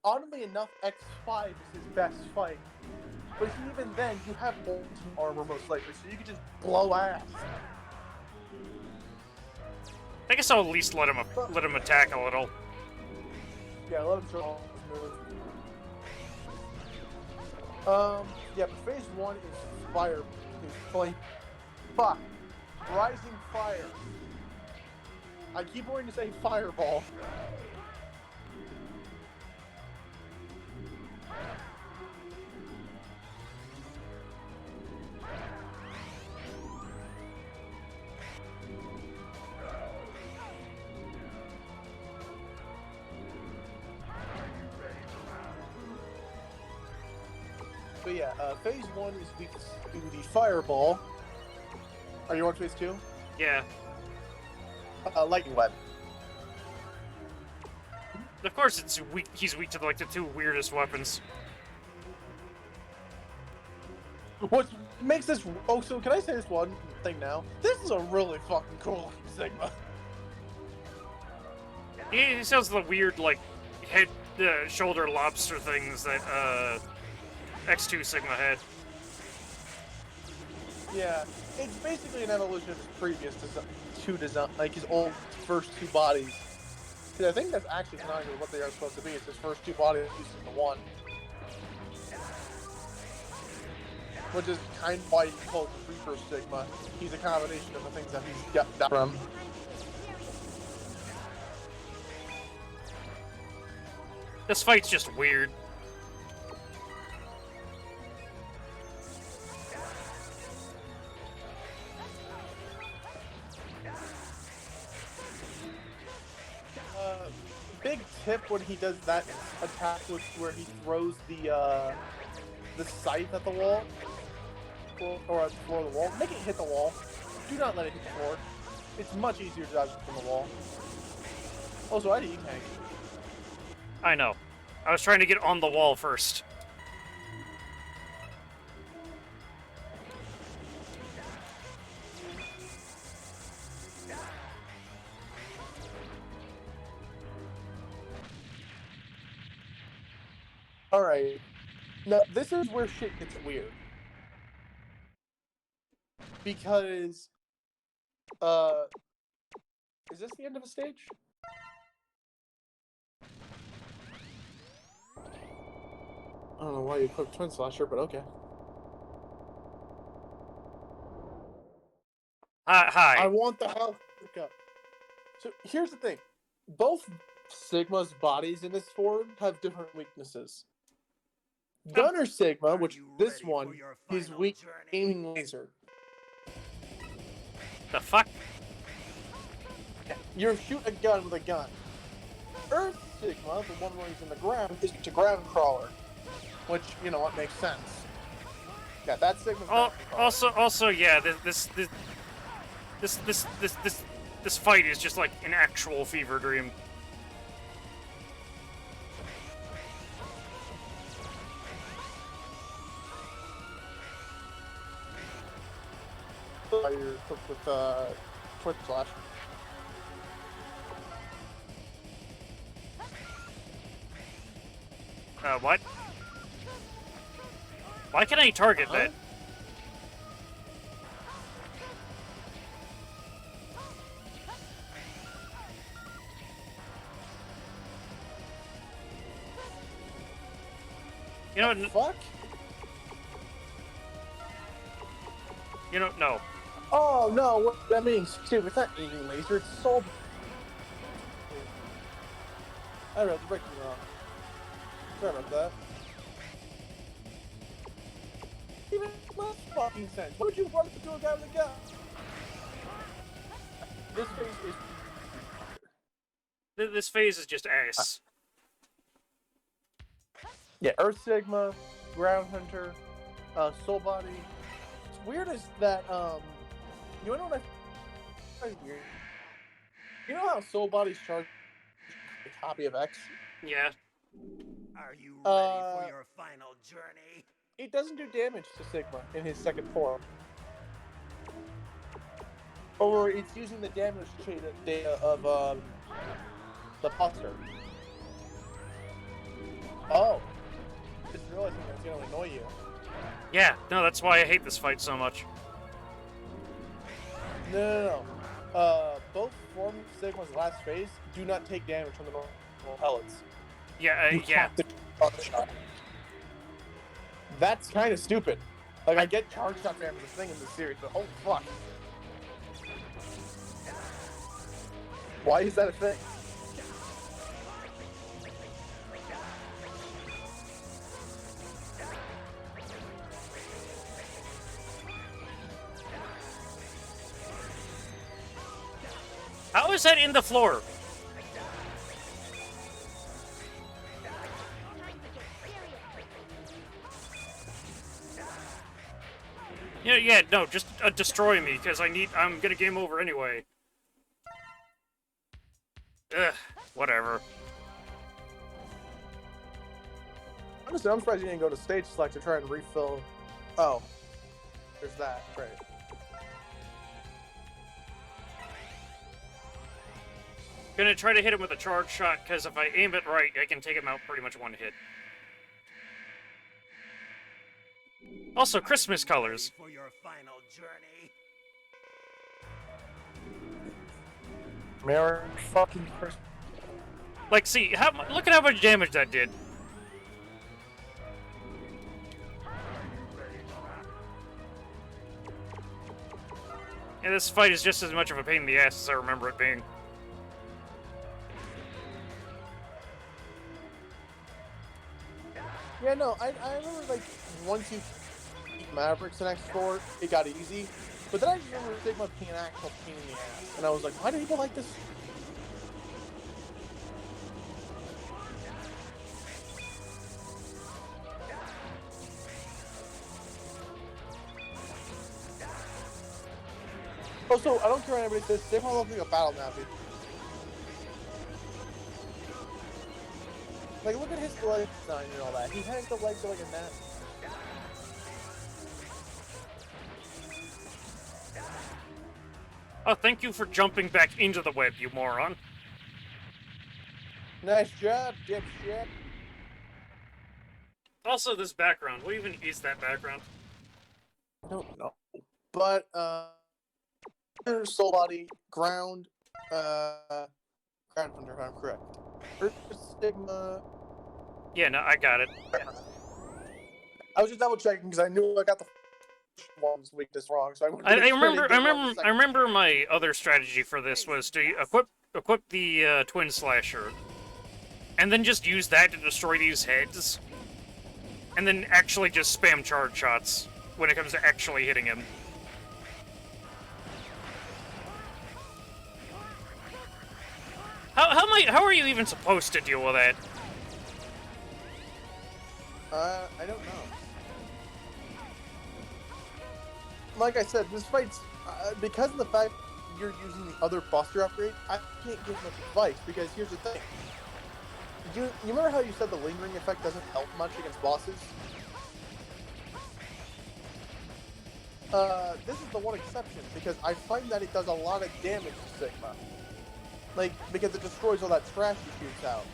oddly enough, X5 is his best fight. But even then, you have ultimate armor most likely, so you can just blow ass. I guess I'll at least let him attack a little. Yeah, let him show his move. Yeah, but phase 1 is fire. Is flame. Fuck. Rising fire. I keep wanting to say fireball. But yeah, phase 1 is weak to the fireball. Are you on phase 2? Yeah. Lightning web. Of course it's weak. He's weak to like the two weirdest weapons. What makes this... Oh, so can I say this one thing now? This is a really fucking cool Sigma. He sounds the weird, like, head, shoulder lobster things that, X2 Sigma had. Yeah, it's basically an evolution of his previous two design, like his old first two bodies. Because I think that's actually kind of what they are supposed to be. It's his first two bodies using the one. Which is kind of why he calls the Reaper Sigma. He's a combination of the things that he's got that from. This fight's just weird. Big tip when he does that attack, where he throws the scythe at the wall, or at the floor of the wall. Make it hit the wall. Do not let it hit the floor. It's much easier to dodge from the wall. Also, I had E-Tank. I know. I was trying to get on the wall first. Alright. Now, this is where shit gets weird. Because, is this the end of a stage? I don't know why you equipped Twin Slasher, but okay. Hi. I want the health pickup. So here's the thing. Both Sigma's bodies in this form have different weaknesses. Gunner Sigma, which this one, is weak to aiming laser. The fuck? You shoot a gun with a gun. Earth Sigma, the one where he's in the ground, is to ground crawler. Which, you know what, makes sense. Yeah, that's Sigma's ground crawler. Also, yeah, this fight is just like an actual fever dream. You're equipped with Twin Slasher. What? Why can I target that? You know what? Fuck? You know, no. Oh no, what that means stupid. It's not aiming laser, it's soul. I read the breaking wrong. Sorry about that. Even less fucking sense. Why would you run into a guy with a gun? This phase is... This phase is just ass. Yeah, Earth Sigma, Ground Hunter, Soul Body. What's weird is that, you know what I find weird? You know how Soul Body's charged a copy of X? Yeah. Are you ready for your final journey? It doesn't do damage to Sigma in his second form. Or it's using the damage data of the Buster. Oh. Just realizing that's gonna annoy you. Yeah, no, that's why I hate this fight so much. No. Both forms of Sigma's last phase do not take damage from the normal pellets. Yeah, yeah. That's kind of stupid. Like, I get charge shot damage as a thing in this series, but oh fuck. Why is that a thing? How is that in the floor? Yeah, no, just destroy me, because I'm gonna game over anyway. Ugh, whatever. Honestly, I'm surprised you didn't go to stage select to try and refill. Oh. There's that, right. Gonna try to hit him with a charge shot, because if I aim it right, I can take him out pretty much one hit. Also, Christmas colors. For your final journey. Merry fucking Christmas. Like, see, look at how much damage that did. And this fight is just as much of a pain in the ass as I remember it being. Yeah, no, I remember, like, once you beat Mavericks in X4, it got easy. But then I just remember Sigma being an actual pain in the ass. And I was like, why do people like this? Oh, so I don't care what anybody says, Sigma looks like a battle nappy. Like, look at his leg design and all that. He hangs the legs like a net. Oh, thank you for jumping back into the web, you moron. Nice job, dipshit. Also, this background. What even is that background? I don't know. But, Soul Body, Ground, Ground Thunder, if I'm correct. Earth Stigma. Yeah, no, I got it. I was just double checking because I knew I got the one's weakness wrong, so I remember my other strategy for this was to equip the Twin Slasher, and then just use that to destroy these heads, and then actually just spam charge shots when it comes to actually hitting him. How are you even supposed to deal with that? I don't know. Like I said, this fight's because of the fact you're using the other Buster upgrade, I can't give much advice because here's the thing. You remember how you said the lingering effect doesn't help much against bosses? This is the one exception because I find that it does a lot of damage to Sigma. Like, because it destroys all that trash he shoots out.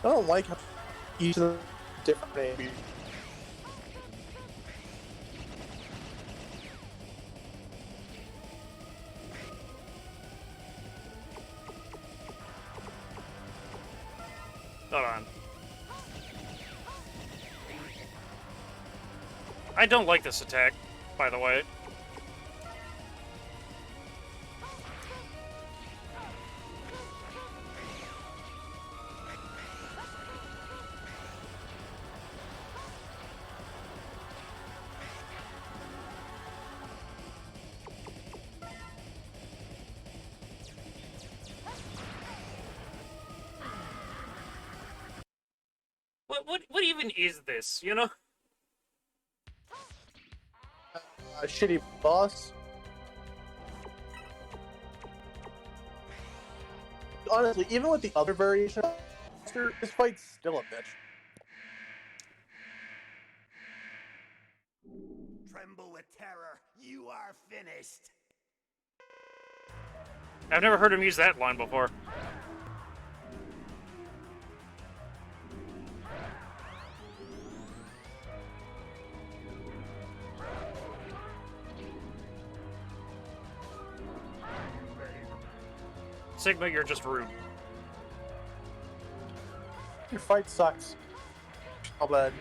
I don't like how each of them different names. Hold on. I don't like this attack, by the way. What even is this, you know? A shitty boss. Honestly, even with the other variation, this fight's still a bitch. Tremble with terror. You are finished. I've never heard him use that line before. Sigma, you're just rude. Your fight sucks. All bad.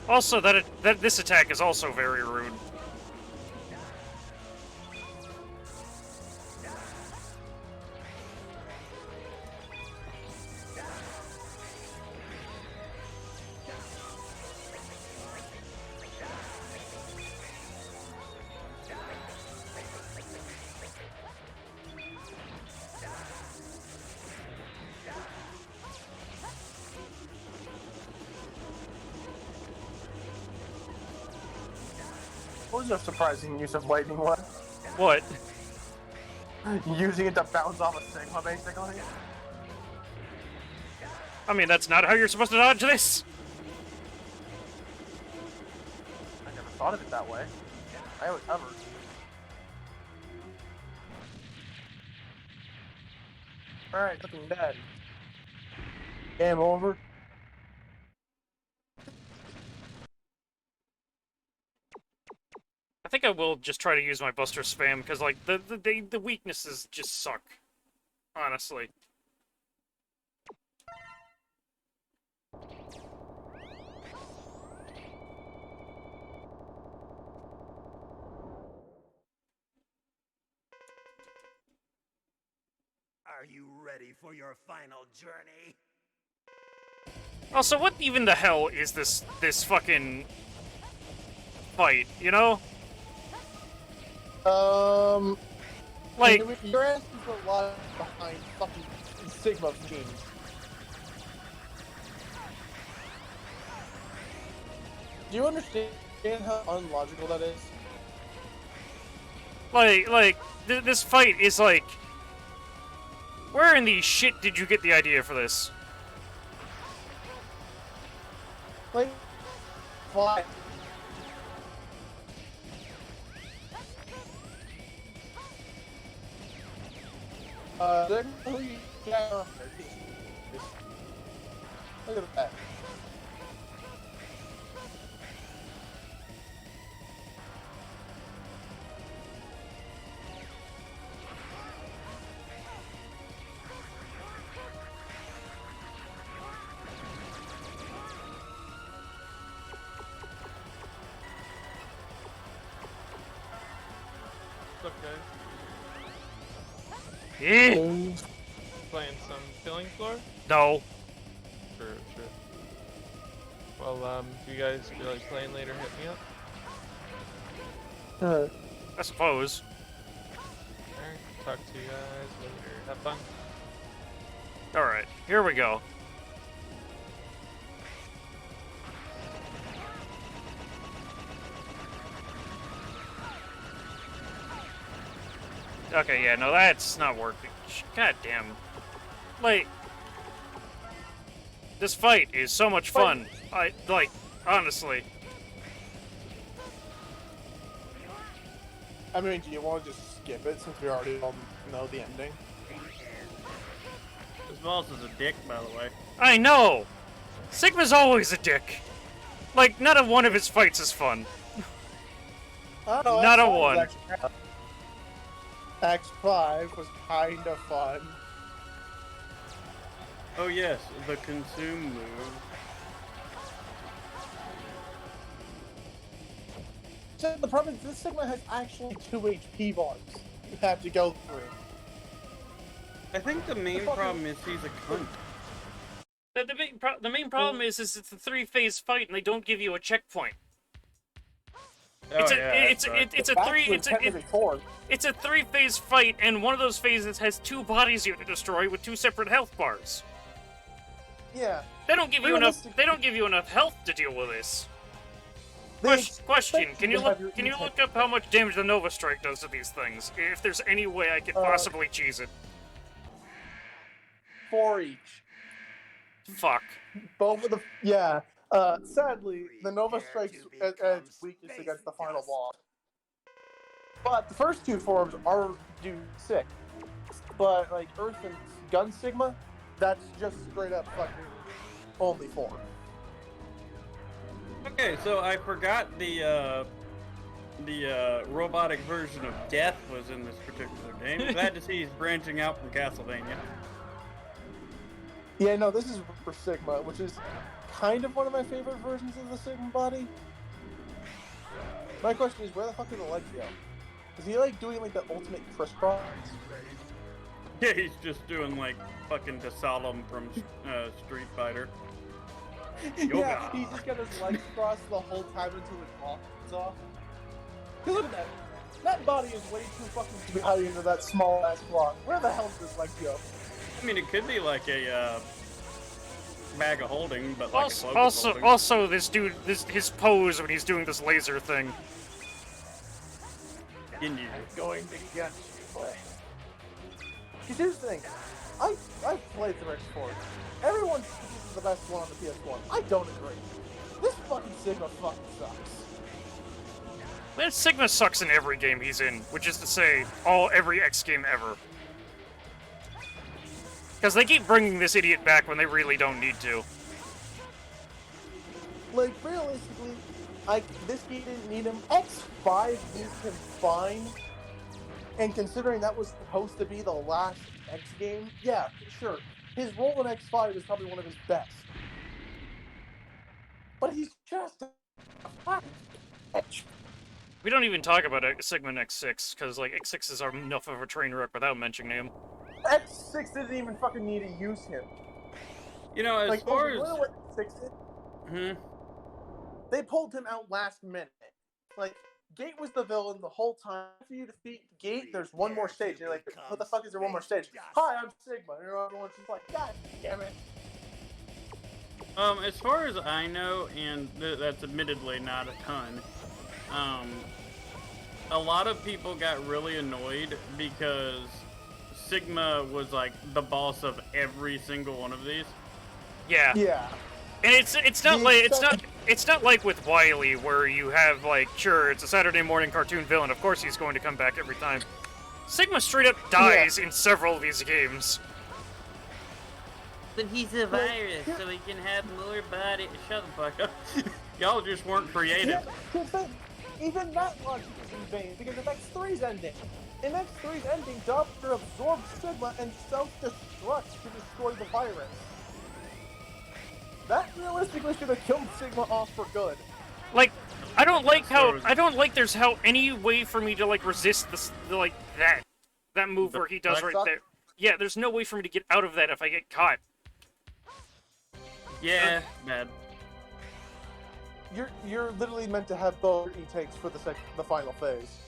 Also, this attack is also very rude. What was a surprising use of lightning one? What? Using it to bounce off a Sigma, basically. I mean, that's not how you're supposed to dodge this. I never thought of it that way. I always hovered. Alright, looking dead. Game over. I think I will just try to use my Buster spam because, like, the weaknesses just suck. Honestly. Are Are you ready for your final journey? Also, what even the hell is this fucking fight, you know? Like, you're asking for a lot behind fucking Sigma games. Do you understand how unlogical that is? This fight is like, where in the shit did you get the idea for this? Like, why? They're really down. Look at that. What's up, guys? Eh? Playing some Killing Floor? No. Sure. Well, if you guys feel like playing later, hit me up. I suppose. Alright, talk to you guys later. Have fun. Alright, here we go. Okay, yeah, no, that's not working. God damn. Like, this fight is so much fun. Honestly. I mean, do you want to just skip it since we already all know the ending? This boss is a dick, by the way. I know! Sigma's always a dick. Like, not a one of his fights is fun. Not a one. X5 was kind of fun. Oh yes, the consume move. So the problem is this Sigma has actually 2 HP bars you have to go through. I think the main problem is he's a cunt. The main problem is it's a 3-phase fight and they don't give you a checkpoint. It's a 3-phase fight, and one of those phases has 2 bodies you have to destroy with 2 separate health bars. Yeah. They don't give you enough. They don't give you enough health to deal with this. Question: Can you look up how much damage the Nova Strike does to these things? If there's any way I could possibly cheese it. 4 each. Fuck. Both of the sadly, the Nova Strike's at its weakest against the final boss. But the first 2 forms are do sick. But like Earth and Gun Sigma, that's just straight up fucking only 4. Okay, so I forgot the robotic version of Death was in this particular game. Glad to see he's branching out from Castlevania. Yeah, no, this is for Sigma, which is kind of one of my favorite versions of the Sigma body. My question is, where the fuck do the legs go? Is he like doing like the ultimate crisscross? Yeah, he's just doing like fucking Desalem from Street Fighter. Yeah, he's just got his legs crossed the whole time until it falls off. Cause look at that. That body is way too fucking to be hiding into that small ass block. Where the hell does his legs go? I mean, it could be like a bag of holding, but like also, this dude, his pose when he's doing this laser thing. In you. I'm going to get you. Because here's the thing, I've played the Rex Force. Everyone thinks this is the best one on the PS1. I don't agree. This fucking Sigma fucking sucks. Man, Sigma sucks in every game he's in, which is to say, every X game ever. Because they keep bringing this idiot back when they really don't need to. Like, realistically, this game didn't need him. X5 needs him fine. And considering that was supposed to be the last X game, yeah, sure. His role in X5 is probably one of his best. But he's just a fucking bitch. We don't even talk about Sigma in X6, because, like, X6 is enough of a train wreck without mentioning him. X6 didn't even fucking need to use him. You know, as Like, far you as know what X6 did? They pulled him out last minute. Like, Gate was the villain the whole time. After you defeat Gate, there's one more stage. And you're like, what the fuck is there one more stage? Hi, I'm Sigma. And everyone's just like, God damn it. As far as I know, and that's admittedly not a ton, a lot of people got really annoyed because Sigma was like the boss of every single one of these. Yeah. Yeah. And it's not like with Wily where you have like, sure, it's a Saturday morning cartoon villain, of course he's going to come back every time. Sigma straight up dies in several of these games. But he's a virus, so he can have more body. Shut the fuck up. Y'all just weren't creative. Yeah, even that logic is in vain, because of X3's ending. In X3's ending, Doctor absorbs Sigma and self-destructs to destroy the virus. That realistically should have killed Sigma off for good. Like, I don't like there's any way for me to like resist this that move where he does right there. Yeah, there's no way for me to get out of that if I get caught. Yeah, bad. You're literally meant to have both E-takes for the final phase.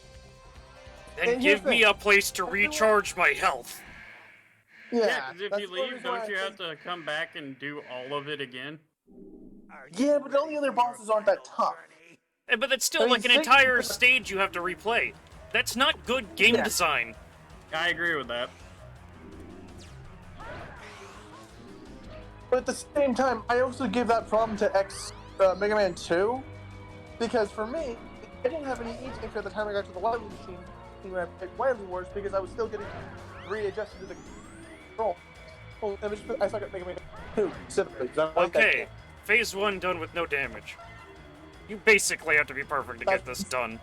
Then give me a place to recharge my health. Yeah, because if you leave, don't you have to come back and do all of it again? Yeah, but all the other bosses aren't that tough. But that's still like an entire stage you have to replay. That's not good game design. I agree with that. But at the same time, I also give that problem to Mega Man 2, because for me, I didn't have any E-takes at the time I got to the Wily machine when I picked Wily Wars, because I was still getting readjusted to the control. Well, I suck at Mega Man 2 specifically. Okay, phase 1 done with no damage. You basically have to be perfect to get this done.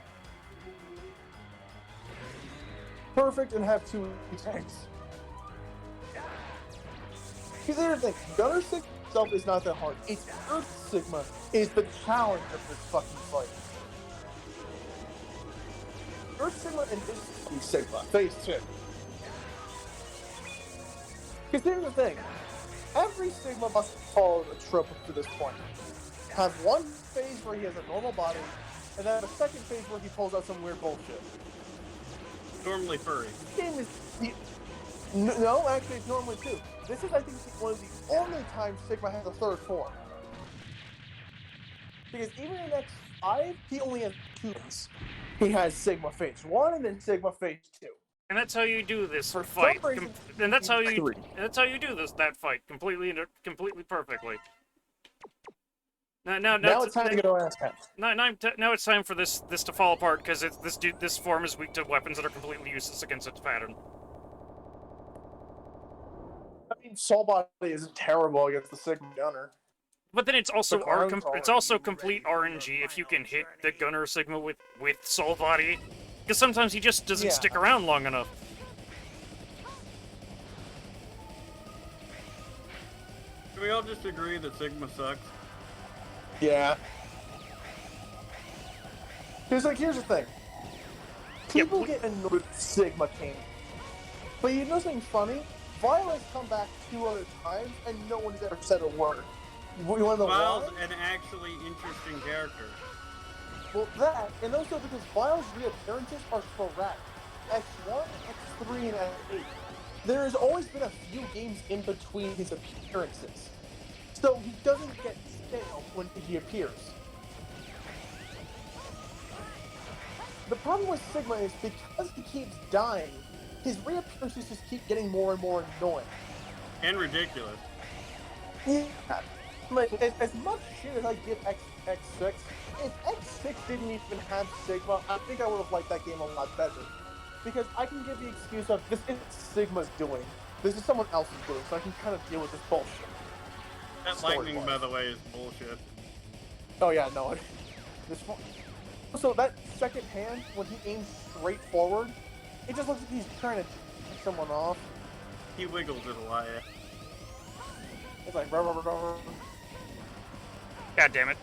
Perfect and have 2 E-takes. Because here's the thing, Gunner Sigma itself is not that hard. It's Earth Sigma is the challenge of this fucking fight. Earth Sigma and this Sigma, phase 2. Because here's the thing, every Sigma must have followed a trope up to this point. Have one phase where he has a normal body, and then a second phase where he pulls out some weird bullshit. Normally furry. This game is... No, actually it's normally 2. This is, I think, one of the only times Sigma has a third form. Because even in X5, he only has 2 things. He has Sigma phase 1 and then Sigma phase 2. And that's how you do this fight. And that's how you do that fight completely perfectly. Now it's time to get our ass handed. Now it's time for this to fall apart because this form is weak to weapons that are completely useless against its pattern. I mean, Soul Body isn't terrible against the Sigma Gunner. But then it's also complete RNG if you can hit the Gunner Sigma with Soul Body, because sometimes he just doesn't stick around long enough. Can we all just agree that Sigma sucks? Yeah. Here's the thing. People get annoyed with Sigma King. But you know something funny? Violet's come back 2 other times, and no one has ever said a word. You want to know Vile's why? an actually interesting character. Well, that, and also because Vile's reappearances are sporadic. X1, X3, and X8. There has always been a few games in between his appearances. So he doesn't get stale when he appears. The problem with Sigma is because he keeps dying, his reappearances just keep getting more and more annoying. And ridiculous. Yeah. Like, as much shit as I give X6, if X6 didn't even have Sigma, I think I would have liked that game a lot better. Because I can give the excuse of, this isn't Sigma's doing, this is someone else's doing, so I can kind of deal with this bullshit. That lightning, by the way, is bullshit. Oh yeah, no. So that second hand, when he aims straight forward, it just looks like he's trying to take someone off. He wiggles it a lot, yeah. It's like, rah, rah, rah, rah. God damn it.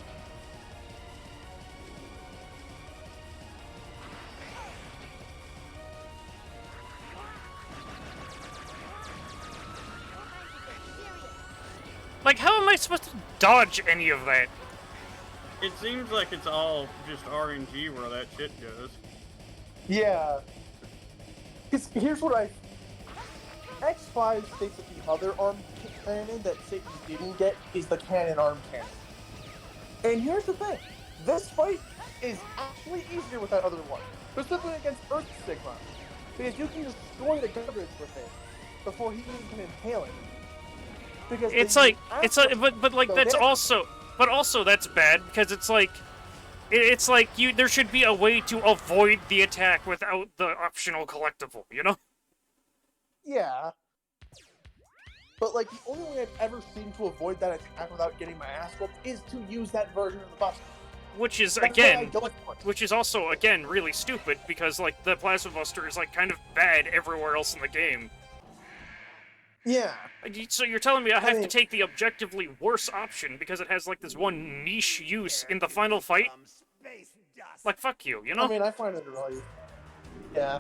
Like, how am I supposed to dodge any of that? It seems like it's all just RNG where that shit goes. Yeah. Because here's what X5 states that the other arm cannon that Satan didn't get is the cannon arm cannon. And here's the thing. This fight is actually easier with that other one. Specifically against Earth Sigma. Because you can destroy the garbage with it before he even can inhale it. Because but like that's also, but also that's bad because it's like there should be a way to avoid the attack without the optional collectible, you know? Yeah. But like the only way I've ever seen to avoid that attack without getting my ass whooped is to use that version of the Buster. Which is also again really stupid because like the Plasma Buster is like kind of bad everywhere else in the game. Yeah. So you're telling me I have to take the objectively worse option because it has like this one niche use in the final fight? Like fuck you, you know? I mean, I find it really. Yeah.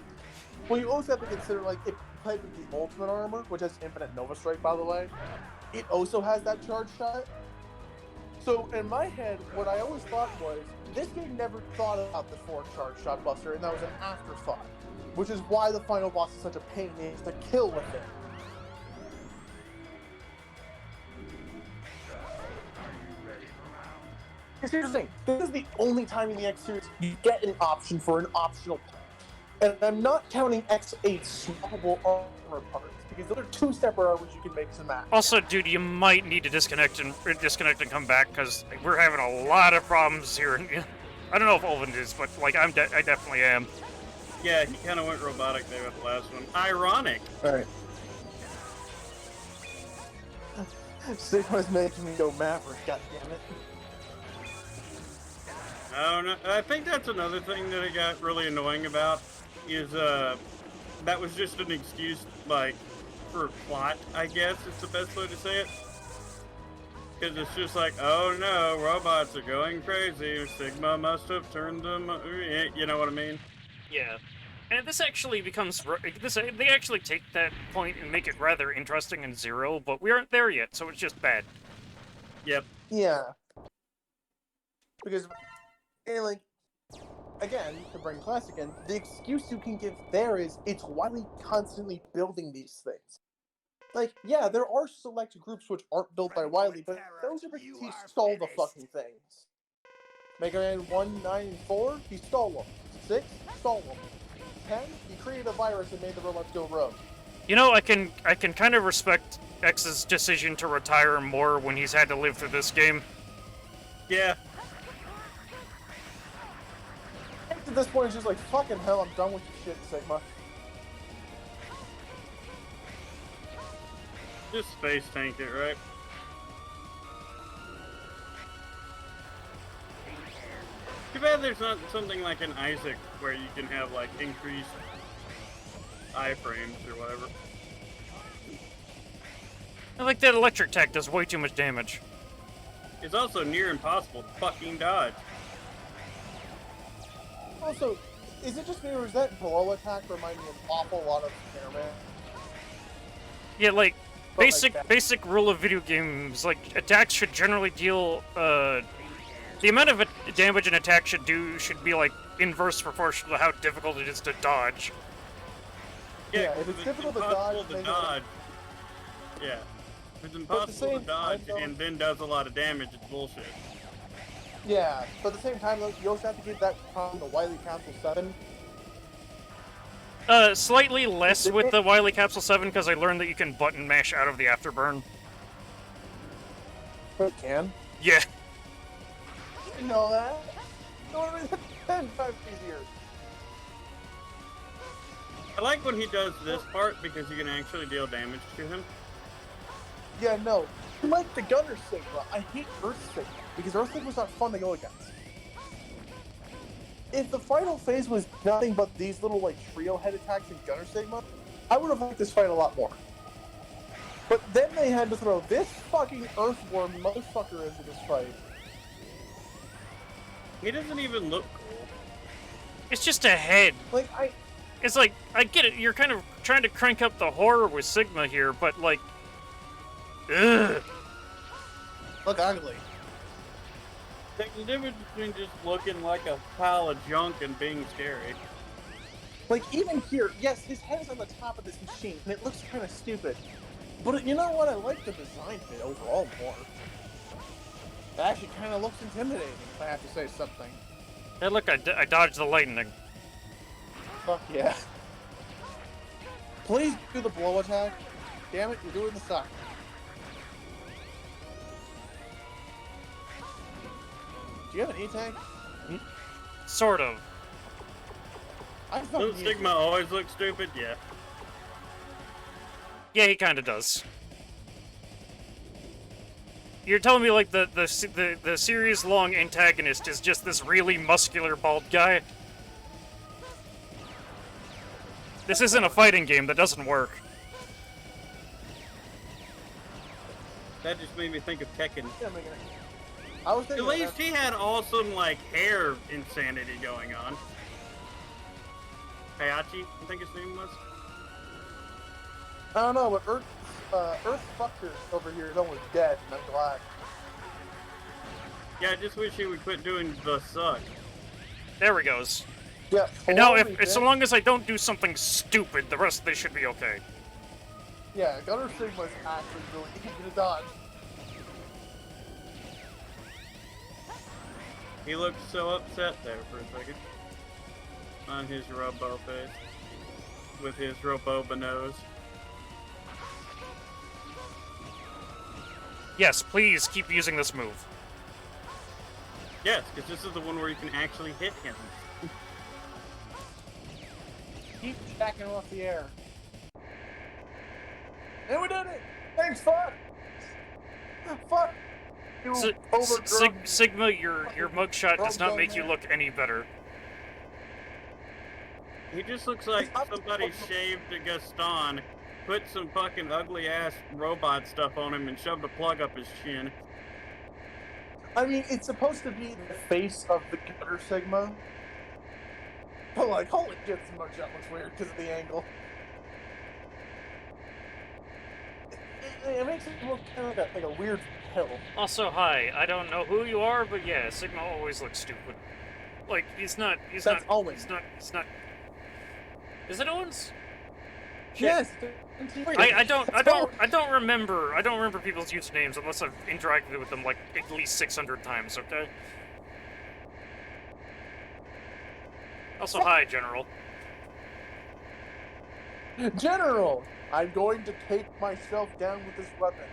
Well, you also have to consider like it played with the Ultimate Armor, which has Infinite Nova Strike, by the way. It also has that charge shot. So in my head, what I always thought was this game never thought about the 4 charge shot buster, and that was an afterthought, which is why the final boss is such a pain to kill with it. Because here's the thing, this is the only time in the X series you get an option for an optional part. And I'm not counting X8 swappable armor parts, because those are 2 separate armors you can make as a match. Also, dude, you might need to disconnect and come back, because we're having a lot of problems here. I don't know if Ulvin is, but like I definitely am. Yeah, he kind of went robotic there with the last one. Ironic. Alright. Sigma's making me go Maverick, goddammit. I don't know. I think that's another thing that it got really annoying about is that was just an excuse like for plot, I guess is the best way to say it. Because it's just like, oh no, robots are going crazy. Sigma must have turned them. You know what I mean? Yeah. And this actually becomes they actually take that point and make it rather interesting in Zero, but we aren't there yet, so it's just bad. Yep. Yeah. Because, and like, again, to bring Classic in, the excuse you can give there is it's Wily constantly building these things. Like, yeah, there are select groups which aren't built by Wily, but those are because he stole the fucking things. Mega Man 1, 9, and 4, he stole them. 6, stole them. 10, he created a virus and made the robots go rogue. You know, I can kind of respect X's decision to retire more when he's had to live through this game. Yeah. At this point, it's just like, fucking hell, I'm done with your shit, Sigma. Just space tank it, right? Too bad there's not something like an Isaac where you can have like increased iframes or whatever. I like that electric tech does way too much damage. It's also near impossible to fucking dodge. Also, is it just me or is that blow attack remind me an awful lot of Airman? Yeah, like basic rule of video games, like attacks should generally deal the amount of damage an attack should be like inverse proportional to how difficult it is to dodge. Yeah, if it's difficult to dodge, yeah. If it's impossible to dodge and then does a lot of damage, it's bullshit. Yeah, but at the same time, though, you also have to give that problem to Wily Capsule 7. Slightly less with the Wily Capsule 7, because I learned that you can button mash out of the afterburn. You can? Yeah. I didn't know that. No, it's 10 times easier. I like when he does this part because you can actually deal damage to him. Yeah, no. I like the Gunner Sigma. I hate Earth Sigma, because Earth Sigma's not fun to go against. If the final phase was nothing but these little, like, trio head attacks in Gunner Sigma, I would have liked this fight a lot more. But then they had to throw this fucking Earthworm motherfucker into this fight. He doesn't even look cool. It's just a head. Like, It's like, I get it, you're kind of trying to crank up the horror with Sigma here, but like... Ugh. look ugly. There's a difference between just looking like a pile of junk and being scary. Like, even here, yes, his head is on the top of this machine, and it looks kind of stupid. But you know what? I like the design of it overall more. It actually kind of looks intimidating, if I have to say something. Hey, look, I dodged the lightning. Fuck yeah. Please do the blow attack. Damn it, you're doing the suck. Do you have an E-tank? Sort of. Doesn't Sigma always look stupid? Yeah. Yeah, he kind of does. You're telling me like the series-long antagonist is just this really muscular bald guy? This isn't a fighting game. That doesn't work. That just made me think of Tekken. I was thinking At least he had awesome, like, hair insanity going on. Hayachi, I think his name was. I don't know, but Earth Fucker over here is almost dead, and I'm glad. Yeah, I just wish he would quit doing the suck. There we goes. Yeah. And now, so long as I don't do something stupid, the rest of this should be okay. Yeah, Gunner Sigma's actually really easy to dodge. He looked so upset there for a second. On his Robo face. With his Roboba nose. Yes, please keep using this move. Yes, because this is the one where you can actually hit him. Keep jacking off the air. And we did it! Thanks, fuck! Fuck! Sigma, your mugshot does not make you look any better. He just looks like somebody shaved a Gaston, put some fucking ugly-ass robot stuff on him, and shoved a plug up his chin. I mean, it's supposed to be the face of the Gunner Sigma. But like, holy shit, this mugshot looks weird because of the angle. It makes it look kind of like a weird pill. Also, hi, I don't know who you are, but yeah, Sigma always looks stupid. Like, he's not... Is it Owens? Yes. I don't remember people's usernames unless I've interacted with them like at least 600 times, okay? Also, hi, General. General! I'm going to take myself down with this weapon.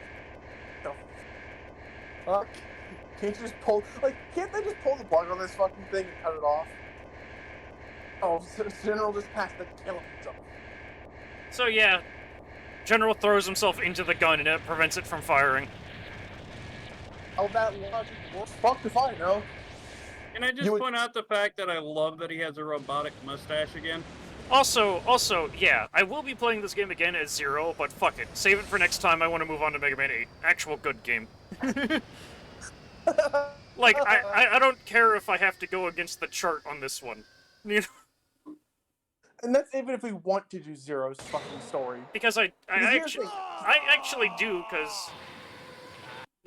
The fuck? Can't you just pull... Like, can't they just pull the plug on this fucking thing and cut it off? Oh, General just has to kill himself. So yeah, General throws himself into the gun and it prevents it from firing. How that logic works? Fuck if I know. Can I just point out the fact that I love that he has a robotic mustache again? Also, yeah, I will be playing this game again as Zero, but fuck it. Save it for next time. I want to move on to Mega Man 8. Actual good game. Like, I don't care if I have to go against the chart on this one. You know? And that's even if we want to do Zero's fucking story. Because I actually do, because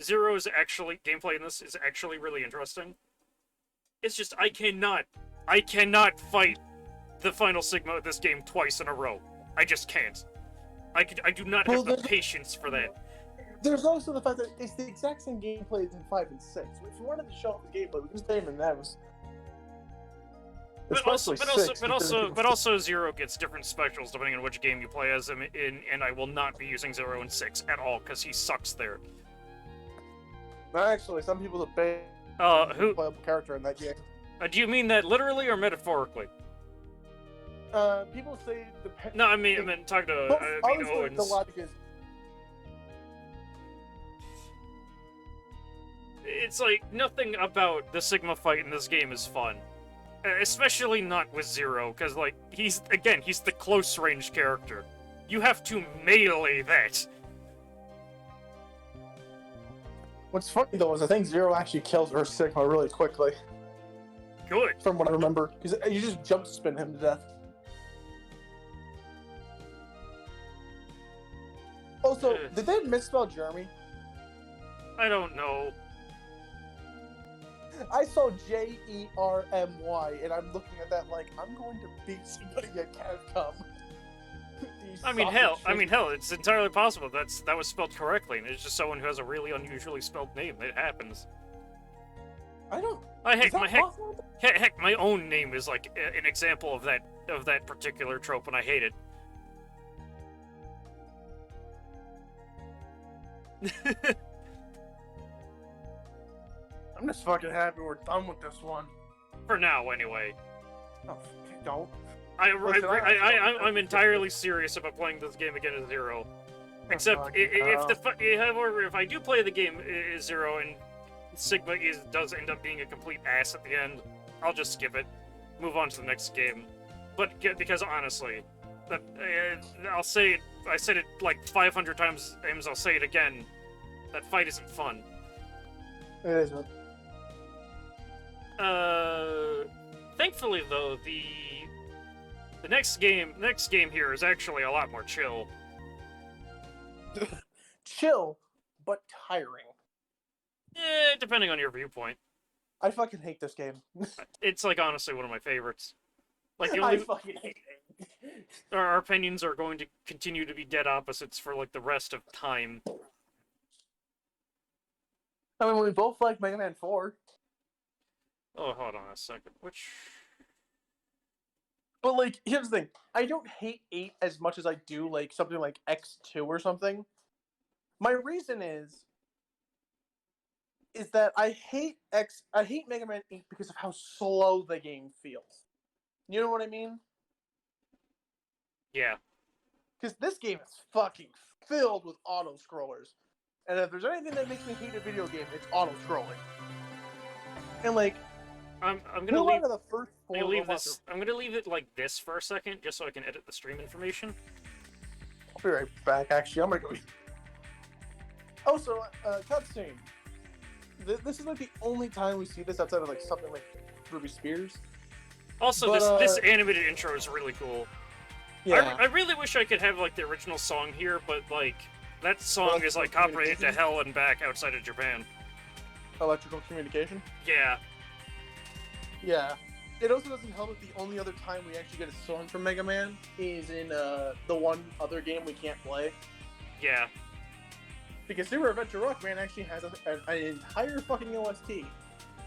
Zero's gameplay in this is actually really interesting. It's just, I cannot fight the final Sigma of this game twice in a row. I just can't. I do not have the patience for that. There's also the fact that it's the exact same gameplay as in 5 and 6. If you wanted to show off the gameplay, we can stay in those. But also, Zero gets different specials depending on which game you play as him in, and I will not be using Zero in 6 at all because he sucks there. Actually, some people debate who playable character in that game. Do you mean that literally or metaphorically? People say No, I mean talking to Owens. The logic is. It's like nothing about the Sigma fight in this game is fun. Especially not with Zero, because, like, he's the close-range character. You have to melee that. What's funny, though, is I think Zero actually kills Earth Sigma really quickly. Good. From what I remember. Because you just jump spin him to death. Also, did they misspell Jeremy? I don't know. I saw Jermy, and I'm looking at that like I'm going to beat somebody at Capcom. I mean, hell, it's entirely possible that was spelled correctly, and it's just someone who has a really unusually spelled name. It happens. I don't. Heck, my own name is like an example of that particular trope, and I hate it. I'm just fucking happy we're done with this one. For now, anyway. Oh, don't. I'm entirely serious about playing this game again as Zero. Except if I do play the game as Zero and Sigma does end up being a complete ass at the end, I'll just skip it, move on to the next game. But because honestly, I'll say it. I said it like 500 times. I'll say it again. That fight isn't fun. It isn't. Thankfully though, the next game here is actually a lot more chill. Chill, but tiring. Depending on your viewpoint. I fucking hate this game. It's like honestly one of my favorites. Like I fucking hate it. Our opinions are going to continue to be dead opposites for like the rest of time. I mean, we both like Mega Man 4. Oh, hold on a second. Which? But, like, here's the thing. I don't hate 8 as much as I do, like, something like X2 or something. My reason is that I hate Mega Man 8 because of how slow the game feels. You know what I mean? Yeah. Because this game is fucking filled with auto-scrollers. And if there's anything that makes me hate a video game, it's auto-scrolling. And, like, I'm gonna leave. The first I'm gonna leave it like this for a second, just so I can edit the stream information. I'll be right back. Actually, I'm gonna go. Also, cutscene. This is like the only time we see this outside of like something like Ruby Spears. Also, but, this animated intro is really cool. Yeah. I really wish I could have like the original song here, but like that song is like copyrighted to hell and back outside of Japan. Electrical communication. Yeah. Yeah. It also doesn't help that the only other time we actually get a song from Mega Man is in the one other game we can't play. Yeah. Because Super Adventure Rockman actually has an entire fucking OST.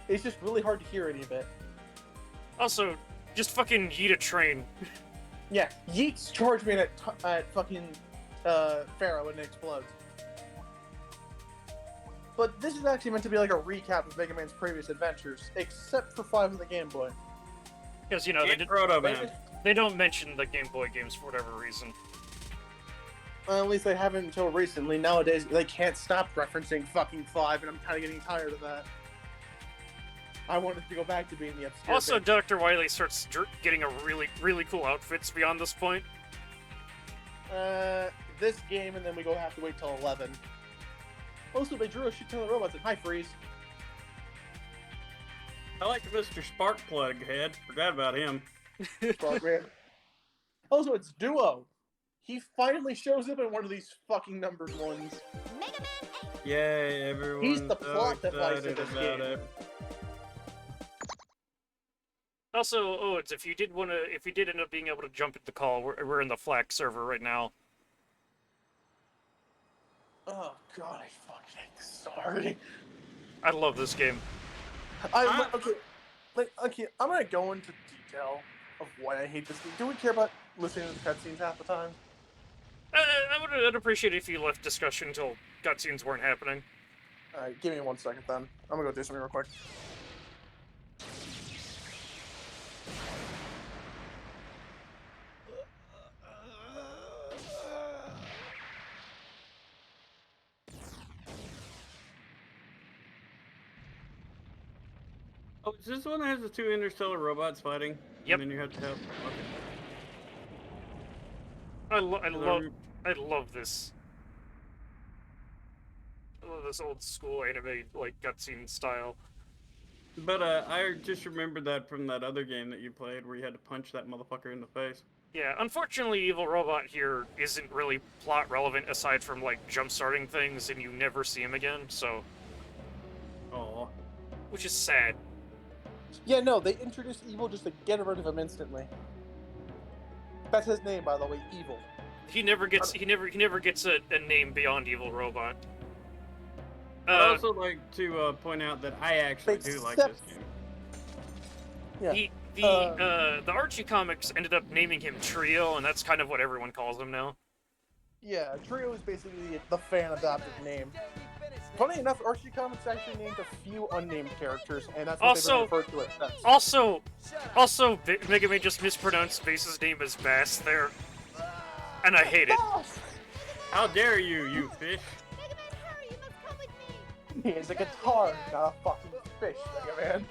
It's just really hard to hear any of it. Also, just fucking yeet a train. Yeah, yeets Charge Man at fucking Pharaoh and it explodes. But this is actually meant to be like a recap of Mega Man's previous adventures, except for 5 on the Game Boy. Because, you know, they don't mention the Game Boy games for whatever reason. Well, at least they haven't until recently. Nowadays, they can't stop referencing fucking 5, and I'm kind of getting tired of that. I wanted to go back to being the obscure Also, bit. Dr. Wily starts getting a really cool outfits beyond this point. This game, and then we have to wait till 11. Also, they drew a shit ton of robots, and hi, Freeze. I like Mr. Sparkplug Head. Forgot about him. Sparkman. Also, it's Duo. He finally shows up in one of these fucking numbered ones. Yay, everyone. He's the plot device of this game. Also, it's if you did end up being able to jump at the call, we're in the FLAC server right now. Oh god, I fucking hate this. Sorry. I love this game. Okay, I'm gonna go into detail of why I hate this game. Do we care about listening to the cutscenes half the time? I'd appreciate it if you left discussion until cutscenes weren't happening. Alright, give me 1 second then. I'm gonna go do something real quick. Oh, is this one that has the 2 interstellar robots fighting? Yep. And then you have to help. Okay. I love this. I love this old school anime like cutscene style. But I just remembered that from that other game that you played where you had to punch that motherfucker in the face. Yeah, unfortunately, Evil Robot here isn't really plot relevant aside from like jump starting things, and you never see him again. So which is sad. Yeah, no, they introduced Evil just to get rid of him instantly. That's his name, by the way, Evil. He never gets a name beyond Evil Robot. I'd also like to point out that I actually do like this game. Yeah. The Archie comics ended up naming him Trio, and that's kind of what everyone calls him now. Yeah, Trio is basically the fan-adopted name. Funny enough, Archie Comics actually named a few unnamed characters, and that's what they've been referred to it since. Also, Mega Man just mispronounced Bass's name as Bass there, and I hate it. How dare you, you fish! He is a guitar, not a fucking fish, Mega Man.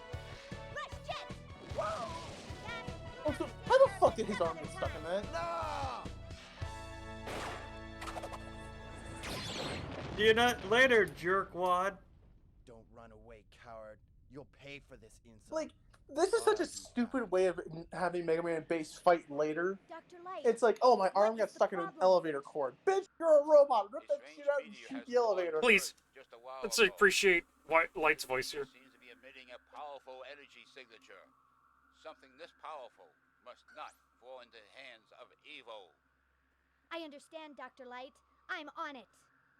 Also, how the fuck did his arm get stuck in that? See you later, jerkwad. Don't run away, coward. You'll pay for this insult. Like, this is such a stupid way of having Mega Man Bass fight later. Dr. Light, It's like, oh, my arm got stuck in an elevator cord. Bitch, you're a robot. Rip that shit out and shoot the elevator. Please, let's appreciate Light's voice here. Seems to be emitting a powerful energy signature. Something this powerful must not fall into the hands of evil. I understand, Dr. Light. I'm on it.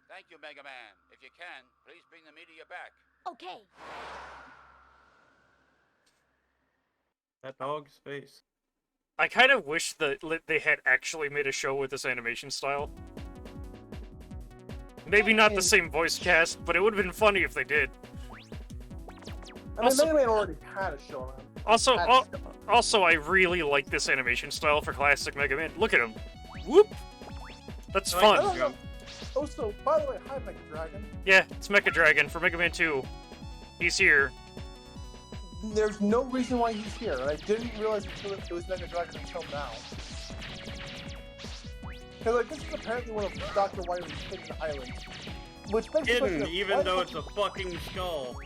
Thank you, Mega Man. If you can, please bring the meteor back. Okay. That dog's face. I kind of wish that they had actually made a show with this animation style. Maybe not the same voice cast, but it would have been funny if they did. I mean, Mega Man already had a show on him. Also, I really like this animation style for classic Mega Man. Look at him. Whoop! That's fun. Also, by the way, hi, Mega Dragon. Yeah, it's Mecha Dragon for Mega Man 2. He's here. There's no reason why he's here, and I didn't realize until it was Mega Dragon until now. Because, like, this is apparently one of Dr. Wily's hidden islands. Which makes hidden, even though it's a fucking skull.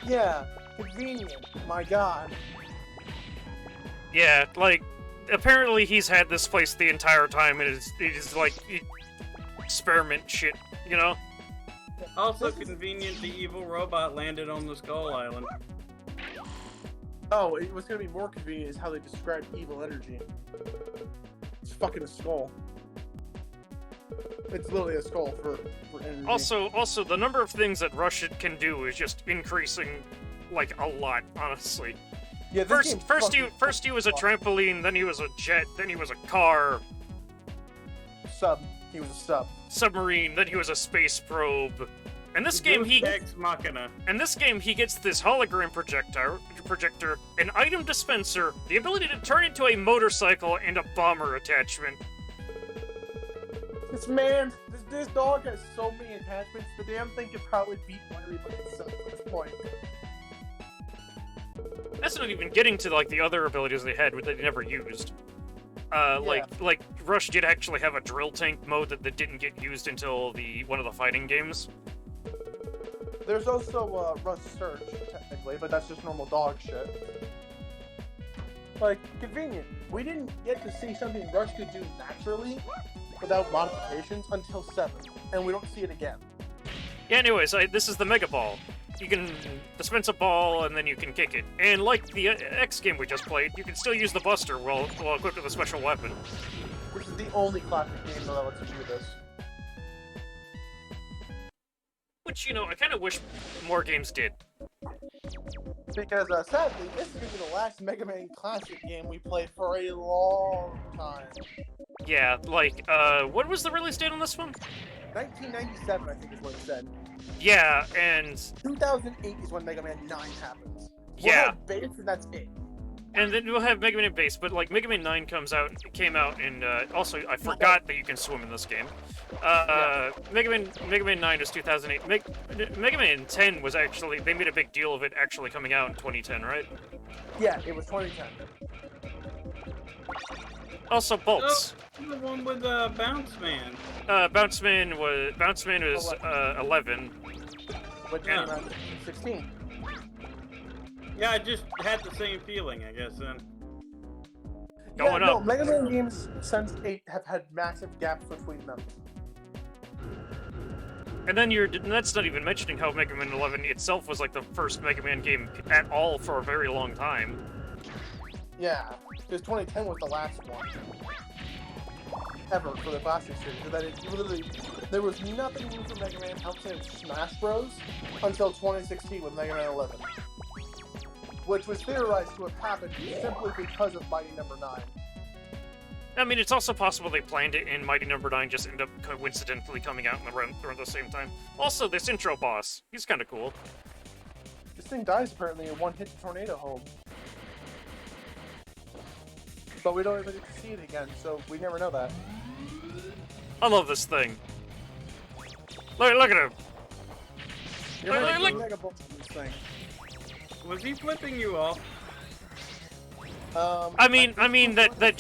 Yeah, convenient. My god. Yeah, like, apparently he's had this place the entire time, and it is like, experiment shit, you know? Also convenient the evil robot landed on the Skull Island. Oh, it was gonna be more convenient is how they describe evil energy. It's fucking a skull. It's literally a skull for energy. Also, the number of things that Rush can do is just increasing, like, a lot, honestly. Yeah, first he was a trampoline, then he was a jet, then he was a car. He was a sub. Submarine, then he was a space probe. And this game Ex Machina. And this game he gets this hologram projector, an item dispenser, the ability to turn into a motorcycle, and a bomber attachment. This dog has so many attachments, the damn thing could probably beat Wily by itself at this point. That's not even getting to, like, the other abilities they had, which they never used. Like Rush did actually have a drill tank mode that didn't get used until one of the fighting games. There's also Rush Search, technically, but that's just normal dog shit. Like, convenient. We didn't get to see something Rush could do naturally without modifications until 7, and we don't see it again. Yeah, anyways, this is the Mega Ball. You can dispense a ball, and then you can kick it. And like the X game we just played, you can still use the Buster while equipped with a special weapon. This is the only classic game that lets you do this. Which, you know, I kind of wish more games did. Because, sadly, this is going to be the last Mega Man Classic game we played for a long time. Yeah, like, what was the release date on this one? 1997, I think is what it said. Yeah, and 2008 is when Mega Man 9 happens. Yeah. We'll have base, and that's it. And then we'll have Mega Man Base, but like Mega Man 9 came out, and also I forgot that you can swim in this game. Mega Man 9 was 2008. Mega Man 10 was actually, they made a big deal of it actually coming out in 2010, right? Yeah, it was 2010. Also, Bolts. Oh, the one with Bounce Man. Bounce Man was 11. But came out in 16. Yeah, I just had the same feeling, I guess, then. Going up. No, Mega Man games since 8 have had massive gaps between them. And then that's not even mentioning how Mega Man 11 itself was like the first Mega Man game at all for a very long time. Yeah, because 2010 was the last one ever for the Classic series. So that it literally, there was nothing new for Mega Man outside of Smash Bros. Until 2016 with Mega Man 11, which was theorized to have happened simply because of Mighty Number 9. I mean, it's also possible they planned it and Mighty Number 9 just ended up coincidentally coming out around the same time. Also, this intro boss, he's kind of cool. This thing dies apparently in one hit to Tornado Home. But we don't even get to see it again, so we never know that. I love this thing. Look at him. You're Look- making Mega Bolt on this thing. Was he flipping you off? I mean that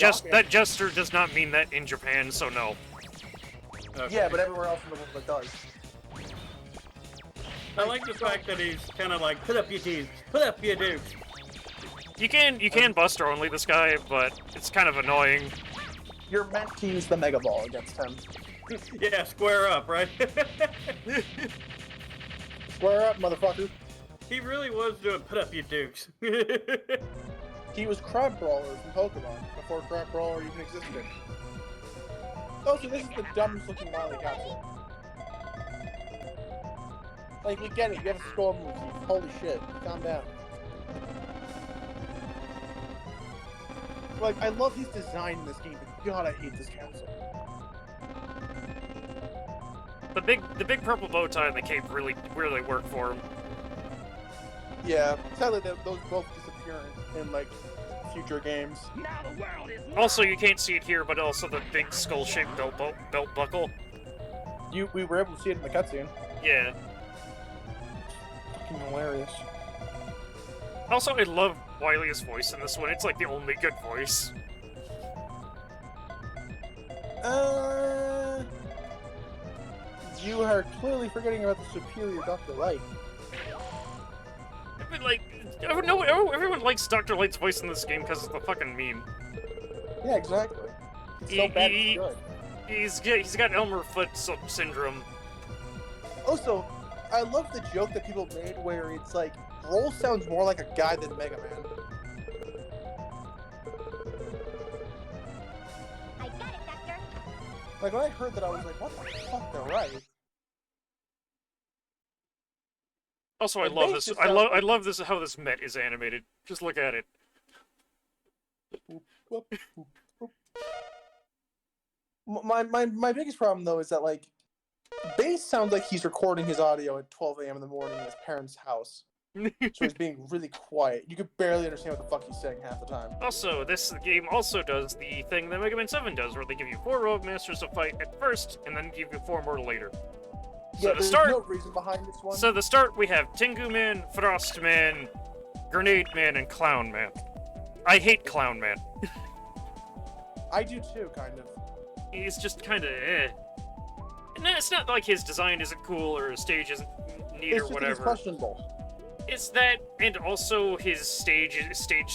gesture does not mean that in Japan, so no. Okay. Yeah, but everywhere else in the world it does. I like the fact that he's kind of like, put up your dukes, put up your dukes. You can Buster only this guy, but it's kind of annoying. You're meant to use the Mega Ball against him. Yeah, square up, right? Square up, motherfucker. He really was doing put up your dukes. He was Crab Brawler from Pokemon before Crab Brawler even existed. Oh, so this is the dumbest looking Wily capsule. Like, we get it, you have a skull motif. Holy shit, calm down. Like, I love his design in this game, but God, I hate this capsule. The big purple bow tie and the cape really work for him. Yeah, sadly those both disappear in like future games. Also, you can't see it here, but also the big skull-shaped belt buckle. We were able to see it in the cutscene. Yeah. Fucking hilarious. Also, I love Wily's voice in this one. It's like the only good voice. You are clearly forgetting about the superior Dr. Light. I mean, like, everyone likes Dr. Light's voice in this game because it's the fucking meme. Yeah, exactly. It's so bad it's good. He's got Elmer Fudd syndrome. Also, I love the joke that people made where it's like, Roll sounds more like a guy than Mega Man. I got it, Doctor. Like, when I heard that, I was like, what the fuck, they're right. Also, I love this. I love this how this Met is animated. Just look at it. My biggest problem though is that like, Bass sounds like he's recording his audio at 12 a.m. in the morning in his parents' house. So he's being really quiet. You could barely understand what the fuck he's saying half the time. Also, this game also does the thing that Mega Man 7 does, where they give you 4 Roadmasters to fight at first, and then give you 4 more later. So Yeah, to there's start, no reason behind this one. So the start, we have Tengu Man, Frost Man, Grenade Man, and Clown Man. I hate Clown Man. I do too, kind of. He's just kind of eh. And it's not like his design isn't cool or his stage isn't neat It's or just whatever. It's questionable. It's that, and also his stage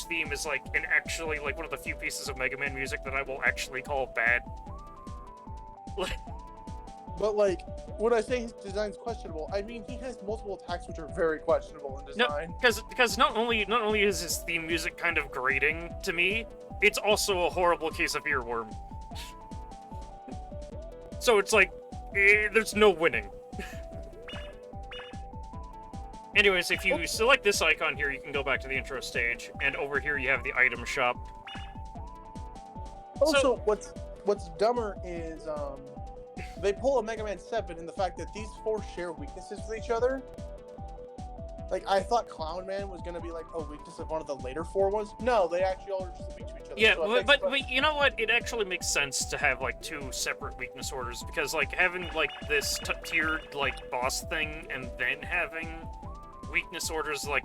theme is like actually like one of the few pieces of Mega Man music that I will actually call bad. But like, when I say his design's questionable, I mean he has multiple attacks which are very questionable in design. No, because not only is his theme music kind of grating to me, it's also a horrible case of earworm. So it's like, there's no winning. Anyways, if you select this icon here, you can go back to the intro stage, and over here you have the item shop. Also, what's dumber is they pull a Mega Man 7 in the fact that these 4 share weaknesses with each other. Like, I thought Clown Man was gonna be like a weakness of one of the later 4 ones. No, they actually all are just weak to each other. Yeah, So but you know what? It actually makes sense to have like 2 separate weakness orders, because like having like this tiered like boss thing and then having weakness orders like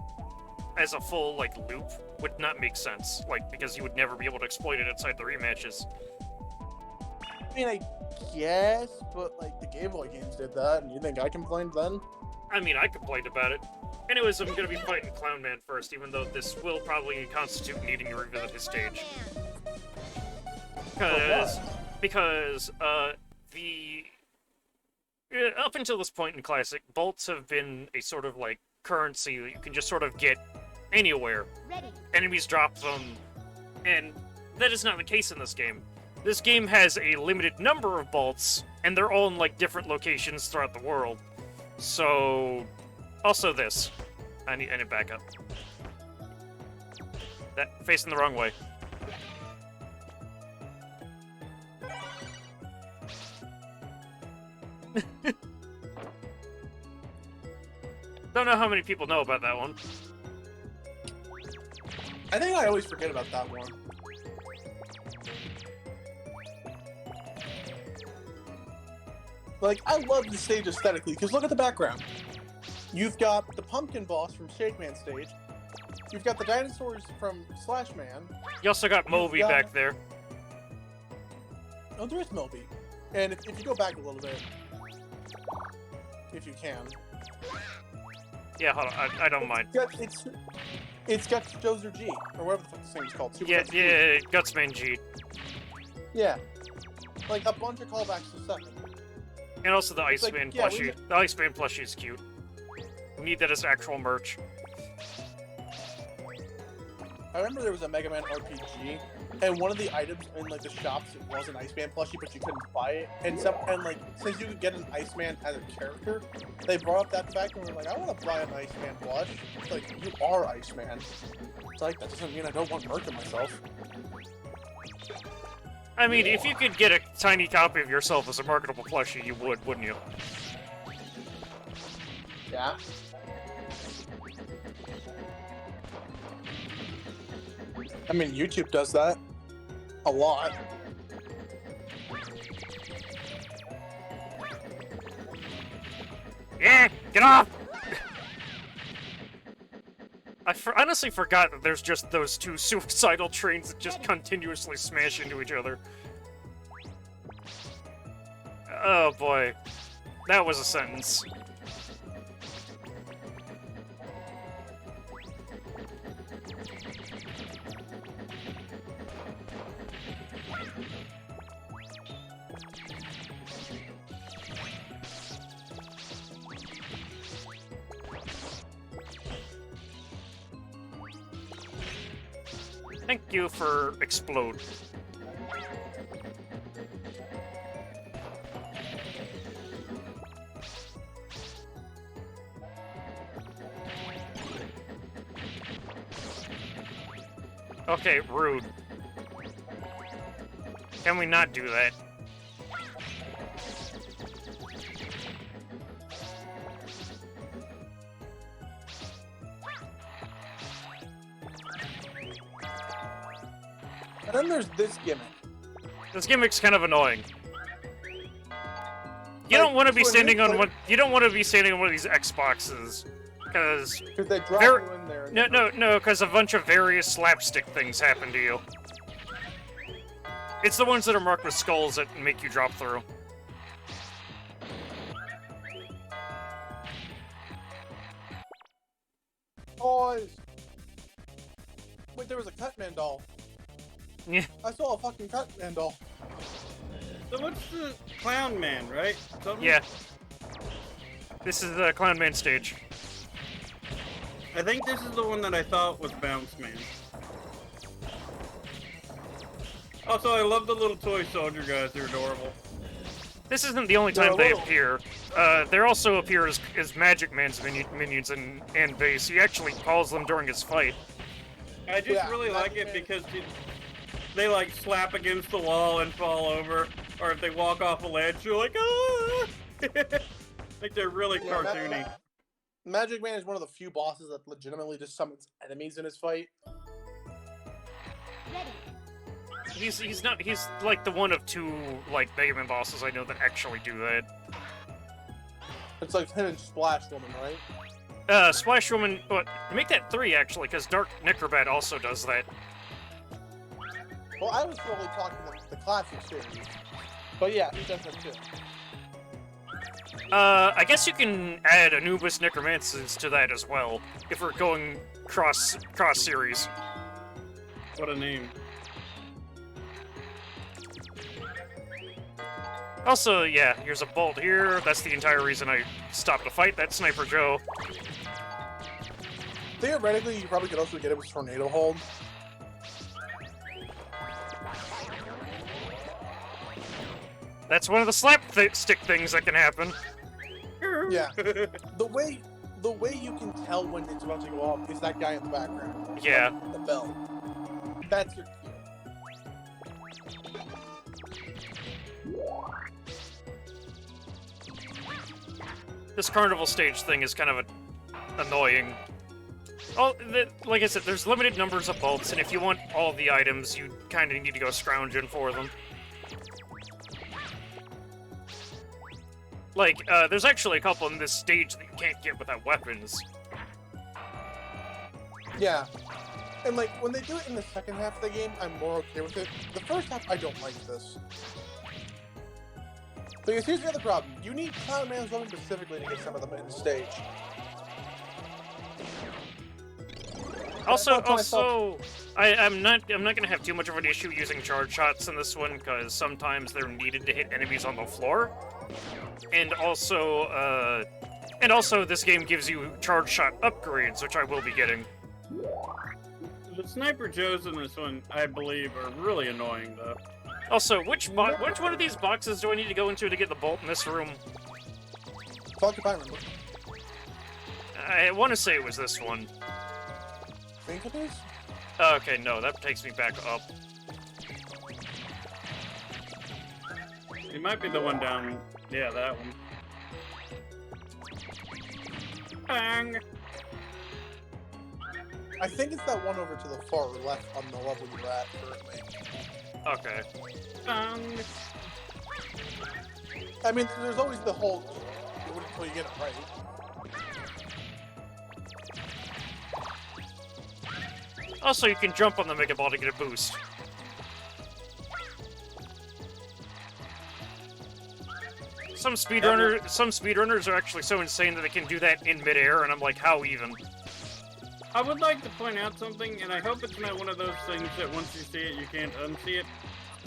as a full like loop would not make sense. Like, because you would never be able to exploit it outside the rematches. I mean, I guess, but like the Game Boy games did that, and you think I complained then? I mean, I complained about it. Anyways, I'm gonna be fighting Clown Man first, even though this will probably constitute needing to revisit his stage. Because the up until this point in Classic, bolts have been a sort of like currency that you can just sort of get anywhere. Ready. Enemies drop them, and that is not the case in this game. This game has a limited number of bolts, and they're all in like different locations throughout the world. So, also this. I need backup. That facing the wrong way. Don't know how many people know about that one. I think I always forget about that one. Like, I love the stage aesthetically, because look at the background. You've got the pumpkin boss from Shake Man stage. You've got the dinosaurs from Slash Man. You also got Moby back there. Oh, there is Moby. And if you go back a little bit, if you can. Yeah, hold on. I don't mind. It's got Dozer G, or whatever the fuck this thing is called. Super Guts G. Gutsman G. Yeah. Like, a bunch of callbacks to 7. And also the Iceman like, yeah, plushie. The Iceman plushie is cute. We need that as actual merch. I remember there was a Mega Man RPG, and one of the items in like the shops was an Iceman plushie, but you couldn't buy it. And like since you could get an Iceman as a character, they brought up that fact and were like, I want to buy an Iceman plush. It's like, you are Iceman. It's like, that doesn't mean I don't want merch of myself. I mean, if you could get a tiny copy of yourself as a marketable plushie, you would, wouldn't you? Yeah. I mean, YouTube does that a lot. Yeah, get off! I honestly forgot that there's just those two suicidal trains that just continuously smash into each other. Oh boy. That was a sentence. Thank you for explode. Okay, rude. Can we not do that? And then there's this gimmick. This gimmick's kind of annoying. You don't want to be standing on one. You don't want to be standing on one of these Xboxes, because they drop you in there. No, because a bunch of various slapstick things happen to you. It's the ones that are marked with skulls that make you drop through. Boys! Wait, there was a Cutman doll. Yeah. I saw a fucking Cutman doll. So what's the Clown Man, right? Something? Yeah. This is the Clown Man stage. I think this is the one that I thought was Bounce Man. Also, I love the little toy soldier guys. They're adorable. This isn't the only time they appear. They also appear as Magic Man's minions and base. He actually calls them during his fight. I just really like it because they like slap against the wall and fall over, or if they walk off a ledge, you're like, ah! Like they're really cartoony. Magic Man is one of the few bosses that legitimately just summons enemies in his fight. He's like the one of two like Mega Man bosses I know that actually do that. It's like him and Splash Woman, right? Splash Woman, but make that 3 actually, because Dark Necrobat also does that. Well, I was really talking the classic series, but yeah, he does that too. I guess you can add Anubis Necromancers to that as well, if we're going cross series. What a name. Also, yeah, here's a bolt here. That's the entire reason I stopped to fight that Sniper Joe. Theoretically, you probably could also get it with Tornado Hold. That's one of the stick things that can happen. Yeah. The way you can tell when it's about to go off is that guy in the background. Yeah. Like the bell. That's your cue. This carnival stage thing is kind of annoying. Oh, like I said, there's limited numbers of bolts, and if you want all the items, you kind of need to go scrounging for them. Like, there's actually a couple in this stage that you can't get without weapons. Yeah. And, like, when they do it in the second half of the game, I'm more okay with it. The first half, I don't like this. Because here's the other problem. You need Cloud Man's weapon specifically to get some of them in the stage. Also, I'm not gonna have too much of an issue using charge shots in this one, because sometimes they're needed to hit enemies on the floor. And also, this game gives you charge shot upgrades, which I will be getting. The Sniper Joes in this one, I believe, are really annoying, though. Also, which one of these boxes do I need to go into to get the bolt in this room? Fuck if I remember. I want to say it was this one. Think it is? Okay, no, that takes me back up. It might be the one down... Yeah, that one. Bang! I think it's that one over to the far left on the level you're at currently. Okay. Bang! I mean, there's always the hold until you get it right. Also, you can jump on the Mega Ball to get a boost. Some speedrunners are actually so insane that they can do that in midair, and I'm like, how even? I would like to point out something, and I hope it's not one of those things that once you see it, you can't unsee it.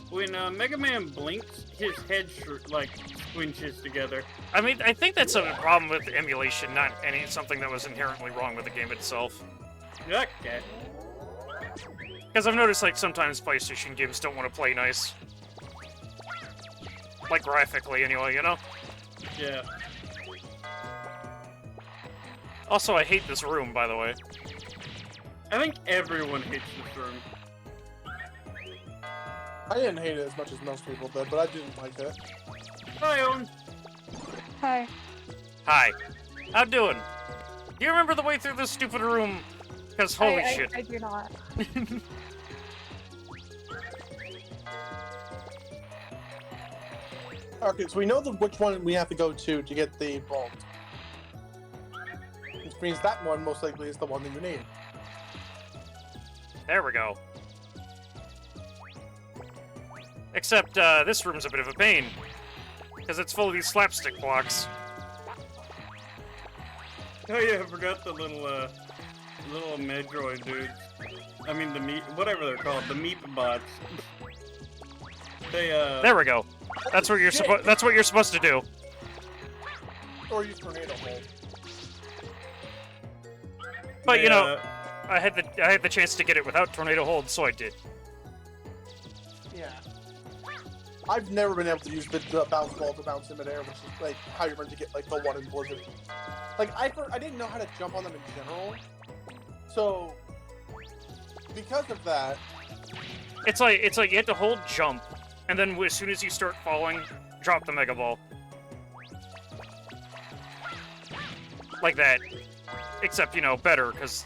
When Mega Man blinks, his head squinches together. I mean, I think that's a problem with emulation, not something that was inherently wrong with the game itself. Okay. Because I've noticed, like, sometimes PlayStation games don't want to play nice. Like, graphically, anyway, you know? Yeah. Also, I hate this room, by the way. I think everyone hates this room. I didn't hate it as much as most people did, but I didn't like it. Hi, Owen. Hi. Hi. How doing? Do you remember the way through this stupid room? Because holy shit. I do not. Okay, so we know which one we have to go to get the bolt. Which means that one most likely is the one that you need. There we go. Except, this room's a bit of a pain. Because it's full of these slapstick blocks. Oh yeah, I forgot the little Metroid dudes. I mean the whatever they're called, the Meep bots. They There we go. That's what you're supposed to do. Or use Tornado Hold. But you know, I had the chance to get it without Tornado Hold, so I did. Yeah. I've never been able to use the bounce ball to bounce in midair, which is like how you're meant to get like the one in Blizzard. Like I didn't know how to jump on them in general, so because of that, it's like you have to hold jump, and then as soon as you start falling, drop the Mega Ball. Like that. Except, you know, better, because...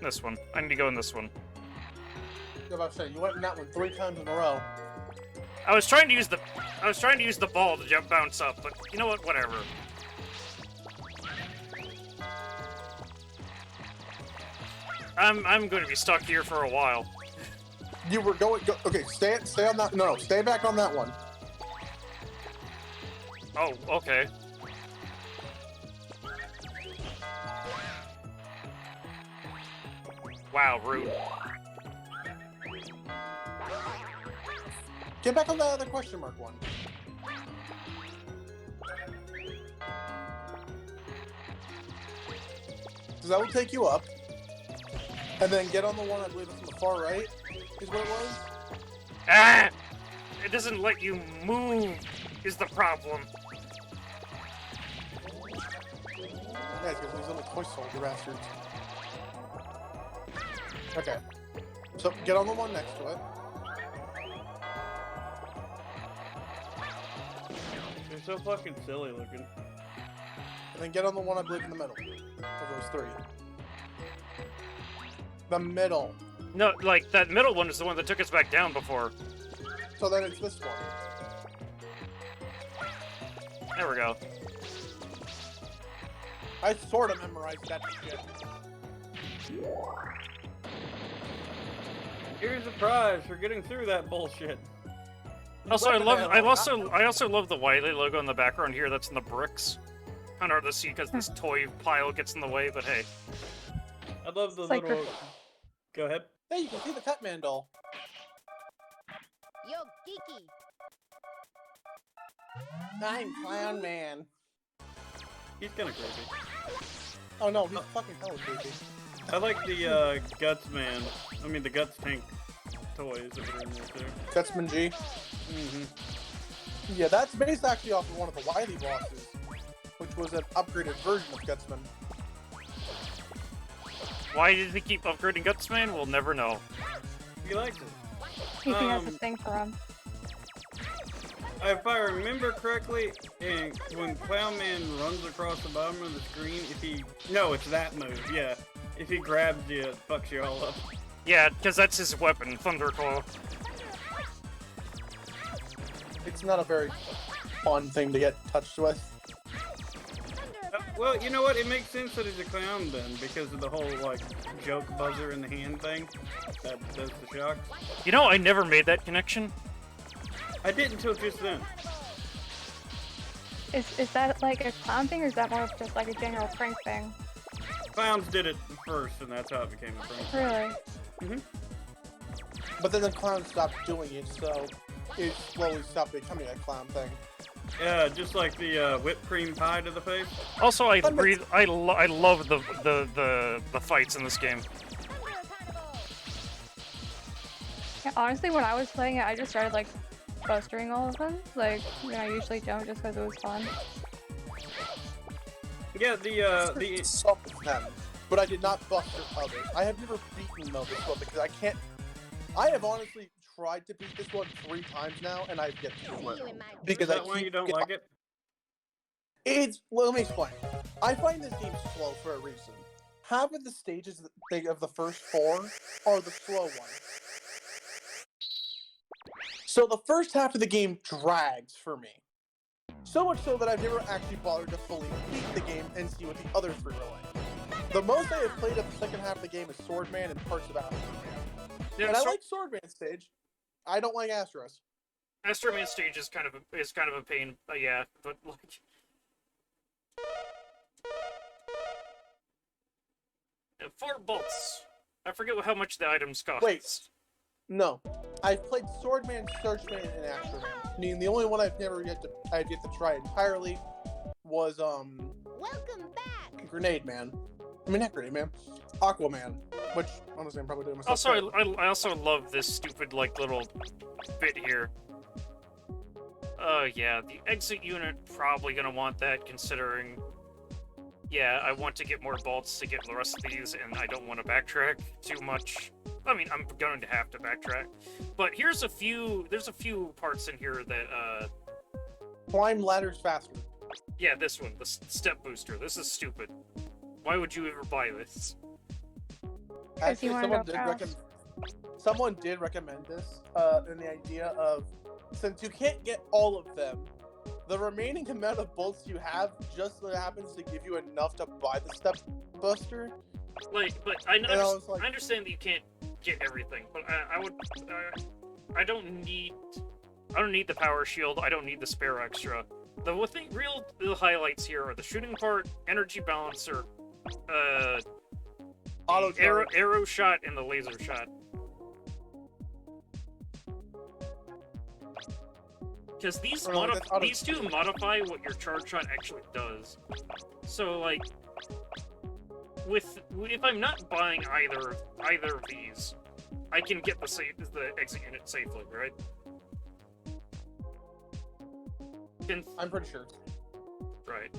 This one. I need to go in this one. I was about to say, you went in that one 3 times in a row. I was trying to use the ball to jump bounce up, but you know what? Whatever. I'm going to be stuck here for a while. You were okay, stay on that. No, stay back on that one. Oh, okay. Wow, rude. Get back on the question mark one. Because that will take you up. And then get on the one I believe is on the far right, is what it was. Ah! It doesn't let you move, is the problem. Yeah, because there's only toy soldier bastards. Okay. So get on the one next to it. They're so fucking silly looking. And then get on the one I believe in the middle. Of those three. The middle. No, like, that middle one is the one that took us back down before. So then it's this one. There we go. I sort of memorized that shit. Here's a prize for getting through that bullshit. Also, I also love the Wiley logo in the background here. That's in the bricks. Kind of hard to see because this toy pile gets in the way, but hey. I love the It's like little. Go ahead. Hey, you can see the Catman doll. Yo, Geeky. I'm Clown Man. He's kind of creepy. Oh no, he's fucking hella creepy. I like the Guts Man. I mean the Guts Tank toys that are in there too. Gutsman G. Mm-hmm. Yeah, that's based actually off of one of the Wily bosses, which was an upgraded version of Gutsman. Why did he keep upgrading Gutsman? We'll never know. He likes it. He has a thing for him. If I remember correctly, when Clown Man runs across the bottom of the screen, no, it's that move. Yeah, if he grabs you, it fucks you all up. Yeah, because that's his weapon, Thunderclaw. It's not a very fun thing to get touched with. Well, you know what? It makes sense that he's a clown then, because of the whole like joke buzzer in the hand thing that does the shock. You know, I never made that connection. I did until just then. Is that like a clown thing, or is that more of just like a general prank thing? Clowns did it first, and that's how it became a prank. Really? Mm-hmm. But then the clown stopped doing it, so it slowly stopped becoming a clown thing. Yeah, just like the whipped cream pie to the face. Also, I love the fights in this game. Yeah, honestly, when I was playing it, I just started like bustering all of them. Like, I usually don't just because it was fun. Yeah, the some of them, but I did not buster others. I have never beaten though this one because I can't. I have honestly tried to beat this one 3 times now, and I've yet to do it because Is that why you don't like it? Well, let me explain. I find this game slow for a reason. Half of the stages of the first 4 are the slow ones. So the first half of the game drags for me. So much so that I've never actually bothered to fully beat the game and see what the other 3 are like. The most I have played of the second half of the game is Swordman and parts of Astro Man. Yeah, and I like Swordman stage. I don't like Astros. Astro Man stage is kind of a pain, yeah, but like. 4 bolts. I forget how much the items cost. Wait. No. I've played Swordman, Searchman, and Astro Man. I mean, the only one I've yet to try entirely was Welcome back. Grenade Man. I mean, not Grenade Man. Aquaman. Which honestly I'm probably doing myself. Also, I also love this stupid like little bit here. Yeah, the exit unit probably gonna want that considering. Yeah, I want to get more bolts to get the rest of these, and I don't want to backtrack too much. I mean, I'm going to have to backtrack, but there's a few parts in here that climb ladders faster. Yeah, this one, the step booster. This is stupid. Why would you ever buy this? Actually, someone did recommend this, in the idea of, since you can't get all of them, the remaining amount of bolts you have just so happens to give you enough to buy the step buster. Like, but I understand that you can't get everything, but I don't need the power shield. I don't need the spare extra. The real highlights here are the shooting part, energy balancer, arrow shot, and the laser shot. Because these Oh, no, that's auto- these two modify what your charge shot actually does. So like, if I'm not buying either of these, I can get the exit unit safely, right? I'm pretty sure. Right.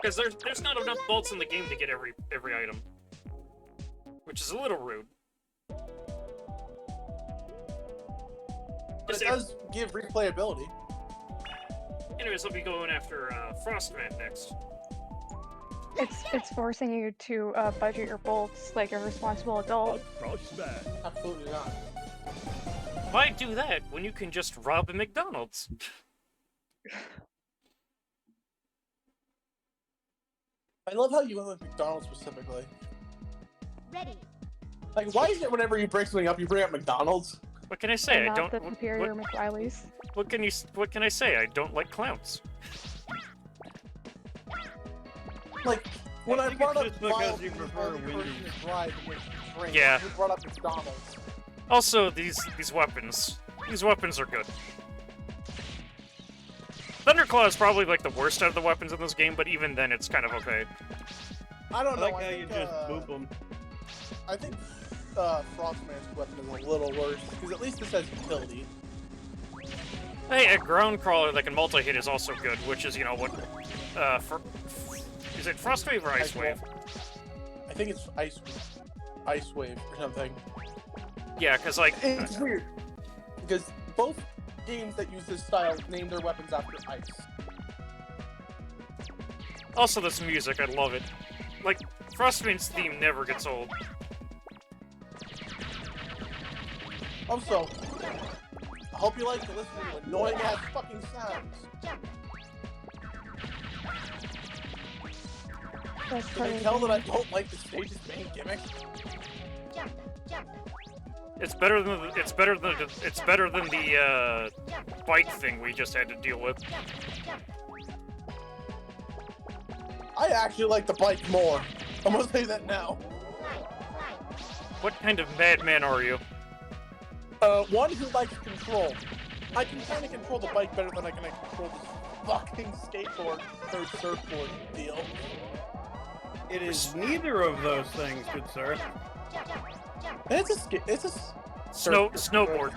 Because there's not enough bolts in the game to get every item, which is a little rude. But it does give replayability. Anyways, I'll be going after Frostman next. It's forcing you to budget your bolts like a responsible adult. Absolutely not. Why do that when you can just rob a McDonald's? I love how you went with McDonald's specifically. Ready. Like, why is it whenever you break something up, you bring up McDonald's? What can I say? And I not don't. the superior McWileys. What can I say? I don't like clowns. Like, when I brought up just because Wild you being the prefer only person Wendy's. to drive with drink, Yeah. you brought up McDonald's. Also, these weapons. These weapons are good. Thunderclaw is probably like the worst out of the weapons in this game, but even then, it's kind of okay. I don't know. I like how you just boop them. I think Frostman's weapon is a little worse, because at least this has utility. Hey, a ground crawler that can multi-hit is also good, which is, you know, what, is it Frost Wave or Ice Wave? I think it's Ice Wave or something. Yeah, because, like... It's weird, because both games that use this style name their weapons after ice. Also, this music, I love it. Like, Frostman's theme never gets old. Also, I hope you like to listen to annoying ass fucking sounds. Can you tell that I don't like the stage's main gimmick? It's better than the bike thing we just had to deal with. I actually like the bike more. I'm gonna say that now. What kind of madman are you? One who likes control. I can kind of control the bike better than I can control this fucking skateboard or surfboard deal. It is neither of those things, good sir. It's a snowboard.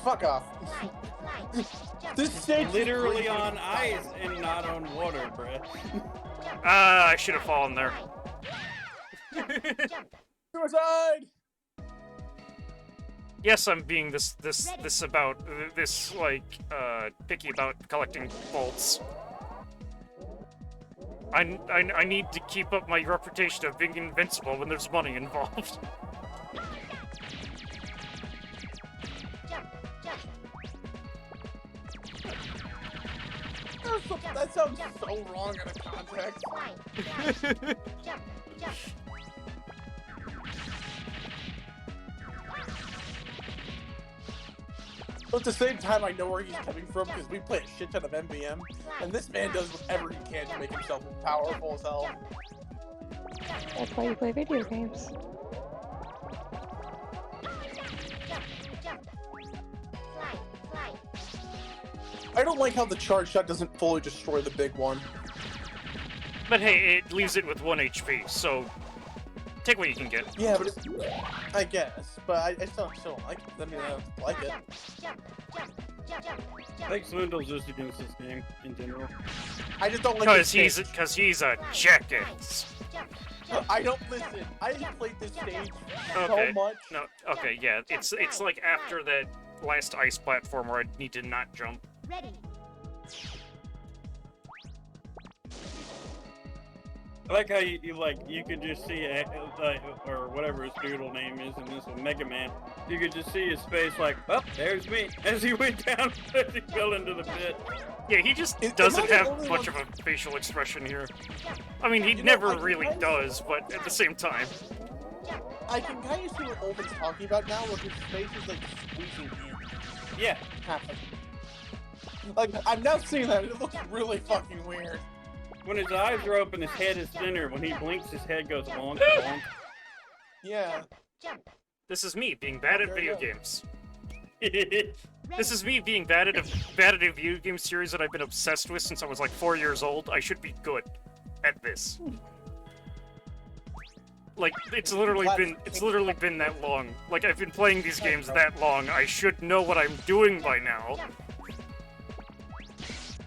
Fuck off. This stage Literally on ice and not on water, bruh. Ah, I should have fallen there. Suicide! Yes, I'm being picky about collecting bolts. I need to keep up my reputation of being invincible when there's money involved. That sounds so wrong out of context. But at the same time, I know where he's coming from because we play a shit ton of MVM, and this man does whatever he can to make himself powerful as hell. That's why you play video games. I don't like how the charge shot doesn't fully destroy the big one. But hey, it leaves it with 1 HP, so take what you can get. Yeah, but I guess. But I still don't like it. I mean, I don't like it. I think Swindle's just against this game in general. I just don't like because he's a jackass. I don't listen. I played this stage Okay. so much. No, okay, yeah. It's like after that last ice platform where I need to not jump. Ready. I like how you could just see, or whatever his doodle name is in this one, Mega Man. You could just see his face like, oh, there's me, as he went down, as he fell into the pit. Yeah, he just doesn't have much of a facial expression here. I mean, he never really does, but at the same time. I can kind of see what Olvin's talking about now, where his face is like squeezing in. Yeah. Like, I'm now seeing that, it looks really fucking weird. When his eyes are open, his head is thinner. When he blinks, his head goes long, long. Yeah. This is me being bad at there video you go. games. This is me being bad at a video game series that I've been obsessed with since I was like 4 years old. I should be good at this. Like, it's literally been that long. Like, I've been playing these games that long. I should know what I'm doing by now.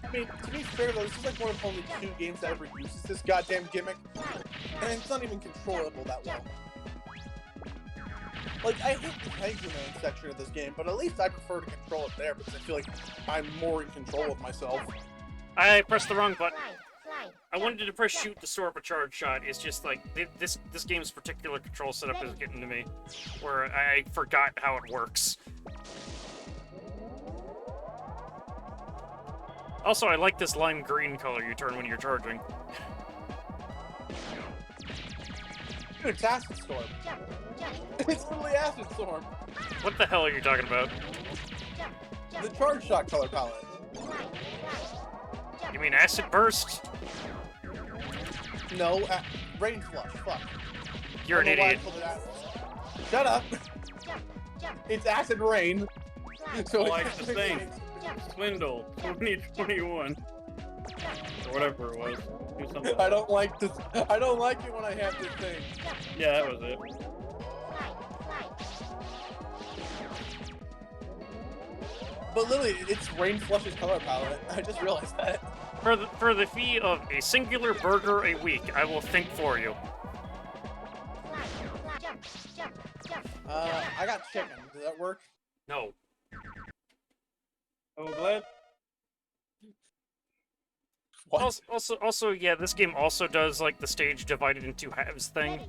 I mean, to be fair though, this is like one of only 2 games that ever uses this goddamn gimmick, and it's not even controllable that well. Like, I hate the Tigerman section of this game, but at least I prefer to control it there because I feel like I'm more in control of myself. I pressed the wrong button. I wanted to press shoot to store up a charge shot. It's just like, this game's particular control setup is getting to me, where I forgot how it works. Also, I like this lime green color you turn when you're charging. Dude, it's Acid Storm. It's totally Acid Storm. What the hell are you talking about? The charge shot color palette. You mean Acid Burst? No, Rain Flush. Fuck. You're an idiot. Shut up. It's Acid Rain. So Like the thing. Swindle 2021. Or whatever it was. Do something. I don't like this. I don't like it when I have this thing. Yeah, that was it. But literally, it's Rain Flush's color palette. I just realized that. For the fee of a singular burger a week, I will think for you. I got chicken. Does that work? No. Oh, glad. What? Also, yeah, this game also does like the stage divided into halves thing.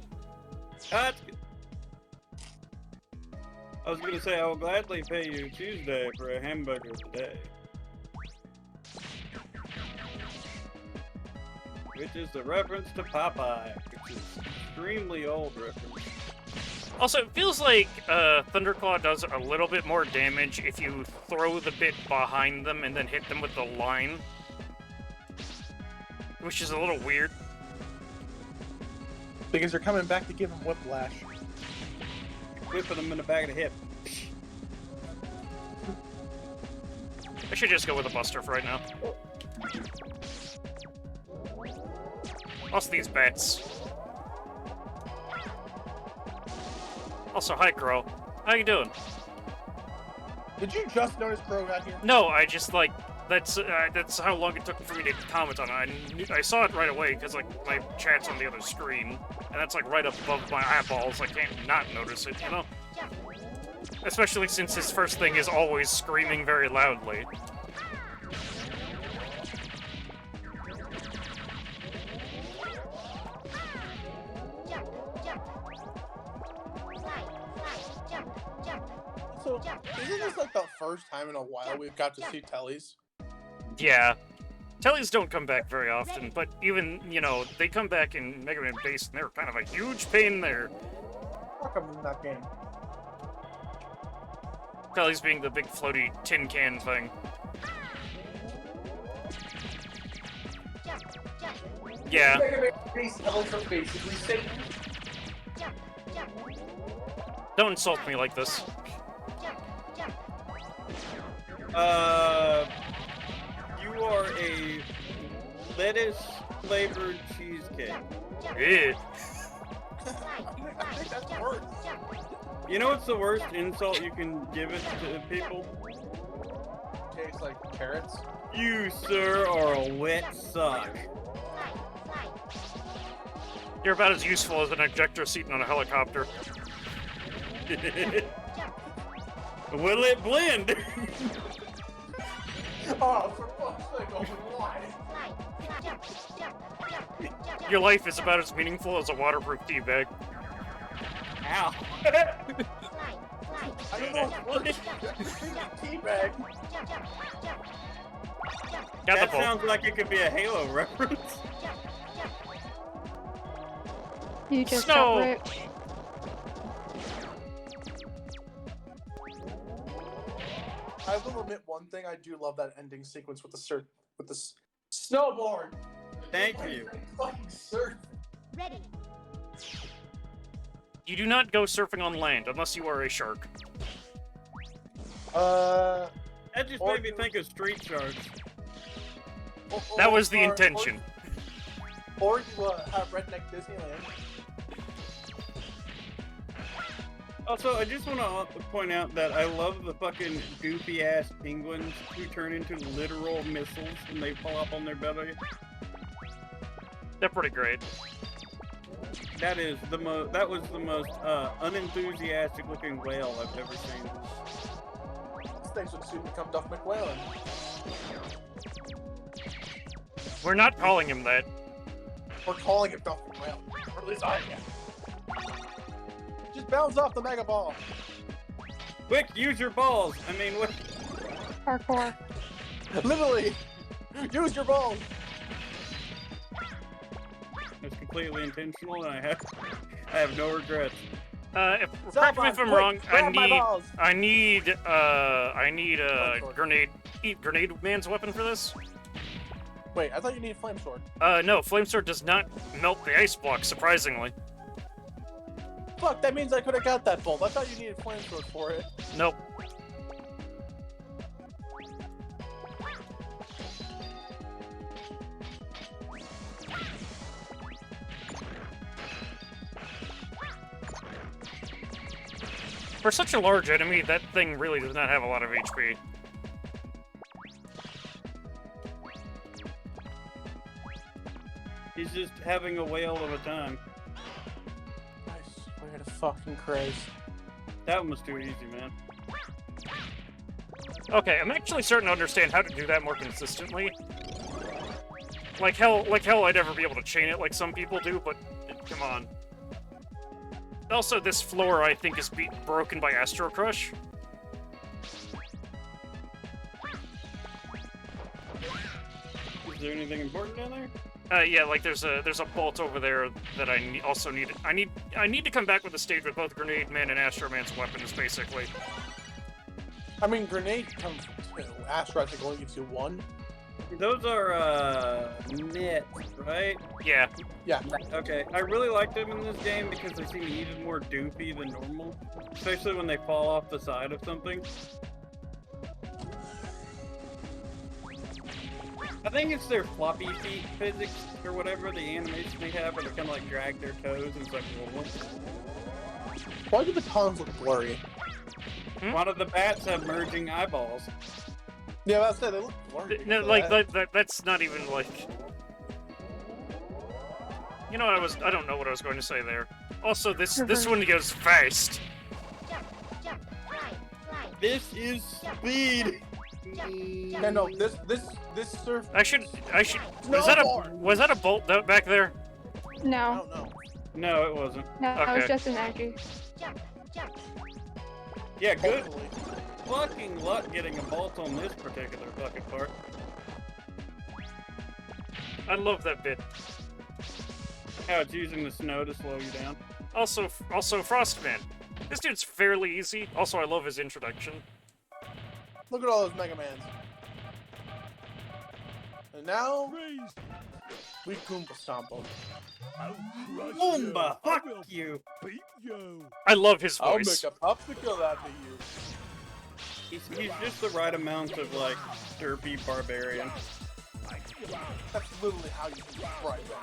I was gonna say I will gladly pay you Tuesday for a hamburger today. Which is a reference to Popeye, which is an extremely old reference. Also, it feels like Thunderclaw does a little bit more damage if you throw the bit behind them and then hit them with the line. Which is a little weird. Because they're coming back to give him whiplash. Whipping them in the back of the hip. I should just go with a Buster for right now. Also, these bats. Also, hi, Crow. How you doing? Did you just notice Crow got here? No, I just, like, that's how long it took for me to comment on it. I saw it right away, because, like, my chat's on the other screen, and that's, like, right up above my eyeballs. I can't not notice it, you know? Especially since his first thing is always screaming very loudly. So, isn't this like the first time in a while we've got to see Tellies? Yeah. Tellies don't come back very often, but even, you know, they come back in Mega Man Base, and they're kind of a huge pain there. Fuck them in that game. Tellies being the big floaty tin can thing. Yeah. Mega Man Base Tellies are basically Satan. Don't insult me like this. You are a lettuce-flavored cheesecake. Ew. I think that's worse. You know what's the worst insult you can give it to people? Tastes like carrots. You, sir, are a wet sock. You're about as useful as an ejector seat on a helicopter. Will it blend? Oh, for fuck's sake, oh, why? Your life is about as meaningful as a waterproof tea bag. Ow. I don't know what's worse. Teabag. That sounds like it could be a Halo reference. You just Snow. got rich. I will admit one thing. I do love that ending sequence with the snowboard. Thank you. Fucking surf. Ready. You do not go surfing on land unless you are a shark. That just made me think of Street Sharks. That was the intention. Or you have Redneck Disneyland. Also, I just want to point out that I love the fucking goofy-ass penguins who turn into literal missiles when they fall up on their belly. They're pretty great. That was the most unenthusiastic-looking whale I've ever seen. This thing should soon become Duff McWhalen. We're not calling him that. We're calling him Duff McWhalen. Or at least I am. Just bounce off the Mega Ball. Quick, use your balls. I mean, what? Parkour. Literally, use your balls. It's completely intentional, and I have no regrets. Correct me if I'm wrong. I need a grenade man's weapon for this. Wait, I thought you needed Flame Sword. No, Flame Sword does not melt the ice block, surprisingly. Fuck, that means I could have got that bolt. I thought you needed Flame Sword for it. Nope. For such a large enemy, that thing really does not have a lot of HP. He's just having a whale of a time. I swear to fucking Christ. That one was too easy, man. Okay, I'm actually starting to understand how to do that more consistently. Like hell I'd ever be able to chain it like some people do, but come on. Also, this floor, I think, is broken by Astro Crush. Is there anything important down there? Yeah, like there's a bolt over there that I also need. I need to come back with a stage with both Grenade Man and Astro Man's weapons, basically. I mean, Grenade comes from 2. Astro, I think, only gives you 1. Those are, nits, right? Yeah. Yeah. Okay, I really like them in this game because they seem even more doofy than normal. Especially when they fall off the side of something. I think it's their floppy feet physics or whatever, the animation they have where they kind of like drag their toes and it's like, why do the tongues look blurry? One of the bats have merging eyeballs. Yeah, that's it. They look blurry. No, like that's not even like. You know, I don't know what I was going to say there. Also, this one goes fast. This is speed. No, this surf. I should. Was that a bolt back there? No. No, it wasn't. No, it was just an energy. Yeah, good. Fucking luck getting a bolt on this particular fucking part. I love that bit. How it's using the snow to slow you down. Also Frostman. This dude's fairly easy. Also, I love his introduction. Look at all those Mega Mans. And now, we Goomba stomp them. Goomba, fuck you! I love his voice. I'll make a popsicle out of you. He's just the right amount of, like, derpy barbarian. That's literally how you describe him.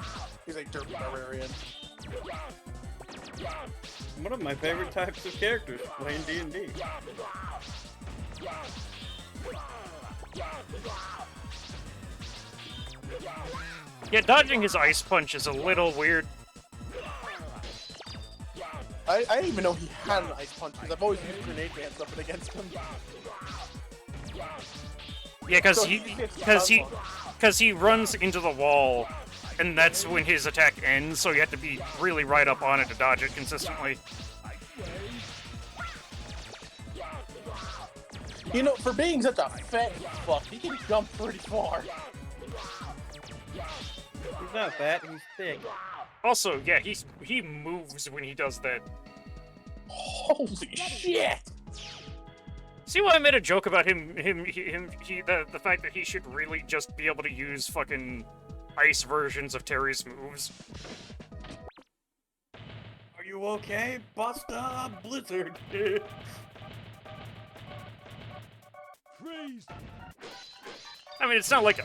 He's a derpy barbarian. One of my favorite types of characters playing D&D. Yeah, dodging his ice punch is a little weird. I didn't even know he had an ice punch because I've always used grenade dance up and against him. Yeah, because he runs into the wall, and that's when his attack ends. So you have to be really right up on it to dodge it consistently. You know, for being such a fat fuck, he can jump pretty far. He's not fat, he's thick. Also, yeah, he moves when he does that. Holy shit! See why I made a joke about the fact that he should really just be able to use fucking ice versions of Terry's moves? Are you You okay, Buster? Blizzard. Freeze! I mean, it's not like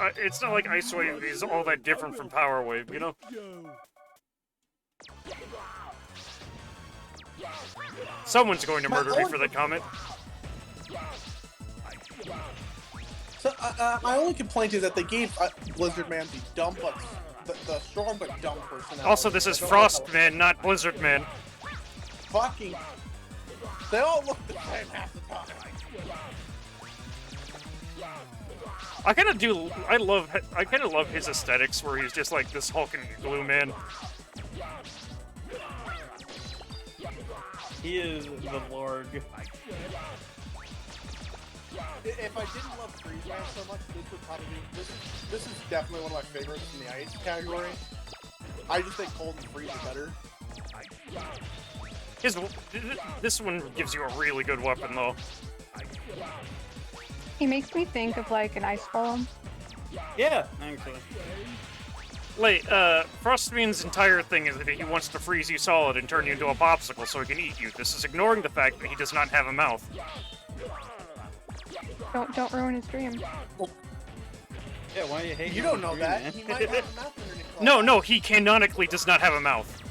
Ice Wave is all that different from Power Wave, you know? Someone's going to murder me for that comment. So, my only complaint is that they gave Blizzard Man the dumb but the strong but dumb personality. Also, this is Frostman, not Blizzard Man. Fucking. They all look the same half the time. I kind of love his aesthetics, where he's just like this hulking glue man. He is the Lord. If I didn't love Freeze Man so much, this would probably this is definitely one of my favorites in the ice category. I just think Cold and Freeze are better. This one gives you a really good weapon, though. He makes me think of like an ice golem. Yeah, actually. Like, Frostman's entire thing is that he wants to freeze you solid and turn you into a popsicle so he can eat you. This is ignoring the fact that he does not have a mouth. Don't ruin his dream. Yeah, why do you hate him? You don't know that. He might have a mouth underneath. No, he canonically does not have a mouth.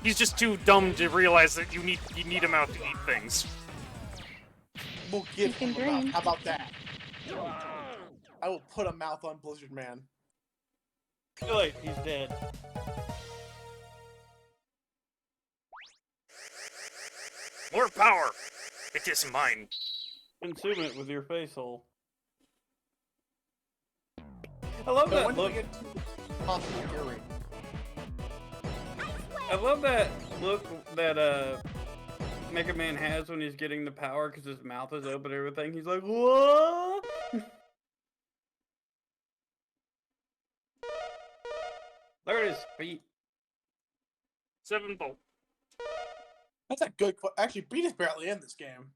He's just too dumb to realize that you need a mouth to eat things. We'll give him a mouth. How about that? I will put a mouth on Blizzard Man. Wait, he's dead. More power! It is mine. Consume it with your face hole. I love that look. I love that look that Mega Man has when he's getting the power because his mouth is open and everything. He's like, what? Look at his feet. 7 bolt. That's a good question. Actually, Beat is barely in this game.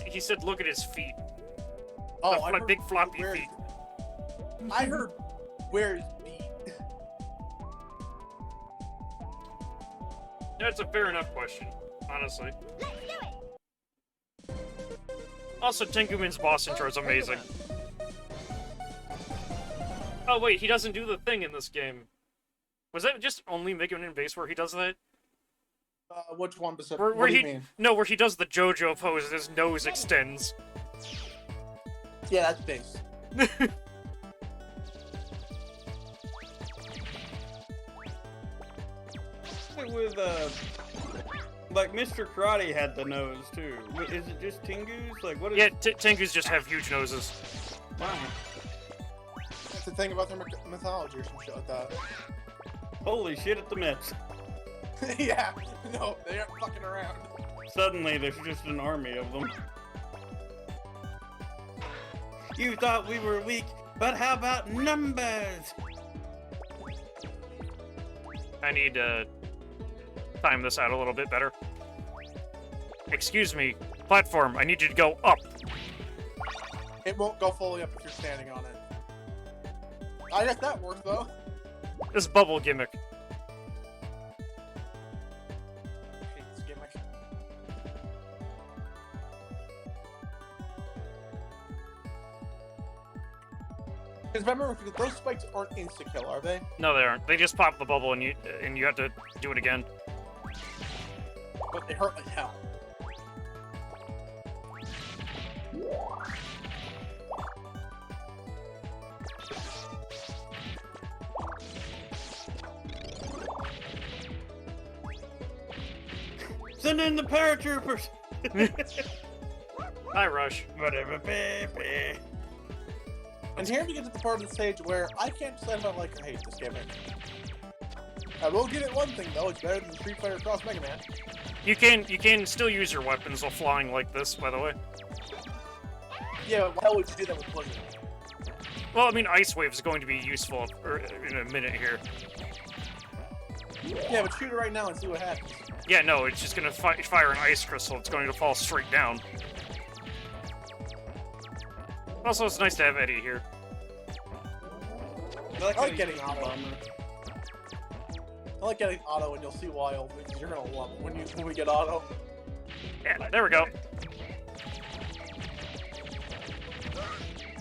He said, look at his feet. Oh, my big floppy feet. I heard, where's Beat? That's a fair enough question, honestly. Also, Tenguman's boss intro is amazing. Oh wait, he doesn't do the thing in this game. Was that just only Mega Man Base where he does that? Which one? Where do you mean? No, where he does the JoJo pose and his nose extends. Yeah, that's Base. With like Mr. Karate had the nose too. Is it just Tengu's? Like what is? Yeah, Tengu's just have huge noses. Wow. That's the thing about their mythology or some shit like that. Holy shit at the Mets. Yeah, no, they aren't fucking around. Suddenly, there's just an army of them. You thought we were weak, but how about numbers? I need to time this out a little bit better. Excuse me, platform, I need you to go up. It won't go fully up if you're standing on it. I guess that works, though. This bubble gimmick. I hate this gimmick. Because remember, those spikes aren't insta-kill, are they? No, they aren't. They just pop the bubble and you have to do it again. But they hurt like hell. Send in the paratroopers! Hi, Rush. Whatever, baby. And here we get to the part of the stage where I can't decide if I like or hate this gimmick. I will give it one thing though, it's better than Street Fighter Cross Mega Man. You can still use your weapons while flying like this, by the way. Yeah, but why would you do that with Blizzard? Well, I mean, Ice Wave is going to be useful in a minute here. Yeah, but shoot it right now and see what happens. Yeah, no, it's just going to fire an ice crystal. It's going to fall straight down. Also, it's nice to have Eddie here. I like getting out of I like getting auto, and you'll see why. You're gonna love it when we get auto. Yeah, there we go.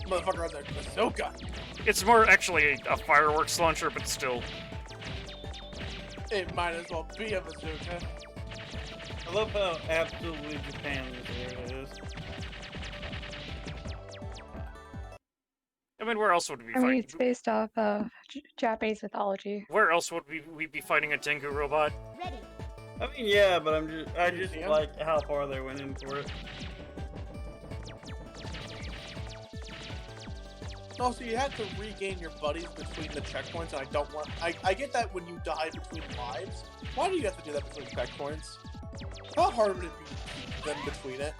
Motherfucker out there, Bazooka. It's more actually a fireworks launcher, but still. It might as well be a bazooka. I love how absolutely Japan this area is. I mean, where else would we I mean, fight? it's based off Japanese mythology. Where else would we be fighting a Tengu robot? I mean, yeah, but I just like how far they went in for it. Also, you have to regain your buddies between the checkpoints, and I don't want. I get that when you die between lives. Why do you have to do that between checkpoints? How hard would it be than between it?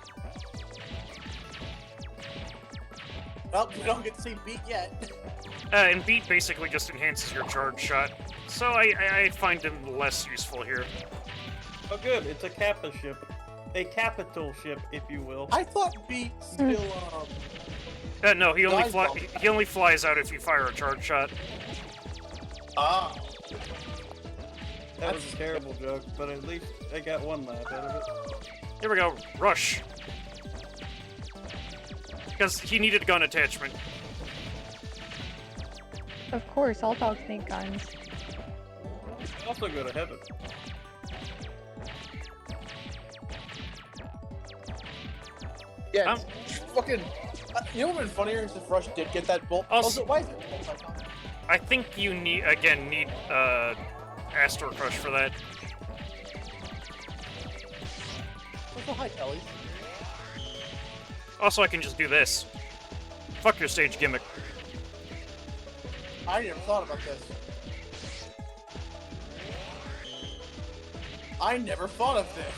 Well, we don't get to see Beat yet. And Beat basically just enhances your charge shot, so I find him less useful here. Oh, good. It's a Kappa ship, a capital ship, if you will. I thought Beat still No, he only flies out if you fire a charge shot. Ah. That was a terrible joke, but at least I got one laugh out of it. Here we go, Rush. Because he needed a gun attachment. Of course, all dogs need guns. Also go to heaven. Yeah, fucking. You know what would be funnier is if Rush did get that bolt. Also, why is it bolt icon? I think you need Astro Crush for that. What's the high, Kelly? Also, I can just do this. Fuck your stage gimmick. I never thought about this. I never thought of this.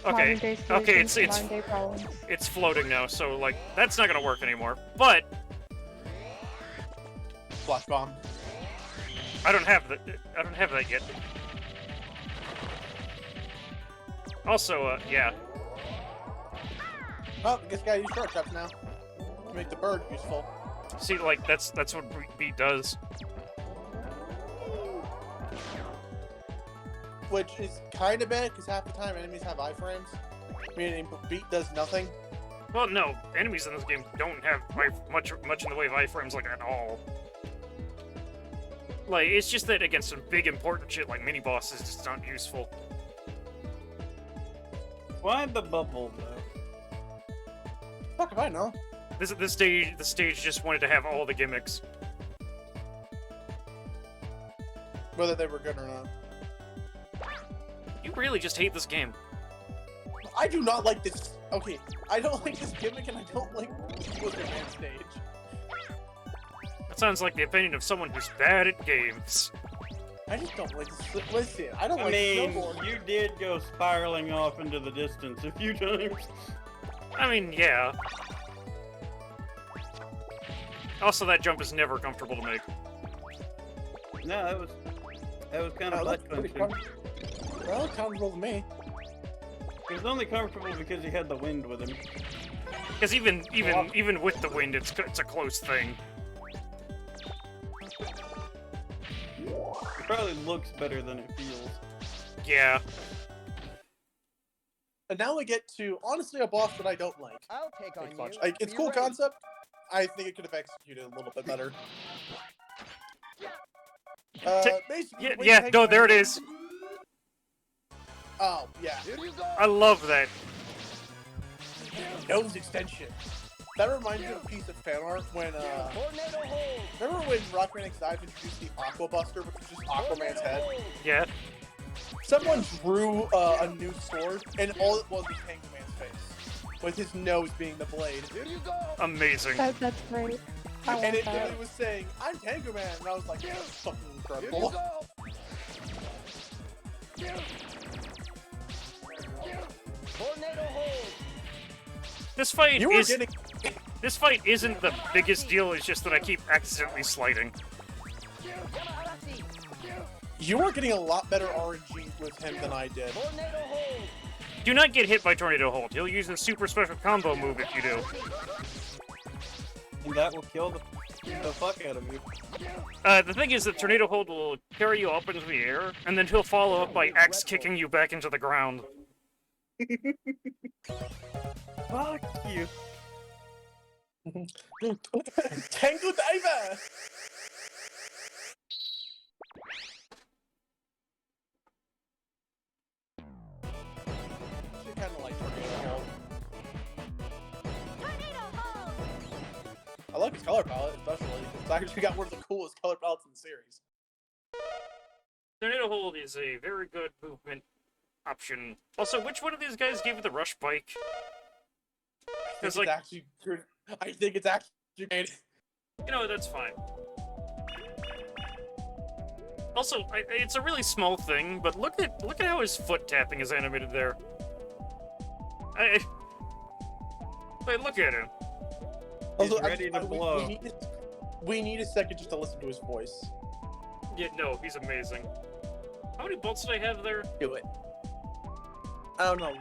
Okay, okay, it's floating now, so like that's not gonna work anymore. But Flash bomb. I don't have that yet. Also, yeah. Oh, I guess I gotta use short traps now to make the bird useful. See, like that's what Beat does. Which is kind of bad because half the time enemies have iframes, meaning Beat does nothing. Well, no, enemies in this game don't have much in the way of iframes like at all. Like it's just that against some big important shit like mini bosses, it's not useful. Why the bubble though? Fuck if I know. The stage just wanted to have all the gimmicks. Whether they were good or not. You really just hate this game. I do not like this. Okay, I don't like this gimmick, and I don't like Wizardman stage. That sounds like the opinion of someone who's bad at games. I just don't like this. Listen, I don't I like mean, snowboard. you did go spiraling off into the distance a few times. I mean, yeah. Also, that jump is never comfortable to make. No, that was kind of butt punching. Well, comfortable to me. It was only comfortable because he had the wind with him. Because even with the wind, it's a close thing. It probably looks better than it feels. Yeah. And now we get to, honestly, a boss that I don't like. I'll take on you. Much. It's cool concept. I think it could have executed a little bit better. Basically, yeah, no, there it is. Oh, yeah. I love that. Nose extension. That reminds me of a piece of fan art when, remember when Rockman X Dive introduced the Aqua Buster, which was just Aquaman's head? Yeah. Someone drew a new sword, and all it was Tango Man's face, with his nose being the blade. Amazing. That's great. And it literally was saying, "I'm Tango Man," and I was like, "This is fucking incredible." This fight isn't the biggest deal. It's just that I keep accidentally sliding. You were getting a lot better RNG with him than I did. Do not get hit by Tornado Hold. He'll use a super special combo move if you do. And that will kill the... the fuck out of me. The thing is that Tornado Hold will carry you up into the air, and then he'll follow up by axe kicking you back into the ground. Fuck you. Tango Diver! She kind of like Tornado Hold. I like his color palette, especially. It's actually got one of the coolest color palettes in the series. Tornado Hold is a very good movement option. Also, which one of these guys gave you the rush bike? I think it's actually great. You know, that's fine. Also, it's a really small thing, but look at how his foot tapping is animated there. Wait, look at him. He's Also, ready to blow. We need a second just to listen to his voice. Yeah, no, he's amazing. How many bolts did I have there? Do it. I don't know.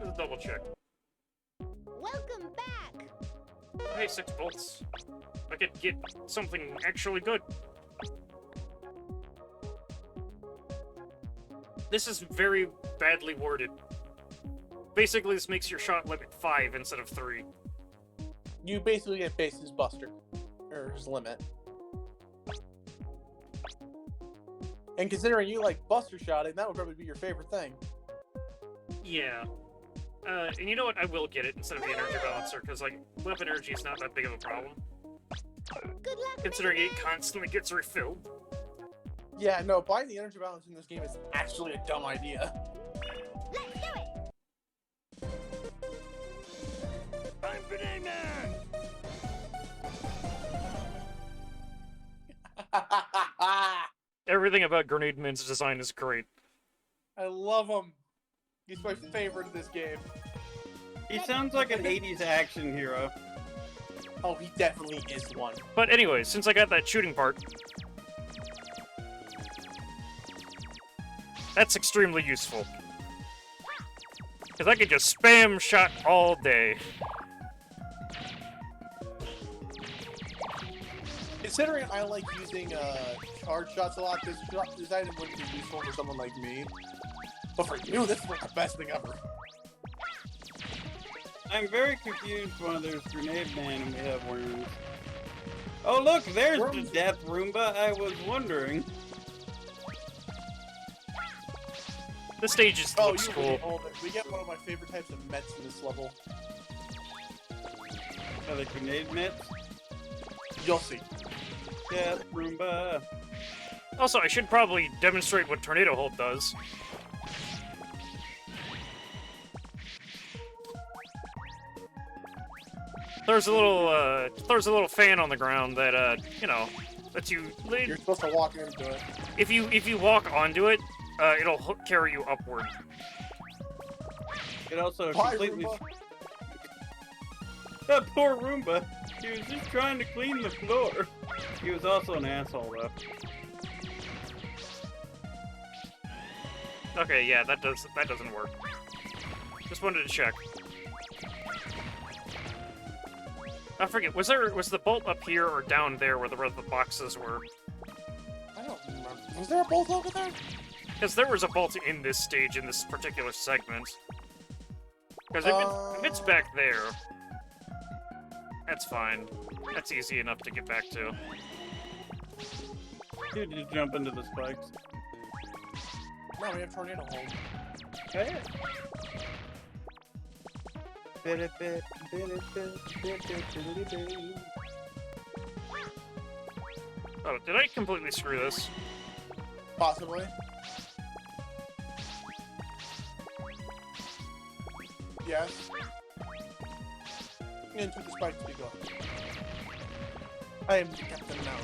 Let's double check. Welcome back. Hey, 6 bolts. I could get something actually good. This is very badly worded. Basically, this makes your shot limit 5 instead of 3. You basically get base his buster. Or his limit. And considering you like buster shotting, that would probably be your favorite thing. Yeah. And you know what? I will get it instead of the energy balancer, because, like, weapon energy is not that big of a problem. Good luck. Considering it constantly gets refilled. Yeah, no, buying the energy balance in this game is actually a dumb idea. Let's do it. I'm Grenade Man! Everything about Grenade Man's design is great. I love him. He's my favorite in this game. He sounds like an 80s action hero. Oh, he definitely is one. But anyway, since I got that shooting part, that's extremely useful. Because I could just spam shot all day. Considering I like using charge shots a lot, this item wouldn't be useful for someone like me. But for you, this is like the best thing ever. I'm very confused why there's Grenade Man and we have worms. Oh look, there's the Death Roomba. I was wondering. The stage is looks cool. We get one of my favorite types of Mets in this level. Are they Grenade Mets? You'll see. Death Roomba. Also, I should probably demonstrate what Tornado Hold does. There's a little fan on the ground that you know, lets you. You're supposed to walk into it. If you walk onto it, it'll carry you upward. It also Bye, completely. Roomba. That poor Roomba. He was just trying to clean the floor. He was also an asshole, though. Okay, yeah, that doesn't work. Just wanted to check. I forget, was the bolt up here or down there where the rest of the boxes were? I don't remember. Was there a bolt over there? Because there was a bolt in this stage, in this particular segment. Because if it's back there, that's fine. That's easy enough to get back to. Dude, just jump into the spikes. No, we have Tornado Hold. Okay. Oh, did I completely screw this? Possibly. Yes. Into the spikes we go. I am the captain now.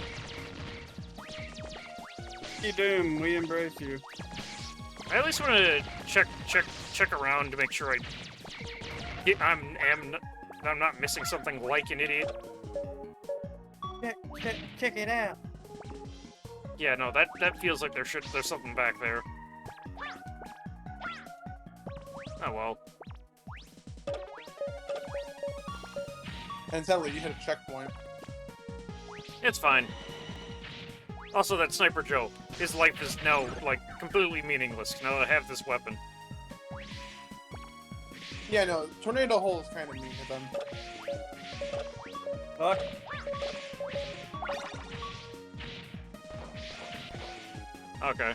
Doom, we embrace you. I at least want to check around to make sure I'm not missing something like an idiot. Check it out. Yeah, no, that feels like there's something back there. Oh well. And sadly, you hit a checkpoint. It's fine. Also, that Sniper Joe, his life is now, like, completely meaningless now that I have this weapon. Yeah, no, Tornado Hole is kind of mean to them. Fuck. Okay.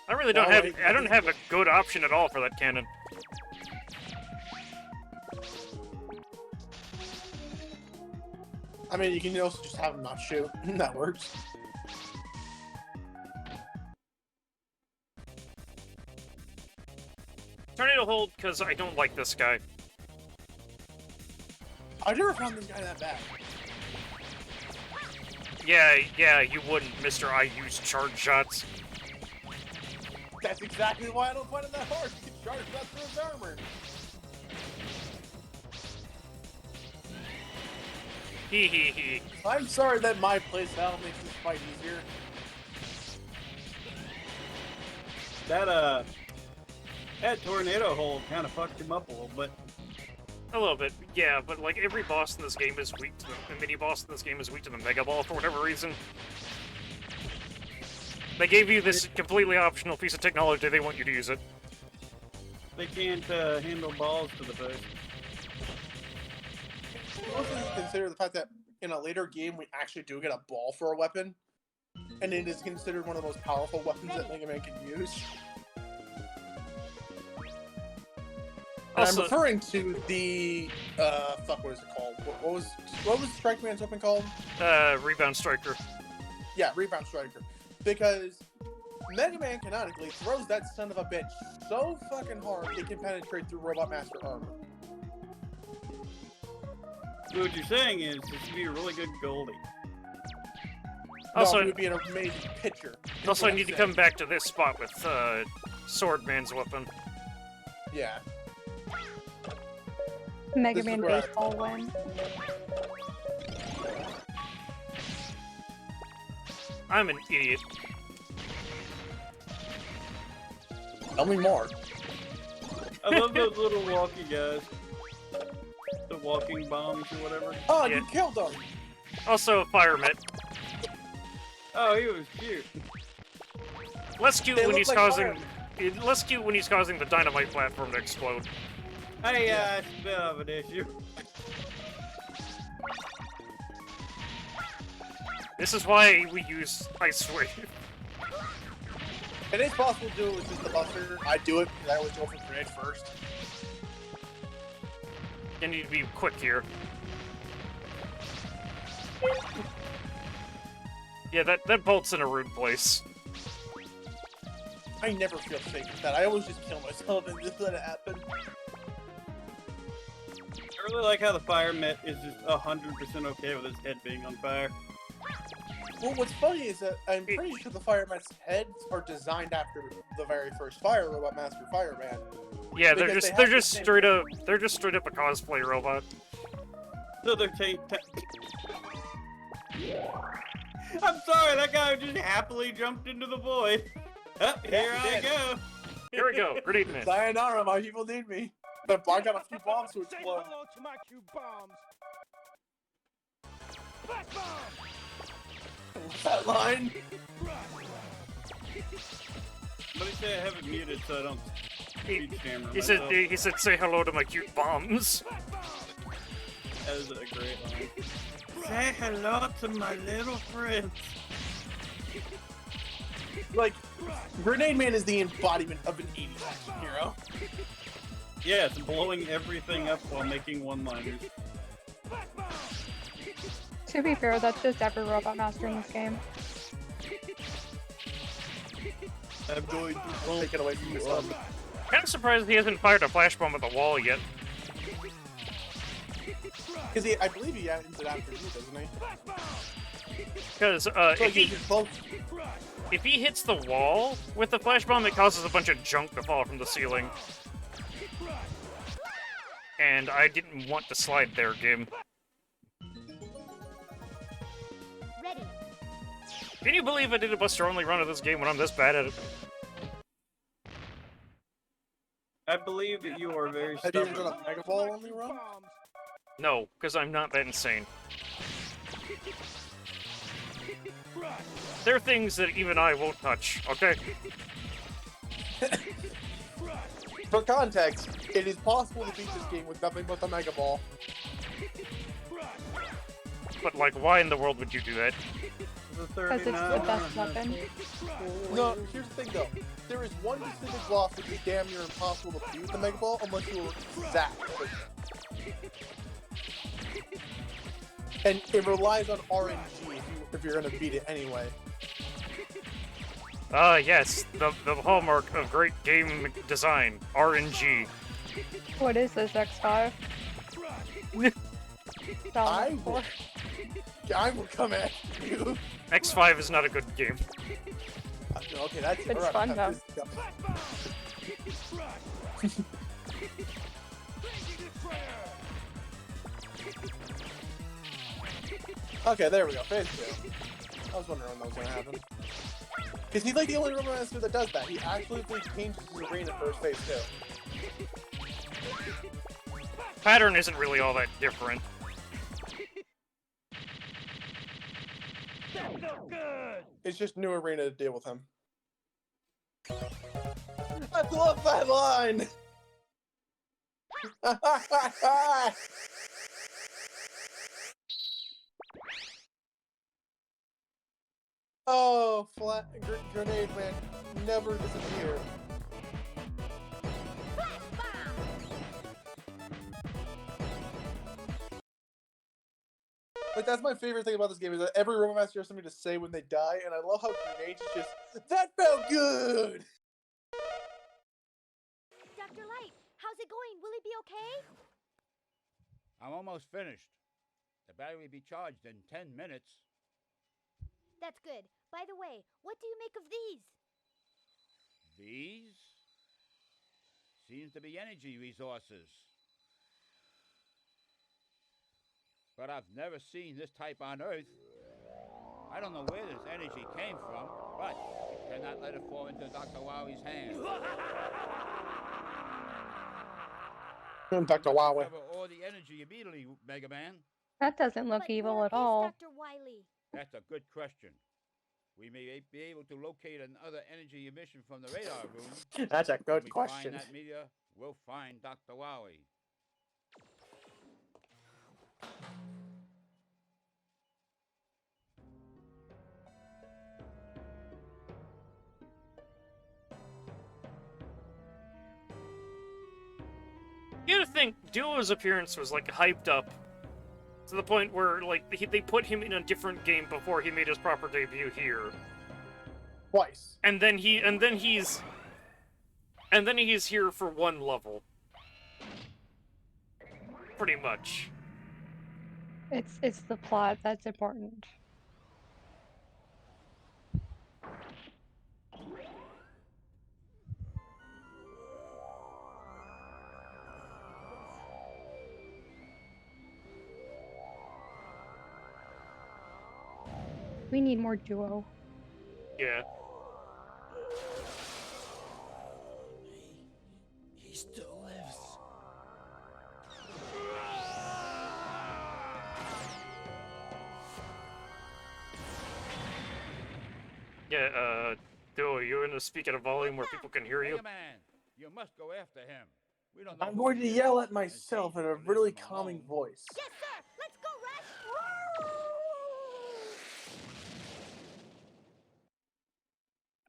I really don't have. I don't have a good option at all for that cannon. I mean, you can also just have him not shoot. That works. Tornado hold because I don't like this guy. I've never found this guy that bad. Yeah, you wouldn't, Mr. I use charge shots. That's exactly why I don't find it that hard. You can charge that through his armor. Hee. I'm sorry that my playstyle makes this fight easier. That tornado hole kind of fucked him up a little bit. A little bit, yeah, but like every boss in this game is weak to the mini boss in this game is weak to the Mega Ball for whatever reason. They gave you this completely optional piece of technology, they want you to use it. They can't handle balls to the face. Also consider the fact that in a later game we actually do get a ball for a weapon, and it is considered one of the most powerful weapons that Mega Man can use. Also, I'm referring to the fuck, what is it called? What was Strike Man's weapon called? Rebound Striker. Yeah, Rebound Striker. Because Mega Man canonically throws that son of a bitch so fucking hard it can penetrate through Robot Master armor. So what you're saying is this would be a really good Goldie. Also, it would be an amazing pitcher. Also, I need to come back to this spot with Swordman's weapon. Yeah. Mega Man baseball win. I'm an idiot. Tell me more. I love those little walkie guys. The walking bombs or whatever. Oh, Yeah. you killed them! Also, Fire Mitt. Oh, he was cute. Less cute They when look he's like causing... Less cute when he's causing the dynamite platform to explode. Hey, it's a bit of an issue. This is why we use Ice Wave. It is possible to do it with just the buster. I do it because I always go for grenade first. You need to be quick here. Yeah, that bolt's in a rude place. I never feel safe with that. I always just kill myself and just let it happen. I really like how the Fire Mitt is just 100% okay with his head being on fire. Well, what's funny is that I'm pretty sure the Fireman's heads are designed after the very first Fire Robot Master Fireman. Yeah, Because they're just straight up a cosplay robot. So they're I'm sorry, that guy just happily jumped into the void. Here I go. Here we go, Grenade Man. Sayonara, my people need me. But I got a few bombs to explode. Hello to my cube bombs. Black bomb. What's that line? But he said I have it muted so I don't speech stammer He myself. said, say hello to my cute bombs. That is a great line. Say hello to my little friends. Like, Grenade Man is the embodiment of an 80s action hero. Yeah, it's blowing everything up while making one-liners. To be fair, that's just every Robot Master in this game. I'm going to take it away from you. Kind of surprised he hasn't fired a flash bomb at the wall yet. Because I believe he ends it after you, doesn't he? Because if he hits the wall with the flash bomb, it causes a bunch of junk to fall from the ceiling. And I didn't want to slide there, game. Ready. Can you believe I did a Buster-only run of this game when I'm this bad at it? I believe that you are very Have you ever stubborn. done a Mega Ball only run? No, because I'm not that insane. There are things that even I won't touch, okay? For context, it is possible to beat this game with nothing but the Mega Ball. But, like, why in the world would you do that? Because it's the best weapon. No, here's the thing though. There is one specific boss which is damn near impossible to beat with the Mega Ball unless you were zapped. And it relies on RNG if you're gonna beat it anyway. Yes, the hallmark of great game design, RNG. What is this, X5? I will come at you. X5 is not a good game. Okay, that's It's alright, fun, have though. this- Okay, there we go. Phase 2. I was wondering when that was gonna happen. Because he's like the only Robo Master that does that. He actually changes his arena for his phase 2. Pattern isn't really all that different. It's just new arena to deal with him. I love that line! Oh, grenade man never disappeared. Like, that's my favorite thing about this game is that every Robo Master has something to say when they die, and I love how Grenades is just, that felt good! Dr. Light, how's it going? Will he be okay? I'm almost finished. The battery will be charged in 10 minutes. That's good. By the way, what do you make of these? These? Seems to be energy resources. But I've never seen this type on Earth. I don't know where this energy came from, but I cannot let it fall into Dr. Wowie's hands. Dr. Wowie. Cover all the energy immediately, Mega Man. That doesn't look evil at all. Dr. Wily? That's a good question. We may be able to locate another energy emission from the radar room. That's a When good we question. find that meteor, we'll find Dr. Wowie. You gotta think, Duo's appearance was, like, hyped up to the point where, like, they put him in a different game before he made his proper debut here. Twice. And then he's here for one level. Pretty much. It's the plot that's important. We need more Duo. Yeah. He still lives. Yeah, Duo, you're gonna speak at a volume where people can hear you? Mega Man, you must go after him. We don't know I'm who going he to is, yell at and myself see in if a we can really leave him calming alone. voice. Yes, sir! Let's go, Rush!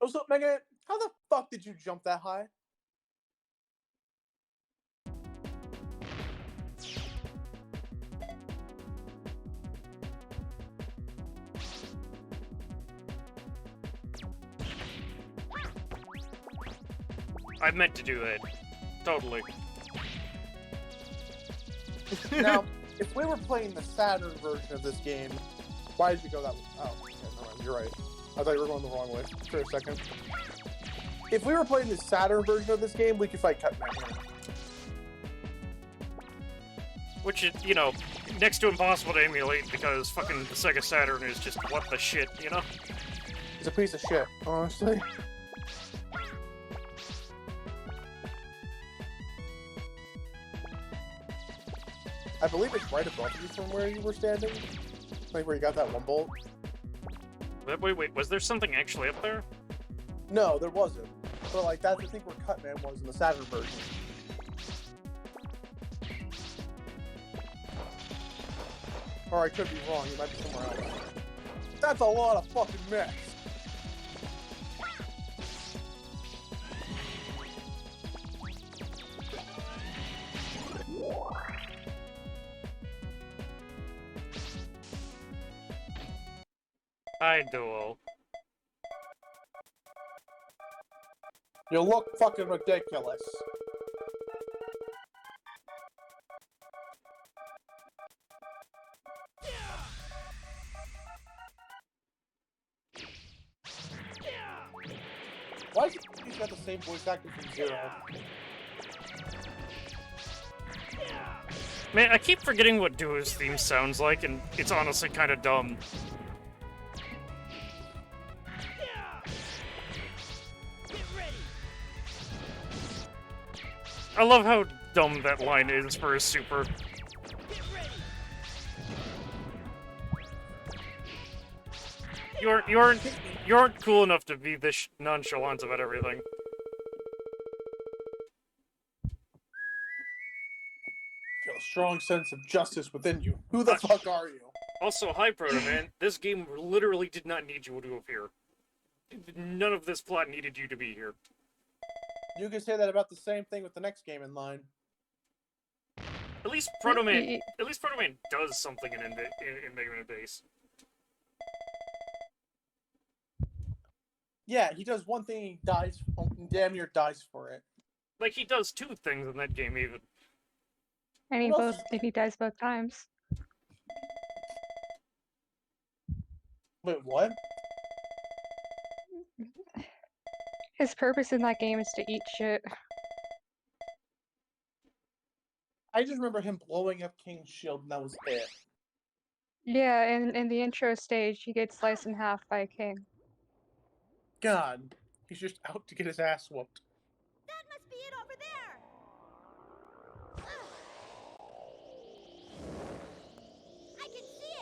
Also, Mega, how the fuck did you jump that high? I meant to do that. Totally. Now, if we were playing the Saturn version of this game, why did you go that way? Oh, okay, no, you're right. I thought you were going the wrong way for a second. If we were playing the Saturn version of this game, we could fight Cutman here. Which is, you know, next to impossible to emulate because fucking the Sega Saturn is just what the shit, you know? It's a piece of shit, honestly. I believe it's right above you from where you were standing. Like where you got that one bolt. Wait, was there something actually up there? No, there wasn't. But like that's I think where Cutman was in the Saturn version. Or I could be wrong, you might be somewhere else. That's a lot of fucking mess. Hi, Duo. You look fucking ridiculous. Why is he got the same voice actor from Zero? Man, I keep forgetting what Duo's theme sounds like, and it's honestly kind of dumb. I love how dumb that line is for a super. You aren't cool enough to be this nonchalant about everything. Feel a strong sense of justice within you. Who the fuck are you? Also, hi, Proto Man. This game literally did not need you to appear. None of this plot needed you to be here. You can say that about the same thing with the next game in line. At least Proto Man does something in Mega Man Base. Yeah, he does one thing, he dies, damn near dies for it. Like, he does two things in that game, even. And he dies both times. Wait, what? His purpose in that game is to eat shit. I just remember him blowing up King's shield and that was it. Yeah, in the intro stage, he gets sliced in half by a king. God, he's just out to get his ass whooped. That must be it over there! I can see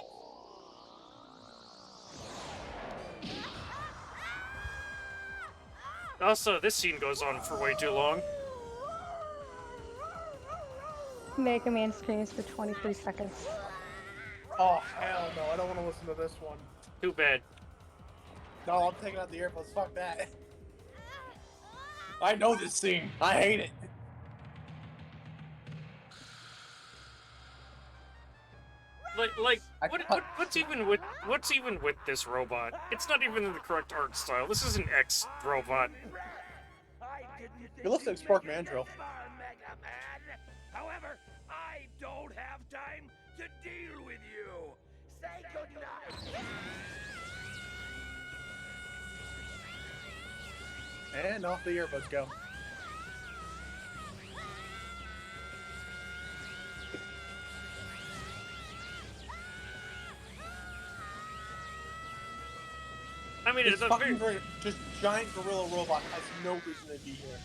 it! Also, this scene goes on for way too long. Mega Man screams for 23 seconds. Oh, hell no, I don't want to listen to this one. Too bad. No, I'm taking out the earphones, fuck that. I know this scene, I hate it. What's even with this robot? It's not even in the correct art style. This is an X robot. It looks like Spark Mandrill. However, I don't have time to deal with you. Say goodnight. And off the earbuds go. I mean, it's fucking great. Just giant gorilla robot has no reason to be here.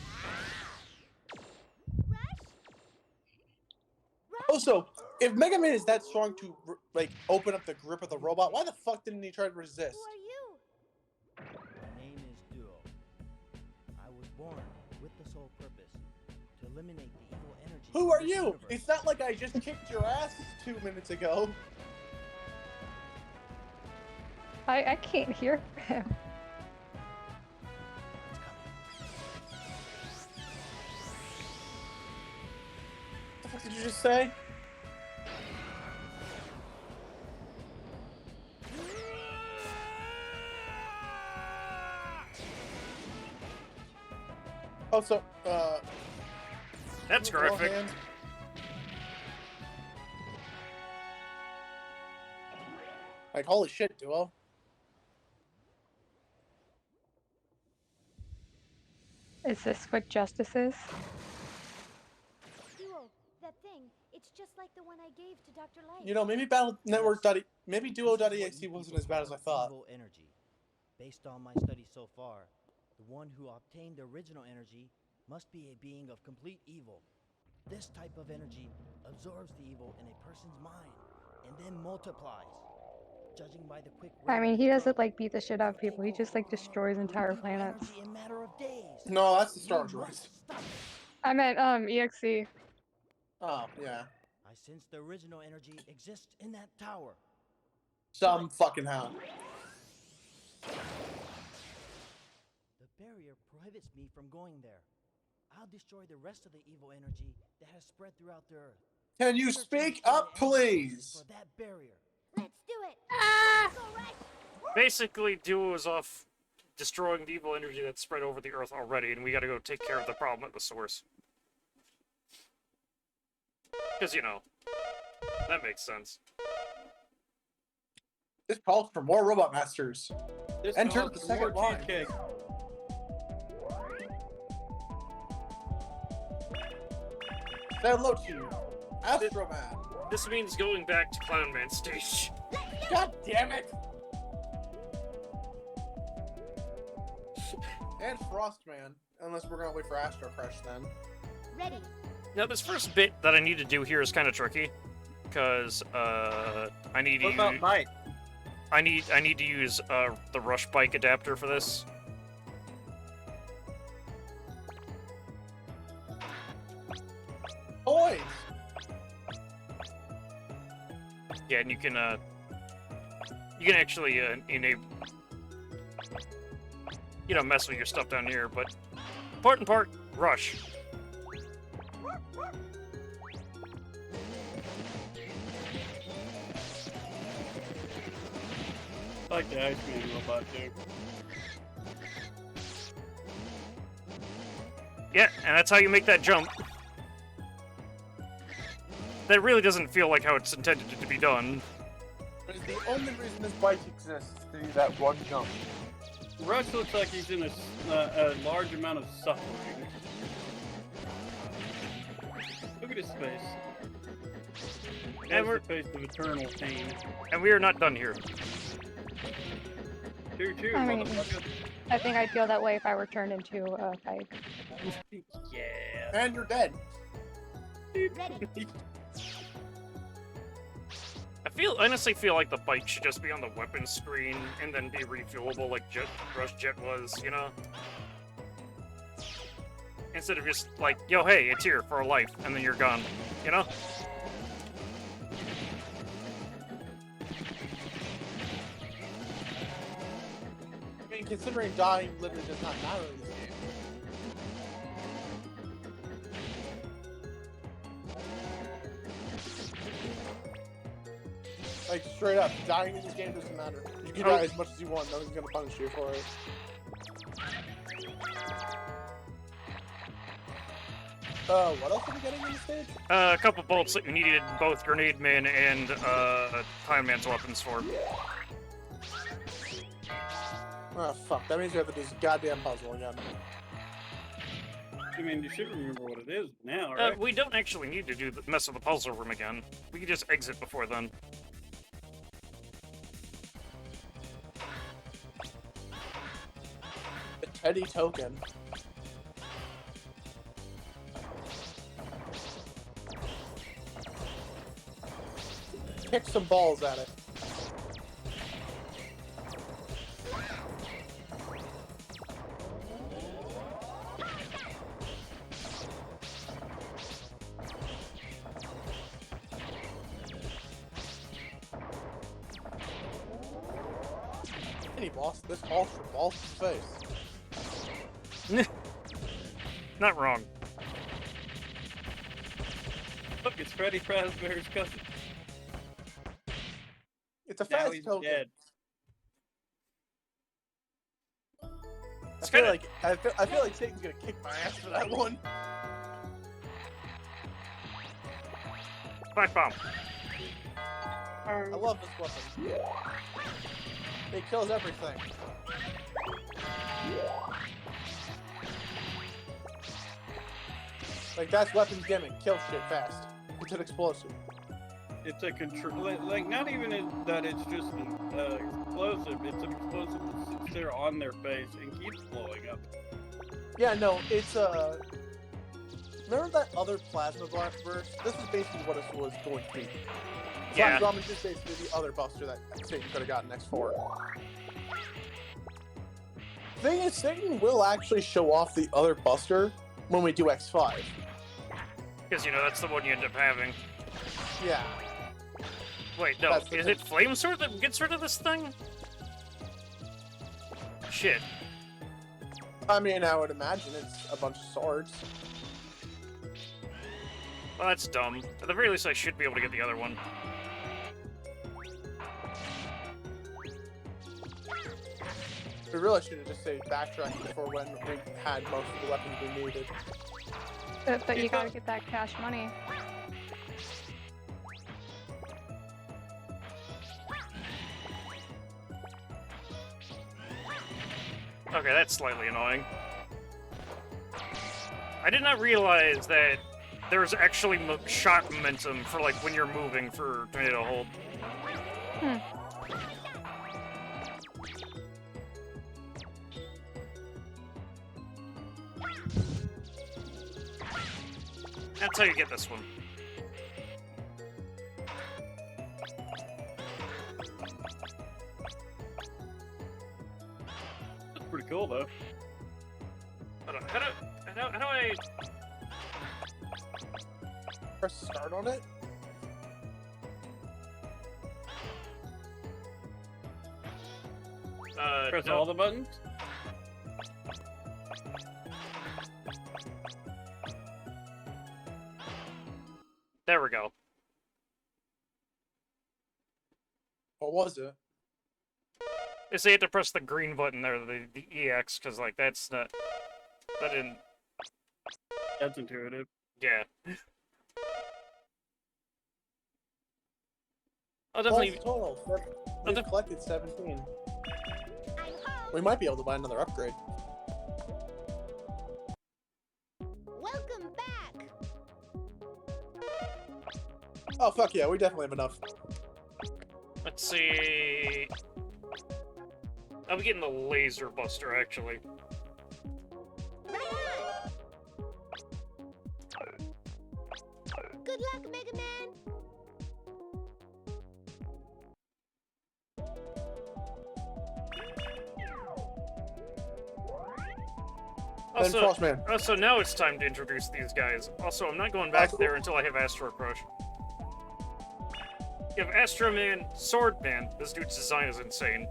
Also, if Mega Man is that strong to like open up the grip of the robot, why the fuck didn't he try to resist? Who are you? My name is Duo. I was born with the sole purpose to eliminate the evil energy. Who are you? It's not like I just kicked your ass 2 minutes ago. I can't hear him. What the fuck did you just say? Also, that's graphic. Like, holy shit, Duo. Is this what justice is? Duo, that thing. It's just like the one I gave to Dr. Light. You know, maybe Battle Network. Maybe Duo.exe wasn't as bad as I thought. Evil energy. Based on my studies so far, the one who obtained the original energy must be a being of complete evil. This type of energy absorbs the evil in a person's mind and then multiplies. Judging by the quick I mean, he doesn't like beat the shit out of people. He just like destroys entire planets. in a matter of days. No, that's the Star Wars. I meant EXE. Oh, yeah. I sense the original energy exists in that tower. Some fucking how. The barrier prohibits me from going there. I'll destroy the rest of the evil energy that has spread throughout the earth. Can you speak up, please? For that barrier. Let's do it. Basically, Duo is off destroying the evil energy that's spread over the Earth already, and we gotta go take care of the problem at the source. Because, you know, that makes sense. This calls for more Robot Masters. This Enter calls the for second more line. cheesecake. Say hello to you, Astroman. This means going back to Clownman stage. God damn it! And Frostman, unless we're gonna wait for Astro Crush then. Ready. Now, this first bit that I need to do here is kind of tricky, because I need to What about Bite? I need to use the Rush Bike adapter for this. Boys! Yeah, and you can actually enable, you know, mess with your stuff down here, but important part, Rush. I like the Iceman robot too. Yeah, and that's how you make that jump. That really doesn't feel like how it's intended to be done. But it's the only reason this bike exists, to do that one jump. Rush looks like he's in a large amount of suffering. Look at his face. And we're the face of eternal pain. And we are not done here. Choo choo, I mean, motherfucker. I think I'd feel that way if I were turned into a bike. Yeah. And you're dead. Ready. I honestly feel like the bike should just be on the weapon screen and then be refuelable like Rush Jet was, you know? Instead of just like, yo, hey, it's here for a life, and then you're gone, you know? I mean, considering dying literally does not matter in this game. Like, straight up, dying in this game doesn't matter. You can die as much as you want, no one's gonna punish you for it. What else are we getting in the stage? A couple bolts that you needed both Grenade Man and Time Man's weapons for. Oh, fuck. That means we have to do this goddamn puzzle again. I mean, you should remember what it is now, right? We don't actually need to mess with the puzzle room again. We can just exit before then. The Teddy token. Kick some balls at it. Any boss, this calls for balls to the face. Not wrong. Look, it's Freddy Fazbear's cousin. It's a Now fast he's token. dead. I feel like Satan's gonna kick my ass for that one. Black Bomb. I love this weapon. It kills everything. Like, that's weapons gimmick. Kill shit fast. It's an explosive. It's a control, like not even that it's just explosive. It's an explosive that sits there on their face and keeps blowing up. Yeah, no, it's remember that other Plasma burst? This is basically what it was going to be. Yeah. Plasma Bomb is just basically the other buster that Satan could have gotten X4. Thing is, Satan will actually show off the other buster when we do X5. Because, you know, that's the one you end up having. Yeah. Wait, no. Is it Flame Sword that gets rid of this thing? Shit. I mean, I would imagine it's a bunch of swords. Well, that's dumb. At the very least, I should be able to get the other one. We really should have just stayed backtracking for when we had most of the weapons we needed. But you gotta get that cash money. Okay, that's slightly annoying. I did not realize that there's actually shot momentum for, like, when you're moving for Tornado Hold. That's how you get this one. That's pretty cool, though. Hold on, how do I... Press start on it? Press no. all the buttons? There we go. What was it? Is they had to press the green button there, the EX, because, like, that's not... That didn't... That's intuitive. Yeah. I'll definitely... Total. We've collected 17. We might be able to buy another upgrade. Welcome back. Oh, fuck yeah, we definitely have enough. Let's see... I'll be getting the Laser Buster, actually. Good luck, Mega Man. Also, now it's time to introduce these guys. Also, I'm not going back there until I have Astro Crush. You have Astro Man, Sword Man. This dude's design is insane.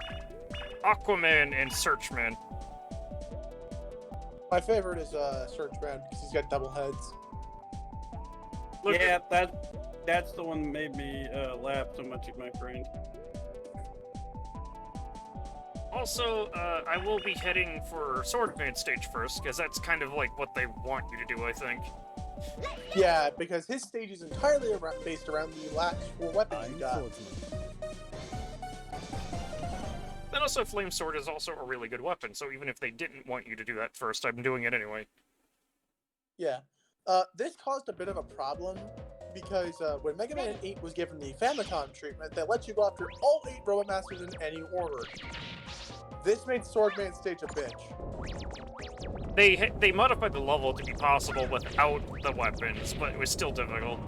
Aquaman and Searchman. My favorite is Searchman because he's got double heads. Yeah, that's the one that made me laugh so much at my friend. Also, I will be heading for Swordman stage first, because that's kind of like what they want you to do, I think. Yeah, because his stage is entirely based around the last 4 weapons you got. Then also, Flame Sword is also a really good weapon, so even if they didn't want you to do that first, I'm doing it anyway. Yeah. This caused a bit of a problem, because when Mega Man 8 was given the Famicom treatment, they let you go after all 8 Robot Masters in any order. This made Swordman stage a bitch. They modified the level to be possible without the weapons, but it was still difficult.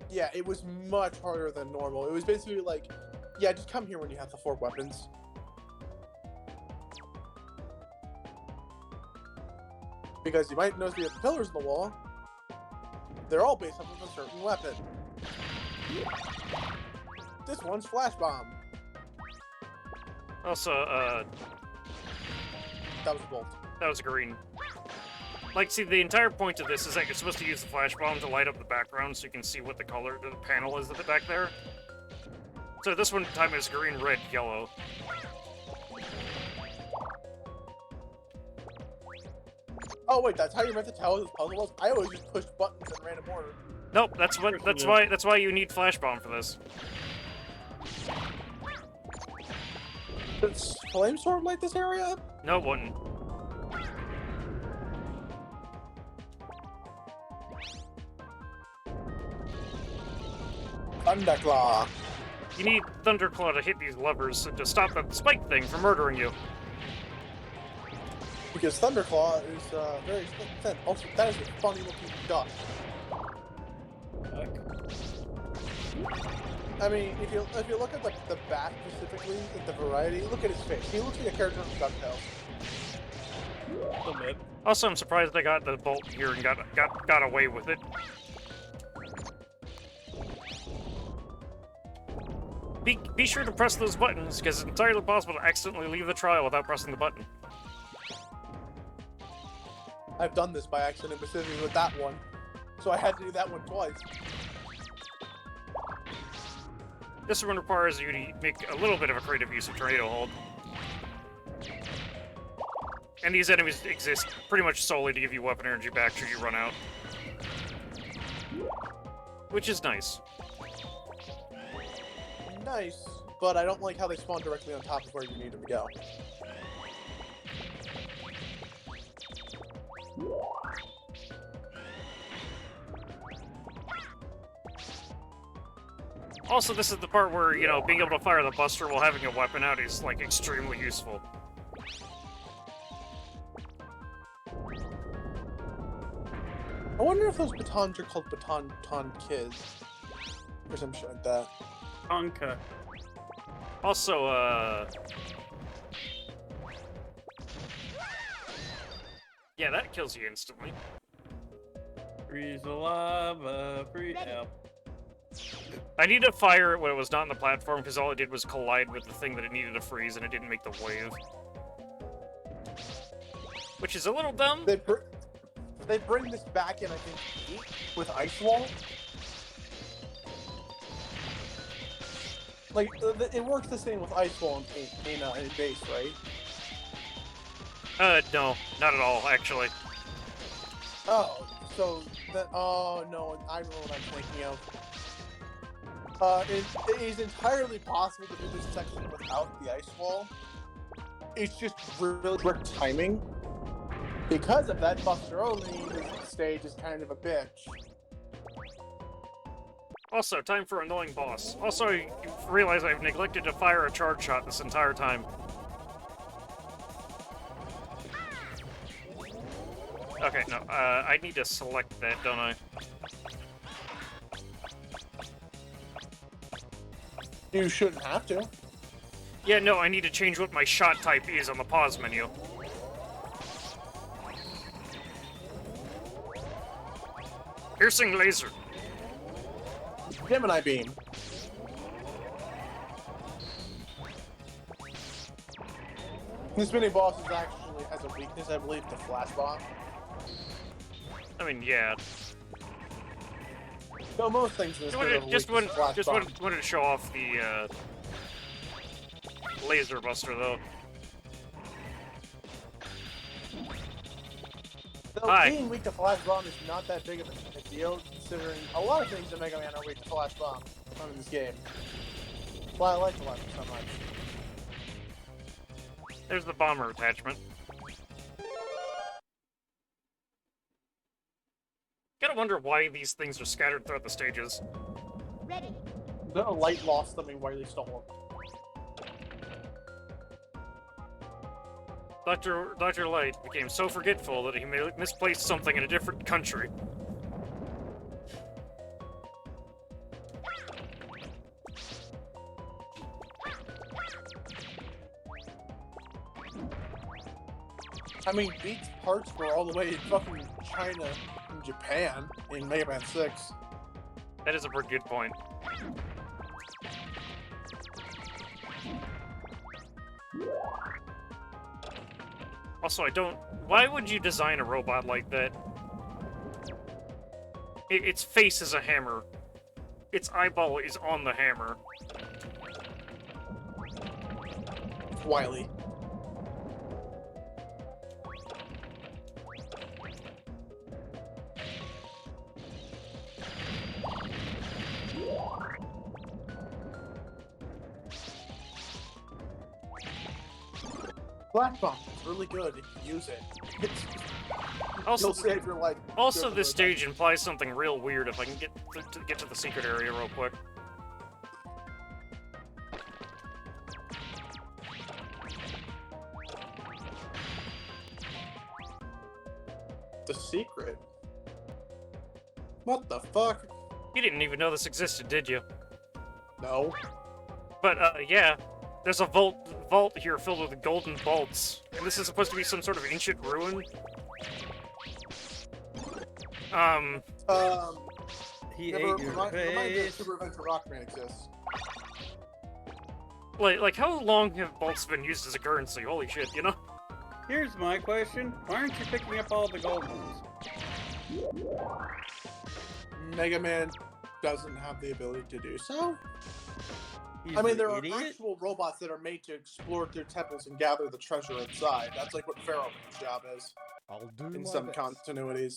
Yeah, it was much harder than normal. It was basically like, yeah, just come here when you have the 4 weapons. Because you might notice we have the pillars in the wall. They're all based off of a certain weapon. This one's Flash Bomb. Also, that was a bolt. That was a green. Like, see, the entire point of this is that you're supposed to use the Flash Bomb to light up the background so you can see what the color the panel is at the back there. So this one time is green, red, yellow. Oh wait, that's how you're meant to tell this puzzle was? I always just pushed buttons in random order. Nope, that's why you need Flash Bomb for this. Does Flame Sword light this area up? No, it wouldn't. Thunderclaw. You need Thunderclaw to hit these levers to stop that spike thing from murdering you. Because Thunderclaw is very thin. Also, that is a funny looking duck. I mean, if you look at the back specifically, like the variety, look at his face. He looks like a character from DuckTales. A little bit. Also, I'm surprised I got the bolt here and got away with it. Be sure to press those buttons, because it's entirely possible to accidentally leave the trial without pressing the button. I've done this by accident, specifically with that one, so I had to do that one twice. This one requires you to make a little bit of a creative use of Tornado Hold. And these enemies exist pretty much solely to give you weapon energy back should you run out. Which is nice. Nice, but I don't like how they spawn directly on top of where you need them to go. Also, this is the part where, you know, being able to fire the Buster while having a weapon out is, like, extremely useful. I wonder if those batons are called Baton Kids. Or some shit like that. Tonka. Also, yeah, that kills you instantly. Freeze the lava, freeze out. I need to fire it when it was not on the platform, because all it did was collide with the thing that it needed to freeze, and it didn't make the wave. Which is a little dumb. They bring this back in, I think, 8 with Ice Wall. Like, it works the same with Ice Wall in base, right? No, not at all, actually. Oh, so that, oh no, I know what I'm thinking of. It is entirely possible to do this section without the Ice Wall. It's just really quick timing. Because of that, Buster Only stage is kind of a bitch. Also, time for Annoying Boss. Also, you realize I've neglected to fire a charge shot this entire time. Okay, no, I need to select that, don't I? You shouldn't have to. Yeah, no, I need to change what my shot type is on the pause menu. Piercing laser. Gemini beam. This mini boss is actually has a weakness, I believe, to flash bomb. I mean, yeah. So most things in this Just wanted to show off the laser buster, though. Though being weak to flash bomb is not that big of a deal, considering a lot of things in Mega Man are weak to flash bomb in this game. Well, I like the weapon so much. There's the bomber attachment. Gotta wonder why these things are scattered throughout the stages. Ready. The light lost them and Wily stole them. Dr. Light became so forgetful that he misplaced something in a different country. I mean, Beat's parts were all the way in fucking China and Japan in Mega Man 6. That is a pretty good point. Also, why would you design a robot like that? Its face is a hammer. Its eyeball is on the hammer. Wily. Flash bomb. It's really good if you use it. Also, save your life. Also, this stage implies something real weird. If I can get to the secret area real quick. The secret? What the fuck? You didn't even know this existed, did you? No. But, yeah. There's a vault here filled with golden bolts. And this is supposed to be some sort of ancient ruin. He never, ate your remind me that face. Super Adventure Rockman exists. Like, how long have bolts been used as a currency? Holy shit, you know? Here's my question. Why aren't you picking up all the gold ones? Mega Man doesn't have the ability to do so. He's I mean, an there idiot? are actual robots that are made to explore through temples and gather the treasure inside. That's like what Pharaoh Man's job is. I'll do in my some best. Mm. continuities.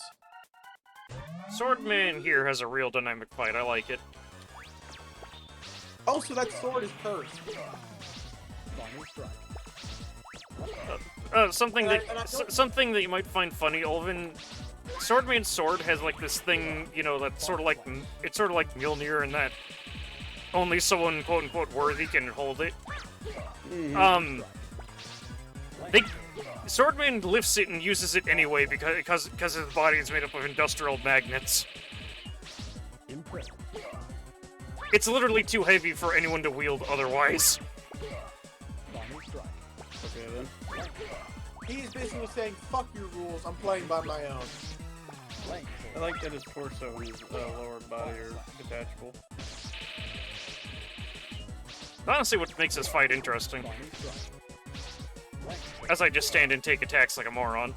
Swordman here has a real dynamic fight. I like it. Oh, so that sword is cursed. Something something that you might find funny, Olvin. Swordman's sword has like this thing, you know, that's sort of like it's sort of like Mjolnir in that only someone quote unquote worthy can hold it. Swordman lifts it and uses it anyway because his body is made up of industrial magnets. It's literally too heavy for anyone to wield otherwise. Okay then. He's basically saying, fuck your rules, I'm playing by my own. I like that his torso and his lower body are detachable. Honestly, what makes this fight interesting. As I just stand and take attacks like a moron.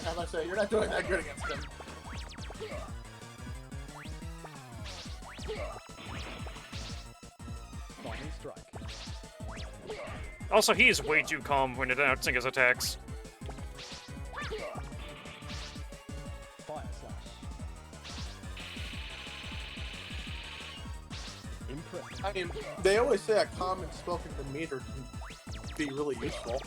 As I say, you're not doing that good against him. Also, he is way too calm when announcing his attacks. I mean, they always say a common spoken demeanor can be really useful.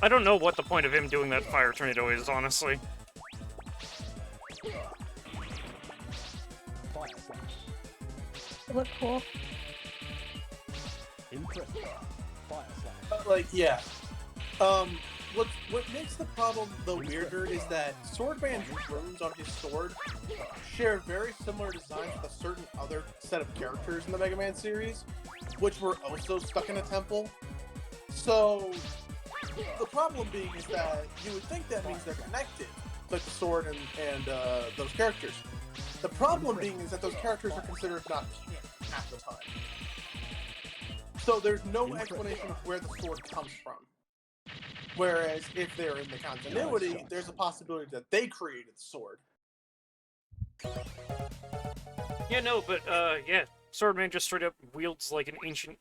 I don't know what the point of him doing that fire tornado is, honestly. It looked cool. Like, yeah. What makes the problem the weirder is that Swordman's runes on his sword share very similar designs with a certain other set of characters in the Mega Man series, which were also stuck in a temple. So, the problem being is that you would think that means they're connected, like the sword and those characters. The problem being is that those characters are considered not canon at the time. So there's no explanation of where the sword comes from. Whereas if they're in the continuity, there's a possibility that they created the sword. Yeah, no, but, yeah. Swordman just straight up wields like an ancient,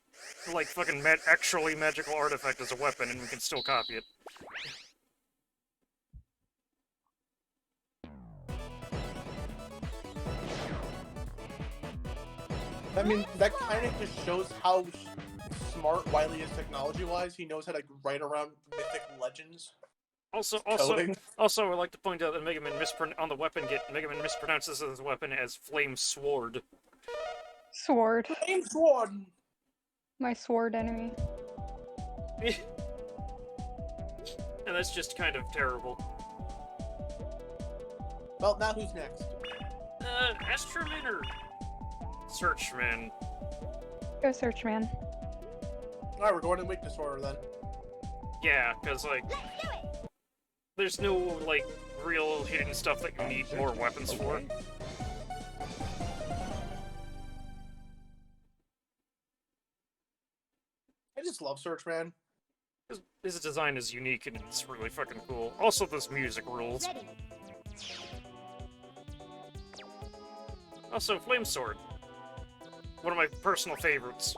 like fucking actually magical artifact as a weapon, and we can still copy it. I mean, that kind of just shows how smart Wily is technology-wise. He knows how to write around mythic legends. Also, I would like to point out that Mega Man on the weapon kit, Mega Man mispronounces his weapon as Flame Sword. Sword. Flame Sword! My sword enemy. And that's just kind of terrible. Well, now who's next? Astroman or Searchman? Go Searchman. Alright, we're going in weakness order then. Yeah, because, like, there's no, like, real hidden stuff that you need more weapons for. I just love Searchman. His design is unique and it's really fucking cool. Also, this music rules. Also, Flame Sword. One of my personal favorites.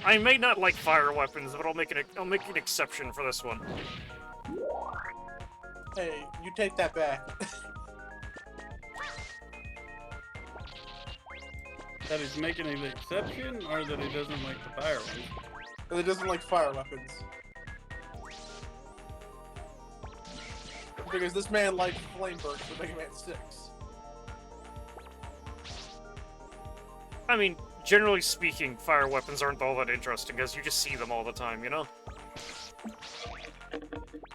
I may not like fire weapons, but I'll make an exception for this one. Hey, you take that back. That he's making an exception, or that he doesn't like the fire ones? That he doesn't like fire weapons. Because this man likes flame burst for Mega Man 6. I mean, generally speaking, fire weapons aren't all that interesting because you just see them all the time, you know?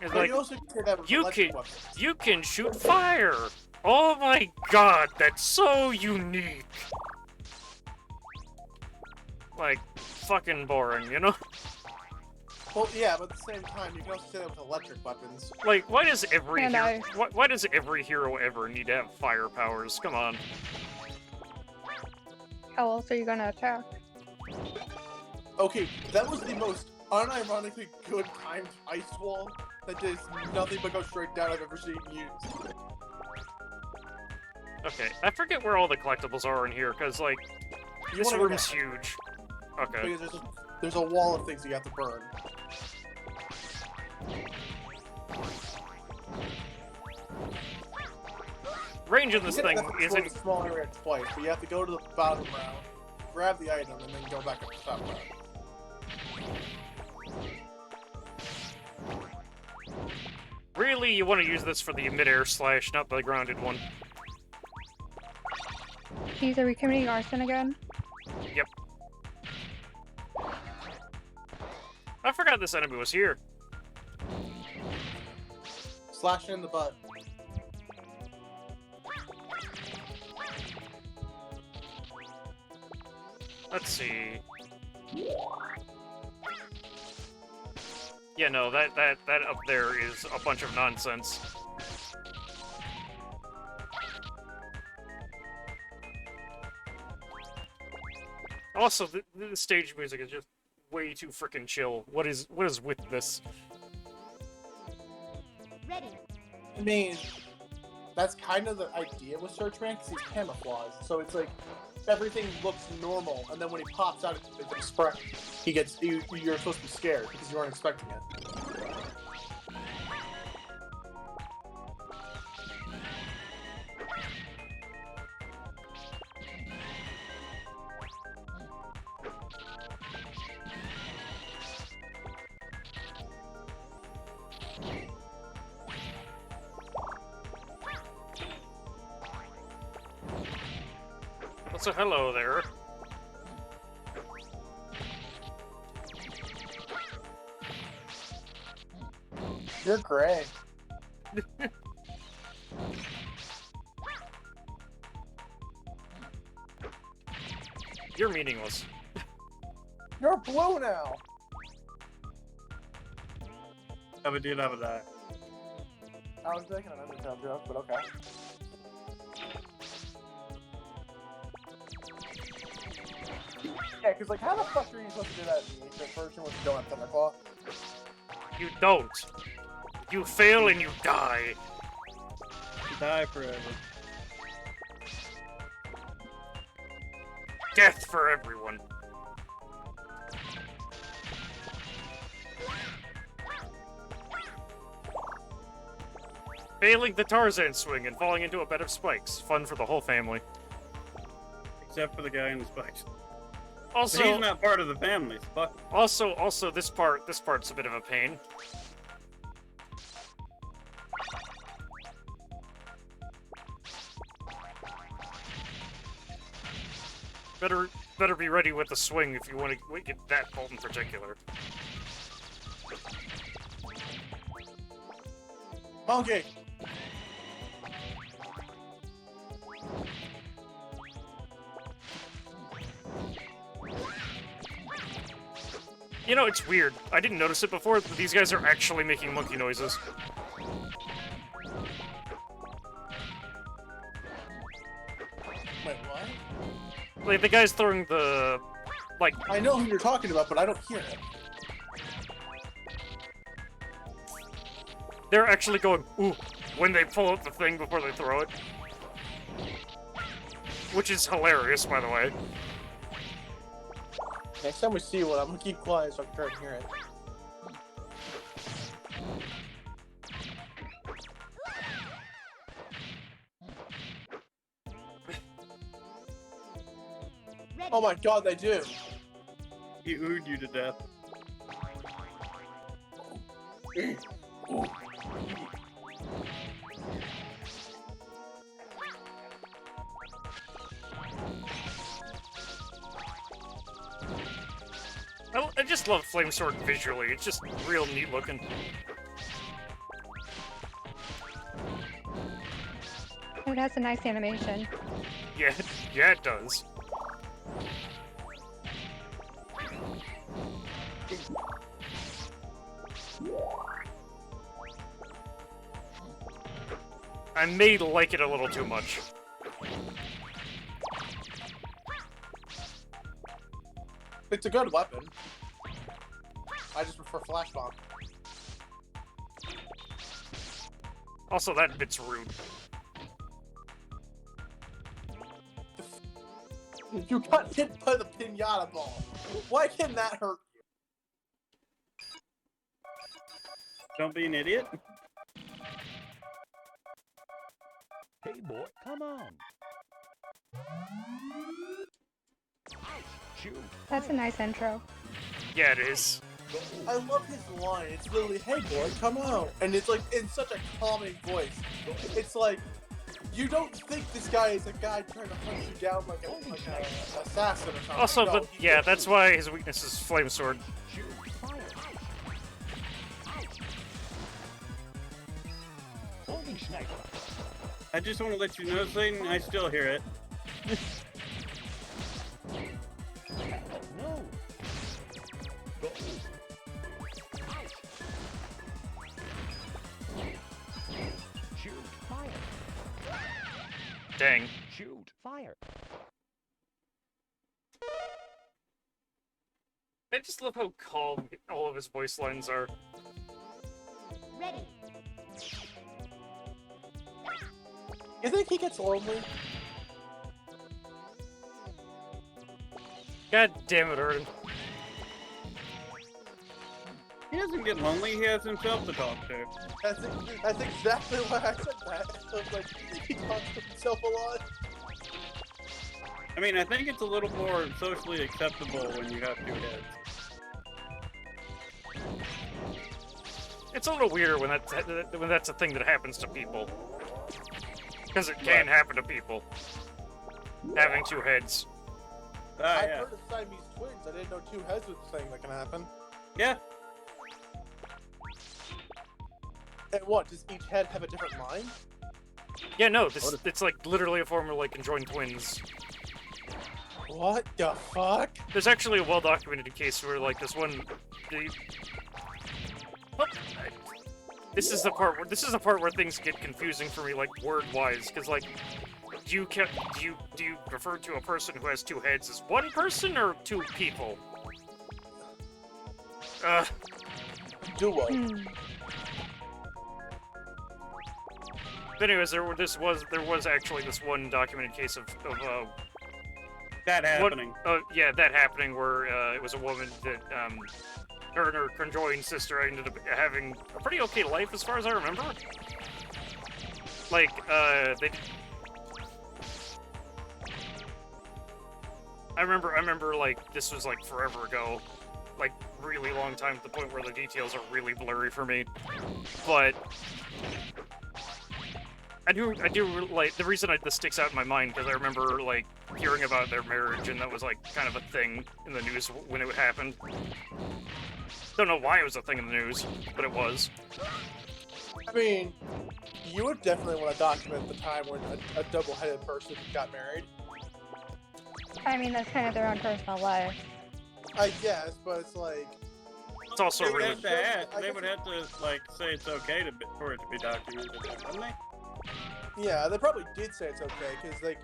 It's like, you can shoot fire! Oh my god, that's so unique! Like, fucking boring, you know? Well, yeah, but at the same time, you can also say that with electric weapons. Like, why does every hero, why does every hero ever need to have fire powers? Come on. How else are you gonna attack? Okay, that was the most unironically good timed ice wall that does nothing but go straight down I've ever seen used. Okay, I forget where all the collectibles are in here, because, like, this room's huge. Okay. Because there's a wall of things you have to burn. Range in this thing isn't a small area twice, but you have to go to the bottom round, grab the item, and then go back up the top round. Really, you want to use this for the mid-air slash, not the grounded one. Keys, are we committing arson again? Yep. I forgot this enemy was here. Slash it in the butt. Let's see. Yeah, no, that up there is a bunch of nonsense. Also, the stage music is just way too freaking chill. What is with this? Ready. I mean, that's kind of the idea with Searchman, because he's camouflaged. So it's like, everything looks normal, and then when he pops out into the sprint, you're supposed to be scared, because you weren't expecting it. So hello there. You're gray. You're meaningless. You're blue now. Have a dude, have a die. I was making an Undertale joke, but okay. Yeah, because, like, how the fuck are you supposed to do that in the version when you don't have Thunderclaw? You don't. You fail and you die. Die forever. Death for everyone. Failing the Tarzan swing and falling into a bed of spikes. Fun for the whole family. Except for the guy in the spikes. Also, he's not part of the family. Fuck. Also, this part's a bit of a pain. Better be ready with the swing if you want to get that bolt in particular. Monkey. You know, it's weird. I didn't notice it before, but these guys are actually making monkey noises. Wait, what? Like, the guy's throwing the... like... I know who you're talking about, but I don't hear it. They're actually going, ooh, when they pull out the thing before they throw it. Which is hilarious, by the way. Next time we see one, I'm gonna keep quiet so I can try to hear it. Oh my god, they do! He oohed you to death. just love Flamesword visually. It's just real neat looking. It has a nice animation. Yeah, yeah, it does. I may like it a little too much. It's a good weapon. I just prefer Flash Bomb. Also, that bit's rude. You got hit by the pinata ball. Why can that hurt you? Don't be an idiot. Hey boy, come on. Shoot. That's a nice intro. Yeah, it is. I love his line. It's literally, "Hey boy, come out," and it's like in such a calming voice. It's like you don't think this guy is a guy trying to hunt you down like an assassin or something. Also, No, but yeah, that's why his weakness is Flamesword. I just want to let you know, Satan, I still hear it. No. Go. Shoot. Fire. Dang. Shoot. Fire. I just love how calm all of his voice lines are. Ready. You think he gets lonely? God damn it, Erden. He doesn't get lonely, he has himself to talk to. That's exactly why I said that. I was like, he talks to himself a lot. I mean, I think it's a little more socially acceptable when you have two heads. It's a little weirder when that's a thing that happens to people. Because it can happen to people. Having two heads. I've heard of Siamese twins. I didn't know two heads was a thing that can happen. Yeah. And what, does each head have a different mind? Yeah, no, it's like literally a form of like conjoined twins. What the fuck? There's actually a well-documented case where like this one... This is the part where things get confusing for me, like word-wise, because like, do you refer to a person who has two heads as one person or two people? Duo. But anyways, there was actually this one documented case of that happening. Yeah, that happening where it was a woman that her and her conjoined sister ended up having a pretty okay life as far as I remember. Like, I remember like this was like forever ago, like really long time, to the point where the details are really blurry for me. But I do like the reason this sticks out in my mind, because I remember like hearing about their marriage, and that was like kind of a thing in the news when it happened. Don't know why it was a thing in the news, but it was. I mean, you would definitely want to document the time when a double-headed person got married. I mean, that's kind of their own personal life. I guess, but it's like... It's also they really... They would have to, like, say it's okay for it to be documented, wouldn't they? Yeah, they probably did say it's okay, because, like,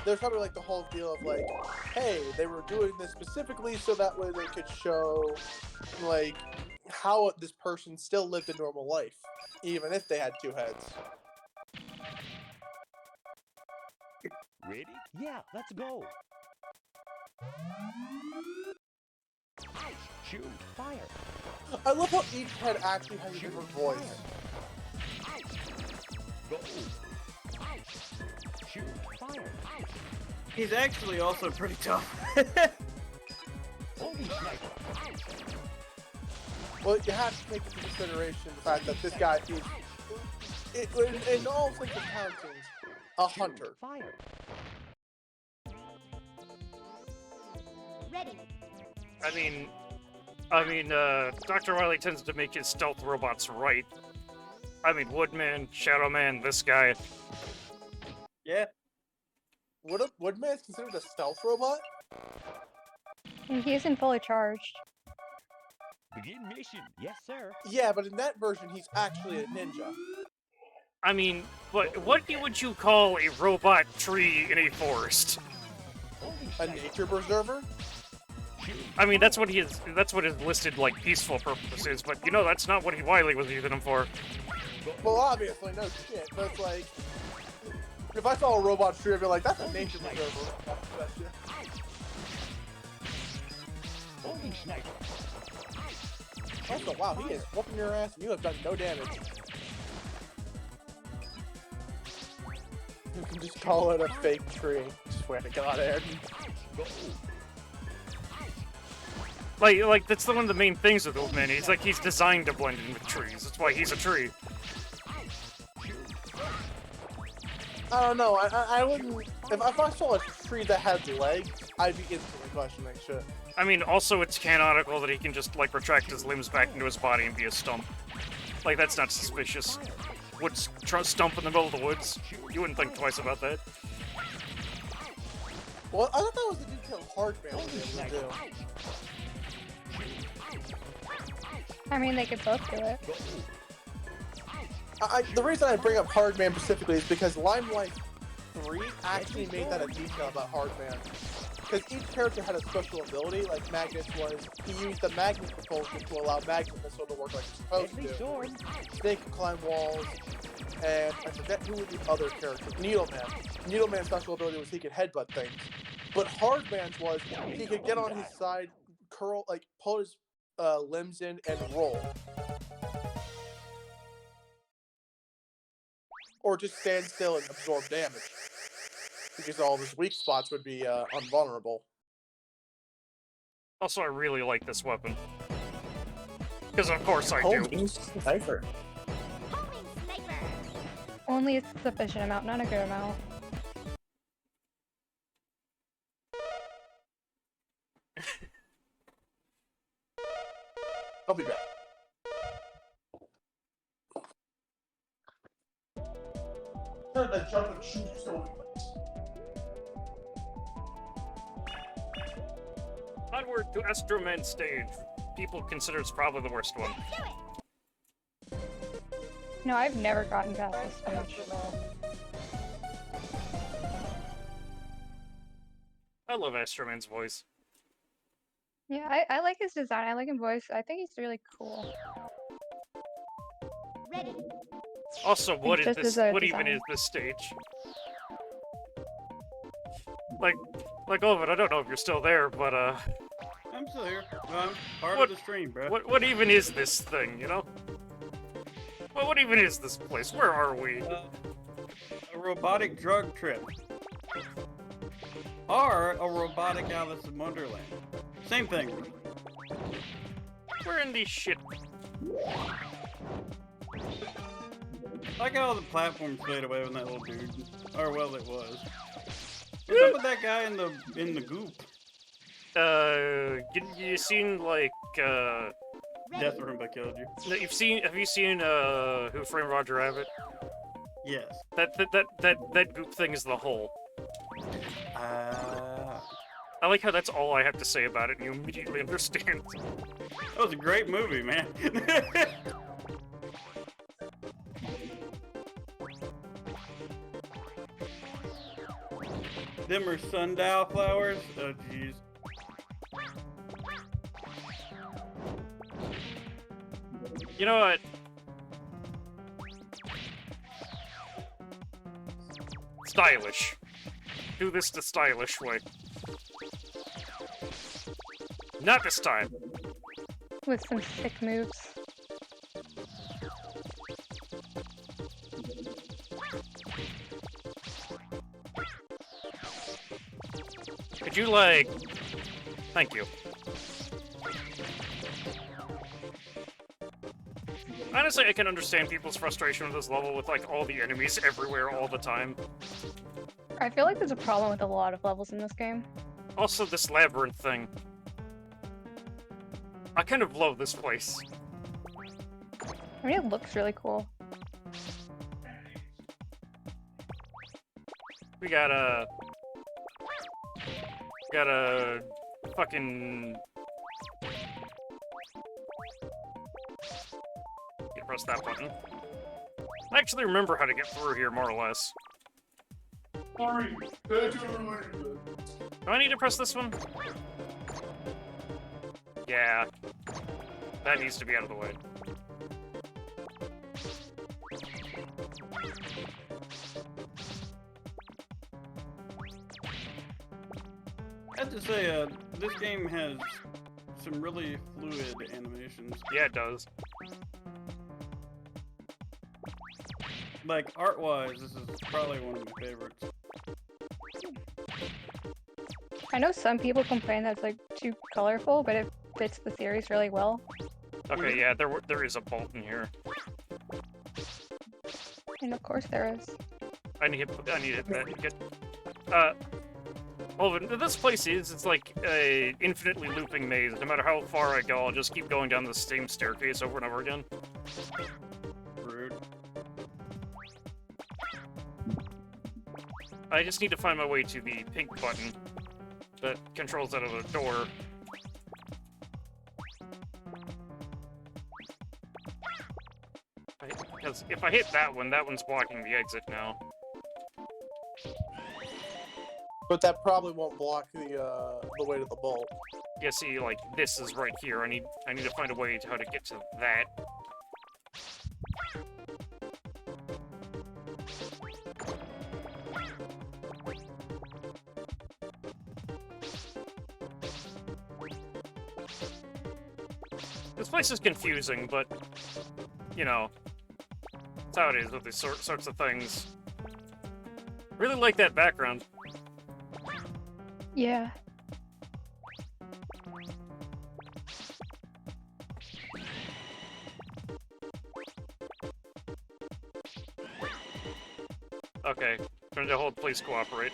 there's probably, like, the whole deal of, like, hey, they were doing this specifically so that way they could show, like, how this person still lived a normal life, even if they had two heads. Ready? Yeah, let's go. Shoot. Fire. I love how each head actually has a different voice. Go. Shoot. Fire. He's actually also pretty tough. Well, you have to take into consideration the fact that this guy is, in all things and countings, a hunter. Fire. Ready. I mean, I mean, Dr. Wily tends to make his stealth robots right. I mean, Woodman, Shadowman, this guy. Yeah. Woodman is considered a stealth robot? And he isn't fully charged. Begin mission. Yes, sir. Yeah, but in that version, he's actually a ninja. I mean, but what would you call a robot tree in a forest? A nature preserver? I mean, that's what is listed like peaceful purposes, but you know that's not what Wily was using them for. Well, obviously, no shit, but it's like, if I saw a robot tree, I'd be like, that's a nature preserver. Also, wow, he is whooping your ass and you have done no damage. You can just call it a fake tree. Swear to God, Aaron. Like that's one of the main things with Woodman. He's designed to blend in with trees. That's why he's a tree. I don't know. I wouldn't. If I saw a tree that had legs, I'd be instantly questioning shit. I mean, also it's canonical that he can just like retract his limbs back into his body and be a stump. Like that's not suspicious. Stump in the middle of the woods. You wouldn't think twice about that. Well, I thought that was the detail Hardman was able to do. I mean, they could both do it. The reason I bring up Hardman specifically is because Limelight 3 actually made that a detail about Hardman. Because each character had a special ability, like Magnus he used the Magnus propulsion to allow Magnus missile to work like it's supposed to. Snake could climb walls, and I forget who were the other characters. Needleman. Needleman's special ability was he could headbutt things. But Hardman's was he could get on his side, curl, like pull his limbs in and roll. Or just stand still and absorb damage. Because all of his weak spots would be unvulnerable. Also, I really like this weapon. Because of course I do. Sniper. Only a sufficient amount, not a good amount. I'll be back. Turn that jump and shoot so Onward to Astroman stage. People consider it's probably the worst one. No, I've never gotten past this stage. I love Astroman's voice. Yeah, I like his design. I like his voice. I think he's really cool. Ready? Also, what Just is this? as a What even design. is this stage? Like Olvid, I don't know if you're still there, but I'm still here. I'm part What- of the stream, bro. what even is this thing? You know? What even is this place? Where are we? A robotic drug trip. Or a robotic Alice in Wonderland. Same thing. We're in these shit. I like how the platforms fade away when that little dude, or well, it was. What's up with that guy in the goop? You seen like Death Roomba killed you. Have you seen Who Framed Roger Rabbit? Yes. That goop thing is the hole. I like how that's all I have to say about it, and you immediately understand. That was a great movie, man. Them are sundial flowers? Oh, jeez. You know what? Stylish. Do this the stylish way. Not this time. With some sick moves. Could you, like... Thank you. Honestly, I can understand people's frustration with this level with, like, all the enemies everywhere all the time. I feel like there's a problem with a lot of levels in this game. Also, this labyrinth thing. I kind of love this place. I mean, it looks really cool. We got a fucking. You press that button. I actually remember how to get through here, more or less. Do I need to press this one? Yeah. That needs to be out of the way. I have to say, this game has some really fluid animations. Yeah, it does. Like, art-wise, this is probably one of my favorites. I know some people complain that it's like too colorful, but it fits the series really well. Okay, yeah, there is a bolt in here. And of course there is. I need to get. Well, this place it's like a infinitely looping maze. No matter how far I go, I'll just keep going down the same staircase over and over again. Rude. I just need to find my way to the pink button that controls that other door. Because if I hit that one's blocking the exit now. But that probably won't block the way to the bolt. Yeah, see, like, this is right here. I need to find a way to how to get to that. This place is confusing, but, you know, that's how it is with these sorts of things. Really like that background. Yeah. Okay, trying to hold, please cooperate.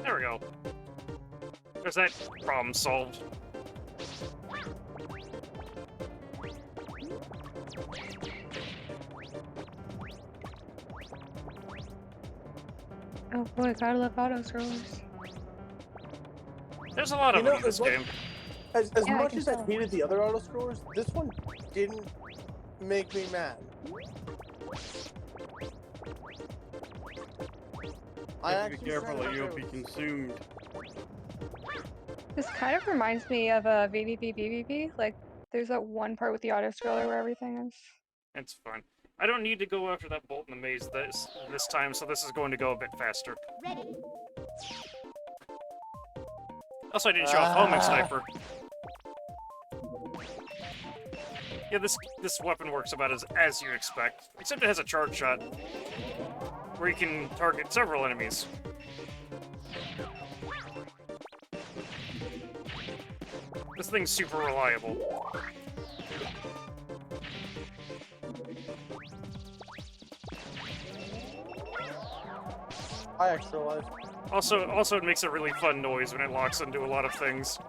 There we go. There's that problem solved. Oh boy, gotta love auto scrollers. There's a lot of them in this game. As Yeah, much I as I hated the other auto scrollers, this one didn't make me mad. I have to be actually careful said or you'll it be was- consumed. This kind of reminds me of a VVV. Like, there's that one part with the auto scroller where everything is. It's fine. I don't need to go after that bolt in the maze this time, so this is going to go a bit faster. Ready. Also, I didn't show off homing sniper. Yeah, this weapon works about as you expect, except it has a charge shot, where you can target several enemies. This thing's super reliable. I extra life. Also, it makes a really fun noise when it locks into a lot of things.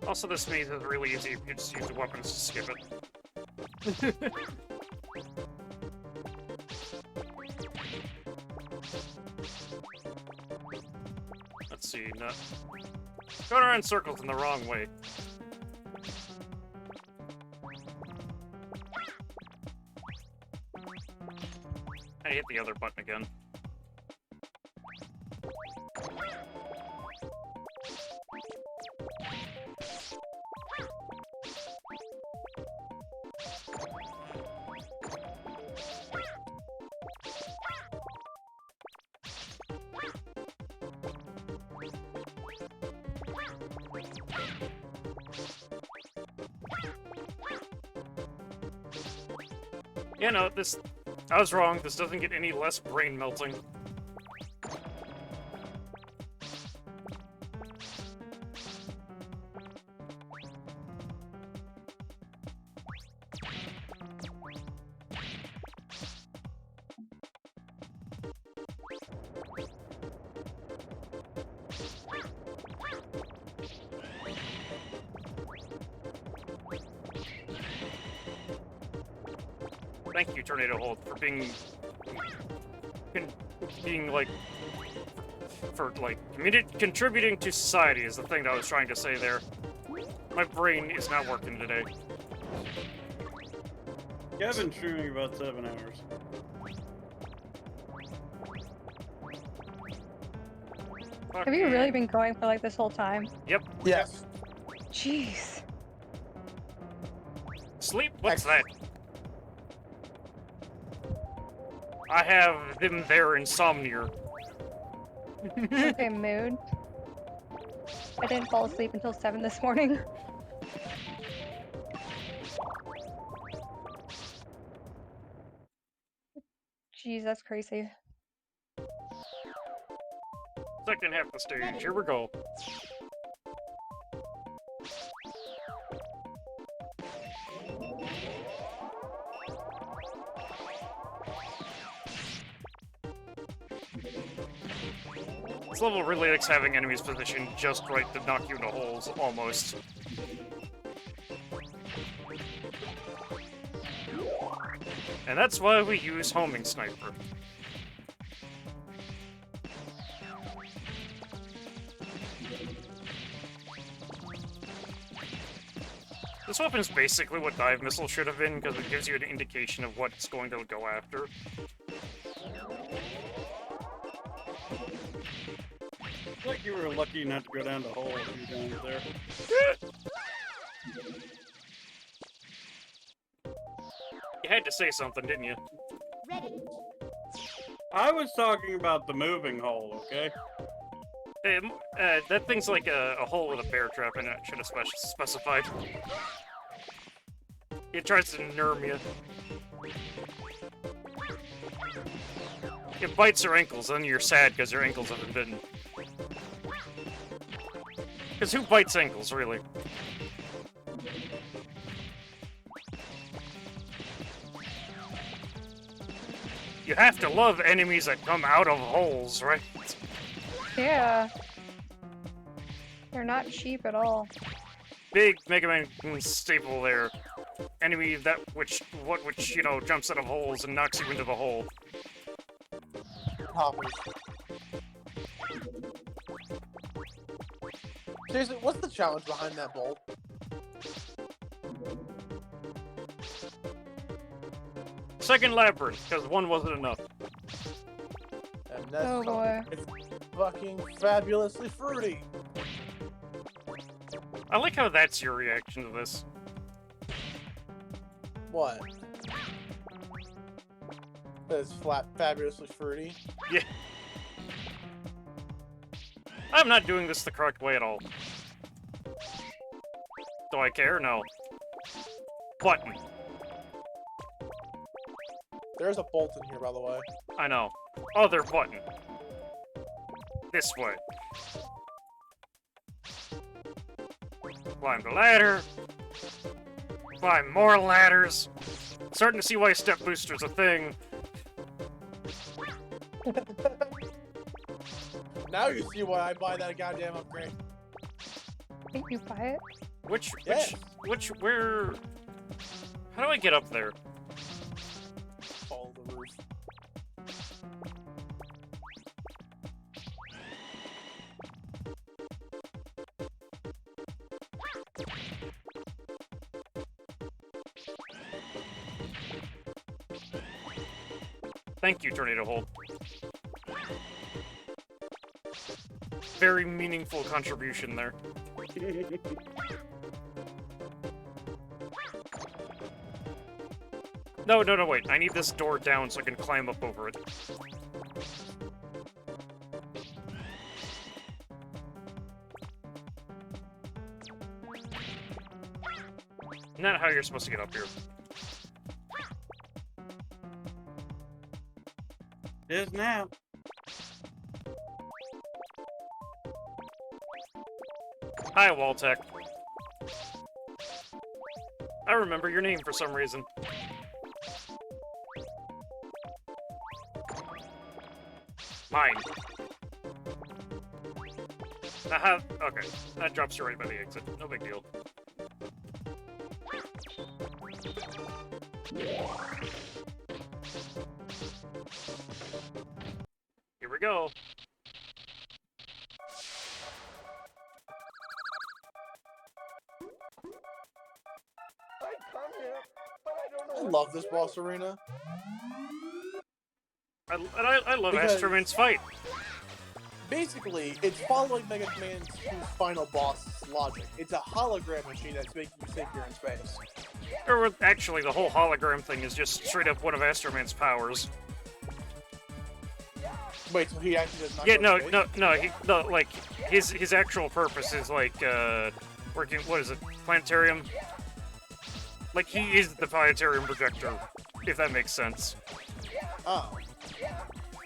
Also, this maze is really easy if you just use the weapons to skip it. Let's see, no. Going around circles in the wrong way. I hit the other button again. Yeah, no, this... I was wrong. This doesn't get any less brain melting. Thank you, Tornado Hold, for being like, contributing to society is the thing that I was trying to say there. My brain is not working today. Yeah, I've been streaming about 7 hours. Have you really been going for like this whole time? Yep. Yes. Jeez. Sleep? What's that? I have them there insomnia. Okay, mood. I didn't fall asleep until 7 this morning. Jeez, that's crazy. Second half of the stage, here we go. This level really likes having enemies positioned just right to knock you into holes, almost. And that's why we use homing sniper. This weapon's basically what Dive Missile should have been, because it gives you an indication of what it's going to go after. It's like you were lucky not to go down the hole a few times there. You had to say something, didn't you? I was talking about the moving hole, okay? That thing's like a hole with a bear trap in it. Should have specified. It tries to nerm you. It bites your ankles, then you're sad because your ankles have been bitten. Because who bites ankles, really? You have to love enemies that come out of holes, right? Yeah. They're not cheap at all. Big Mega Man staple there. Enemy that which you know jumps out of holes and knocks you into the hole. Hoppers. Seriously, what's the challenge behind that bolt? Second labyrinth, because one wasn't enough. And that's Oh boy. It's fucking fabulously fruity. I like how that's your reaction to this. What? That's fabulously fruity. Yeah. I'm not doing this the correct way at all. Do I care? No. Button. There's a bolt in here, by the way. I know. Other button. This way. Climb the ladder. Climb more ladders. Starting to see why step booster's a thing. Now you see why I buy that goddamn upgrade. I think you buy it. Where? How do I get up there? Follow the roof. Thank you, Tornado Hole. Very meaningful contribution there. No, wait. I need this door down so I can climb up over it. Not how you're supposed to get up here. It is now. Hi, Waltech. I remember your name for some reason. Mine. Aha, okay. That drops you right by the exit. No big deal. Here we go. I love this boss arena. I love Because- Astroman's fight. Basically, it's following Mega Man's final boss logic. It's a hologram machine that's making you think you're in space. Or actually, the whole hologram thing is just straight up one of Astroman's powers. Wait, so he actually does not Yeah, go to space? no, like, his actual purpose is, like, working, what is it, planetarium? Like, he is the planetarium projector, if that makes sense. Oh.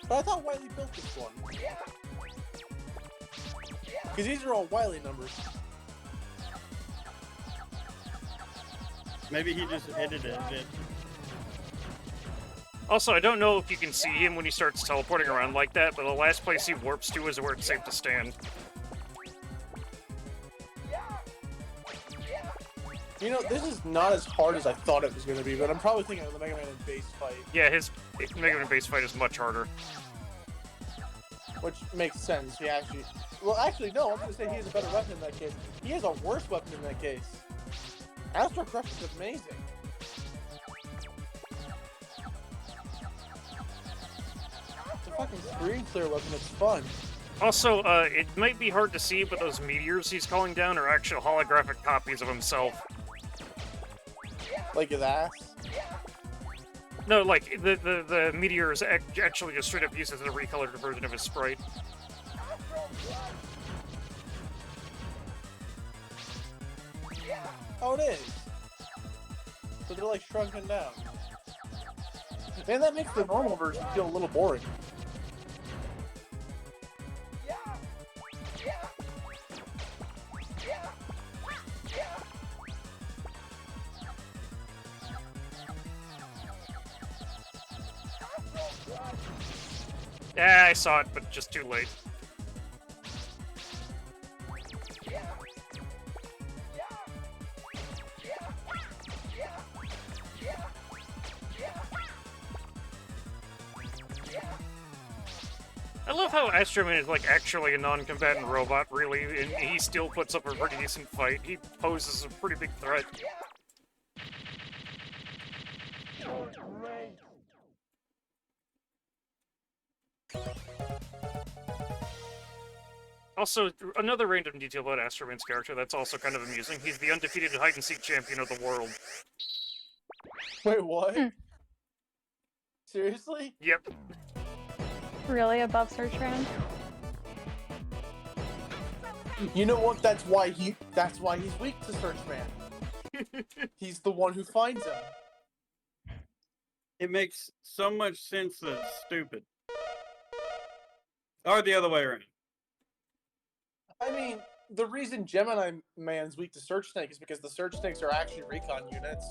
But I thought Wily built this one. Because these are all Wily numbers. Maybe he just edited it. Also, I don't know if you can see him when he starts teleporting around like that, but the last place he warps to is where it's safe to stand. You know, this is not as hard as I thought it was going to be, but I'm probably thinking of the Mega Man and base fight. Yeah, his Mega Man base fight is much harder. Which makes sense. He actually... Well, actually, no, I'm going to say he has a better weapon in that case. He has a worse weapon in that case. Astro Crush is amazing. It's a fucking screen clear weapon. It's fun. Also, it might be hard to see, but those meteors he's calling down are actual holographic copies of himself. Like his ass? No, like, the meteors actually just straight up used as a recolored version of his sprite. Oh, it is. So they're like shrunken down. Man, that makes the normal version feel a little boring. Yeah, I saw it, but just too late. I love how Astroman is, like, actually a non-combatant robot, really, and he still puts up a pretty decent fight. He poses a pretty big threat. Also, another random detail about Astroman's character that's also kind of amusing. He's the undefeated hide-and-seek champion of the world. Wait, what? Seriously? Yep. Really above Searchman? You know what? That's why he's weak to Searchman. He's the one who finds him. It makes so much sense that it's stupid. Or the other way around. I mean, the reason Gemini Man's weak to Search Snake is because the Search Snakes are actually recon units.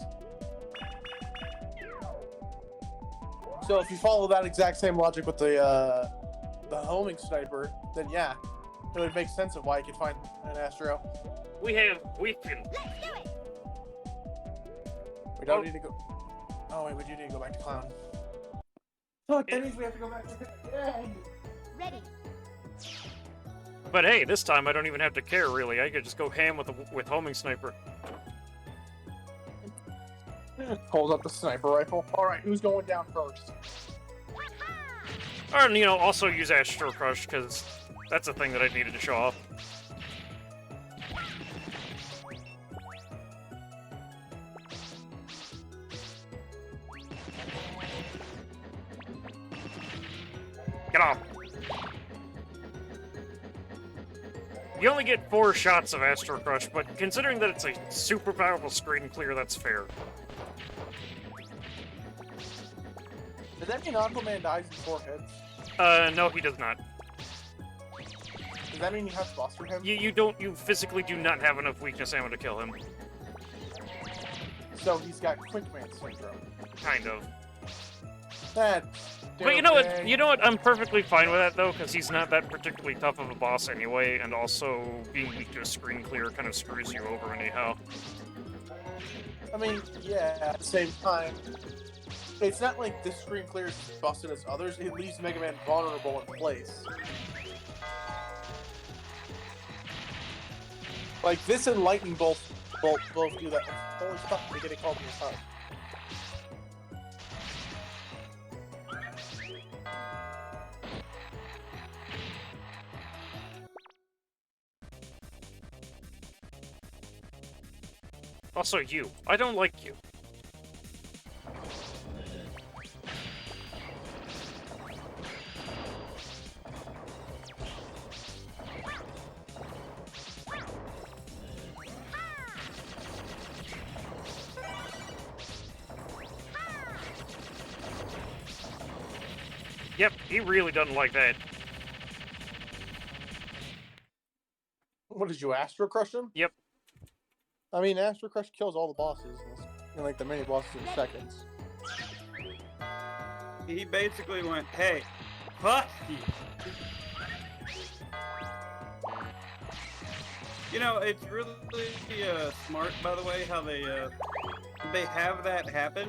So if you follow that exact same logic with the homing sniper, then yeah. it would make sense of why you could find an Astro. We can. We don't need to go. Oh wait, we do need to go back to Clown. Fuck, that means we have to go back to again. Ready. But hey, this time I don't even have to care really. I could just go ham with homing sniper. Pulls up the sniper rifle. All right, who's going down first? Or, you know, also use Astro Crush, because that's a thing that I needed to show off. Get off! You only get 4 shots of Astro Crush, but considering that it's a super powerful screen clear, that's fair. Does that mean Aquaman dies in 4 hits? No, he does not. Does that mean you have to buster him? You physically do not have enough weakness ammo to kill him. So he's got Quickman syndrome. Kind of. That's But you know what? You know what? I'm perfectly fine with that though, because he's not that particularly tough of a boss anyway, and also being weak to a screen clear kind of screws you over anyhow. I mean, yeah. At the same time, it's not like this screen clear is as busted as others. It leaves Mega Man vulnerable in place. Like this and Lightning Bolt both do that. Holy fuck! We're getting called in this time. Also, you. I don't like you. Yep, he really doesn't like that. What did you Astro Crush him? Yep. I mean, Astro Crush kills all the bosses, and like the mini bosses in seconds. He basically went, "Hey, fuck you." You know, it's really smart, by the way, how they have that happen.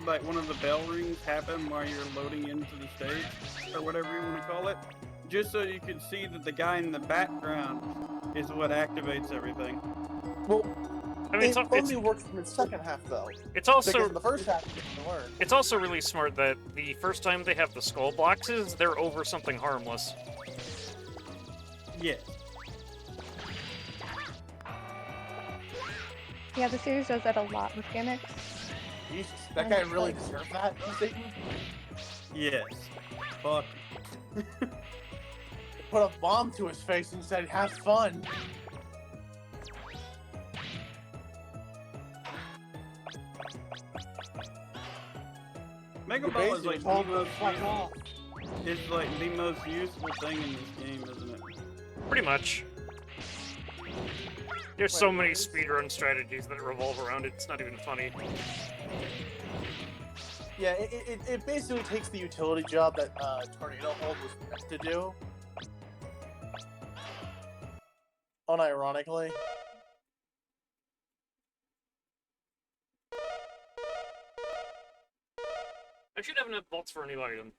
Like one of the bell rings happen while you're loading into the stage, or whatever you want to call it, just so you can see that the guy in the background is what activates everything. Well, I mean, it only works in the second half, though. It's also because in the first half you get to learn. It's also really smart that the first time they have the skull boxes, they're over something harmless. Yeah. Yeah, the series does that a lot with gimmicks. Jesus, that guy really deserved that, Satan? Yes. Fuck. Put a bomb to his face and said, "Have fun." Mega You Ball is basically like told the him most to fuck off. It's like the most useful thing in this game, isn't it? Pretty much. There's so many speedrun strategies that revolve around it, it's not even funny. Yeah, it basically takes the utility job that Tornado Hold was meant to do. Unironically. I should have enough bolts for a new item.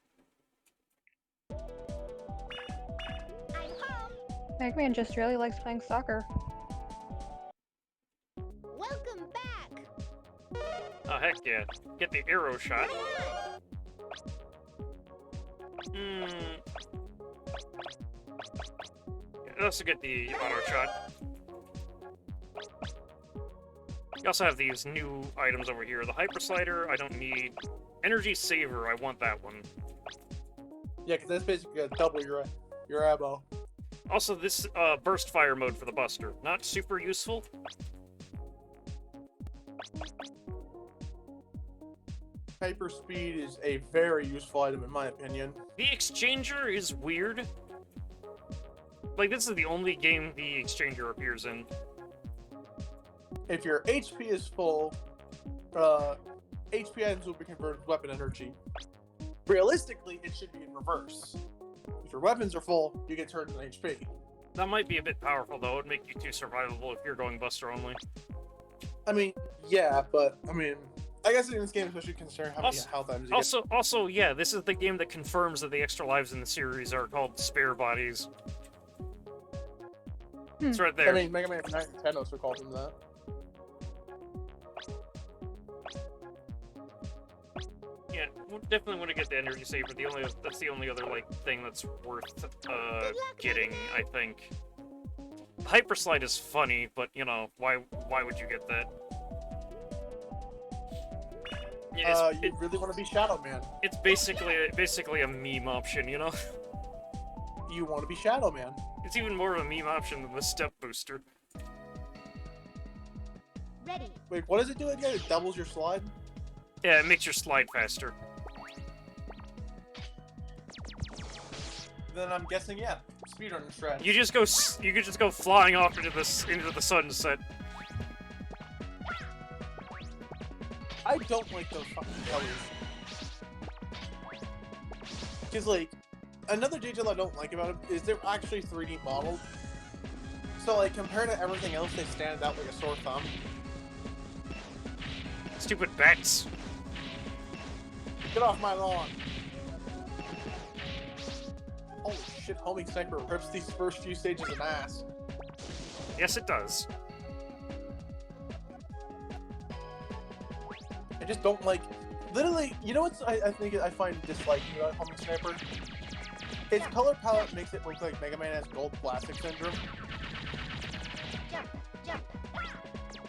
Mega Man just really likes playing soccer. Welcome back. Oh, heck yeah. Get the arrow shot. Also get the auto shot. You also have these new items over here. The Hyper Slider, I don't need. Energy Saver, I want that one. Yeah, because that's basically gonna double your ammo. Also, this Burst Fire mode for the Buster. Not super useful. Hyper Speed is a very useful item in my opinion. The Exchanger is weird. Like, this is the only game the Exchanger appears in. If your HP is full, HP items will be converted to weapon energy. Realistically, it should be in reverse. If your weapons are full, you get turned into HP. That might be a bit powerful, though. It would make you too survivable if you're going Buster only. I mean, yeah, but I mean, I guess in this game, especially considering how many health items you get. Also, yeah, this is the game that confirms that the extra lives in the series are called spare bodies. It's right there. I mean, Mega Man 9 and 10 also called them that. Yeah, we'll definitely want to get the energy saver. That's the only other like thing that's worth getting, I think. Hyper Slide is funny, but you know, why would you get that? Yeah, you really want to be Shadow Man. It's basically a meme option, you know? You want to be Shadow Man. It's even more of a meme option than the step booster. Ready. Wait, what does it do again? It doubles your slide? Yeah, it makes your slide faster. Then I'm guessing, yeah, speedrunner strategy. You could just go flying off into the sunset. I don't like those fucking colors. Because, like, another detail I don't like about them is they're actually 3D modeled. So, like, compared to everything else, they stand out like a sore thumb. Stupid bats. Get off my lawn. Holy shit, Homing Sniper rips these first few stages an ass. Yes, it does. I just don't like... Literally, you know what I think I find disliking about Homing Sniper? Its color palette makes it look like Mega Man has gold plastic syndrome.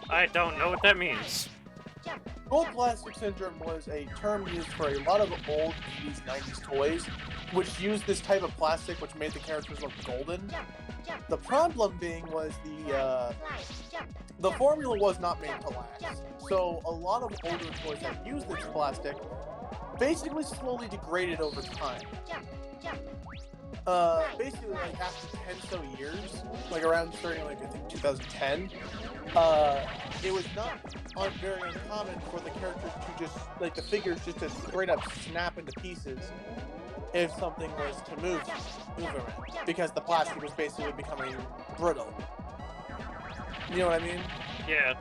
I don't know what that means. Gold plastic syndrome was a term used for a lot of old 80s, 90s toys, which used this type of plastic which made the characters look golden. The problem being was the formula was not made to last. So a lot of older toys that used this plastic basically slowly degraded over time. Basically, like, after 10 so years, like around starting, like, I think 2010, it was not very uncommon for the characters to just, like, the figures just to straight up snap into pieces if something was to move around, because the plastic was basically becoming brittle. You know what I mean? Yeah.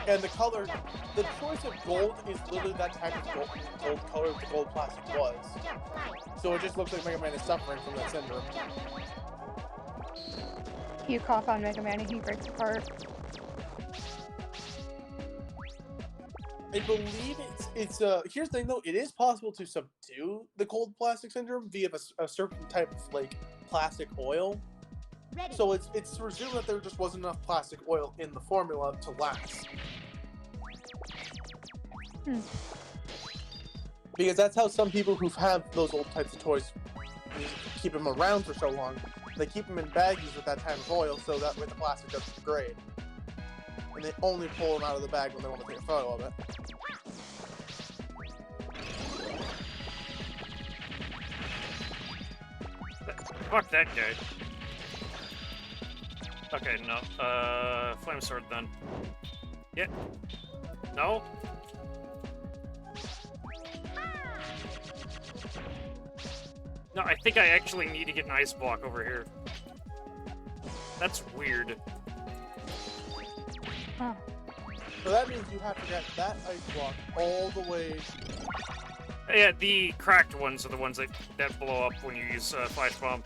And the color, the choice of gold is literally that type of gold color the gold plastic was. So it just looks like Mega Man is suffering from that syndrome. You cough on Mega Man and he breaks apart. I believe it's here's the thing though, it is possible to subdue the cold plastic syndrome via a certain type of, like, plastic oil. So it's presumed that there just wasn't enough plastic oil in the formula to last. Because that's how some people who have those old types of toys keep them around for so long. They keep them in baggies with that type of oil so that way the plastic doesn't degrade. And they only pull them out of the bag when they want to take a photo of it. Fuck that guy. Okay, no. Flame sword then. Yeah. No? No, I think I actually need to get an ice block over here. That's weird. Huh. So that means you have to get that ice block all the way... Yeah, the cracked ones are the ones that blow up when you use Flash Bomb.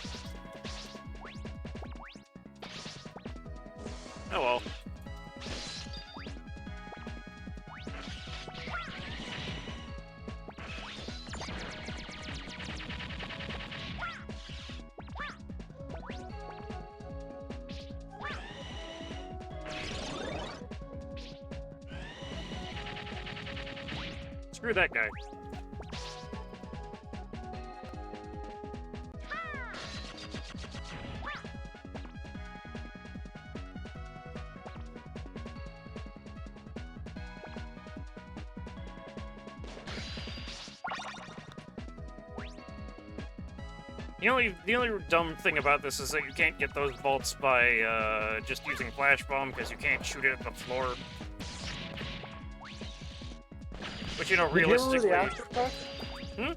Oh well. Screw that guy. The only dumb thing about this is that you can't get those bolts by just using Flash Bomb because you can't shoot it at the floor. But you know, realistically... Did you do the Astro Crush? Hmm?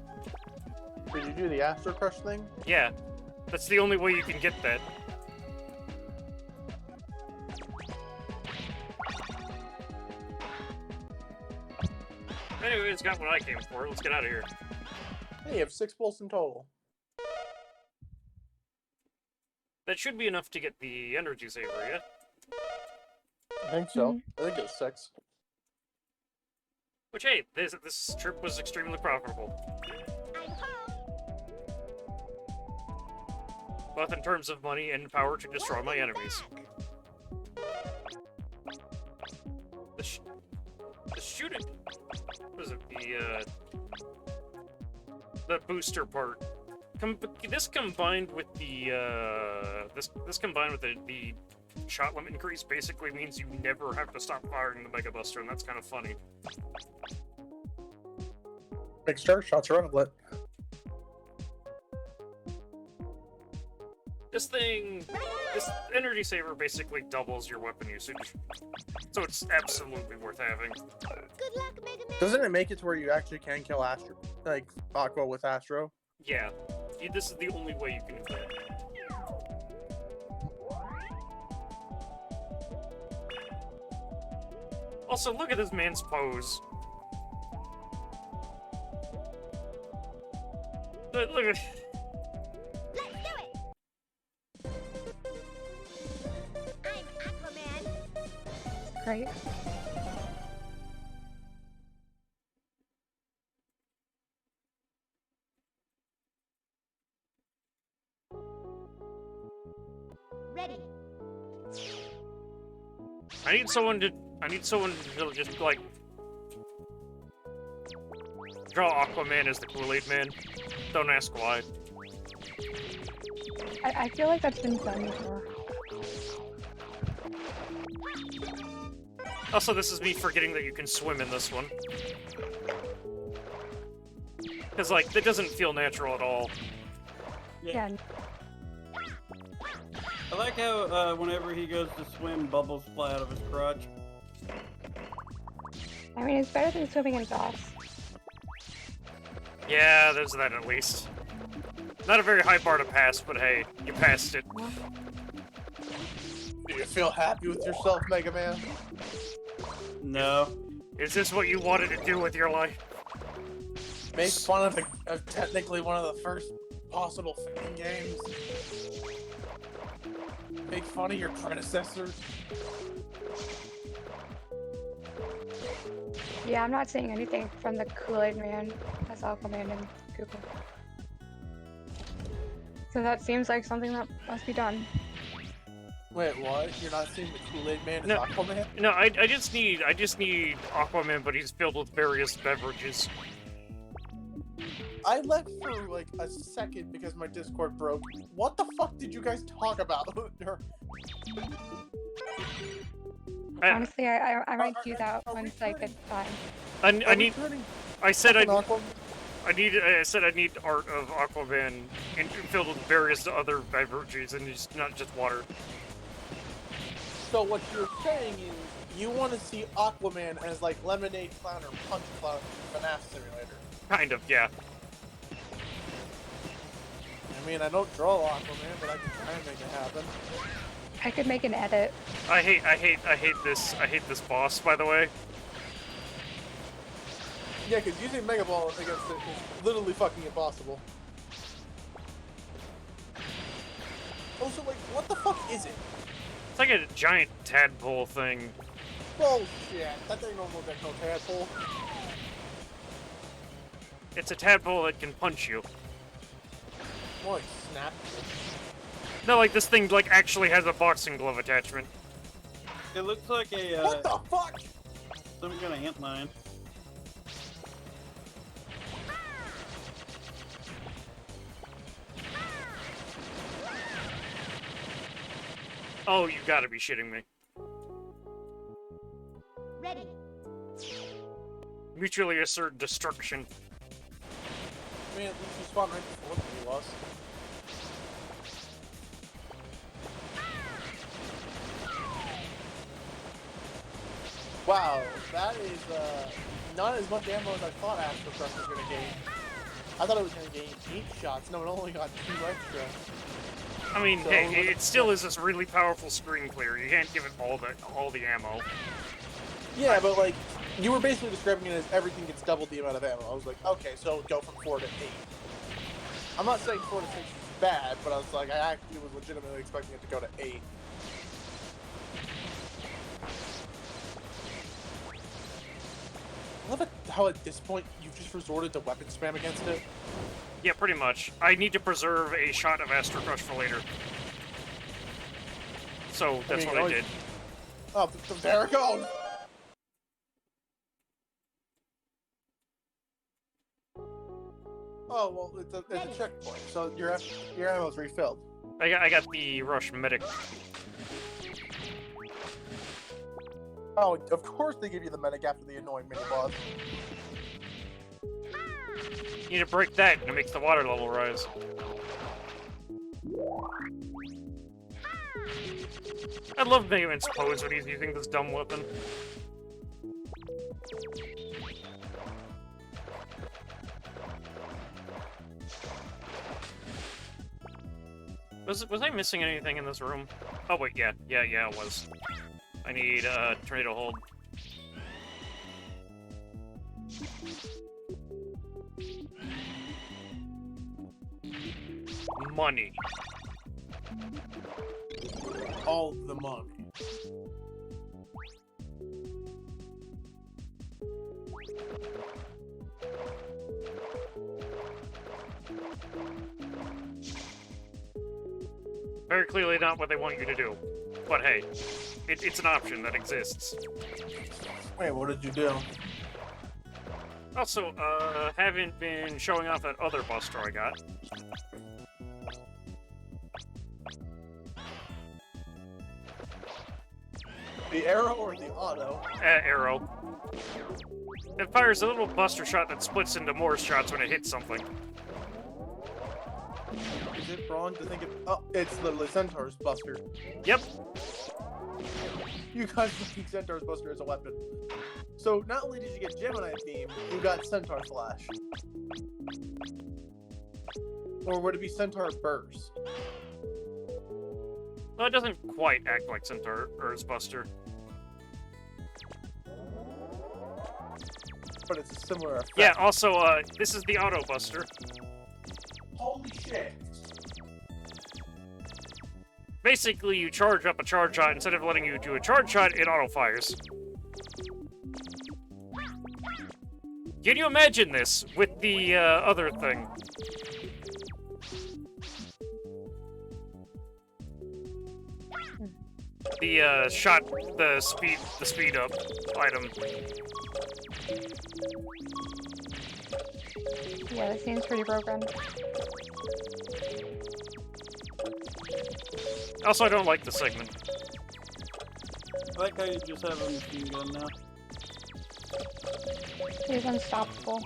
Did you do the Astro Crush thing? Yeah. That's the only way you can get that. Anyways, got what I came for. Let's get out of here. Hey, you have 6 pulls in total. That should be enough to get the energy saver, yeah? I think so. I think it's 6. Which, hey, this trip was extremely profitable. Both in terms of money and power to destroy my enemies. The shooting... What is it? The booster part. This combined with the, this combined with the shot limit increase basically means you never have to stop firing the Mega Buster, and that's kind of funny. Big star shots are outlet. This energy saver basically doubles your weapon usage, so it's absolutely worth having. Good luck, Mega Man. Doesn't it make it to where you actually can kill Astro, like Aqua with Astro? Yeah, this is the only way you can do that. Also, look at this man's pose. Look at. Great. Ready. I need someone to just like draw Aquaman as the Kool-Aid Man. Don't ask why. I feel like that's been done before. Also, this is me forgetting that you can swim in this one. Because, like, that doesn't feel natural at all. Yeah. I like how whenever he goes to swim, bubbles fly out of his crotch. I mean, it's better than swimming in sauce. Yeah, there's that at least. Not a very high bar to pass, but hey, you passed it. Do you feel happy with yourself, Mega Man? No. Is this what you wanted to do with your life? Make fun of technically one of the first possible fan games. Make fun of your predecessors. Yeah, I'm not seeing anything from the Kool-Aid Man as Aquaman and Google. So that seems like something that must be done. Wait, what? You're not seeing the Kool-Aid Man as No. Aquaman? No, I just need Aquaman, but he's filled with various beverages. I left for like a second because my Discord broke. What the fuck did you guys talk about? Honestly, I might do that once I get time. I said I need art of Aquaman and filled with various other beverages and not just water. So what you're saying is you want to see Aquaman as like Lemonade Clown or Punch Clown in FNAF Simulator. Kind of, yeah. I mean, I don't draw Aquaman, but I can try and make it happen. I could make an edit. I hate this boss, by the way. Yeah, because using Mega Ball against it is literally fucking impossible. Also, like, what the fuck is it? It's like a giant tadpole thing. Bullshit. That thing don't look like no tadpole. It's a tadpole that can punch you. More like snap. No, like this thing like actually has a boxing glove attachment. It looks like a what the fuck? Some kind of antlion. Oh, you gotta be shitting me. Ready. Mutually assured destruction. I mean, at least you spawned right before we lost. Wow, that is not as much ammo as I thought Astro Crush was gonna gain. I thought it was gonna gain 8 shots. No, it only got 2 extra. I mean, So, hey, it still is this really powerful screen clear. You can't give it all the ammo. Yeah, but like you were basically describing it as everything gets double the amount of ammo. I was like, okay, so go from 4 to 8. I'm not saying 4 to 6 is bad, but I was like, I actually was legitimately expecting it to go to 8. I love it how at this point you just resorted to weapon spam against it. Yeah, pretty much. I need to preserve a shot of Astro Crush for later. So that's what I did. Oh, there it goes! Oh, well, it's a checkpoint, so your ammo's refilled. I got the Rush Medic. Oh, of course they give you the medic after the annoying mini-boss. You need to break that, and it makes the water level rise. I love Mega Man's pose when he's using this dumb weapon. Was I missing anything in this room? Oh wait, yeah, it was. I need tornado hold. Money. All the money. Very clearly not what they want you to do. But hey, it's an option that exists. Wait, what did you do? Also, haven't been showing off that other Buster I got. The arrow or the auto? Arrow. It fires a little Buster shot that splits into more shots when it hits something. Is it wrong to think of... Oh, it's literally Centaur's Buster. Yep. You guys think Centaur's Buster as a weapon. So, not only did you get Gemini Beam, you got Centaur Flash. Or would it be Centaur Burst? Well, it doesn't quite act like Centaur's Buster. But it's a similar effect. Yeah, also, this is the Auto Buster. Holy shit! Basically, you charge up a charge shot. Instead of letting you do a charge shot, it auto-fires. Can you imagine this with the other thing? The shot, the speed up item. Yeah, that seems pretty broken. Also, I don't like the segment. I like how you just have a machine gun now. He's unstoppable.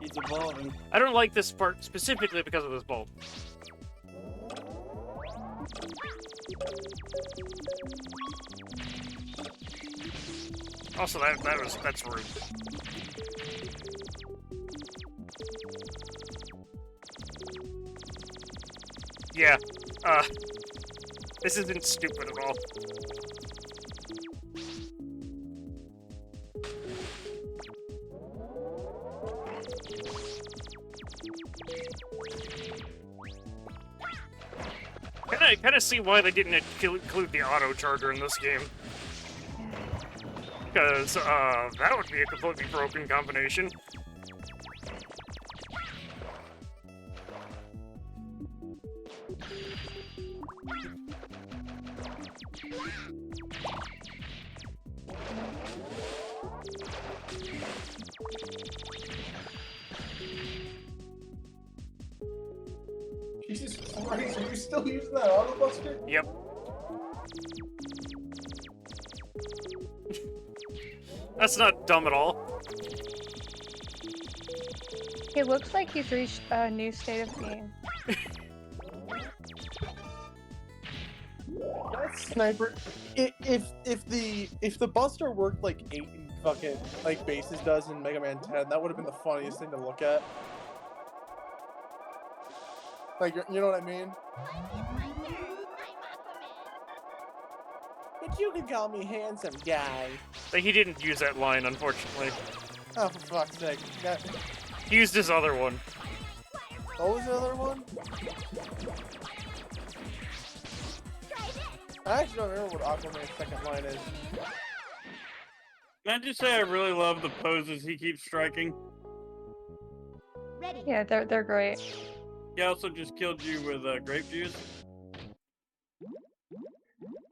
He's evolving. I don't like this part specifically because of this bolt. Also, that's rude. Yeah, this isn't stupid at all. I kind of see why they didn't include the auto charger in this game. Because, that would be a completely broken combination. Jesus Christ, are you still using that auto buster? Yep. That's not dumb at all. It looks like he's reached a new state of being. That sniper. If the buster worked like 8 fucking like bases does in Mega Man 10, that would have been the funniest thing to look at. Like, you know what I mean? you can call me handsome guy. But he didn't use that line, unfortunately. Oh, for fuck's sake. He used his other one. What was the other one? I actually don't remember what Aquaman's second line is. Can I just say I really love the poses he keeps striking? Yeah, they're great. He also just killed you with grape juice.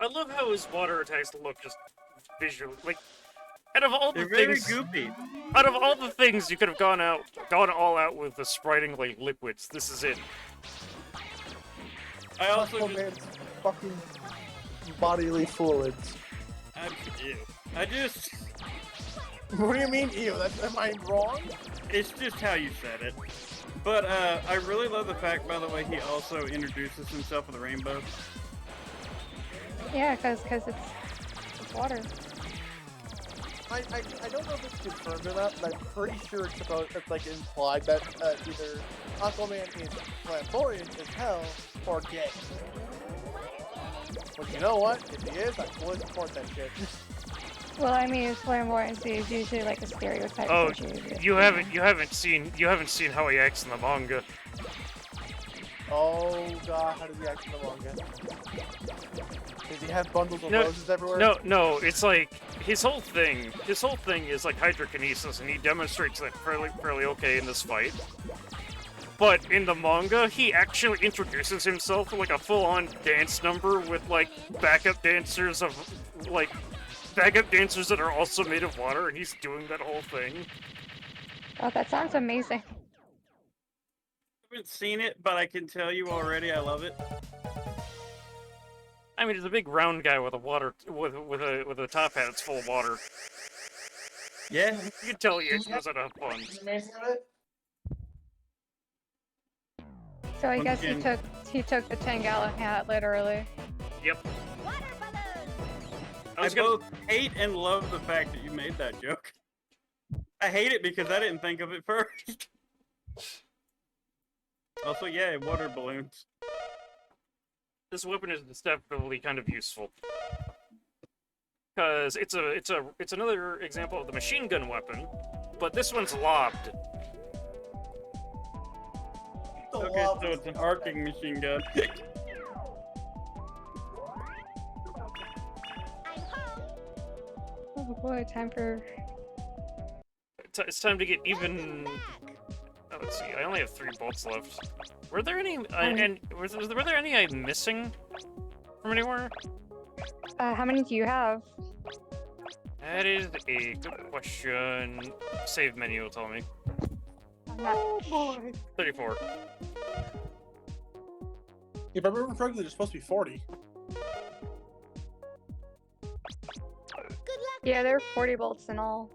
I love how his water attacks look just visually. Like, out of all the They're very things, goopy. Out of all the things you could have gone all out with the spriting like liquids, this is it. I also Aquaman's fucking bodily fluids. I just. What do you mean, ew? Am I wrong? It's just how you said it. But I really love the fact, by the way, he also introduces himself with a rainbow. Yeah, because it's water. I don't know if it's confirmed or not, but I'm pretty sure it's like implied that either Aquaman is flamboyant as hell or gay. But you know what? If he is, I fully support that shit. Well, I mean, flamboyancy is usually like a stereotype. Oh, behavior. you haven't seen how he acts in the manga. Oh god, how does he act in the manga? Does he have bundles of roses everywhere? No, it's like his whole thing is like hydrokinesis, and he demonstrates that fairly okay in this fight. But in the manga, he actually introduces himself with like a full-on dance number with like backup dancers that are also made of water, and he's doing that whole thing. Oh, that sounds amazing. I haven't seen it, but I can tell you already I love it. I mean, he's a big round guy with a with a top hat that's full of water. Yeah, you can tell he doesn't have fun. So I guess he took the 10-gallon hat literally. Yep. I both hate and love the fact that you made that joke. I hate it because I didn't think of it first. Also, yeah, water balloons. This weapon is definitely kind of useful. Because it's another example of the machine gun weapon, but this one's lobbed. Okay, so it's an arcing machine gun. Oh boy, time for... It's time to get even... Oh, let's see, I only have 3 bolts left. Were there any... were there any I'm missing from anywhere? How many do you have? That is a good question. Save menu will tell me. Oh boy! 34. If I remember correctly, there's supposed to be 40. Yeah, there are 40 bolts in all.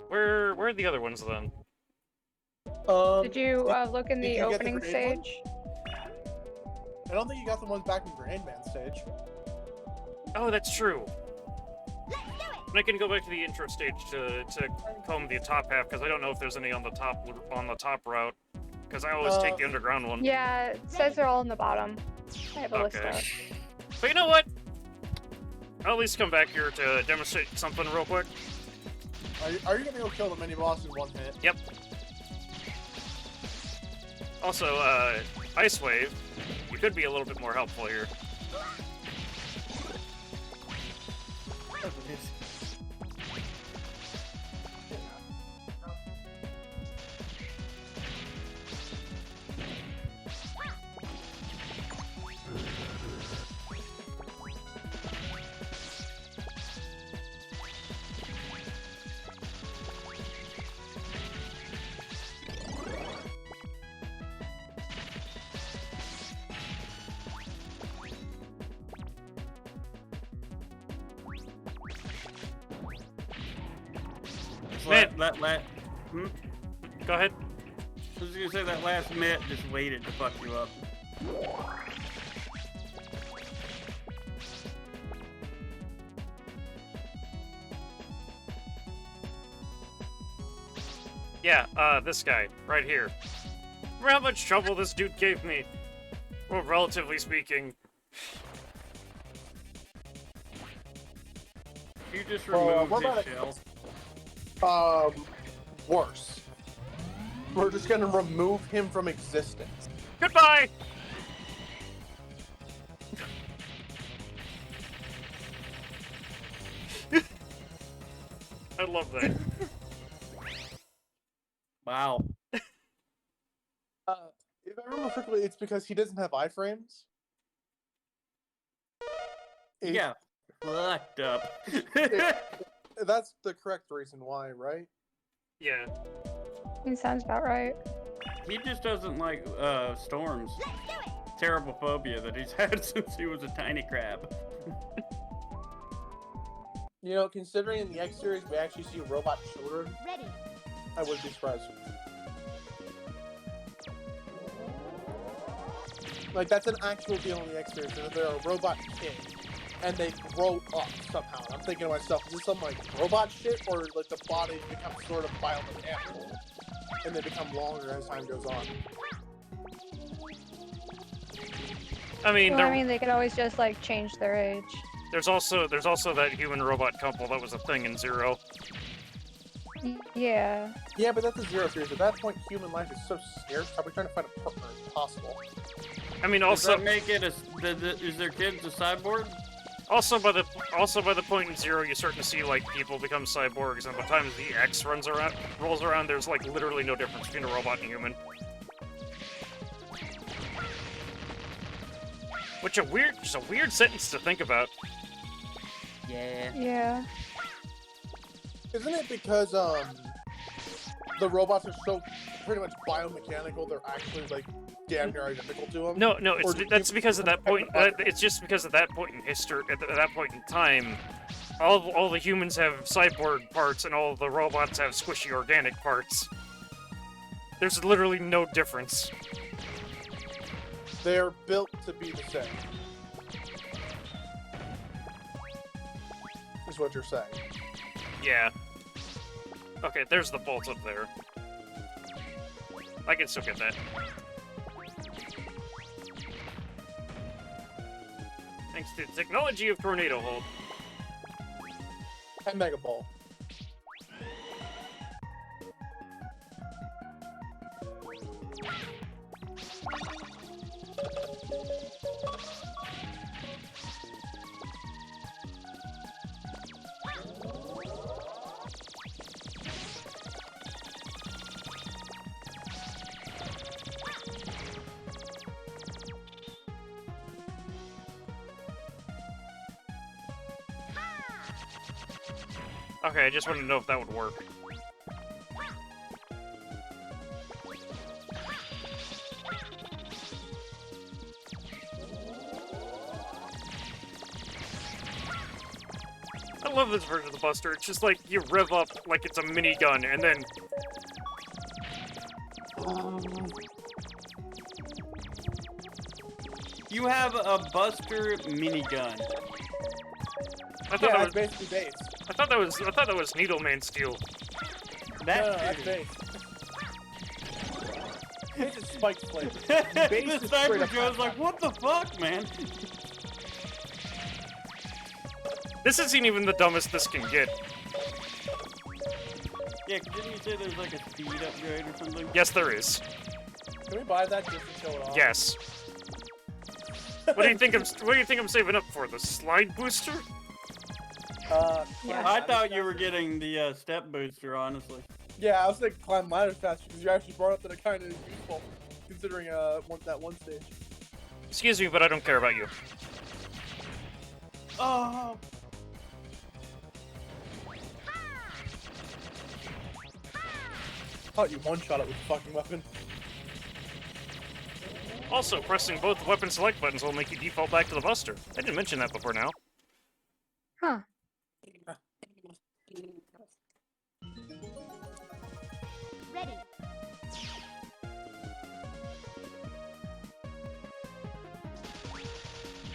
Where are the other ones then? Did you look in the opening stage? I don't think you got the ones back in Grand Man stage. Oh, that's true. And I can go back to the intro stage to comb the top half because I don't know if there's any on the top route. Because I always take the underground one. Yeah, it says they're all in the bottom. I have a list up. But you know what? I'll at least come back here to demonstrate something real quick. Are you gonna go kill the mini boss in one hit? Yep. Also, Ice Wave, you could be a little bit more helpful here. Go ahead. I was gonna say that last Met just waited to fuck you up. Yeah, this guy, right here. Remember how much trouble this dude gave me? Well, relatively speaking. You just What remove about his shell. Worse. We're just gonna remove him from existence. Goodbye! I love that. Wow. If I remember correctly, it's because he doesn't have iframes. Yeah. Fucked up. That's the correct reason why, right? Yeah. It sounds about right. He just doesn't like storms. Terrible phobia that he's had since he was a tiny crab. You know, considering in the X series we actually see robot children, Ready. I wouldn't be surprised. Like, that's an actual deal in the X series, that they're a robot kid, and they grow up somehow. I'm thinking to myself, is this some, like, robot shit, or, like, the body becomes sort of biomechanical, and they become longer as time goes on? I mean, Well, I mean, they could always just, like, change their age. there's also that human-robot couple that was a thing in Zero. Yeah. Yeah, but that's a Zero series. At that point, human life is so scarce, how are we trying to find a partner as possible? I mean, Does also that make it is their kids a cyborg? Also by the point in Zero, you're starting to see like people become cyborgs, and by the time the X rolls around, there's like literally no difference between a robot and a human. Which is a weird sentence to think about. Yeah. Yeah. Isn't it because, the robots are so pretty much biomechanical, they're actually, like, damn near identical to them? No, that's because at that point, it's just because at that point in history, at that point in time, all the humans have cyborg parts and all the robots have squishy organic parts. There's literally no difference. They're built to be the same. Is what you're saying. Yeah. Okay, there's the bolt up there. I can still get that. Thanks to the technology of Tornado Hold. And Mega Ball. Okay, I just wanted to know if that would work. I love this version of the Buster. It's just like you rev up like it's a minigun, and then You have a Buster minigun. I thought Yeah, that that's was basically base. I thought that was Needleman Steel. That's base. Base is spiked flavor. Base The is Sniper straight up Joe's like, what the fuck, man? This isn't even the dumbest this can get. Yeah, didn't you say there's like a speed upgrade or something? Yes, there is. Can we buy that just to show it off? Yes. What do you think I'm saving up for? The slide booster? I thought you were getting the step booster, honestly. Yeah, I was thinking climb ladders faster because you actually brought up that it kind of is useful, considering that one stage. Excuse me, but I don't care about you. Oh. Thought you one-shot it with the fucking weapon. Also, pressing both weapon select buttons will make you default back to the Buster. I didn't mention that before now. Huh. Ready.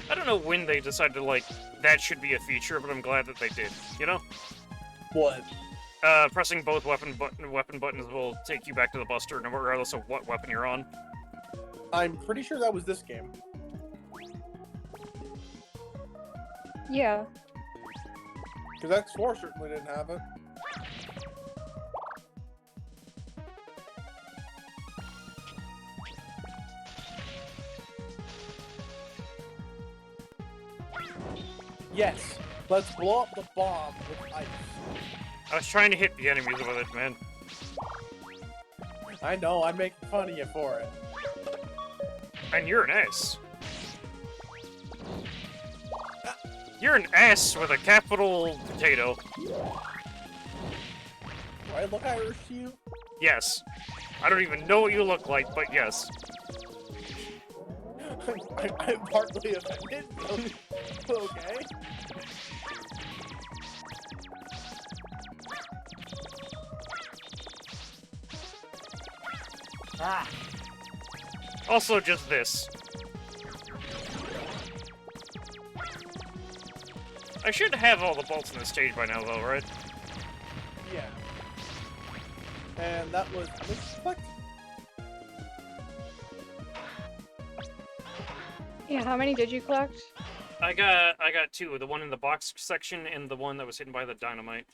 I don't know when they decided to, like, that should be a feature, but I'm glad that they did, you know? What? Pressing both weapon buttons will take you back to the Buster, no regardless of what weapon you're on. I'm pretty sure that was this game. Yeah. Because X4 certainly didn't have it. Yes, let's blow up the bomb with ice. I was trying to hit the enemies with it, man. I know, I'm making fun of you for it. And you're an ass. You're an ass with a capital potato. Do I look Irish to you? Yes. I don't even know what you look like, but yes. I'm partly offended. Okay. Ah. Also, just this. I should have all the bolts in the stage by now, though, right? Yeah. And that was how much select? Yeah, how many did you collect? I got two. The one in the box section and the one that was hidden by the dynamite.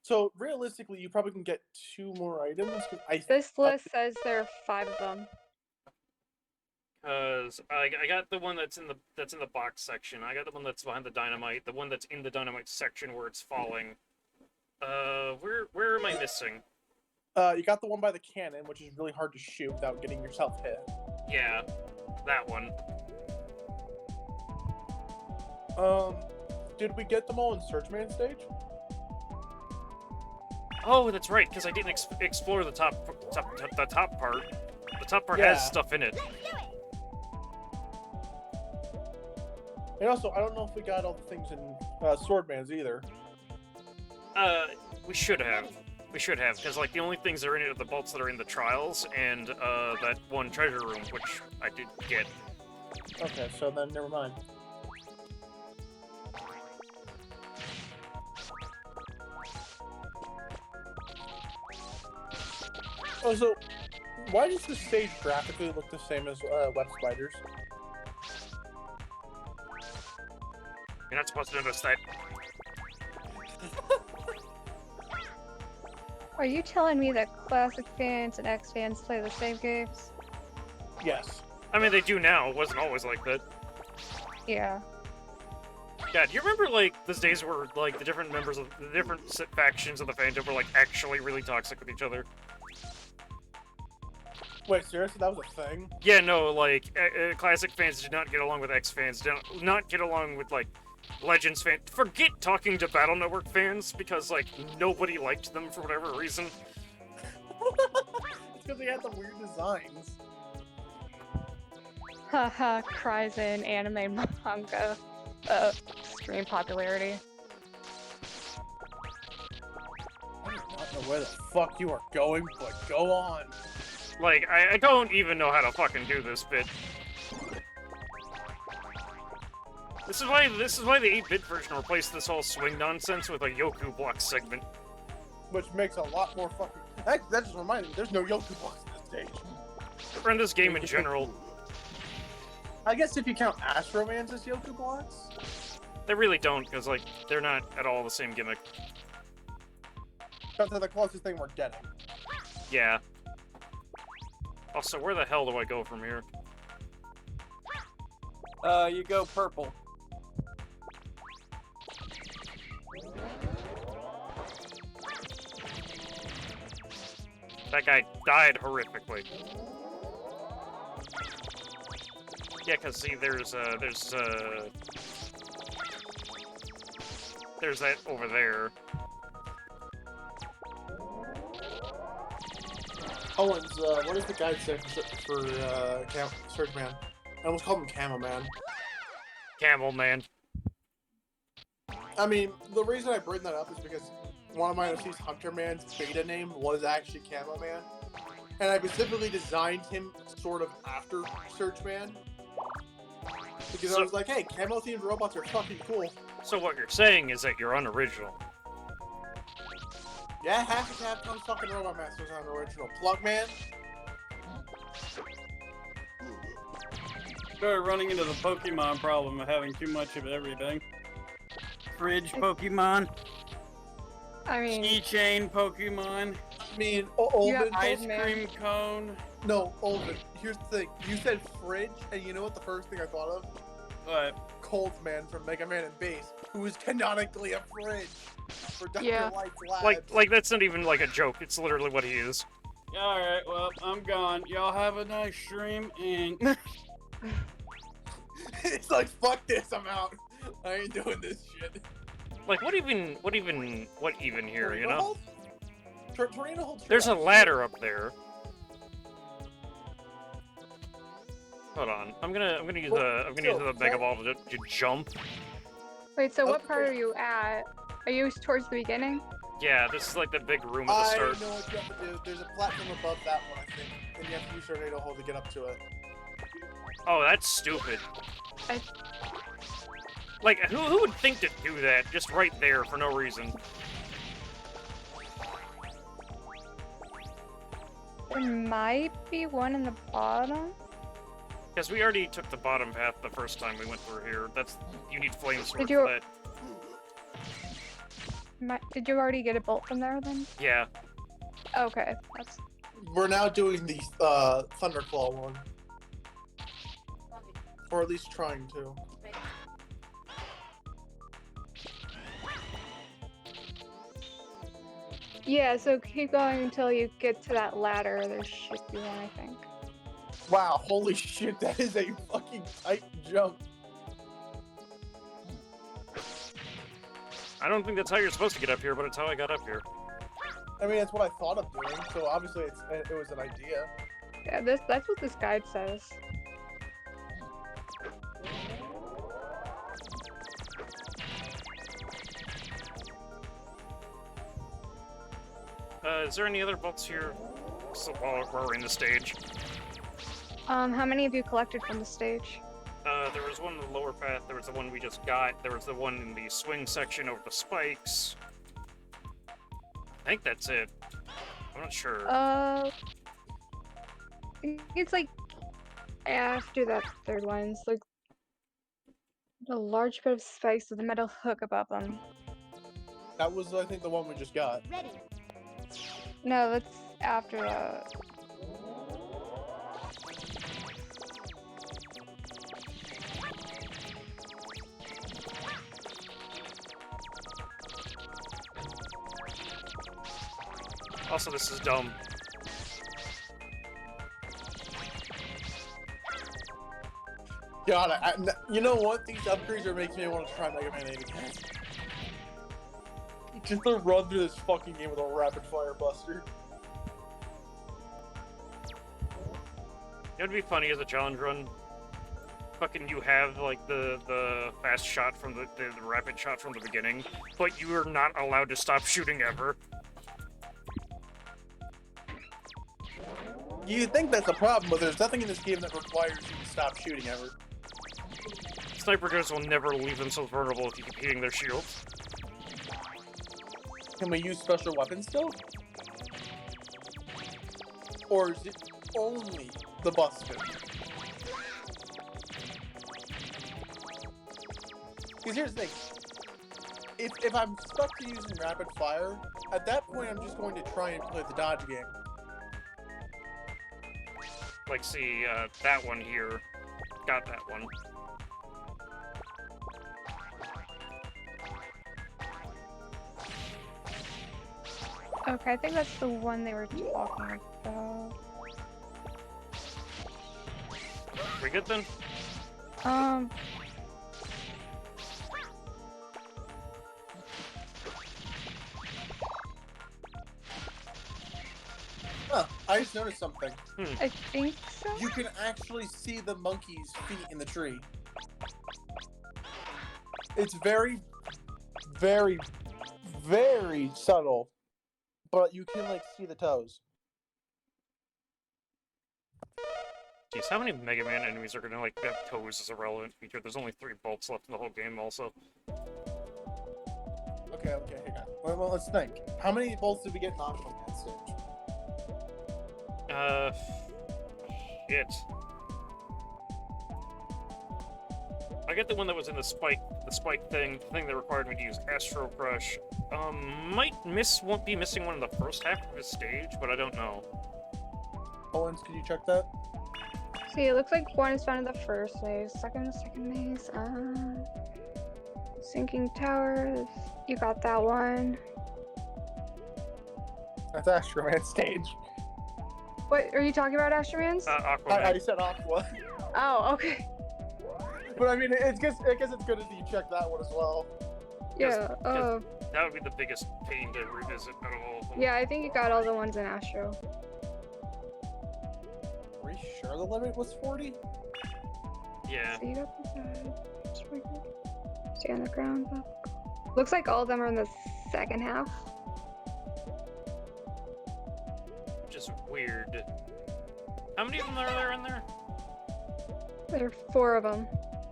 So realistically, you probably can get 2 more items. This list says there are 5 of them. Cause I got the one that's in the box section. I got the one that's behind the dynamite. The one that's in the dynamite section where it's falling. Where am I missing? You got the one by the cannon, which is really hard to shoot without getting yourself hit. Yeah, that one. Did we get them all in Searchman stage? Oh, that's right, because I didn't explore the top part. The top part has stuff in it. And also, I don't know if we got all the things in Swordman's either. We should have. We should have, because like the only things that are in it are the bolts that are in the trials and that one treasure room, which I did get. Okay, so then never mind. Oh, so why does the stage graphically look the same as Web Spiders? You're not supposed to notice that. Are you telling me that Classic fans and X fans play the same games? Yes. I mean, they do now. It wasn't always like that. Yeah. God, you remember, like, those days where, like, the different members of the different factions of the fandom were, like, actually really toxic with each other? Wait, seriously? That was a thing? Yeah, no, like, Classic fans did not get along with X fans, did not get along with, like, Legends fans. Forget talking to Battle Network fans, because, like, nobody liked them for whatever reason. It's because they had the weird designs. Haha, cries in anime manga stream popularity. I do not know where the fuck you are going, but go on. Like, I don't even know how to fucking do this bit. This is why the 8-bit version replaced this whole swing nonsense with a Yoku block segment. Which makes a lot more fucking... That just reminded me, there's no Yoku blocks in this stage. Or in this game in general. I guess if you count Astromans as Yoku blocks? They really don't, because, like, they're not at all the same gimmick. But they're the closest thing we're getting. Yeah. Also, where the hell do I go from here? You go purple. That guy died horrifically. Yeah, cause see, there's that over there. Owens, what does the guide say for Searchman? I almost called him Camel Man. Camel Man. I mean, the reason I bring that up is because one of my OC's Hunter Man's beta name was actually Camo Man. And I specifically designed him sort of after Searchman. Because I was like, hey, camo-themed robots are fucking cool. So what you're saying is that you're unoriginal. Yeah, half of Capcom's fucking Robot Masters are unoriginal. Plug Man? Started running into the Pokemon problem of having too much of everything. Fridge Pokemon. I mean, Keychain Pokemon. I mean, Yeah, Olvin. Ice cream cone. No, Olvin. Here's the thing. You said fridge, and you know what the first thing I thought of? What? Coltman from Mega Man and Base, who is canonically a fridge for Dr. Yeah. Light's lab. Like that's not even like a joke. It's literally what he is. Alright, well, I'm gone. Y'all have a nice stream, and... It's like, fuck this, I'm out. I ain't doing this shit. Like, what even here, you know? Torino holds There's a ladder up there. Hold on, I'm gonna use the Mega Ball to jump. wait, so what part are you at? Are you towards the beginning? Yeah, this is like the big room at the I start. know what you have to do. There's a platform above that one, I think, and you have to use Tornado Hold to get up to it. Oh, that's stupid. Like, who would think to do that just right there for no reason? There might be one in the bottom. Because we already took the bottom path the first time we went through here. You need flame sword Did you- for that. Did you already get a bolt from there then? Yeah. Okay, that's... We're now doing the Thunderclaw one. Or at least trying to. Yeah, so keep going until you get to that ladder. There should be one, I think. Wow, holy shit, that is a fucking tight jump. I don't think that's how you're supposed to get up here, but it's how I got up here. I mean, that's what I thought of doing, so obviously it was an idea. Yeah, that's what this guide says. Is there any other bolts here? So while we're in the stage. How many have you collected from the stage? There was one in the lower path, there was the one we just got, there was the one in the swing section over the spikes. I think that's it. I'm not sure. It's like after that third one. It's like a large bit of spikes with a metal hook above them. That was, I think, the one we just got. No, that's after that. Also, this is dumb. God, you know what? These upgrades are making me want to try Mega Man 8 again. Just to run through this fucking game with a rapid fire buster. It would be funny as a challenge run. Fucking you have like the fast shot from the rapid shot from the beginning, but you are not allowed to stop shooting ever. You think that's a problem, but there's nothing in this game that requires you to stop shooting ever. Sniper guns will never leave themselves vulnerable if you keep hitting their shields. Can we use special weapons still? Or is it only the buster? Because here's the thing. If I'm stuck to using rapid fire, at that point I'm just going to try and play the dodge game. Like, see, that one here. Got that one. Okay, I think that's the one they were talking about. We good then? Huh, I just noticed something. I think so. You can actually see the monkey's feet in the tree. It's very, very, very subtle, but you can, like, see the toes. Jeez, how many Mega Man enemies are gonna, like, have toes as a relevant feature? There's only 3 bolts left in the whole game, also. Okay, hang on. Well, let's think. How many bolts did we get on that stage? Shit. I get the one that was in the spike thing, the thing that required me to use Astro Crush. Won't be missing one in the first half of the stage, but I don't know. Owens, can you check that? See, it looks like one is found in the first maze. Second maze. Sinking towers. You got that one. That's Astro Man stage. What are you talking about, Astroman's? Aquaman. I said Aqua. Oh, okay. But I mean, I guess it's good that you check that one as well. Yeah. That would be the biggest pain to revisit out of all of them. Yeah, I think you got all the ones in Astro. Are you sure the limit was 40? Yeah. So you got the stay on the ground. Looks like all of them are in the second half. Which is weird. How many of them are there in there? There are 4 of them.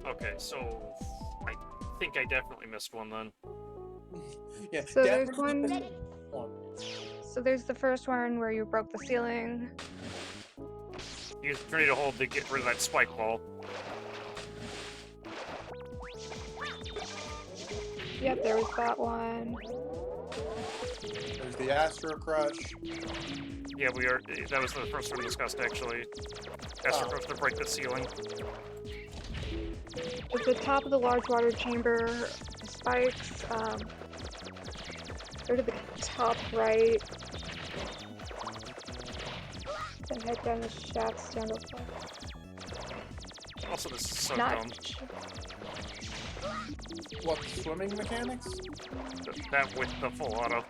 Okay, so I think I definitely missed one then. Yeah. So there's one. So there's the first one where you broke the ceiling. Use Trinity to hold to get rid of that spike ball. Yep, there was that one. There's the Astro Crush. Yeah, that was the first one discussed actually. Astro Crush to break the ceiling. At the top of the large water chamber, spikes. Go to the top right. Then head down the shafts down the floor. Also, this is so Not dumb. What, swimming mechanics? That with the full auto.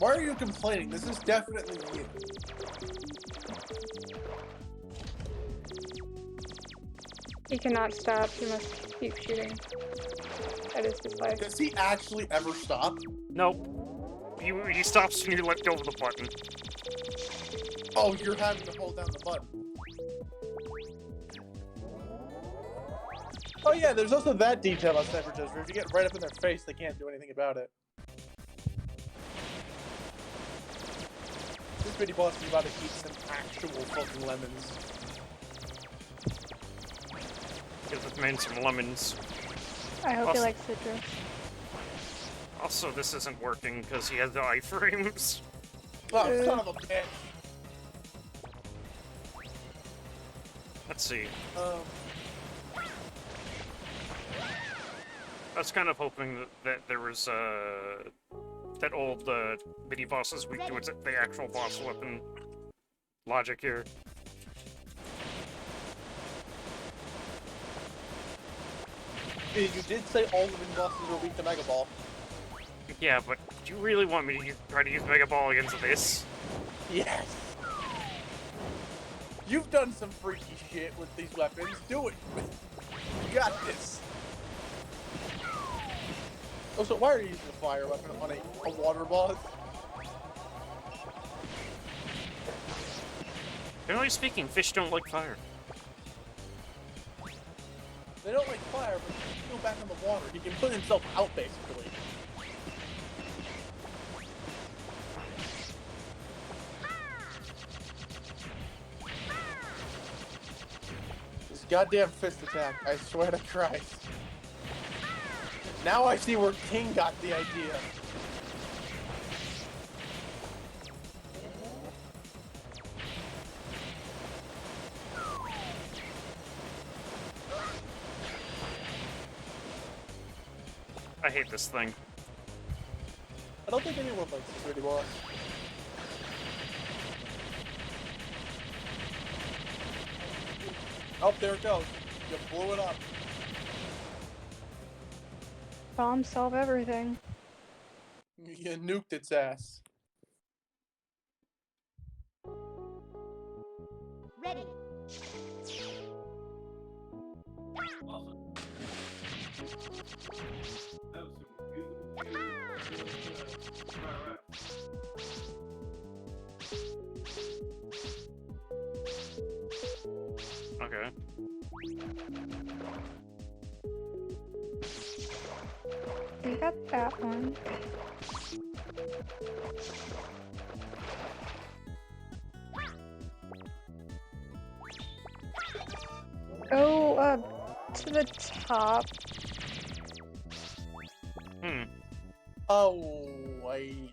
Why are you complaining? This is definitely new. He cannot stop. He must keep shooting. That is his life. Does he actually ever stop? Nope. He stops when you let go of the button. Oh, you're having to hold down the button. Oh yeah, there's also that detail on Sniper Just where if you get right up in their face, they can't do anything about it. This mini boss is about to eat some actual fucking lemons. Gives this man some lemons. I hope he likes citrus. Also, this isn't working because he has the iframes. Oh, son of a bitch. Let's see. I was kind of hoping that there was that old mini boss is weak to the actual boss weapon logic here. You did say all the mini bosses are weak to Mega Ball. Yeah, but do you really want me to try to use Mega Ball against this? Yes. You've done some freaky shit with these weapons. Do it. You got this. Also, why are you using a fire weapon on a water boss? Generally speaking, fish don't like fire. They don't like fire, but he can go back in the water. He can put himself out, basically. This goddamn fist attack, I swear to Christ. Now I see where King got the idea. I hate this thing. I don't think anyone likes this anymore. Oh, there it goes. You blew it up. Bombs solve everything. You nuked its ass. Ready. Okay. You got that one. Oh, the top. Oh, wait.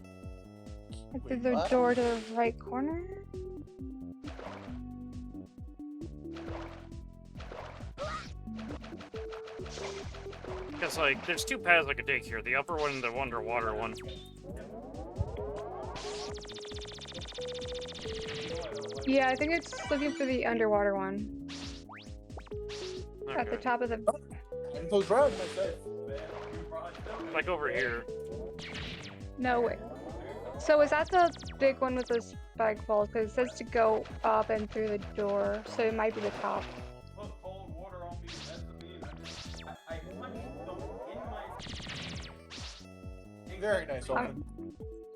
Through the door to the right corner? Because, like, there's two paths I could take here. The upper one and the underwater one. Yeah, I think it's looking for the underwater one. Okay. At the top of the... Like over here. No, wait. So is that the big one with the spike falls? Because it says to go up and through the door, so it might be the top. Very nice open.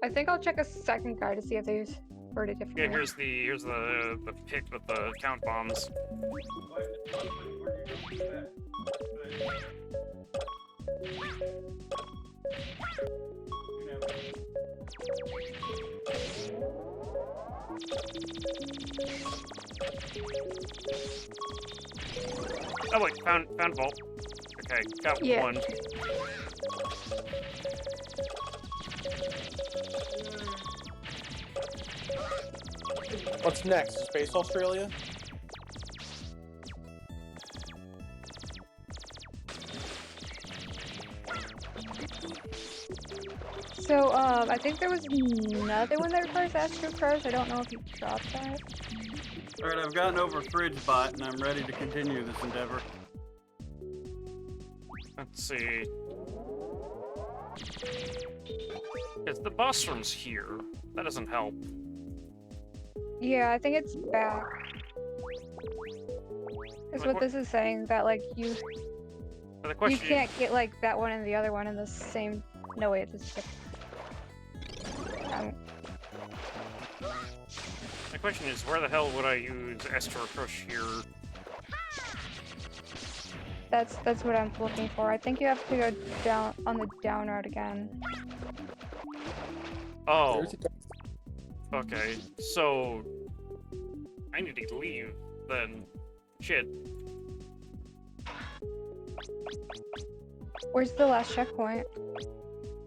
I think I'll check a second guide to see if they word it differently. Yeah, here's the pit with the count bombs. Oh wait, found vault. Okay, got one. What's next? Space Australia? So, I think there was another one that requires Astro Crush. I don't know if you dropped that. Alright, I've gotten over FridgeBot and I'm ready to continue this endeavor. Let's see. It's the boss room's here. That doesn't help. Yeah, I think it's back. That's what this is saying, that like you can't get like that one and the other one in the same. No way, it's just. My question is, where the hell would I use Astro Crush here? That's what I'm looking for. I think you have to go down on the down route again. Oh. Okay, so I need to leave then. Shit. Where's the last checkpoint?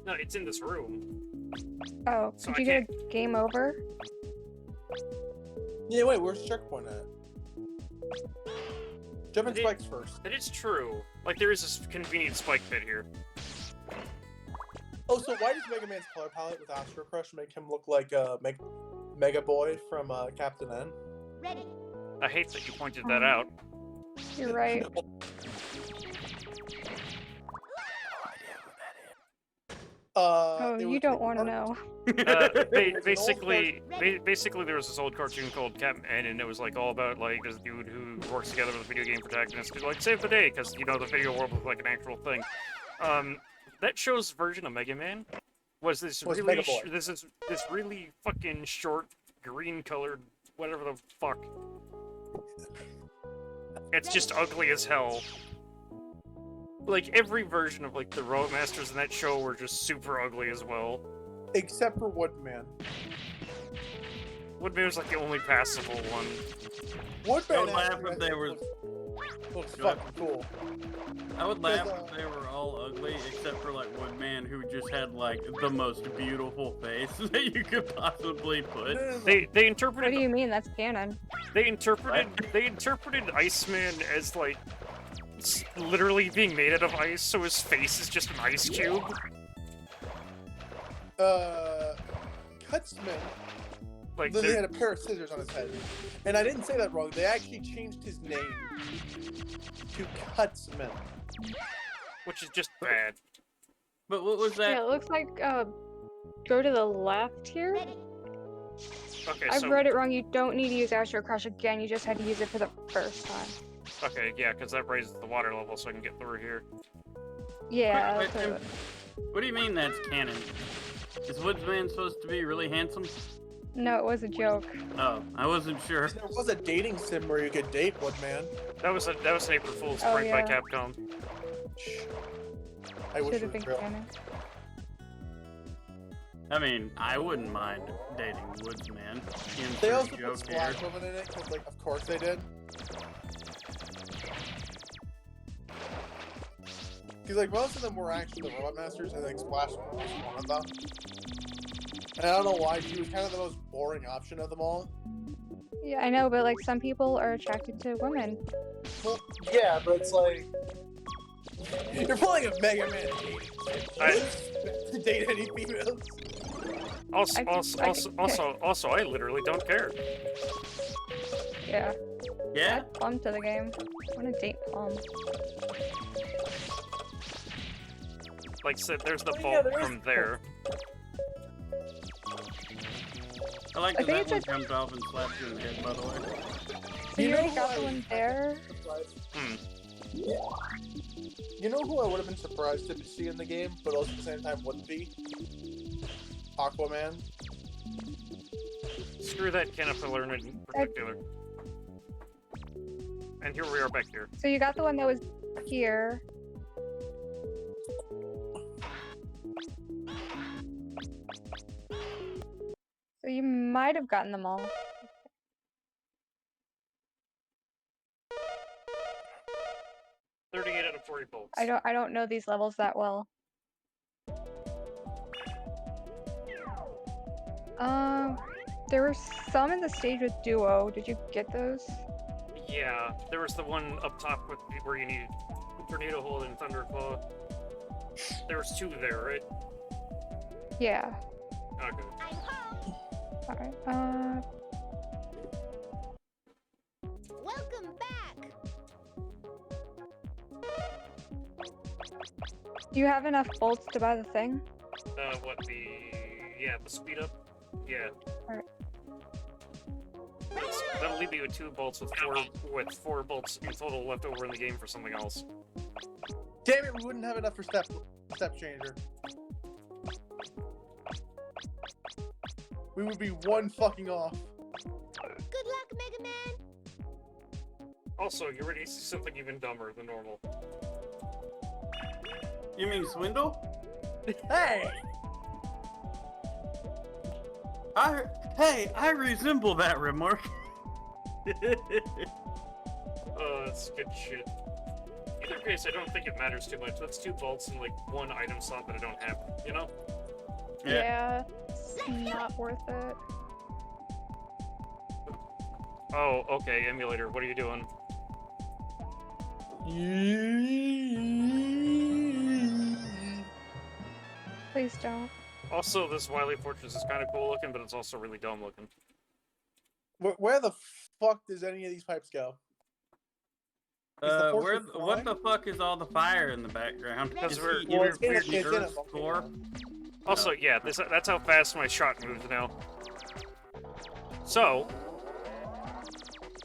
No, it's in this room. Oh, So did I you get a game over? Yeah, wait, where's the checkpoint at? Jumping spikes first. That is true. Like, there is this convenient spike pit here. Oh, so why does Mega Man's color palette with Astro Crush make him look like Mega Boy from Captain N? Ready. I hate that you pointed that out. You're right. You don't want to know. Basically, there was this old cartoon called Captain N, and it was like all about like this dude who works together with a video game protagonist to like save the day, because you know the video world was like an actual thing. That show's version of Mega Man was this really fucking short green colored whatever the fuck. It's just ugly as hell. Like every version of like the Roadmasters in that show were just super ugly as well. Except for Woodman. Woodman was like the only passable one. Woodman I would laugh if they were. Looks fucking cool. I would laugh if they were all ugly, except for like Woodman, who just had like the most beautiful face that you could possibly put. They interpreted. What do you mean? That's canon. They interpreted Iceman as like literally being made out of ice, so his face is just an ice cube. Cutsman. Like then he had a pair of scissors on his head. And I didn't say that wrong. They actually changed his name to Cutsman. Which is just bad. But what was that? Yeah, it looks like, go to the left here. Okay, I've read it wrong. You don't need to use Astro Crush again. You just had to use it for the first time. Okay, yeah, because that raises the water level so I can get through here. Yeah. Wait, what do you mean that's canon? Is Woodsman supposed to be really handsome? No, it was a joke. Oh, I wasn't sure. There was a dating sim where you could date Woodman. That was an April Fool's prank by Capcom. I wish it Should've was been real. canon. I mean, I wouldn't mind dating Woodsman. They also put Splash Woman in it, because, like, of course they did. Because like most of them were actually the Robot Masters, and like Splash was one of them. And I don't know why she was kind of the most boring option of them all. Yeah, I know, but like some people are attracted to women. Well, yeah, but it's like you're playing a Mega Man to date any females. Also, I literally don't care. Yeah. Yeah? Add Plum to the game. I want to date Plum. Like I said, there's the Oh, bolt yeah, there is from there. I like I that think that one it's comes off and slaps you in the head, by the way. So you already got the one there? You know who I would have been surprised to see in the game, but also at the same time wouldn't be? Aquaman. Screw that caterpillar in particular. And here we are back here. So you got the one that was here. So you might have gotten them all. $38 out of 40 bolts. I don't know these levels that well. There were some in the stage with Duo. Did you get those? Yeah, there was the one up top with where you needed Tornado Hold and Thunderclaw. There was 2 there, right? Yeah. Okay. Alright, Welcome back. do you have enough bolts to buy the thing? The speed up? Yeah. Alright. That'll leave you with 2 bolts with 4 bolts in total left over in the game for something else. Damn it, we wouldn't have enough for step changer. We would be one fucking off. Good luck, Mega Man. Also, you're ready to see something even dumber than normal. You mean Swindle? Hey! I resemble that remark. Oh, that's good shit. Either case, I don't think it matters too much. That's 2 bolts and like 1 item slot that I don't have, you know? Yeah, it's not worth it. Oh, okay, emulator, what are you doing? Please don't. Also, this Wily Fortress is kind of cool looking, but it's also really dumb looking. Where the fuck does any of these pipes go? What the fuck is all the fire in the background? Because we're core. Also, yeah, that's how fast my shot moves now. So,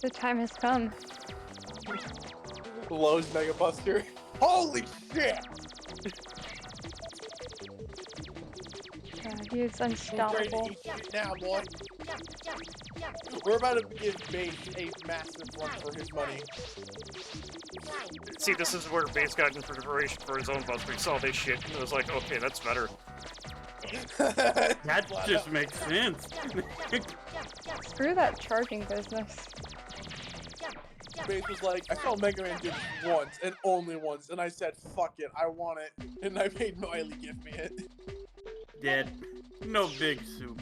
the time has come. Lowe's Mega Buster. Holy shit! He is unstoppable. Now, boy. We're about to give Base a massive run for his money. See, this is where Base got in preparation for his own buster. He saw this shit and was like, okay, that's better. That just makes sense. Screw that charging business. Base was like, I saw Mega Man do this once and only once, and I said, fuck it, I want it. And I made Miley give me it. Dead. No big soup.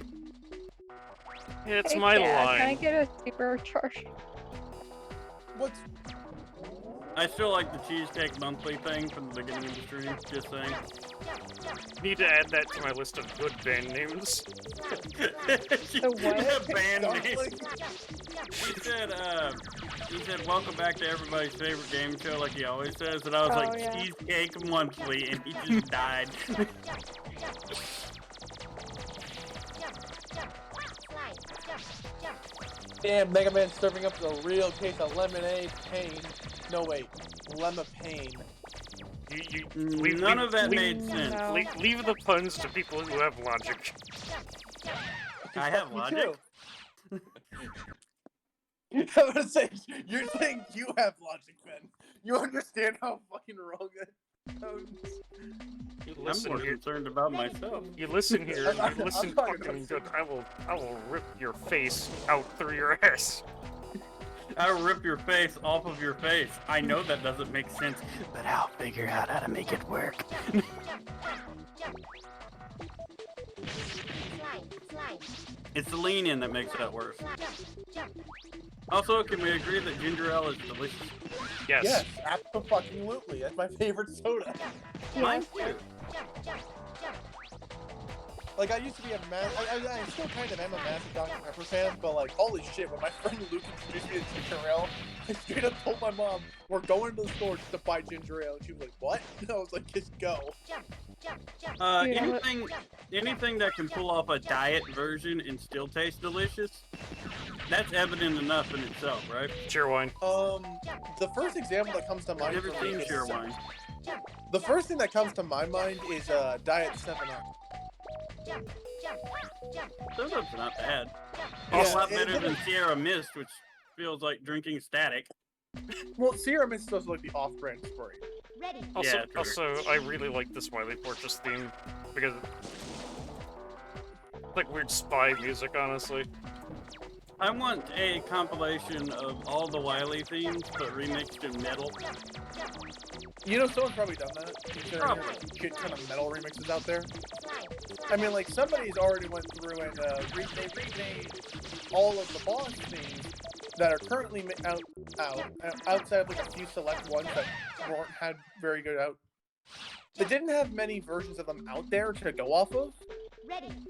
It's hey, my Dad, line. Can I get a super charge? What's... I still like the Cheesecake Monthly thing from the beginning of the stream, just saying. Need to add that to my list of good band names. The what? Band name. He said, welcome back to everybody's favorite game show, like he always says, and I was like, yeah. Cheesecake Monthly, and he just died. Damn, Mega Man serving up a real case of lemonade pain. No, wait. Lemma pain. None of that made sense. No. Leave the puns to people who have logic. I have logic. I was gonna say, you're saying you have logic, Ben. You understand how fucking wrong that sounds? I'm more concerned about myself. You listen here. You listen fucking good. I will rip your face out through your ass. I'll rip your face off of your face. I know that doesn't make sense, but I'll figure out how to make it work. It's the lean in that makes that worse. Also, can we agree that ginger ale is delicious? Yes. Yes, absolutely. That's my favorite soda. Mine too. Like, I used to be a I still kind of am a massive Dr. Pepper fan, but like, holy shit, when my friend Luke introduced me to ginger ale, I straight up told my mom, we're going to the store just to buy ginger ale. And she was like, what? And I was like, just go. Anything that can pull off a diet version and still taste delicious, that's evident enough in itself, right? Cheerwine. The first example that comes to mind. Never seen Cheerwine. The first thing that comes to my mind is Diet 7-Up. 7-Up's not bad. Yeah, It's a lot better than Sierra Mist, which feels like drinking static. Well, Sierra Mist does like the off-brand Sprite. Also, Yeah, true. I really like this Wily Fortress theme because it's like weird spy music, honestly. I want a compilation of all the Wily themes, but remixed in metal. You know, someone's probably done that. Probably. There's a shit ton of metal remixes out there. I mean, like, somebody's already went through and remade all of the boss themes that are currently outside of like a few select ones that weren't had very good out. They didn't have many versions of them out there to go off of.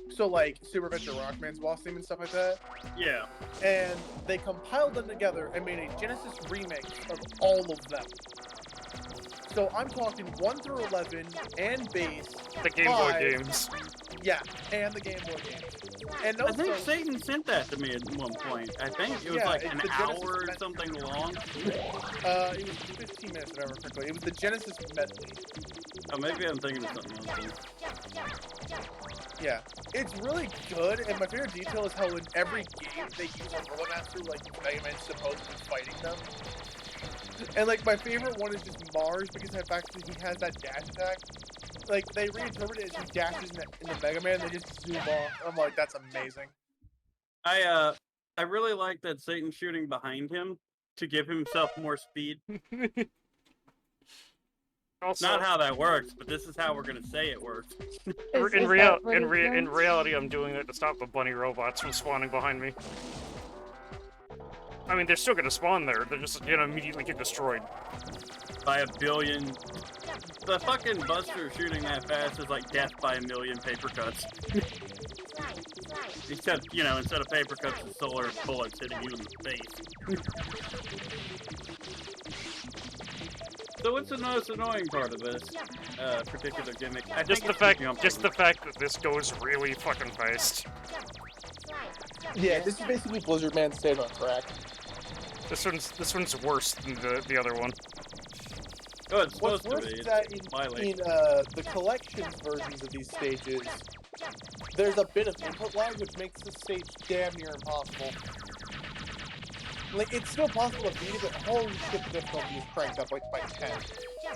So like Super Adventure Rockman's boss theme and stuff like that. Yeah. And they compiled them together and made a Genesis remix of all of them. So I'm talking 1 through 11 and base. The Game Boy games. Yeah, and the Game Boy games. And I think Satan sent that to me at one point. I think it was like an hour or something long. It was 15 minutes, if I remember correctly. It was the Genesis medley. Oh, maybe I'm thinking of something else. Yeah, it's really good, and my favorite detail is how in every game they use a Roller Master, like Mega Man's supposedly fighting them. And like my favorite one is just Mars, because the fact that he has that dash attack. Like they reinterpret it as he dashes in the Mega Man, they just zoom off. I'm like, that's amazing. I really like that Satan's shooting behind him to give himself more speed. Also, not how that works, but this is how we're gonna say it works. In reality, I'm doing it to stop the bunny robots from spawning behind me. I mean, they're still gonna spawn there. They're just gonna immediately get destroyed by 1 billion. The fucking Buster shooting that fast is like death by 1 million paper cuts. Except, you know, instead of paper cuts, it's solar bullets hitting you in the face. So what's the most annoying part of this particular gimmick? Just the fact that this goes really fucking fast. Yeah, this is basically Blizzard Man staying on track. This one's worse than the other one. Oh, it's What's supposed worse to be. is that in the collections versions of these stages, there's a bit of input lag, which makes the stage damn near impossible. Like, it's still possible to beat it, but holy shit, the difficulty is cranked up like by 10.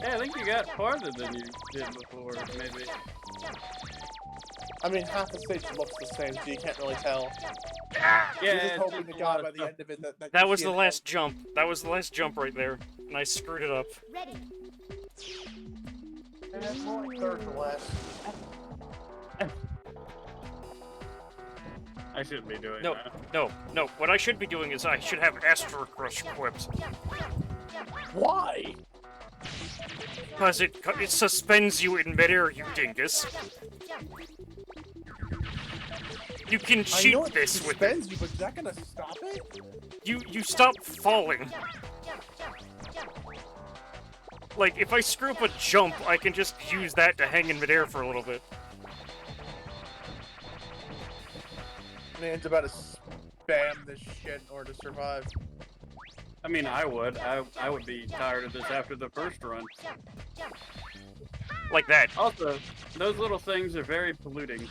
Yeah, I think you got farther than you did before, maybe. I mean, half the stage looks the same, so you can't really tell. Yeah, you're just hoping to God by the end of it that was the last jump. That was the last jump right there, and I screwed it up. And it's more like third to last. I shouldn't be doing that. No. What I should be doing is I should have Astro Crush equipped. Why? Because it suspends you in midair, you dingus. You can cheat this with it. You, but is that gonna stop it? You stop falling. Like, if I screw up a jump, I can just use that to hang in midair for a little bit. Man's about to spam this shit in order to survive. I mean, I would. I would be tired of this after the first run. Like that. Also, those little things are very polluting.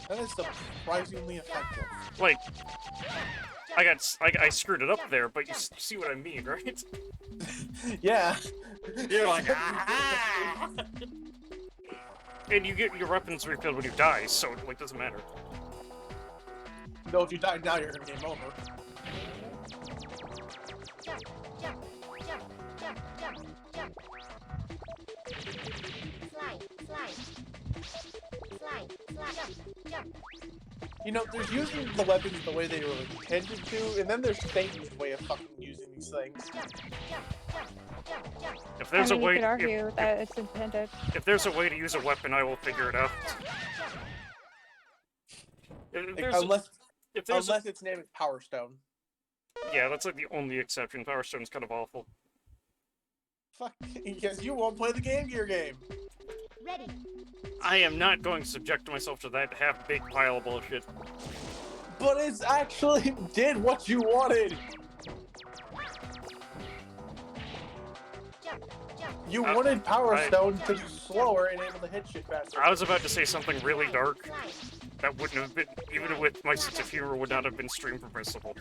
That is surprisingly effective. Like, I screwed it up there, but you see what I mean, right? Yeah. You're like, ah! And you get your weapons refilled when you die, so it like doesn't matter. No, if you die now, you're gonna game over. You know, there's using the weapons the way they were intended to, and then there's Satan's way of fucking using these things. If there's a way, you could argue that it's intended. If there's a way to use a weapon, I will figure it out. Unless its name is Power Stone. Yeah, that's like the only exception. Power Stone's kind of awful. Fuck, because you won't play the Game Gear game. Ready. I am not going to subject myself to that half-baked pile of bullshit. But it's actually did what you wanted. You wanted Power Stone to be slower and able to hit shit faster. I was about to say something really dark that wouldn't have been, even with my sense of humor, would not have been stream permissible.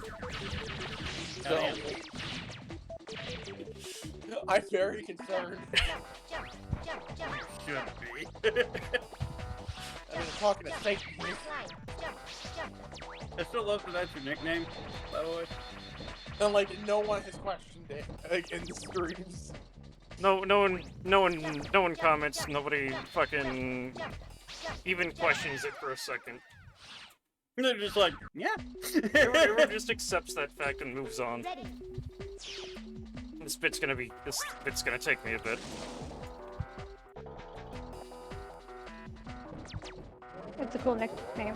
So, I'm very concerned. Should be. I mean, talking to Satan. I still love that that's your nickname, by the way. And like, no one has questioned it like, in the streams. No one comments. Nobody fucking even questions it for a second. They're just like, yeah. Everyone just accepts that fact and moves on. This bit's gonna take me a bit. It's a cool nickname.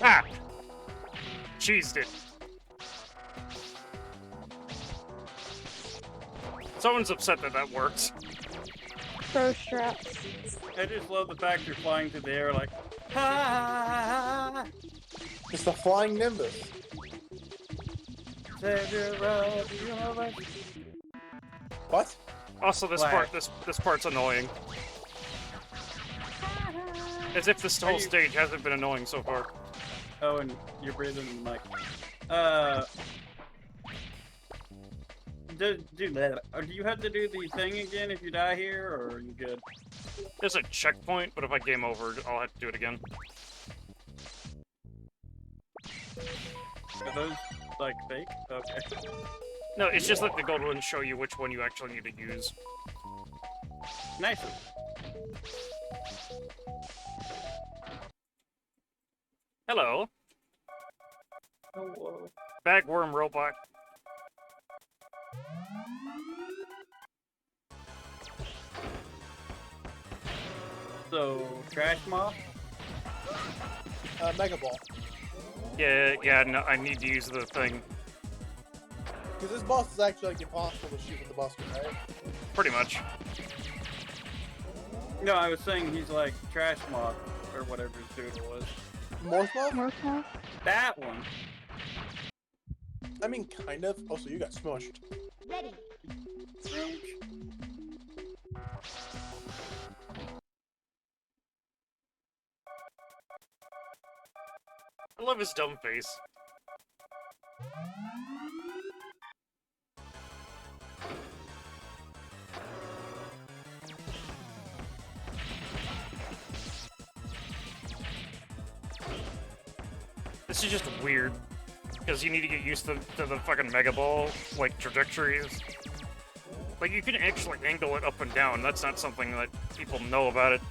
Ah! Cheesed it. Someone's upset that that works. Pro straps. I just love the fact you're flying through the air like, ha! It's the flying Nimbus. What? Also, this part's annoying. As if this whole stage hasn't been annoying so far. Oh, and you're breathing in the mic. Do that. Do you have to do the thing again if you die here, or are you good? There's a checkpoint, but if I game over, I'll have to do it again. Are those, like, fake? Okay. No, it's just like the gold ones show you which one you actually need to use. Nice. Hello. Hello. Bagworm robot. So, Trash Moth? Mega Ball. Yeah, no, I need to use the thing. Because this boss is actually like impossible to shoot with the Buster, right? Pretty much. No, I was saying he's like Trash Moth, or whatever his doodle was. Morph Moth? Morph Moth? That one. I mean, kind of. Also, you got smushed. Ready. I love his dumb face. This is just weird, because you need to get used to the fucking Mega Ball, like, trajectories. Like, you can actually angle it up and down. That's not something that people know about it.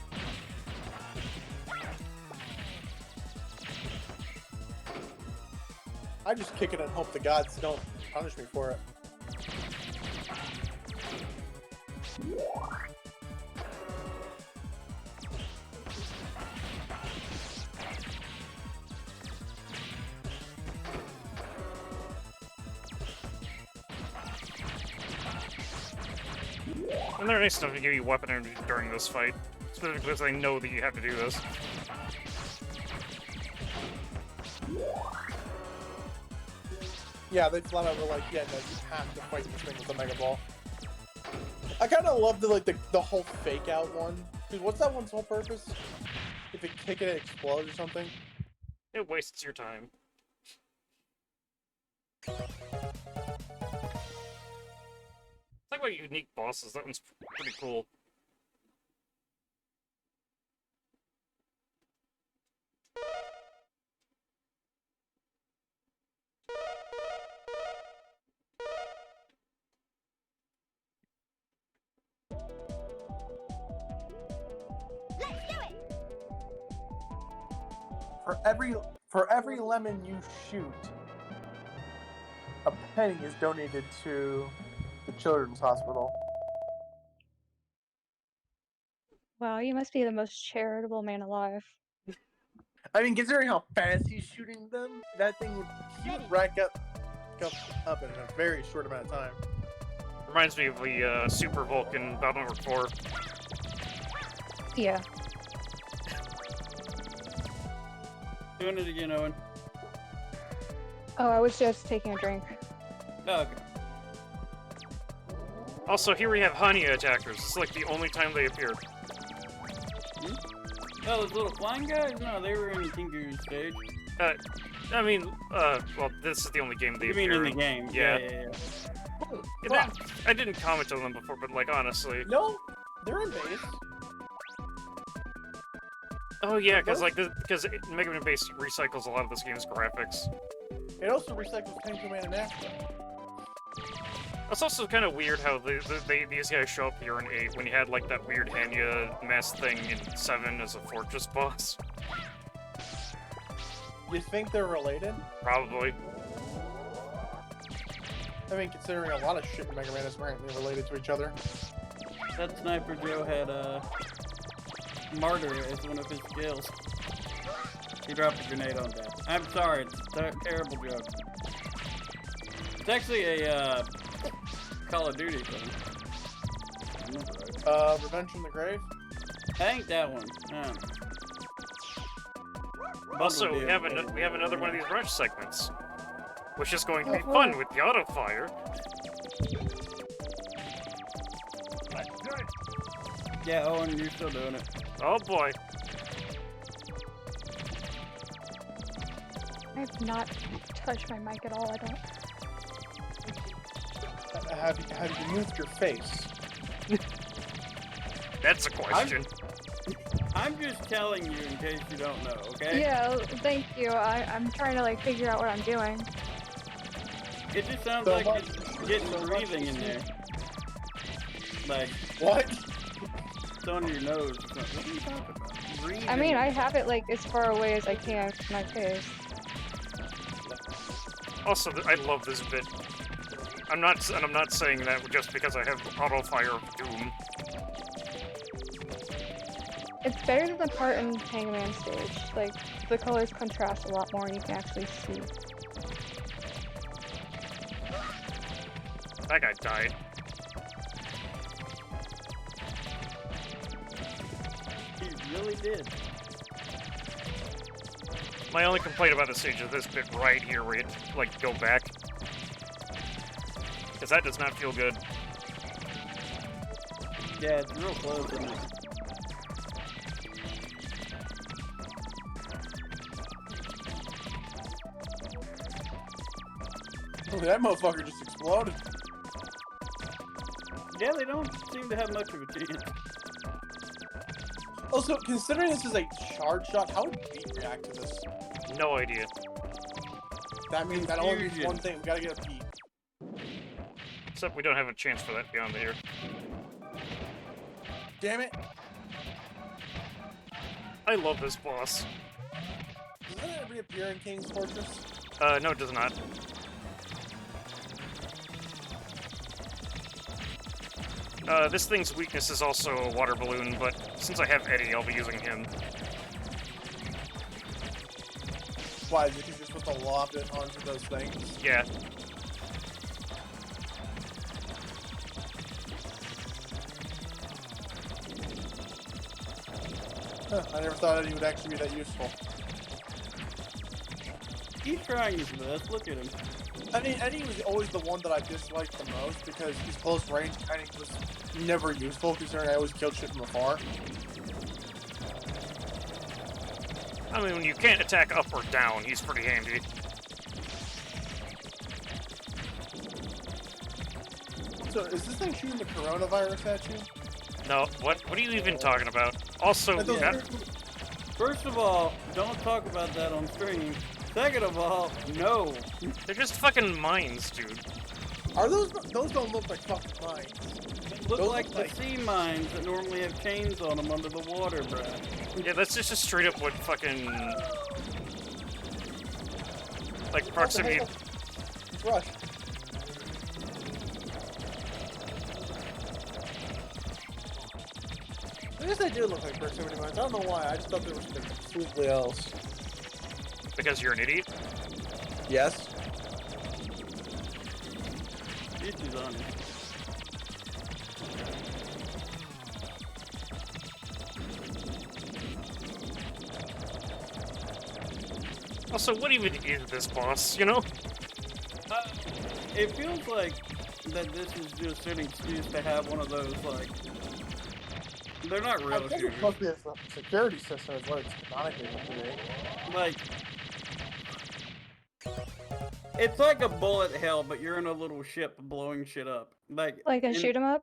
I just kick it and hope the gods don't punish me for it. And they're nice enough to give you weapon energy during this fight, specifically because they know that you have to do this. Yeah, they flat out were like, yeah, no, you have to fight this thing with the Mega Ball. I kind of love the whole fake out one. Dude, what's that one's whole purpose? If you kick it, it explodes or something? It wastes your time. Talk about unique bosses, that one's pretty cool. For every lemon you shoot, a penny is donated to the Children's Hospital. Wow, you must be the most charitable man alive. I mean, considering how fast he's shooting them, that thing would rack up in a very short amount of time. Reminds me of the Super Vulcan Battle Network 4. Yeah. Doing it again, Owen. Oh, I was just taking a drink. Oh, okay. Also, here we have Hania attackers. It's like the only time they appear. Hmm? Oh, those little flying guys? No, they were in Kingu's stage. I mean, well, this is the only game they You appear mean in the game? Yeah. I didn't comment on them before, but like, honestly. No, they're in base. Oh yeah, because Mega Man Base recycles a lot of this game's graphics. It also recycles Tenku Man and Astro. It's also kind of weird how these guys show up here in 8 when you had like that weird Hanya mess thing in 7 as a fortress boss. You think they're related? Probably. I mean, considering a lot of shit in Mega Man is apparently related to each other. That Sniper Joe had Martyr as one of his skills. He dropped a grenade on that. I'm sorry, it's a terrible joke. It's actually a Call of Duty thing. Revenge from the Grave? I think that one. Also, we have another one of these rush segments, which is going to be fun with the auto fire. Yeah, Owen, you're still doing it. Oh boy. I have not touched my mic at all, I don't. Have you moved your face? That's a question. I'm just telling you in case you don't know, okay? Yeah, thank you. I'm trying to like figure out what I'm doing. It just sounds like it's getting breathing in there. Like, what? It's on your nose. What are you talking about? Breathing. I mean, I have it like as far away as I can from my face. Also, I love this bit. I'm not saying that just because I have auto fire of Doom. It's better than the part in Mega Man stage. Like, the colors contrast a lot more and you can actually see. That guy died. He really did. My only complaint about the stage is this bit right here where you like go back. Because that does not feel good. Yeah, it's real close, isn't it? Oh, that motherfucker just exploded. Yeah, they don't seem to have much of a chance. Also, considering this is a charge shot, how would Beat react to this? No idea. That means that only means one thing, we gotta get a Beat. Except we don't have a chance for that beyond the year. Damn it. I love this boss. Doesn't it reappear in King's Fortress? No, it does not. This thing's weakness is also a water balloon, but since I have Eddie, I'll be using him. Why? Because you're supposed to lob it onto those things? Yeah. Huh, I never thought Eddie would actually be that useful. He's trying his best. Look at him. I mean, Eddie was always the one that I disliked the most because his close range kind of was never useful, considering I always killed shit from afar. I mean, when you can't attack up or down, he's pretty handy. So, is this thing shooting the coronavirus at you? No, what are you even talking about? Also, First of all, don't talk about that on stream. Second of all, no. They're just fucking mines, dude. Are those don't look like fucking mines. They look like the sea mines that normally have chains on them under the water, Brad. Yeah, that's just straight up what fucking... like, proximity... It's Rush. I guess they do look like proximity mines. I don't know why. I just thought they were something completely else. Because you're an idiot? Yes. He's on it. Also, what even is this boss, you know? It feels like that this is just an excuse to have one of those, like... They're not real I think it's shooters. supposed to be a security system is what it's canonically to be. Like... It's like a bullet hell, but you're in a little ship blowing shit up. Like a shoot 'em up?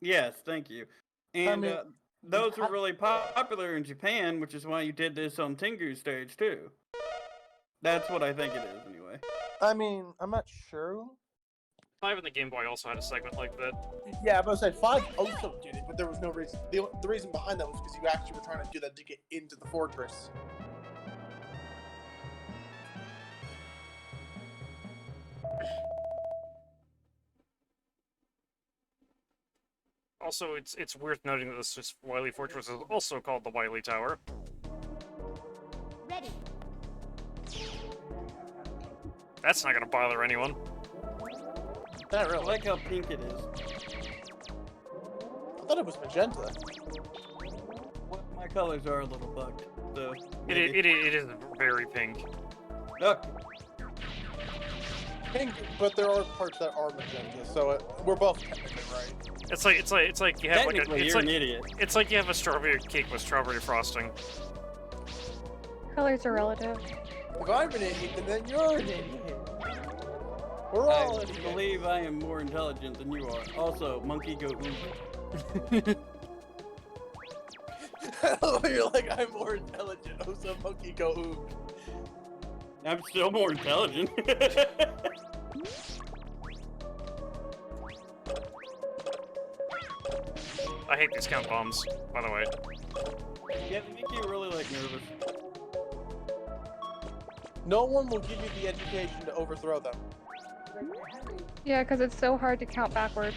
Yes, thank you. And I mean, those were really popular in Japan, which is why you did this on Tengu stage too. That's what I think it is, anyway. I mean, I'm not sure. 5 in the Game Boy also had a segment like that. Yeah, but I said 5 also did it, but there was no reason. The reason behind that was because you actually were trying to do that to get into the fortress. Also, it's worth noting that this Wily Fortress is also called the Wily Tower. Ready. That's not gonna bother anyone. Not really. I like how pink it is. I thought it was magenta. Well, my colors are a little bugged, so... It is very pink. Look! Pink, but there are parts that are magenta, so we're both technically right. It's like you have like a you're an idiot. It's like you have a strawberry cake with strawberry frosting. Colors are relative. If I'm an idiot, then you're an idiot. We're all I idiots. believe I am more intelligent than you are. Also, monkey go oop. You're like, I'm more intelligent. Also, monkey go oop. I'm still more intelligent. I hate these count bombs, by the way. Yeah, they make you really, like, nervous. No one will give you the education to overthrow them. Yeah, because it's so hard to count backwards.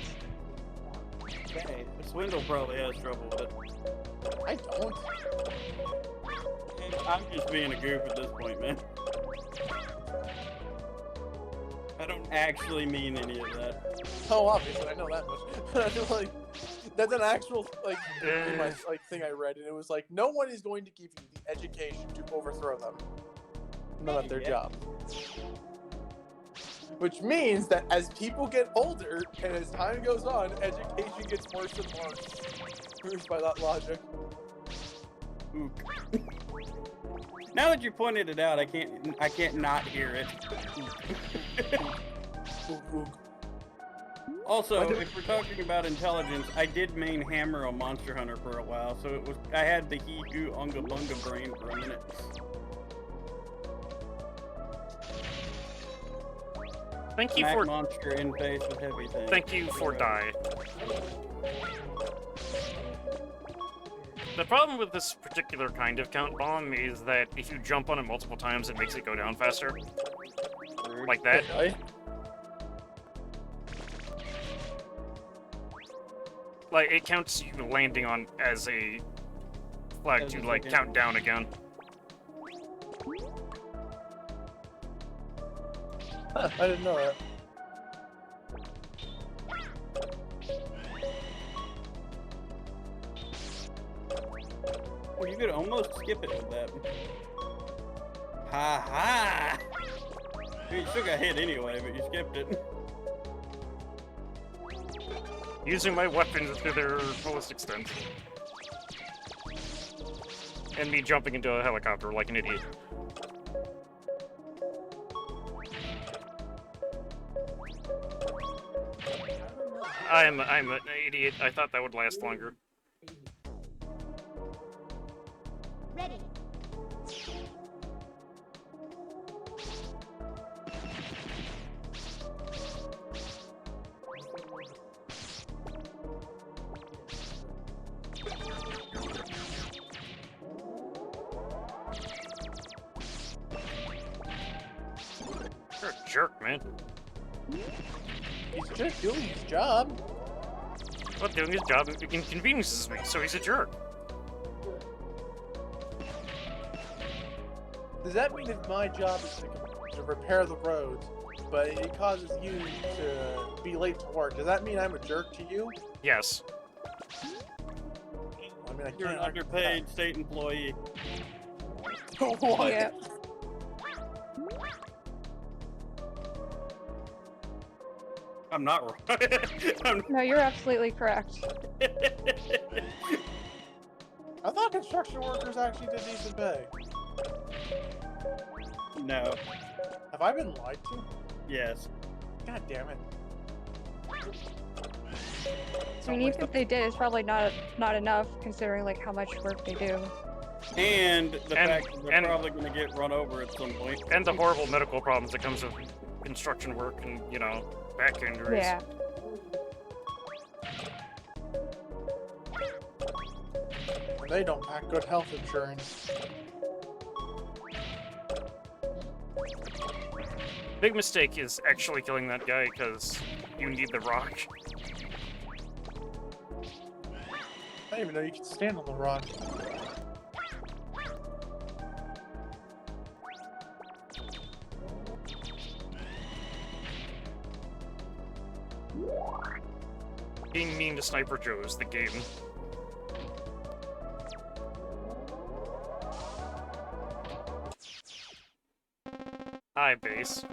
Hey, Swindle probably has trouble with it. I don't. I'm just being a goof at this point, man. I don't actually mean any of that. Oh, obviously, I know that much. I feel like that's an actual thing I read, and it was like, no one is going to give you the education to overthrow them. Not their job. Which means that as people get older and as time goes on, education gets worse and worse. Proves by that logic. Ook. Now that you pointed it out, I can't not hear it. Also, if we're talking about intelligence, I did main hammer on Monster Hunter for a while, so I had the hee-hoo unga bunga brain for a minute. Thank you Mac for monster in face with heavy things. Thank you for die. The problem with this particular kind of count bomb is that if you jump on it multiple times, it makes it go down faster. Like that. Like, it counts you landing on as a flag to, like, count down again. Huh, I didn't know that. Well, you could almost skip it with that. Ha ha! You still got hit anyway, but you skipped it. Using my weapons to their fullest extent. And me jumping into a helicopter like an idiot. I'm an idiot. I thought that would last longer. Ready. You're a jerk, man. He's just doing his job. Well, doing his job inconveniences me, so he's a jerk. Does that mean if my job is to repair the roads, but it causes you to be late to work, does that mean I'm a jerk to you? Yes. I mean, You're an underpaid state employee. What? Yeah. I'm not right. No, you're absolutely correct. I thought construction workers actually did decent pay. No. Have I been lied to? Yes. God damn it. I mean, even if they did, it's probably not enough considering like how much work they do. And the fact that they're probably going to get run over at some point. And the horrible medical problems that comes with construction work and, you know, back injuries. Yeah. They don't pack good health insurance. Big mistake is actually killing that guy because you need the rock. I didn't even know you could stand on the rock. Being mean to Sniper Joe is the game. Hi, base.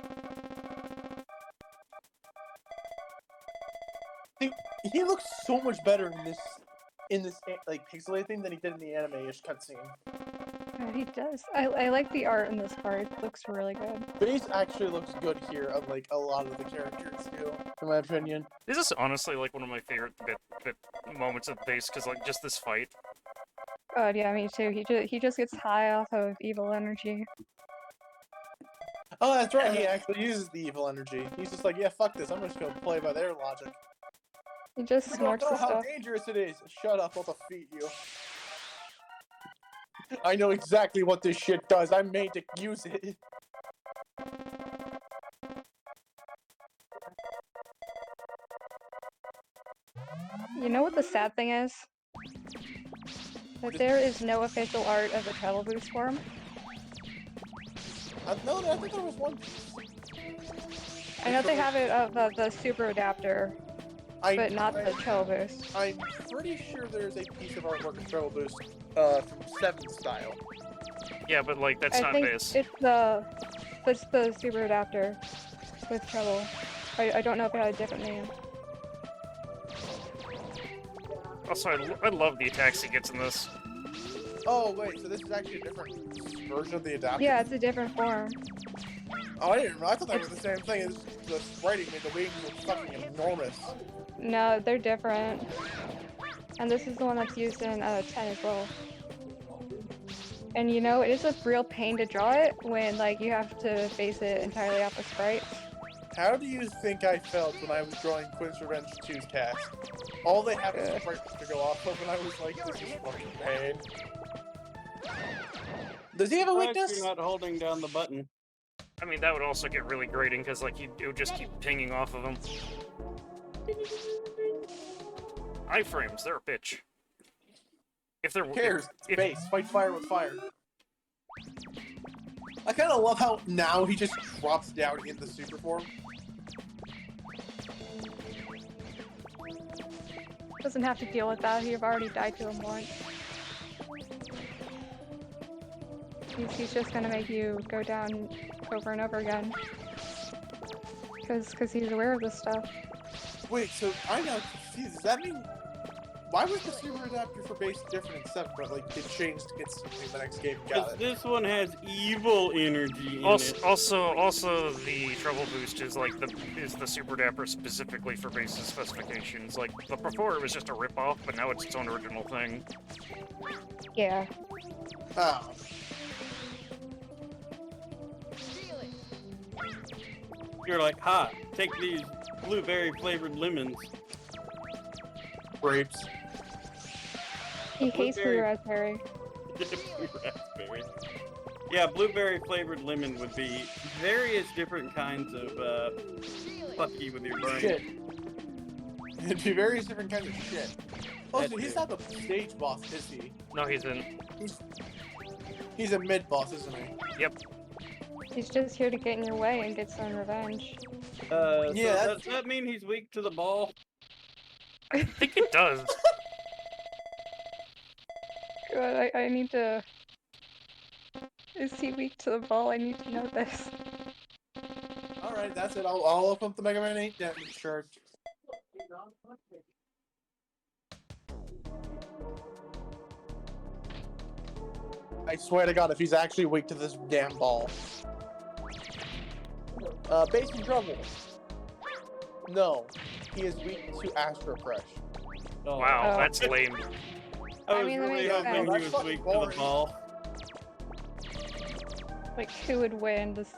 He looks so much better in this like pixelated thing than he did in the anime-ish cutscene. Yeah, he does. I like the art in this part. It looks really good. Base actually looks good here, unlike a lot of the characters do, in my opinion. This is honestly like one of my favorite bit moments of base because like just this fight. Oh yeah, me too. He just gets high off of evil energy. Oh, that's right. He actually uses the evil energy. He's just like, yeah, fuck this. I'm just gonna play by their logic. He just You don't snorts know the how stuff. dangerous it is. Shut up, I'll defeat you. I know exactly what this shit does. I'm made to use it. You know what the sad thing is? That there is no official art of the travel boost form. No, I think there was one. I know they have it of the super adapter, but not the travel boost. I'm pretty sure there's a piece of artwork of Travel Boost from 7 style. Yeah, but like that's I not think base. it's the super adapter with treble. I don't know if it had a different name. Also, I love the attacks he gets in this. Oh wait, so this is actually a different version of the adapter? Yeah, it's a different form. Oh, I didn't know. I thought that was the same thing as the writing made the wings look fucking enormous. No, they're different. And this is the one that's used in 10 as well. And you know, it is a real pain to draw it when like you have to base it entirely off of sprites. How do you think I felt when I was drawing Quinn's Revenge 2's cast? All they have is sprites to go off of, and I was like, this is fucking pain. Does he have a weakness? You're not holding down the button. I mean, that would also get really grating because like it would just keep pinging off of them. Iframes, they're a bitch. If they're Who cares? It's base. Fight fire with fire. I kind of love how now he just drops down in the super form. Doesn't have to deal with that. You've already died to him once. He's just gonna make you go down over and over again. Because he's aware of this stuff. Wait, so I'm now confused. Does that mean... Why was the super adapter for base different in 7, but like it changed instantly the next game? Got it. This one has evil energy in it. Also, the treble boost is like the super adapter specifically for base specifications. Like before, it was just a ripoff, but now it's its own original thing. Yeah. Oh. You're like, ha! Take these blueberry flavored lemons. Grapes. He hates blue raspberry. Blue raspberry. Yeah, blueberry flavored lemon would be various different kinds of fucky with your brain. Shit. It'd be various different kinds of shit. Oh, so he's not the stage boss, is he? No, he's in. He's a mid boss, isn't he? Yep. He's just here to get in your way and get some revenge. So yeah. Does that mean he's weak to the ball? I think it does. God, I need to... Is he weak to the ball? I need to know this. Alright, that's it. I'll open up the Mega Man 8 damage chart. I swear to God, if he's actually weak to this damn ball. Base in trouble. No, he is weak to Astro Crush. Oh. Wow, that's lame. I was really hoping he was weak to the ball. Like, who would win? This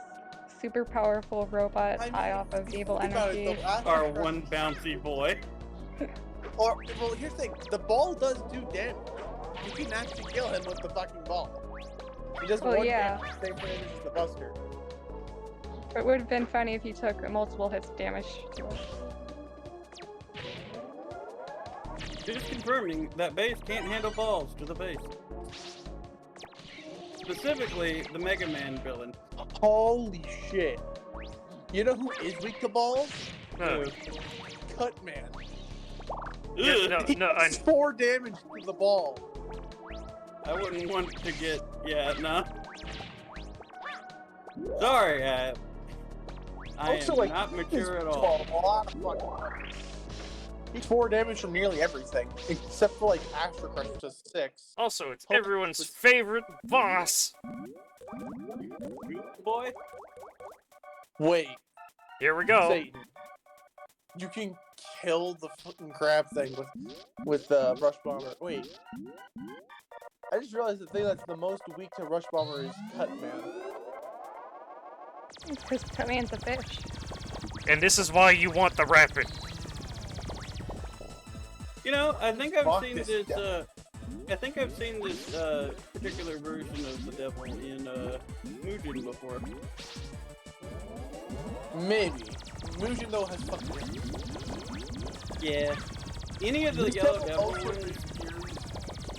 super powerful robot high off of evil energy? Or one bouncy boy. Or, well, here's the thing. The ball does do damage. You can actually kill him with the fucking ball. He does one damage, same damage as the Buster. It would have been funny if you took multiple hits of damage. Just confirming that base can't handle balls to the base. Specifically, the Mega Man villain. Holy shit. You know who is weak to balls? No. Cutman. Yeah, no, He does 4 damage to the ball. I wouldn't want to get... Yeah, nah. Sorry, I Also, am like, not mature at A all. lot of fucking damage. He's 4 damage from nearly everything, except for like Astro Crush, which is 6. Also, it's everyone's favorite boss. Boy. Wait. Here we go. Satan. You can kill the fucking crab thing with Rush Bomber. Wait. I just realized the thing that's the most weak to Rush Bomber is Cutman. Because Cutman's a fish. And this is why you want the rapid. You know, I think I've seen this. I think I've seen this particular version of the devil in Mugen before. Maybe. Mugen though has fucking. Yeah. Any of the This yellow devil devil also ones.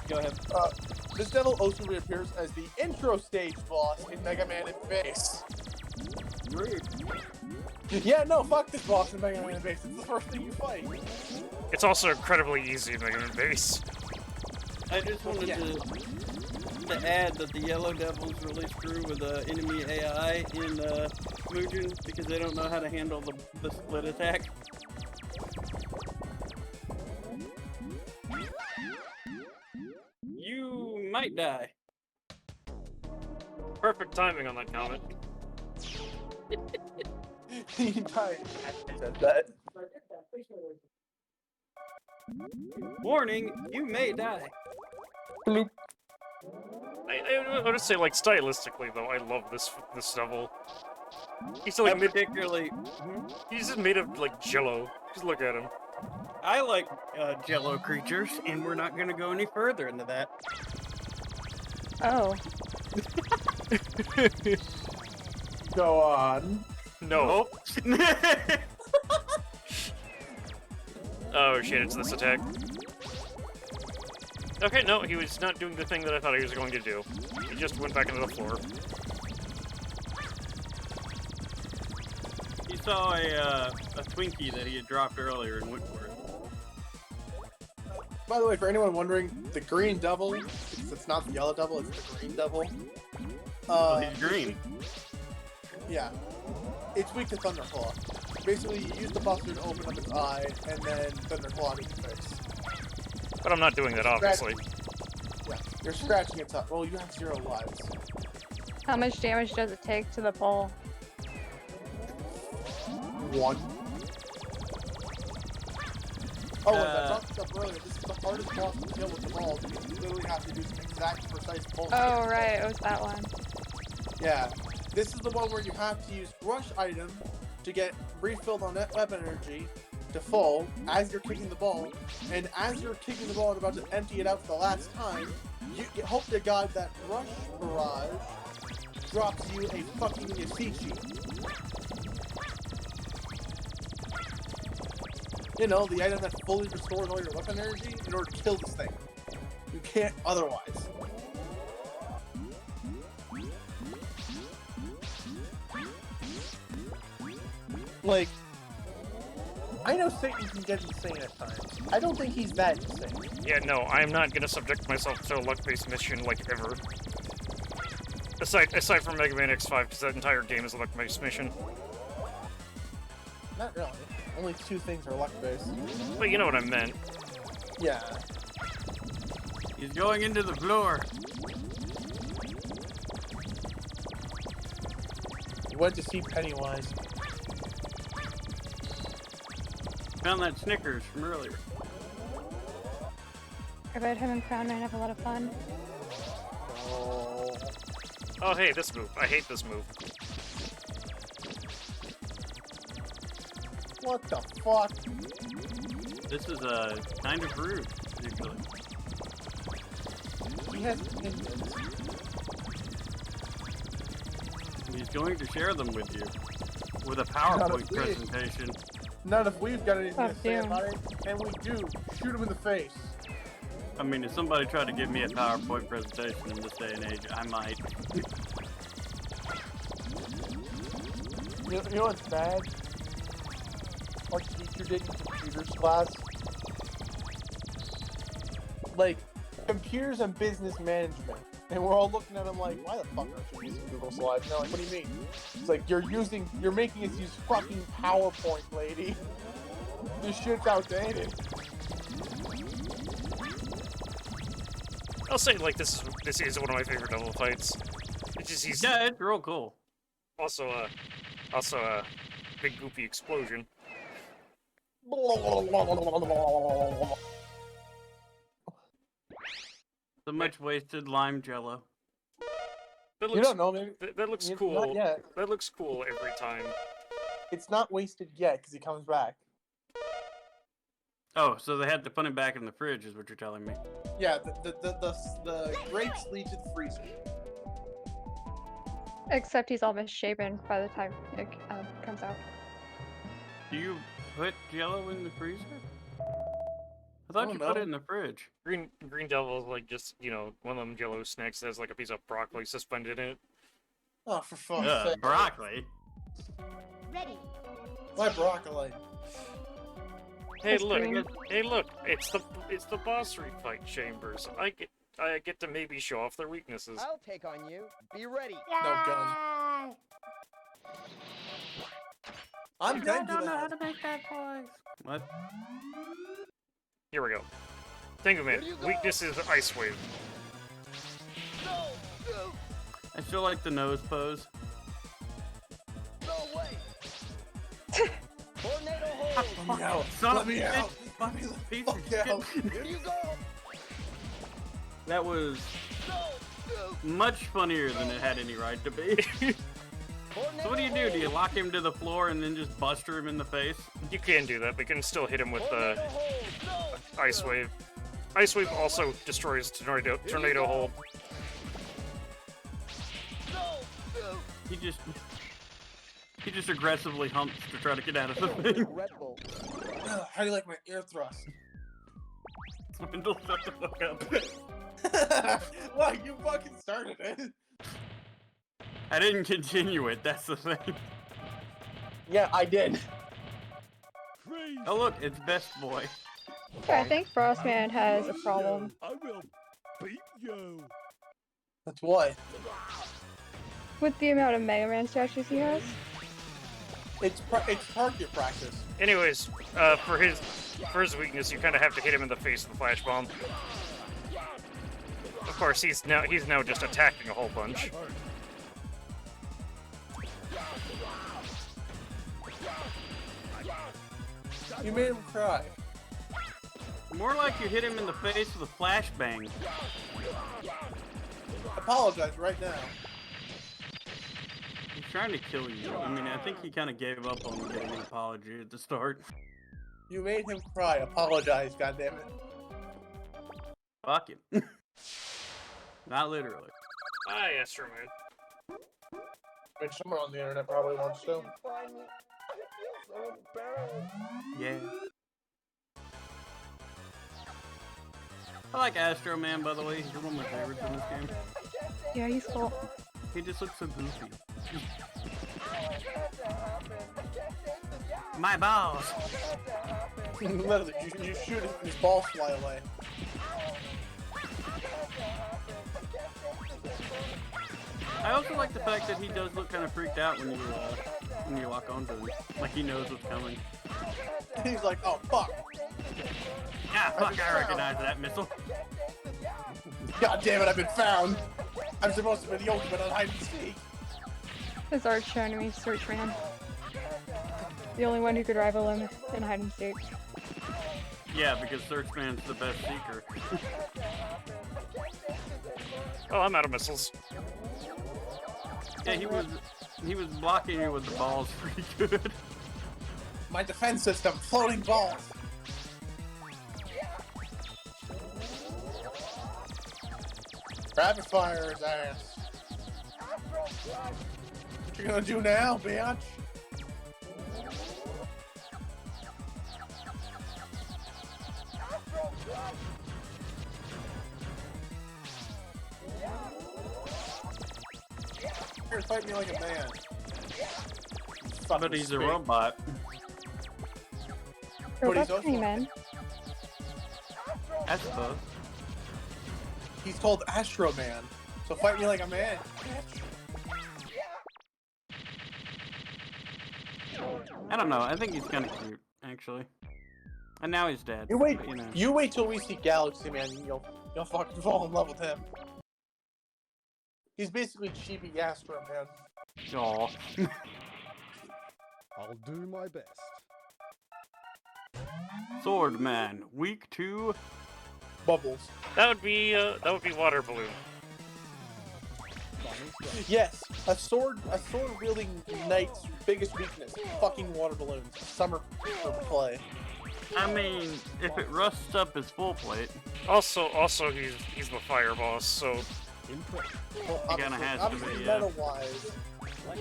Go ahead. This devil also reappears as the intro stage boss in Mega Man and Base. Rude. Yeah, no, fuck this boss in Mega Man and Base. It's the first thing you fight. It's also incredibly easy in Mega Man Base. I just wanted to add that the yellow devils really screw with enemy AI in Mugen because they don't know how to handle the split attack. You might die. Perfect timing on that comment. He died. I said that. Warning, you may die. Bloop. I want to say, like, stylistically, though, I love this devil. He's like particularly. He's just made of like Jello. Just look at him. I like Jello creatures, and we're not going to go any further into that. Oh. Go on. No. Oh shit, it's this attack. Okay, no, he was not doing the thing that I thought he was going to do. He just went back into the floor. He saw a Twinkie that he had dropped earlier and went for it. By the way, for anyone wondering, the green devil, because it's not the yellow devil, it's the green devil. Oh, he's green. Yeah. It's weak to Thunderclaw. Basically, you use the buster to open up its eye, and then Thunderclaw on its face. But I'm not doing that, obviously. Yeah, you're scratching its up. Well, you have 0 lives. How much damage does it take to the ball? 1. Oh, and I brought this up earlier. This is the hardest boss to kill with the balls, because you literally have to do some exact, precise bullshit. Oh, right, it was that one. Yeah. This is the one where you have to use rush item to get refilled on that weapon energy to full as you're kicking the ball, and as you're kicking the ball and about to empty it out for the last time, you hope to God that rush barrage drops you a fucking Yasichi. You know, the item that fully restores all your weapon energy in order to kill this thing. You can't otherwise. Like, I know Satan can get insane at times. I don't think he's that insane. Yeah, no, I'm not gonna subject myself to a luck-based mission, like, ever. Aside from Mega Man X5, because that entire game is a luck-based mission. Not really. Only 2 things are luck-based. But you know what I meant. Yeah. He's going into the floor. You went to see Pennywise. Found that Snickers from earlier. I bet him and Crown might have a lot of fun. Oh, hey, this move. I hate this move. What the fuck? This is kind of rude, actually. He has opinions. He's going to share them with you with a PowerPoint presentation. None if we've got anything to say damn. about it, and we do. Shoot him in the face. I mean, if somebody tried to give me a PowerPoint presentation in this day and age, I might. You know what's bad? Our teacher did in computers class. Like, computers and business management. And we're all looking at him like, why the fuck aren't you using Google Slides? And they're like, what do you mean? It's like, you're making us use fucking PowerPoint, lady. This shit's outdated. I'll say, like, this is one of my favorite double fights. It's just he's... Yeah, it's real cool. Also a big goofy explosion. So much wasted lime jello. That looks, you don't know, maybe. That looks Not cool. yet. That looks cool every time. It's not wasted yet, because he comes back. Oh, so they had to put him back in the fridge, is what you're telling me. Yeah, the grapes lead to the freezer. Except he's all misshapen by the time it comes out. Do you put jello in the freezer? I thought you put it in the fridge. Green Devil is like just, you know, one of them Jello snacks that has like a piece of broccoli suspended in it. Oh, for fuck's sake. Broccoli? Ready. My broccoli. Hey, look! Hey, look! It's the boss fight chambers. I get to maybe show off their weaknesses. I'll take on you. Be ready. No gun. I'm dead to that. to make that voice. What? Here we go. Think of it. Weakness is Ice Wave. I still like the nose pose. No way. Tornado hold. Let me out. Let me out. Let me the fuck out. Here you go. That was much funnier than it had any right to be. So what do? Do you lock him to the floor and then just buster him in the face? You can do that, but you can still hit him with the Ice Wave. Ice Wave also destroys Tornado Hold. He just... He just aggressively humps to try to get out of the thing. How do you like my ear thrust? Wendell, shut the fuck up. Well, you fucking started it. I didn't continue it, that's the thing. Yeah, I did. Oh look, it's Best Boy. I think Frostman has a problem. I will beat you. That's why. With the amount of Mega Man statues he has. It's target practice. Anyways, for his weakness, you kind of have to hit him in the face with the flash bomb. Of course, he's now just attacking a whole bunch. You made him cry. More like you hit him in the face with a flashbang. Apologize right now. He's trying to kill you. I mean, I think he kind of gave up on getting an apology at the start. You made him cry. Apologize, goddammit. Fuck him. Not literally. Ah, yes, sure, man. I mean, someone on the internet probably wants to. Yeah. I like Astro Man, by the way. He's one of my favorites in this game. Yeah, he's cool. He just looks so goofy. My balls! Literally, you shoot it and his balls fly away. I also like the fact that he does look kind of freaked out when you lock onto him. Like he knows what's coming. He's like, oh fuck. Yeah, fuck, I recognize that missile. God damn it, I've been found. I'm supposed to be the ultimate on hide and seek. His arch enemy, Searchman. The only one who could rival him in hide and seek. Yeah, because Searchman's the best seeker. Oh, I'm out of missiles. Yeah, he was blocking you with the balls pretty good. My defense system, floating balls. Rapid fire his ass. What you gonna do now, bitch? Here, fight me like a man. But he's a robot. Robot's pretty man. I suppose. He's called Astro Man, so fight me like a man. I don't know. I think he's kind of cute, actually. And now he's dead. You wait. But, you know. You wait till we see Galaxy Man. You'll fucking fall in love with him. He's basically chibi Astro Man. Aw. I'll do my best. Sword Man, week 2. Bubbles. That would be water balloon. Yes, a sword wielding knight's biggest weakness: fucking water balloons. Summer for play. I mean, if it rusts up his full plate. Also, he's the fire boss, so. Well, obviously, meta-wise,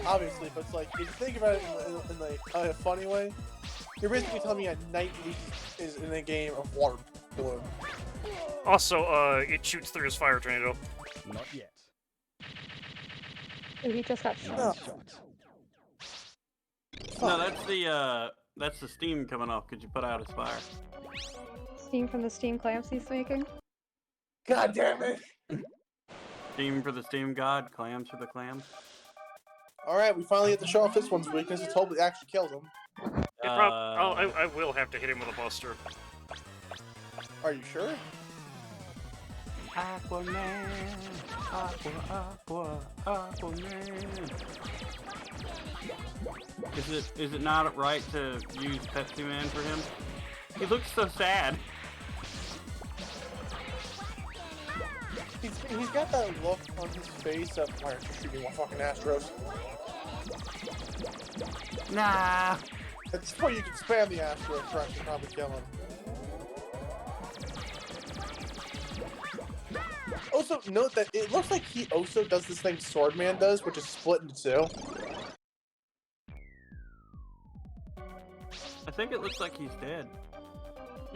obviously, but it's like if you think about it in like a funny way, you're basically telling me a knight is in a game of water balloon. Also, it shoots through his fire tornado. Not yet. Oh, he just got shot. No, that's the steam coming off because you put out his fire. Steam from the steam clamps he's making. God damn it! Steam for the steam god, clams for the clams. Alright, we finally get to show off this one's weakness. Let's hope it actually kills him. I will have to hit him with a buster. Are you sure? Aquaman, Aquaman. Is it not right to use Pepsi Man for him? He looks so sad. He's got that look on his face of why aren't you shooting more fucking Astros? Nah. At this point, you can spam the Astro truck and probably kill him. Also, note that it looks like he also does this thing Swordman does, which is split into two. I think it looks like he's dead.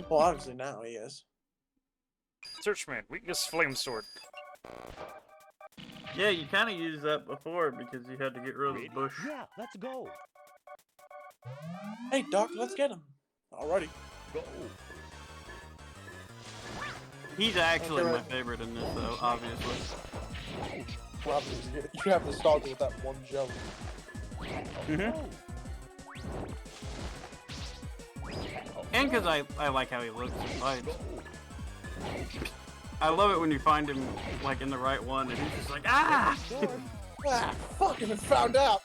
Well, obviously now he is. Searchman, weakness flame sword. Yeah, you kind of used that before because you had to get rid of the bush. Yeah, let's go. Hey, Doc, let's get him. Alrighty. Go. He's actually my favorite in this, though, obviously. Well, obviously, you have to start with that one jump. And because I like how he looks and fights. I love it when you find him, like, in the right one, and he's just like, ah! Ah, fucking found out!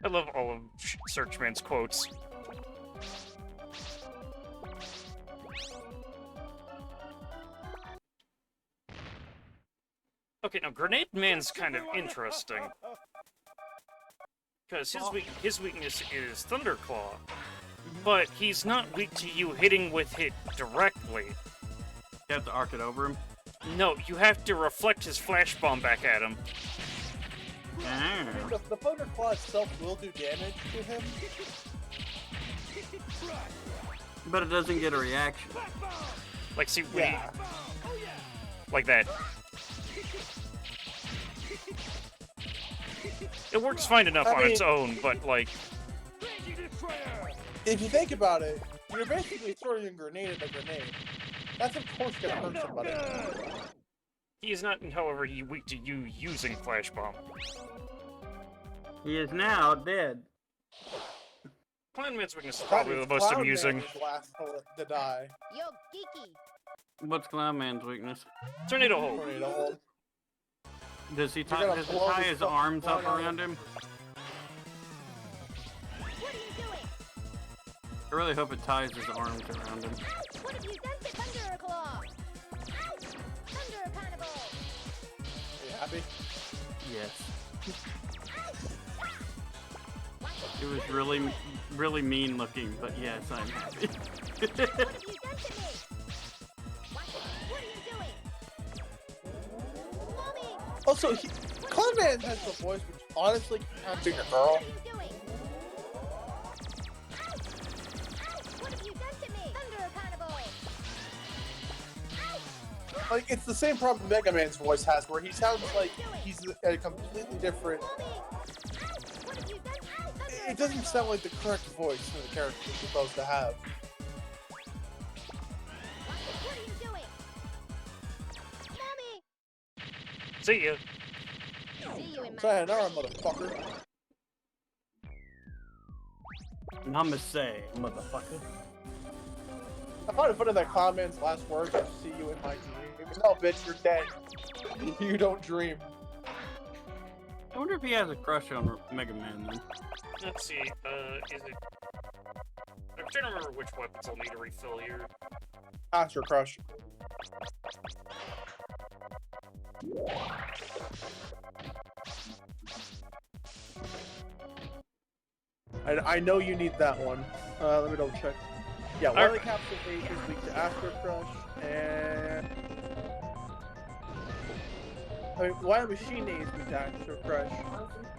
I love all of Searchman's quotes. Okay, now Grenade Man's kind of interesting. Because his weakness is Thunderclaw. But he's not weak to you hitting with it directly. You have to arc it over him? No, you have to reflect his flash bomb back at him. The Thunderclaw itself will do damage to him. But it doesn't get a reaction. Like, see, like that. It works fine enough on its own, but, like... If you think about it, you're basically throwing a grenade at a grenade. That's of course gonna hurt somebody. He is not, however, weak to you using Flash Bomb. He is now dead. Clownman's weakness is probably the most amusing. Last to die. Yo, Geeky. What's Clownman's weakness? Tornado Hold. Tornado Hold. Does he tie his arms up around him? What are you doing? I really hope it ties his arms around him. What have you done to Thunderclaw? Ouch! Thunder Carnival! Are you happy? Yes. It was really mean looking, but yes, I'm happy. What have you done to me? What are you doing? Mommy! Also, Clownman has the voice which honestly can't be a girl. What are you doing? What have you done to me? Thunder Carnival! Like, it's the same problem Mega Man's voice has, where he sounds like he's a completely different... It doesn't sound like the correct voice for the character he's supposed to have. What are you doing? Mommy! See ya. See you in my... Sayonara, motherfucker. Namaste, motherfucker. I find it funny that Clownman's last words are "see you in my dreams." No, bitch, you're dead. You don't dream. I wonder if he has a crush on Mega Man then. Let's see, is it... I'm trying to remember which weapons I'll need to refill here. Astro Crush. I know you need that one. Let me double check. Yeah, Wily Capsule 8 is weak to Astro Crush, and... I mean, Wily Machine 8 is weak to Astro Crush,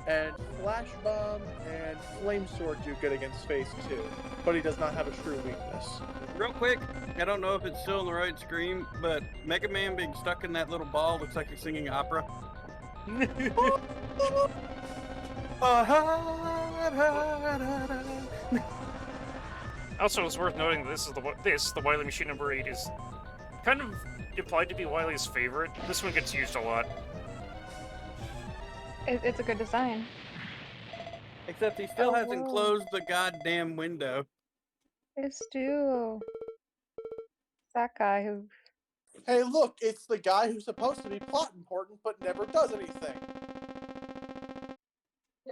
and Flash Bomb and Flame Sword do good against Phase 2, but he does not have a true weakness. Real quick, I don't know if it's still on the right screen, but Mega Man being stuck in that little ball looks like he's singing opera. Also, it's worth noting that this is the Wily Machine number 8 is kind of implied to be Wily's favorite. This one gets used a lot. It's a good design. Except he still hasn't closed the goddamn window. It's still that guy who... Hey, look, it's the guy who's supposed to be plot important but never does anything.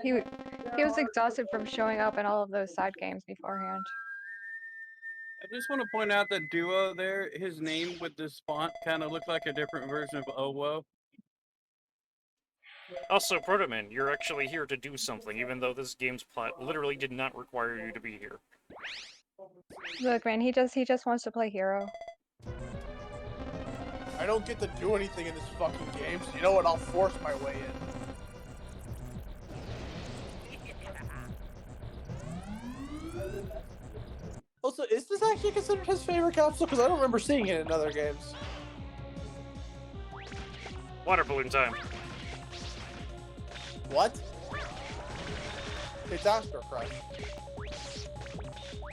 He was exhausted from showing up in all of those side games beforehand. I just want to point out that Duo there, his name with this font kind of looked like a different version of Owo. Also, Protoman, you're actually here to do something, even though this game's plot literally did not require you to be here. Look, man, he just wants to play hero. I don't get to do anything in this fucking game, so you know what? I'll force my way in. actually considered his favorite capsule? Because I don't remember seeing it in other games. Water balloon time. What? It's Astro Crush.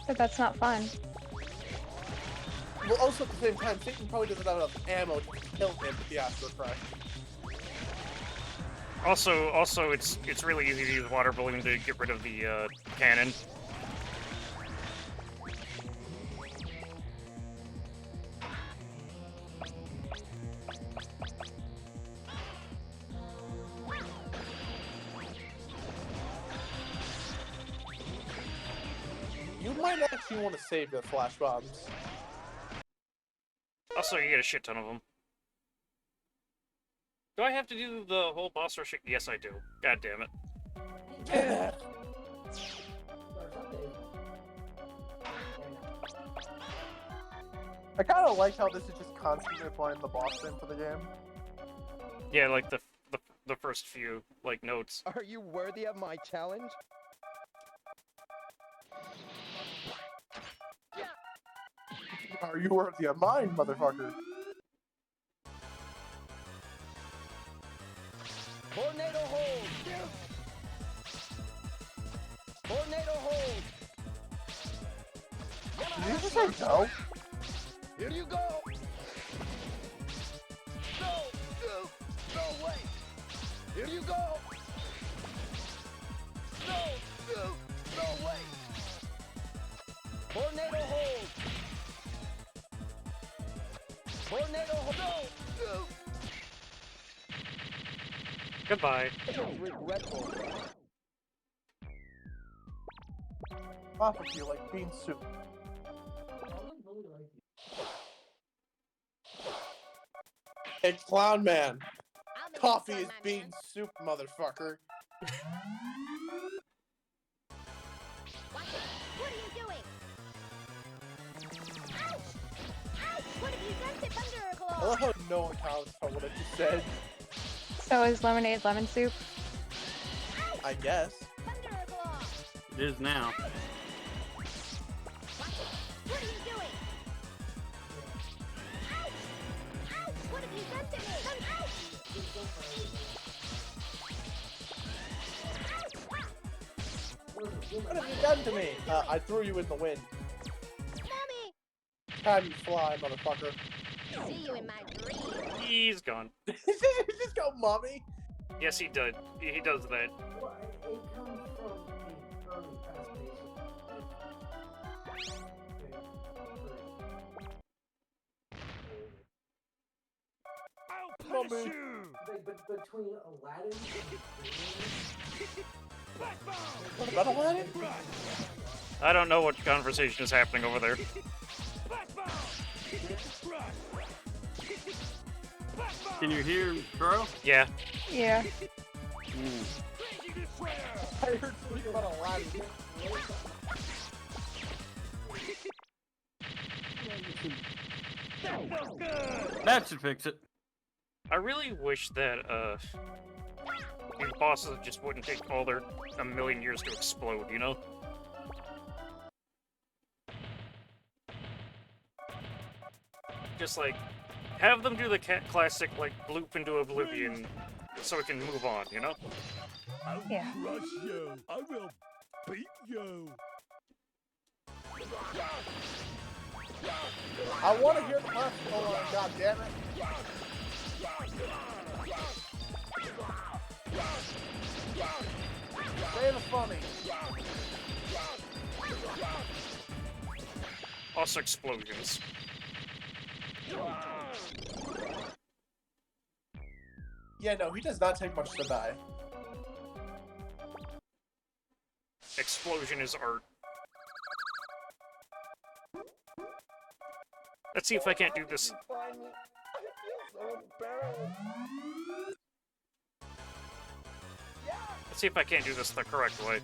But that's not fun. Well, also at the same time, Satan probably doesn't have enough ammo to kill him with the Astro Crush. Also, it's really easy to use water balloon to get rid of the cannon. You might actually want to save the flash bombs. Also, you get a shit ton of them. Do I have to do the whole boss rush? Yes, I do. God damn it. I kind of like how this is just constantly playing the boss theme for the game. Yeah, like the first few like notes. Are you worthy of my challenge? Are you worthy of mine, motherfucker? Tornado hold! Tornado hold! Did you just say no? Here you go! No way! Here you go! No way! Tornado hold! Tornado hold! No! Goodbye. Regretful. Off of you like bean soup. Hey, Clown Man. Coffee is bean soup, motherfucker. What are you doing? Ouch! Ouch! What have you done to Thunderclaw? I love how no one counts for what I just said. So is lemonade lemon soup? I guess. It is now. What are you doing? Ouch! Ouch! What have you done to me? What have you done to me? I threw you in the wind. Mommy! Time you fly, motherfucker. See you in my dreams. He's gone. Just go, mommy. Yes, he did. He does that. I'll punish you! Between Aladdin What about Aladdin? I don't know what conversation is happening over there. Can you hear Crow? Yeah. Yeah. I heard something about Aladdin. That should fix it. I really wish that these bosses just wouldn't take all their a million years to explode, you know? Just like have them do the classic like bloop into oblivion so we can move on, you know? I'll Yeah. crush you. I will beat you. I want to hear the punch. Hold on, god damn it. Say the funny. Also explosions. Yeah, no, he does not take much to die. Explosion is art. Let's see if I can't do this. Let's see if I can't do this the correct way.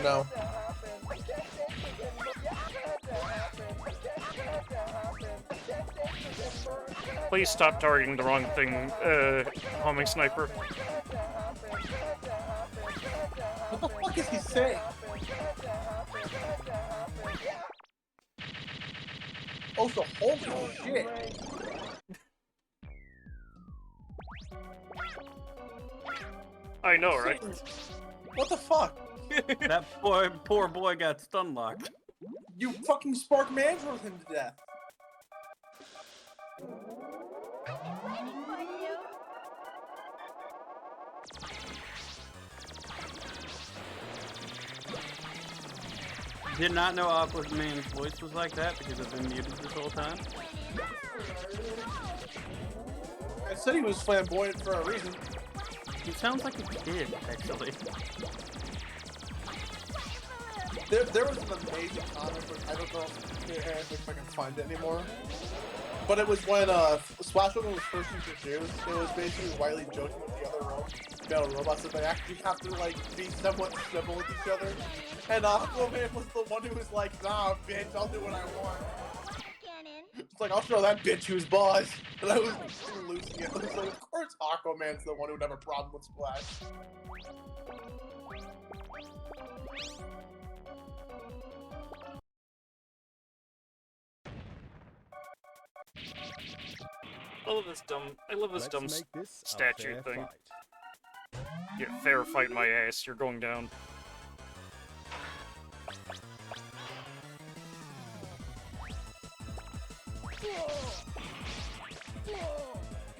No. Please stop targeting the wrong thing, homing sniper. What the fuck is he saying? Also, holy shit. I know, right? What the fuck? That poor boy got stun locked. You fucking Spark Mandrilled him to death. Did not know Aquaman's voice was like that because I've been muted this whole time. I said he was flamboyant for a reason. He sounds like a kid, actually. There was an amazing comic, which I don't know if I can find it anymore. But it was when Splash Woman was first introduced. It was basically Wily joking with the other male robots that they actually have to like be somewhat civil with each other. And Aquaman was the one who was like, "Nah, bitch, I'll do what I want." It's like, I'll show that bitch who's boss. And I was losing it. I was like, of course Aquaman's the one who would have a problem with Splash. I love this dumb Let's make this a statue fair thing. fight. Yeah, fair fight my ass, you're going down.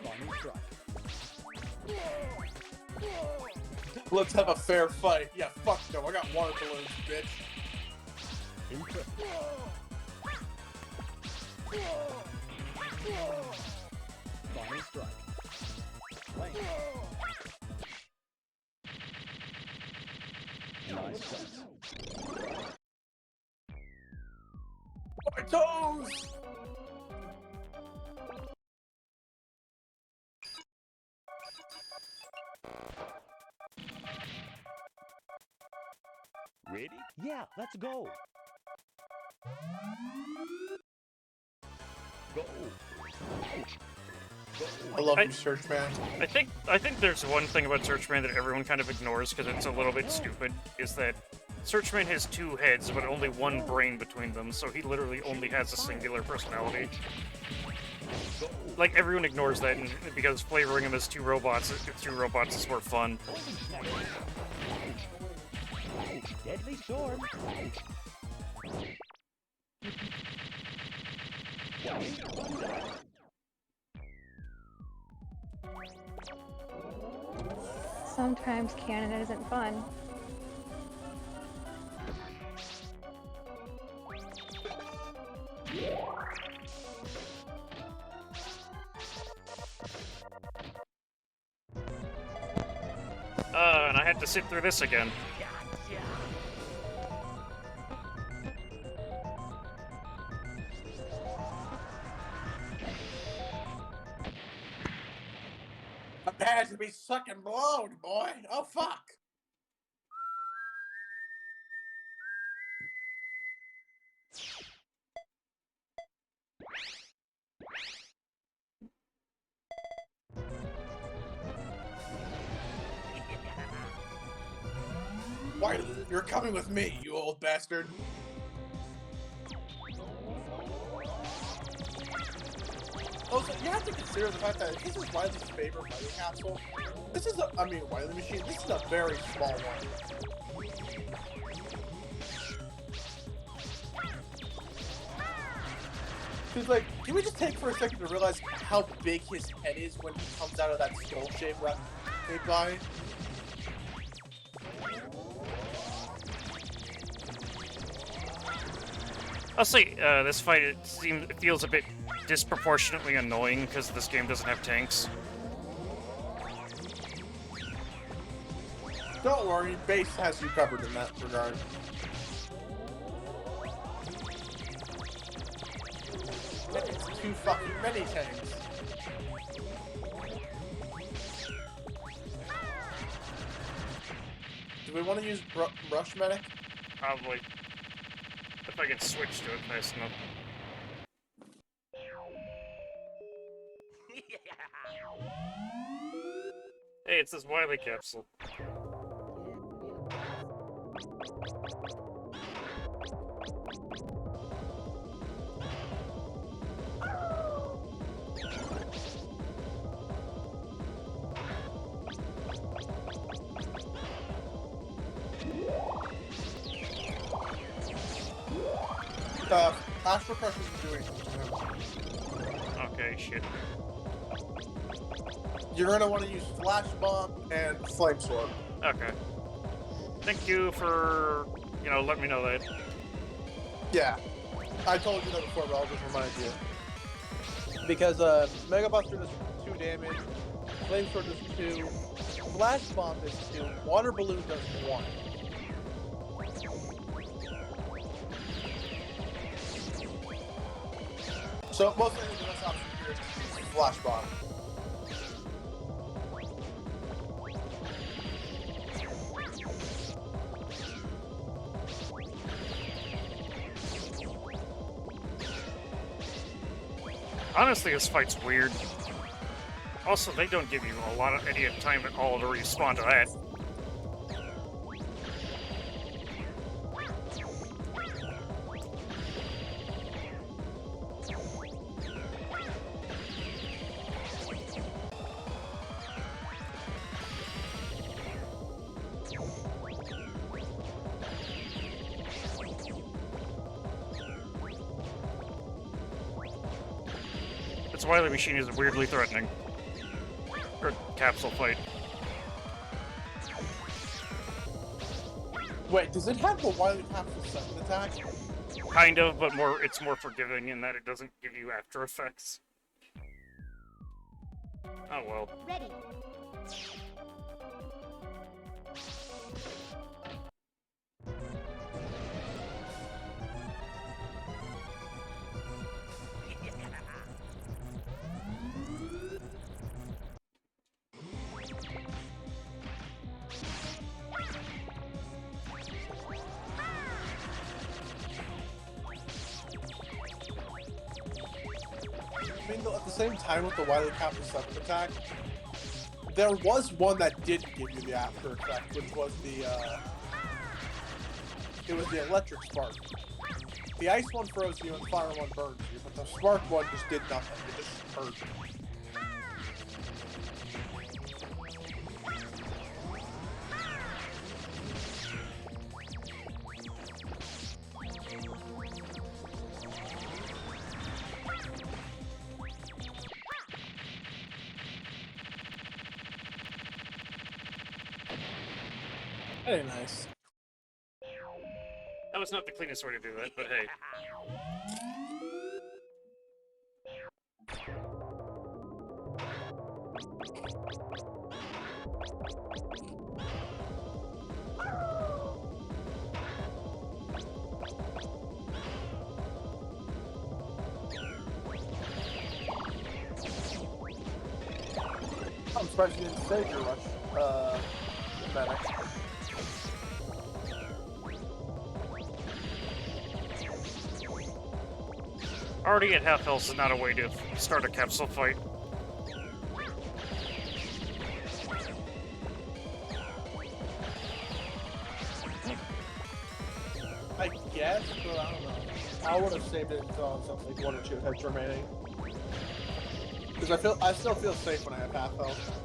Final strike. Let's have a fair fight. Yeah, fuck no, I got water balloons, bitch. Input. Final strike. Lane. Nice shot. My toes! Ready? Yeah, let's go. Go. I love you, Searchman. I think there's one thing about Searchman that everyone kind of ignores because it's a little bit stupid, is that Searchman has two heads but only one brain between them, so he literally only has a singular personality. Like, everyone ignores that because flavoring him as two robots is more fun. Deadly storm. Sometimes canon isn't fun. And I had to sit through this again. My pads to be sucking blown, boy. Oh, fuck. Why, you're coming with me, you old bastard. Also, you have to consider the fact that this is Wily's favorite Wily capsule. This is Wily machine, this is a very small one. Cause like, can we just take for a second to realize how big his head is when he comes out of that skull-shaped body? I'll say, this fight, it feels a bit disproportionately annoying because this game doesn't have tanks. Don't worry, base has you covered in that regard. It's too fucking many tanks. Do we want to use Rush Medic? Probably. If I can switch to it fast enough. Hey, it's this Wily capsule. Astral Crush isn't doing anything to him. Okay, shit. You're gonna want to use Flash Bomb and Flame Sword. Okay. Thank you for, letting me know that. Yeah. I told you that before, but I'll just remind you. Because Mega Buster does 2 damage, Flame Sword does 2, Flash Bomb does 2, Water Balloon does 1. So most likely the best option here is Flash Bomb. Honestly, this fight's weird. Also, they don't give you any time at all to respond to that. That's why the machine is weirdly threatening. Or capsule fight. Wait, does it have the Wily Capsule second attack? Kind of, but it's more forgiving in that it doesn't give you after effects. Oh well. Ready. I mean, at the same time with the Wily Capsule second attack, there was one that did give you the after effect, which was the electric spark. The ice one froze you and the fire one burns you, but the spark one just did nothing. It just hurt. Very nice. That was not the cleanest way to do that, but hey. I'm surprised you didn't save your rush, medic. Already at half health is not a way to start a capsule fight. I guess, but I don't know. I would have saved it until I was something like 1 or 2 hits remaining. Because I still feel safe when I have half health.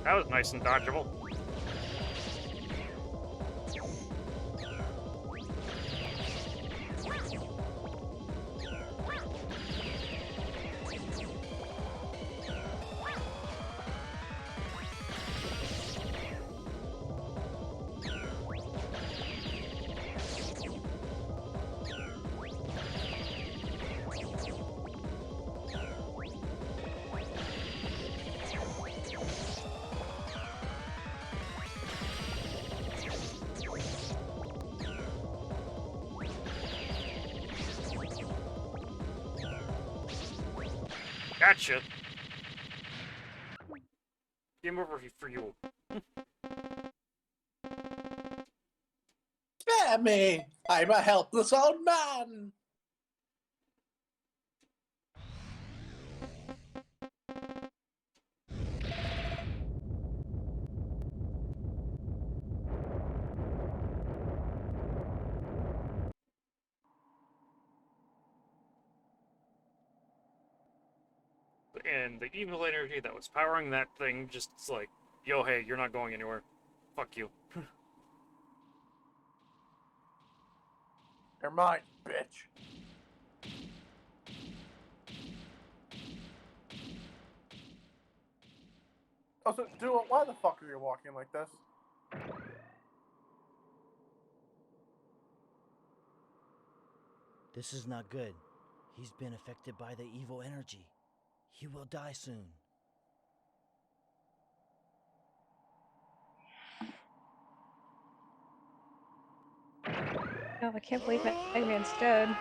That was nice and dodgeable. Gotcha. Game over for you. Spare me! I'm a helpless old man! and the evil energy that was powering that thing just like, yo, hey, you're not going anywhere. Fuck you. You're mine, bitch. Also, Duo, why the fuck are you walking like this? This is not good. He's been affected by the evil energy. He will die soon. No, I can't believe Mega Man's dead.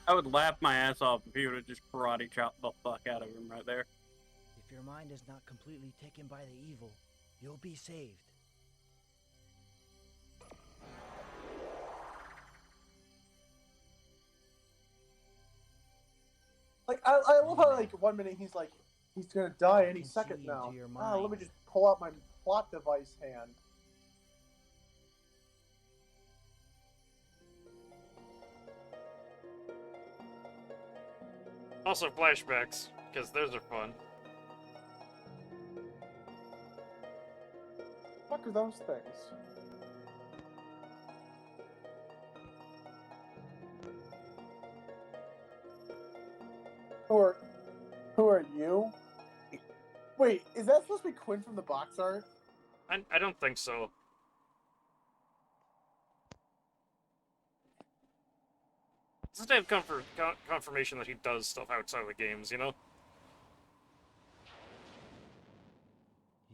I would laugh my ass off if he would have just karate chopped the fuck out of him right there. If your mind is not completely taken by the evil, you'll be saved. Like, I love how, like, 1 minute he's like, he's gonna die any second now. Let me just pull out my plot device hand. Also flashbacks, because those are fun. What the fuck are those things? Who are you? Wait, is that supposed to be Quinn from the box art? I don't think so. Just to have confirmation that he does stuff outside of the games, you know?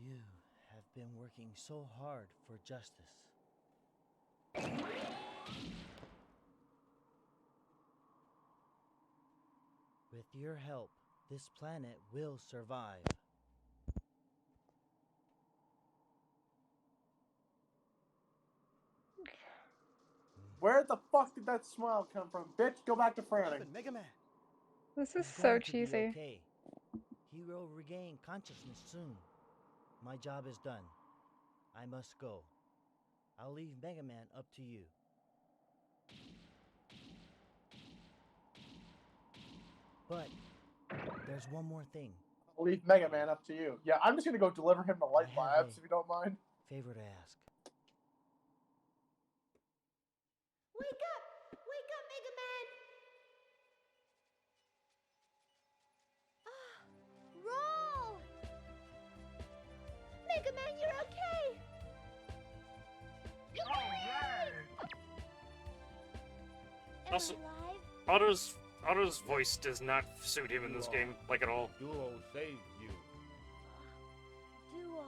You have been working so hard for justice. With your help, this planet will survive. Where the fuck did that smile come from? Bitch, go back to frowning. Mega Man. This is He's so going to be cheesy. okay. He will regain consciousness soon. My job is done. I must go. I'll leave Mega Man up to you. But there's one more thing. I'll leave Mega Man up to you. Yeah, I'm just gonna go deliver him the light labs if you don't mind. Favor to ask. Wake up! Wake up, Mega Man! Roll! Mega Man, you're okay! Also, Alive? Otto's voice does not suit him in this game, like, at all. Duo saved you. Duo.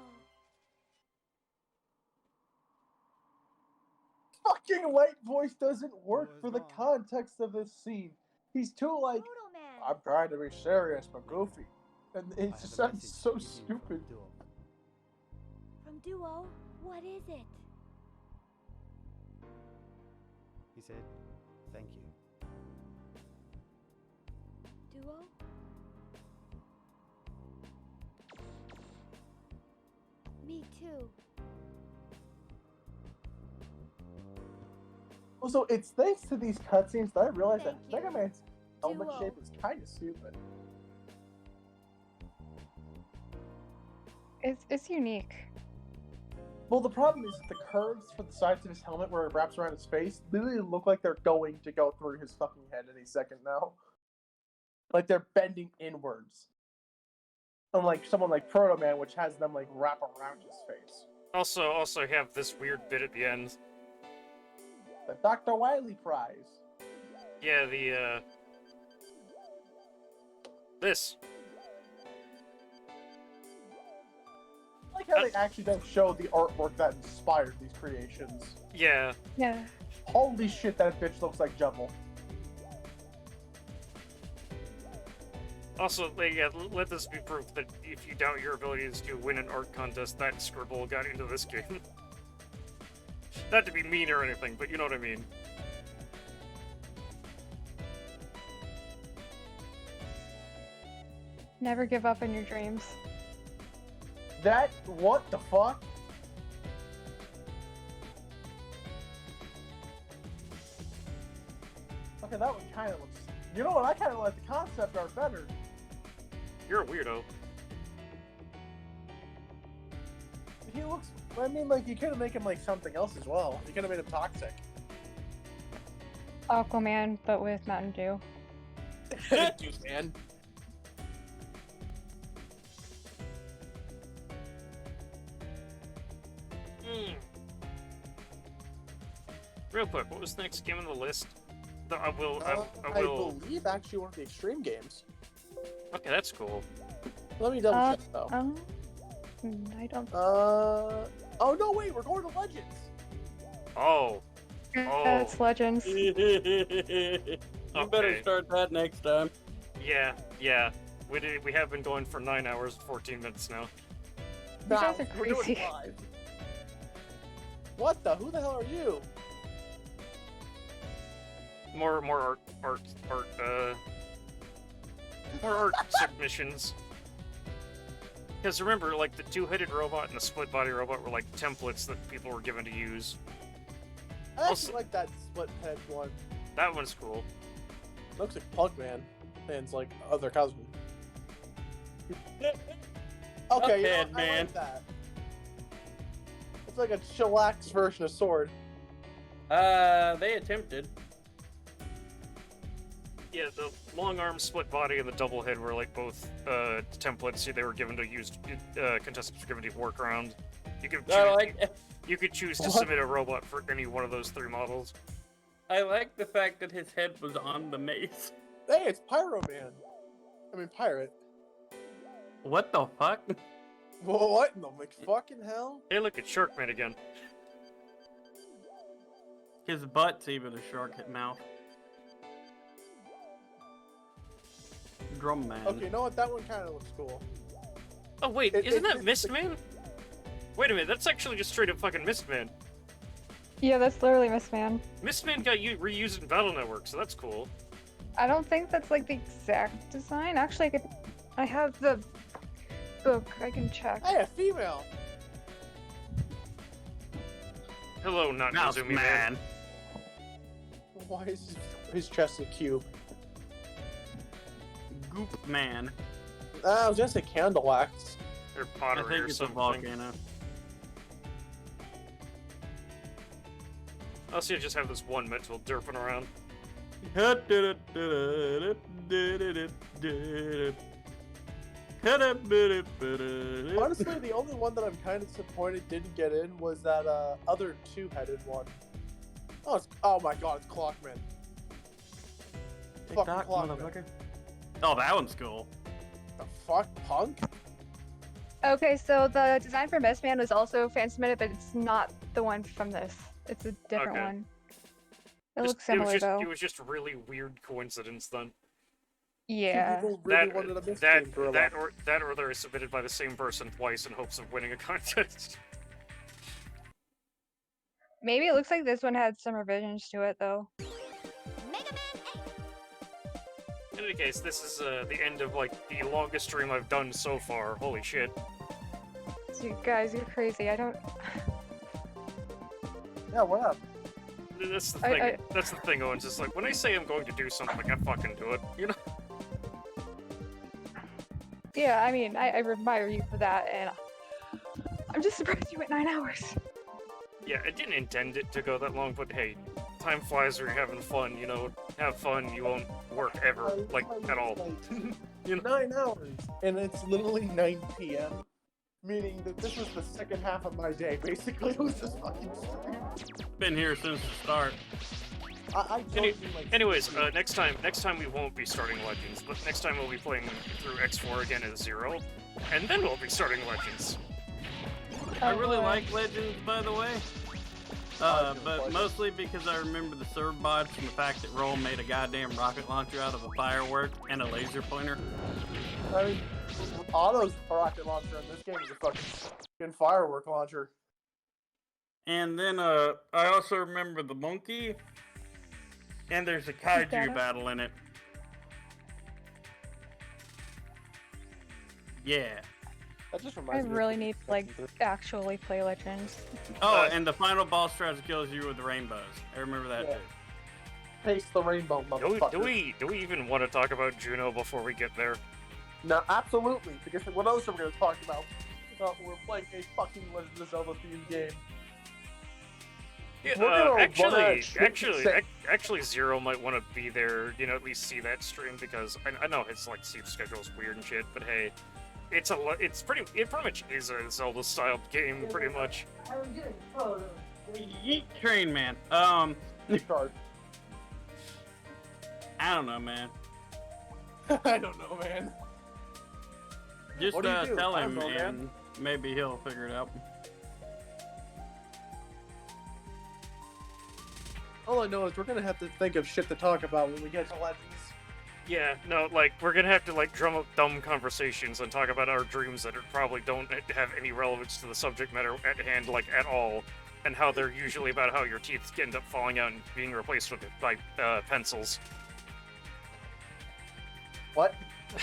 Fucking light voice doesn't work for the context of this scene. He's too like, I'm trying to be serious but goofy. And it just sounds so stupid. From Duo, what is it? He said, thank you. Duo? Me too. Also, it's thanks to these cutscenes that I realized that Thank you. Mega Man's helmet Duo. shape is kind of stupid. It's unique. Well, the problem is that the curves for the sides of his helmet where it wraps around his face literally look like they're going to go through his fucking head any second now. Like they're bending inwards. Unlike someone like Proto Man, which has them like wrap around his face. Also have this weird bit at the end. The Dr. Wily prize. Yeah, the, this. I like how they actually don't show the artwork that inspired these creations. Yeah. Yeah. Holy shit, that bitch looks like Jumble. Also, yeah, let this be proof that if you doubt your abilities to win an art contest, that scribble got into this game. Not to be mean or anything, but you know what I mean. Never give up on your dreams. That, what the fuck? Okay, that one kind of looks. You know what? I kind of like the concept art better. You're a weirdo. He looks. I mean, like you could have made him like something else as well. You could have made him toxic. Aquaman, but with Mountain Dew. Dude, man. Real quick, what was the next game on the list? I I believe actually one of the extreme games. Okay, that's cool. Let me double check though. I don't. Oh no! Wait, we're going to Legends. Oh. That's Legends. You better start that next time. Yeah. We have been going for 9 hours and 14 minutes now. You guys are we're doing crazy. 5. What the? Who the hell are you? More art submissions. Because remember, like, the two-headed robot and the split-body robot were, like, templates that people were given to use. I actually like that split head one. That one's cool. Looks like Pugman and it's like other cousin. Okay, you know, Pughead, I man. like that. It's like a chillax version of Sword. They attempted. Yeah, the long arm, split body, and the double head were like both templates they were given to use. Contestants were given to work around. You could choose, you could choose to submit a robot for any one of those 3 models. I like the fact that his head was on the mace. Hey, it's Pyro Man. I mean, Pirate. What the fuck? What in the fucking hell? Hey, look at Sharkman again. His butt's even a shark hit mouth. Drum Man. Okay, you know what? That one kind of looks cool. Oh wait, isn't that Mistman? Wait a minute, that's actually just straight up fucking Mistman. Yeah, that's literally Mistman. Mistman got reused in Battle Network, so that's cool. I don't think that's like the exact design. Actually, I have the book. I can check. Hey, a female. Hello, not Mouse Nezumi Man. Why is his chest a cube? Goop Man. I was gonna say candle wax. Or I pottery think or it's something. a volcano. I'll see. I just have this one metal derping around. Honestly, the only one that I'm kind of disappointed didn't get in was that other 2-headed one. Oh my god, it's Clockman. Fucking TikTok, Clockman. motherfucker. Oh, that one's cool. The fuck, punk? Okay, so the design for Mistman was also fan submitted, but it's not the one from this. It's a different Okay. one. It looks similar though. It was just a really weird coincidence then. Yeah. People really wanted a Mistman for a that while. or they're submitted by the same person twice in hopes of winning a contest. Maybe it looks like this one had some revisions to it though. In any case, this is the end of like the longest stream I've done so far. Holy shit! You guys, you're crazy. I don't. Yeah, what up? That's the thing. That's the thing, Owens. It's like when I say I'm going to do something, I fucking do it. You know? Yeah, I mean, I admire you for that, and I'm just surprised you went 9 hours. Yeah, I didn't intend it to go that long, but hey, time flies when you're having fun. You know, have fun. You won't work ever, like at all. You know? 9 hours, and it's literally 9 p.m. Meaning that this was the second half of my day. Basically, it was just fucking stream. Been here since the start. Anyways, next time we won't be starting Legends, but next time we'll be playing through X4 again as Zero, and then we'll be starting Legends. I really like Legends, by the way. But mostly because I remember the serve bots and the fact that Roll made a goddamn rocket launcher out of a firework and a laser pointer. I mean, Otto's rocket launcher in this game is a fucking firework launcher. And then I also remember the monkey, and there's a kaiju battle in it. Yeah. That just I reminds me. really need to like actually play Legends. Oh, and the final boss tries to kill you with the rainbows. I remember that too. Taste the rainbow, motherfucker. Do we even want to talk about Juno before we get there? No, absolutely. Because what else are we going to talk about? We're playing a fucking Legend of Zelda themed game. Yeah, actually, Zero might want to be there. You know, at least see that stream because I know his like sleep schedule's weird and shit. But hey, it pretty much is a Zelda style game, pretty much. Yeet Train Man. I don't know, man. I don't know, man. Just What do you do? tell I him, don't know, man. and maybe he'll figure it out. All I know is we're gonna have to think of shit to talk about when we get to Legends. Yeah, no, like we're gonna have to like drum up dumb conversations and talk about our dreams that probably don't have any relevance to the subject matter at hand, like at all, and how they're usually about how your teeth end up falling out and being replaced by pencils. What?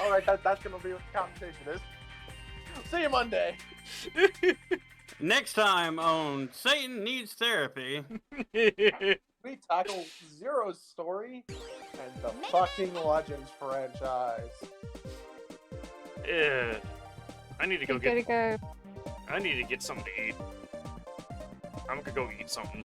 All right, that's gonna be what the conversation is. See you Monday. Next time on Satan Needs Therapy. We tackle Zero's story and the fucking Legends franchise. Yeah, I need to go I need to get something to eat. I'm gonna go eat something.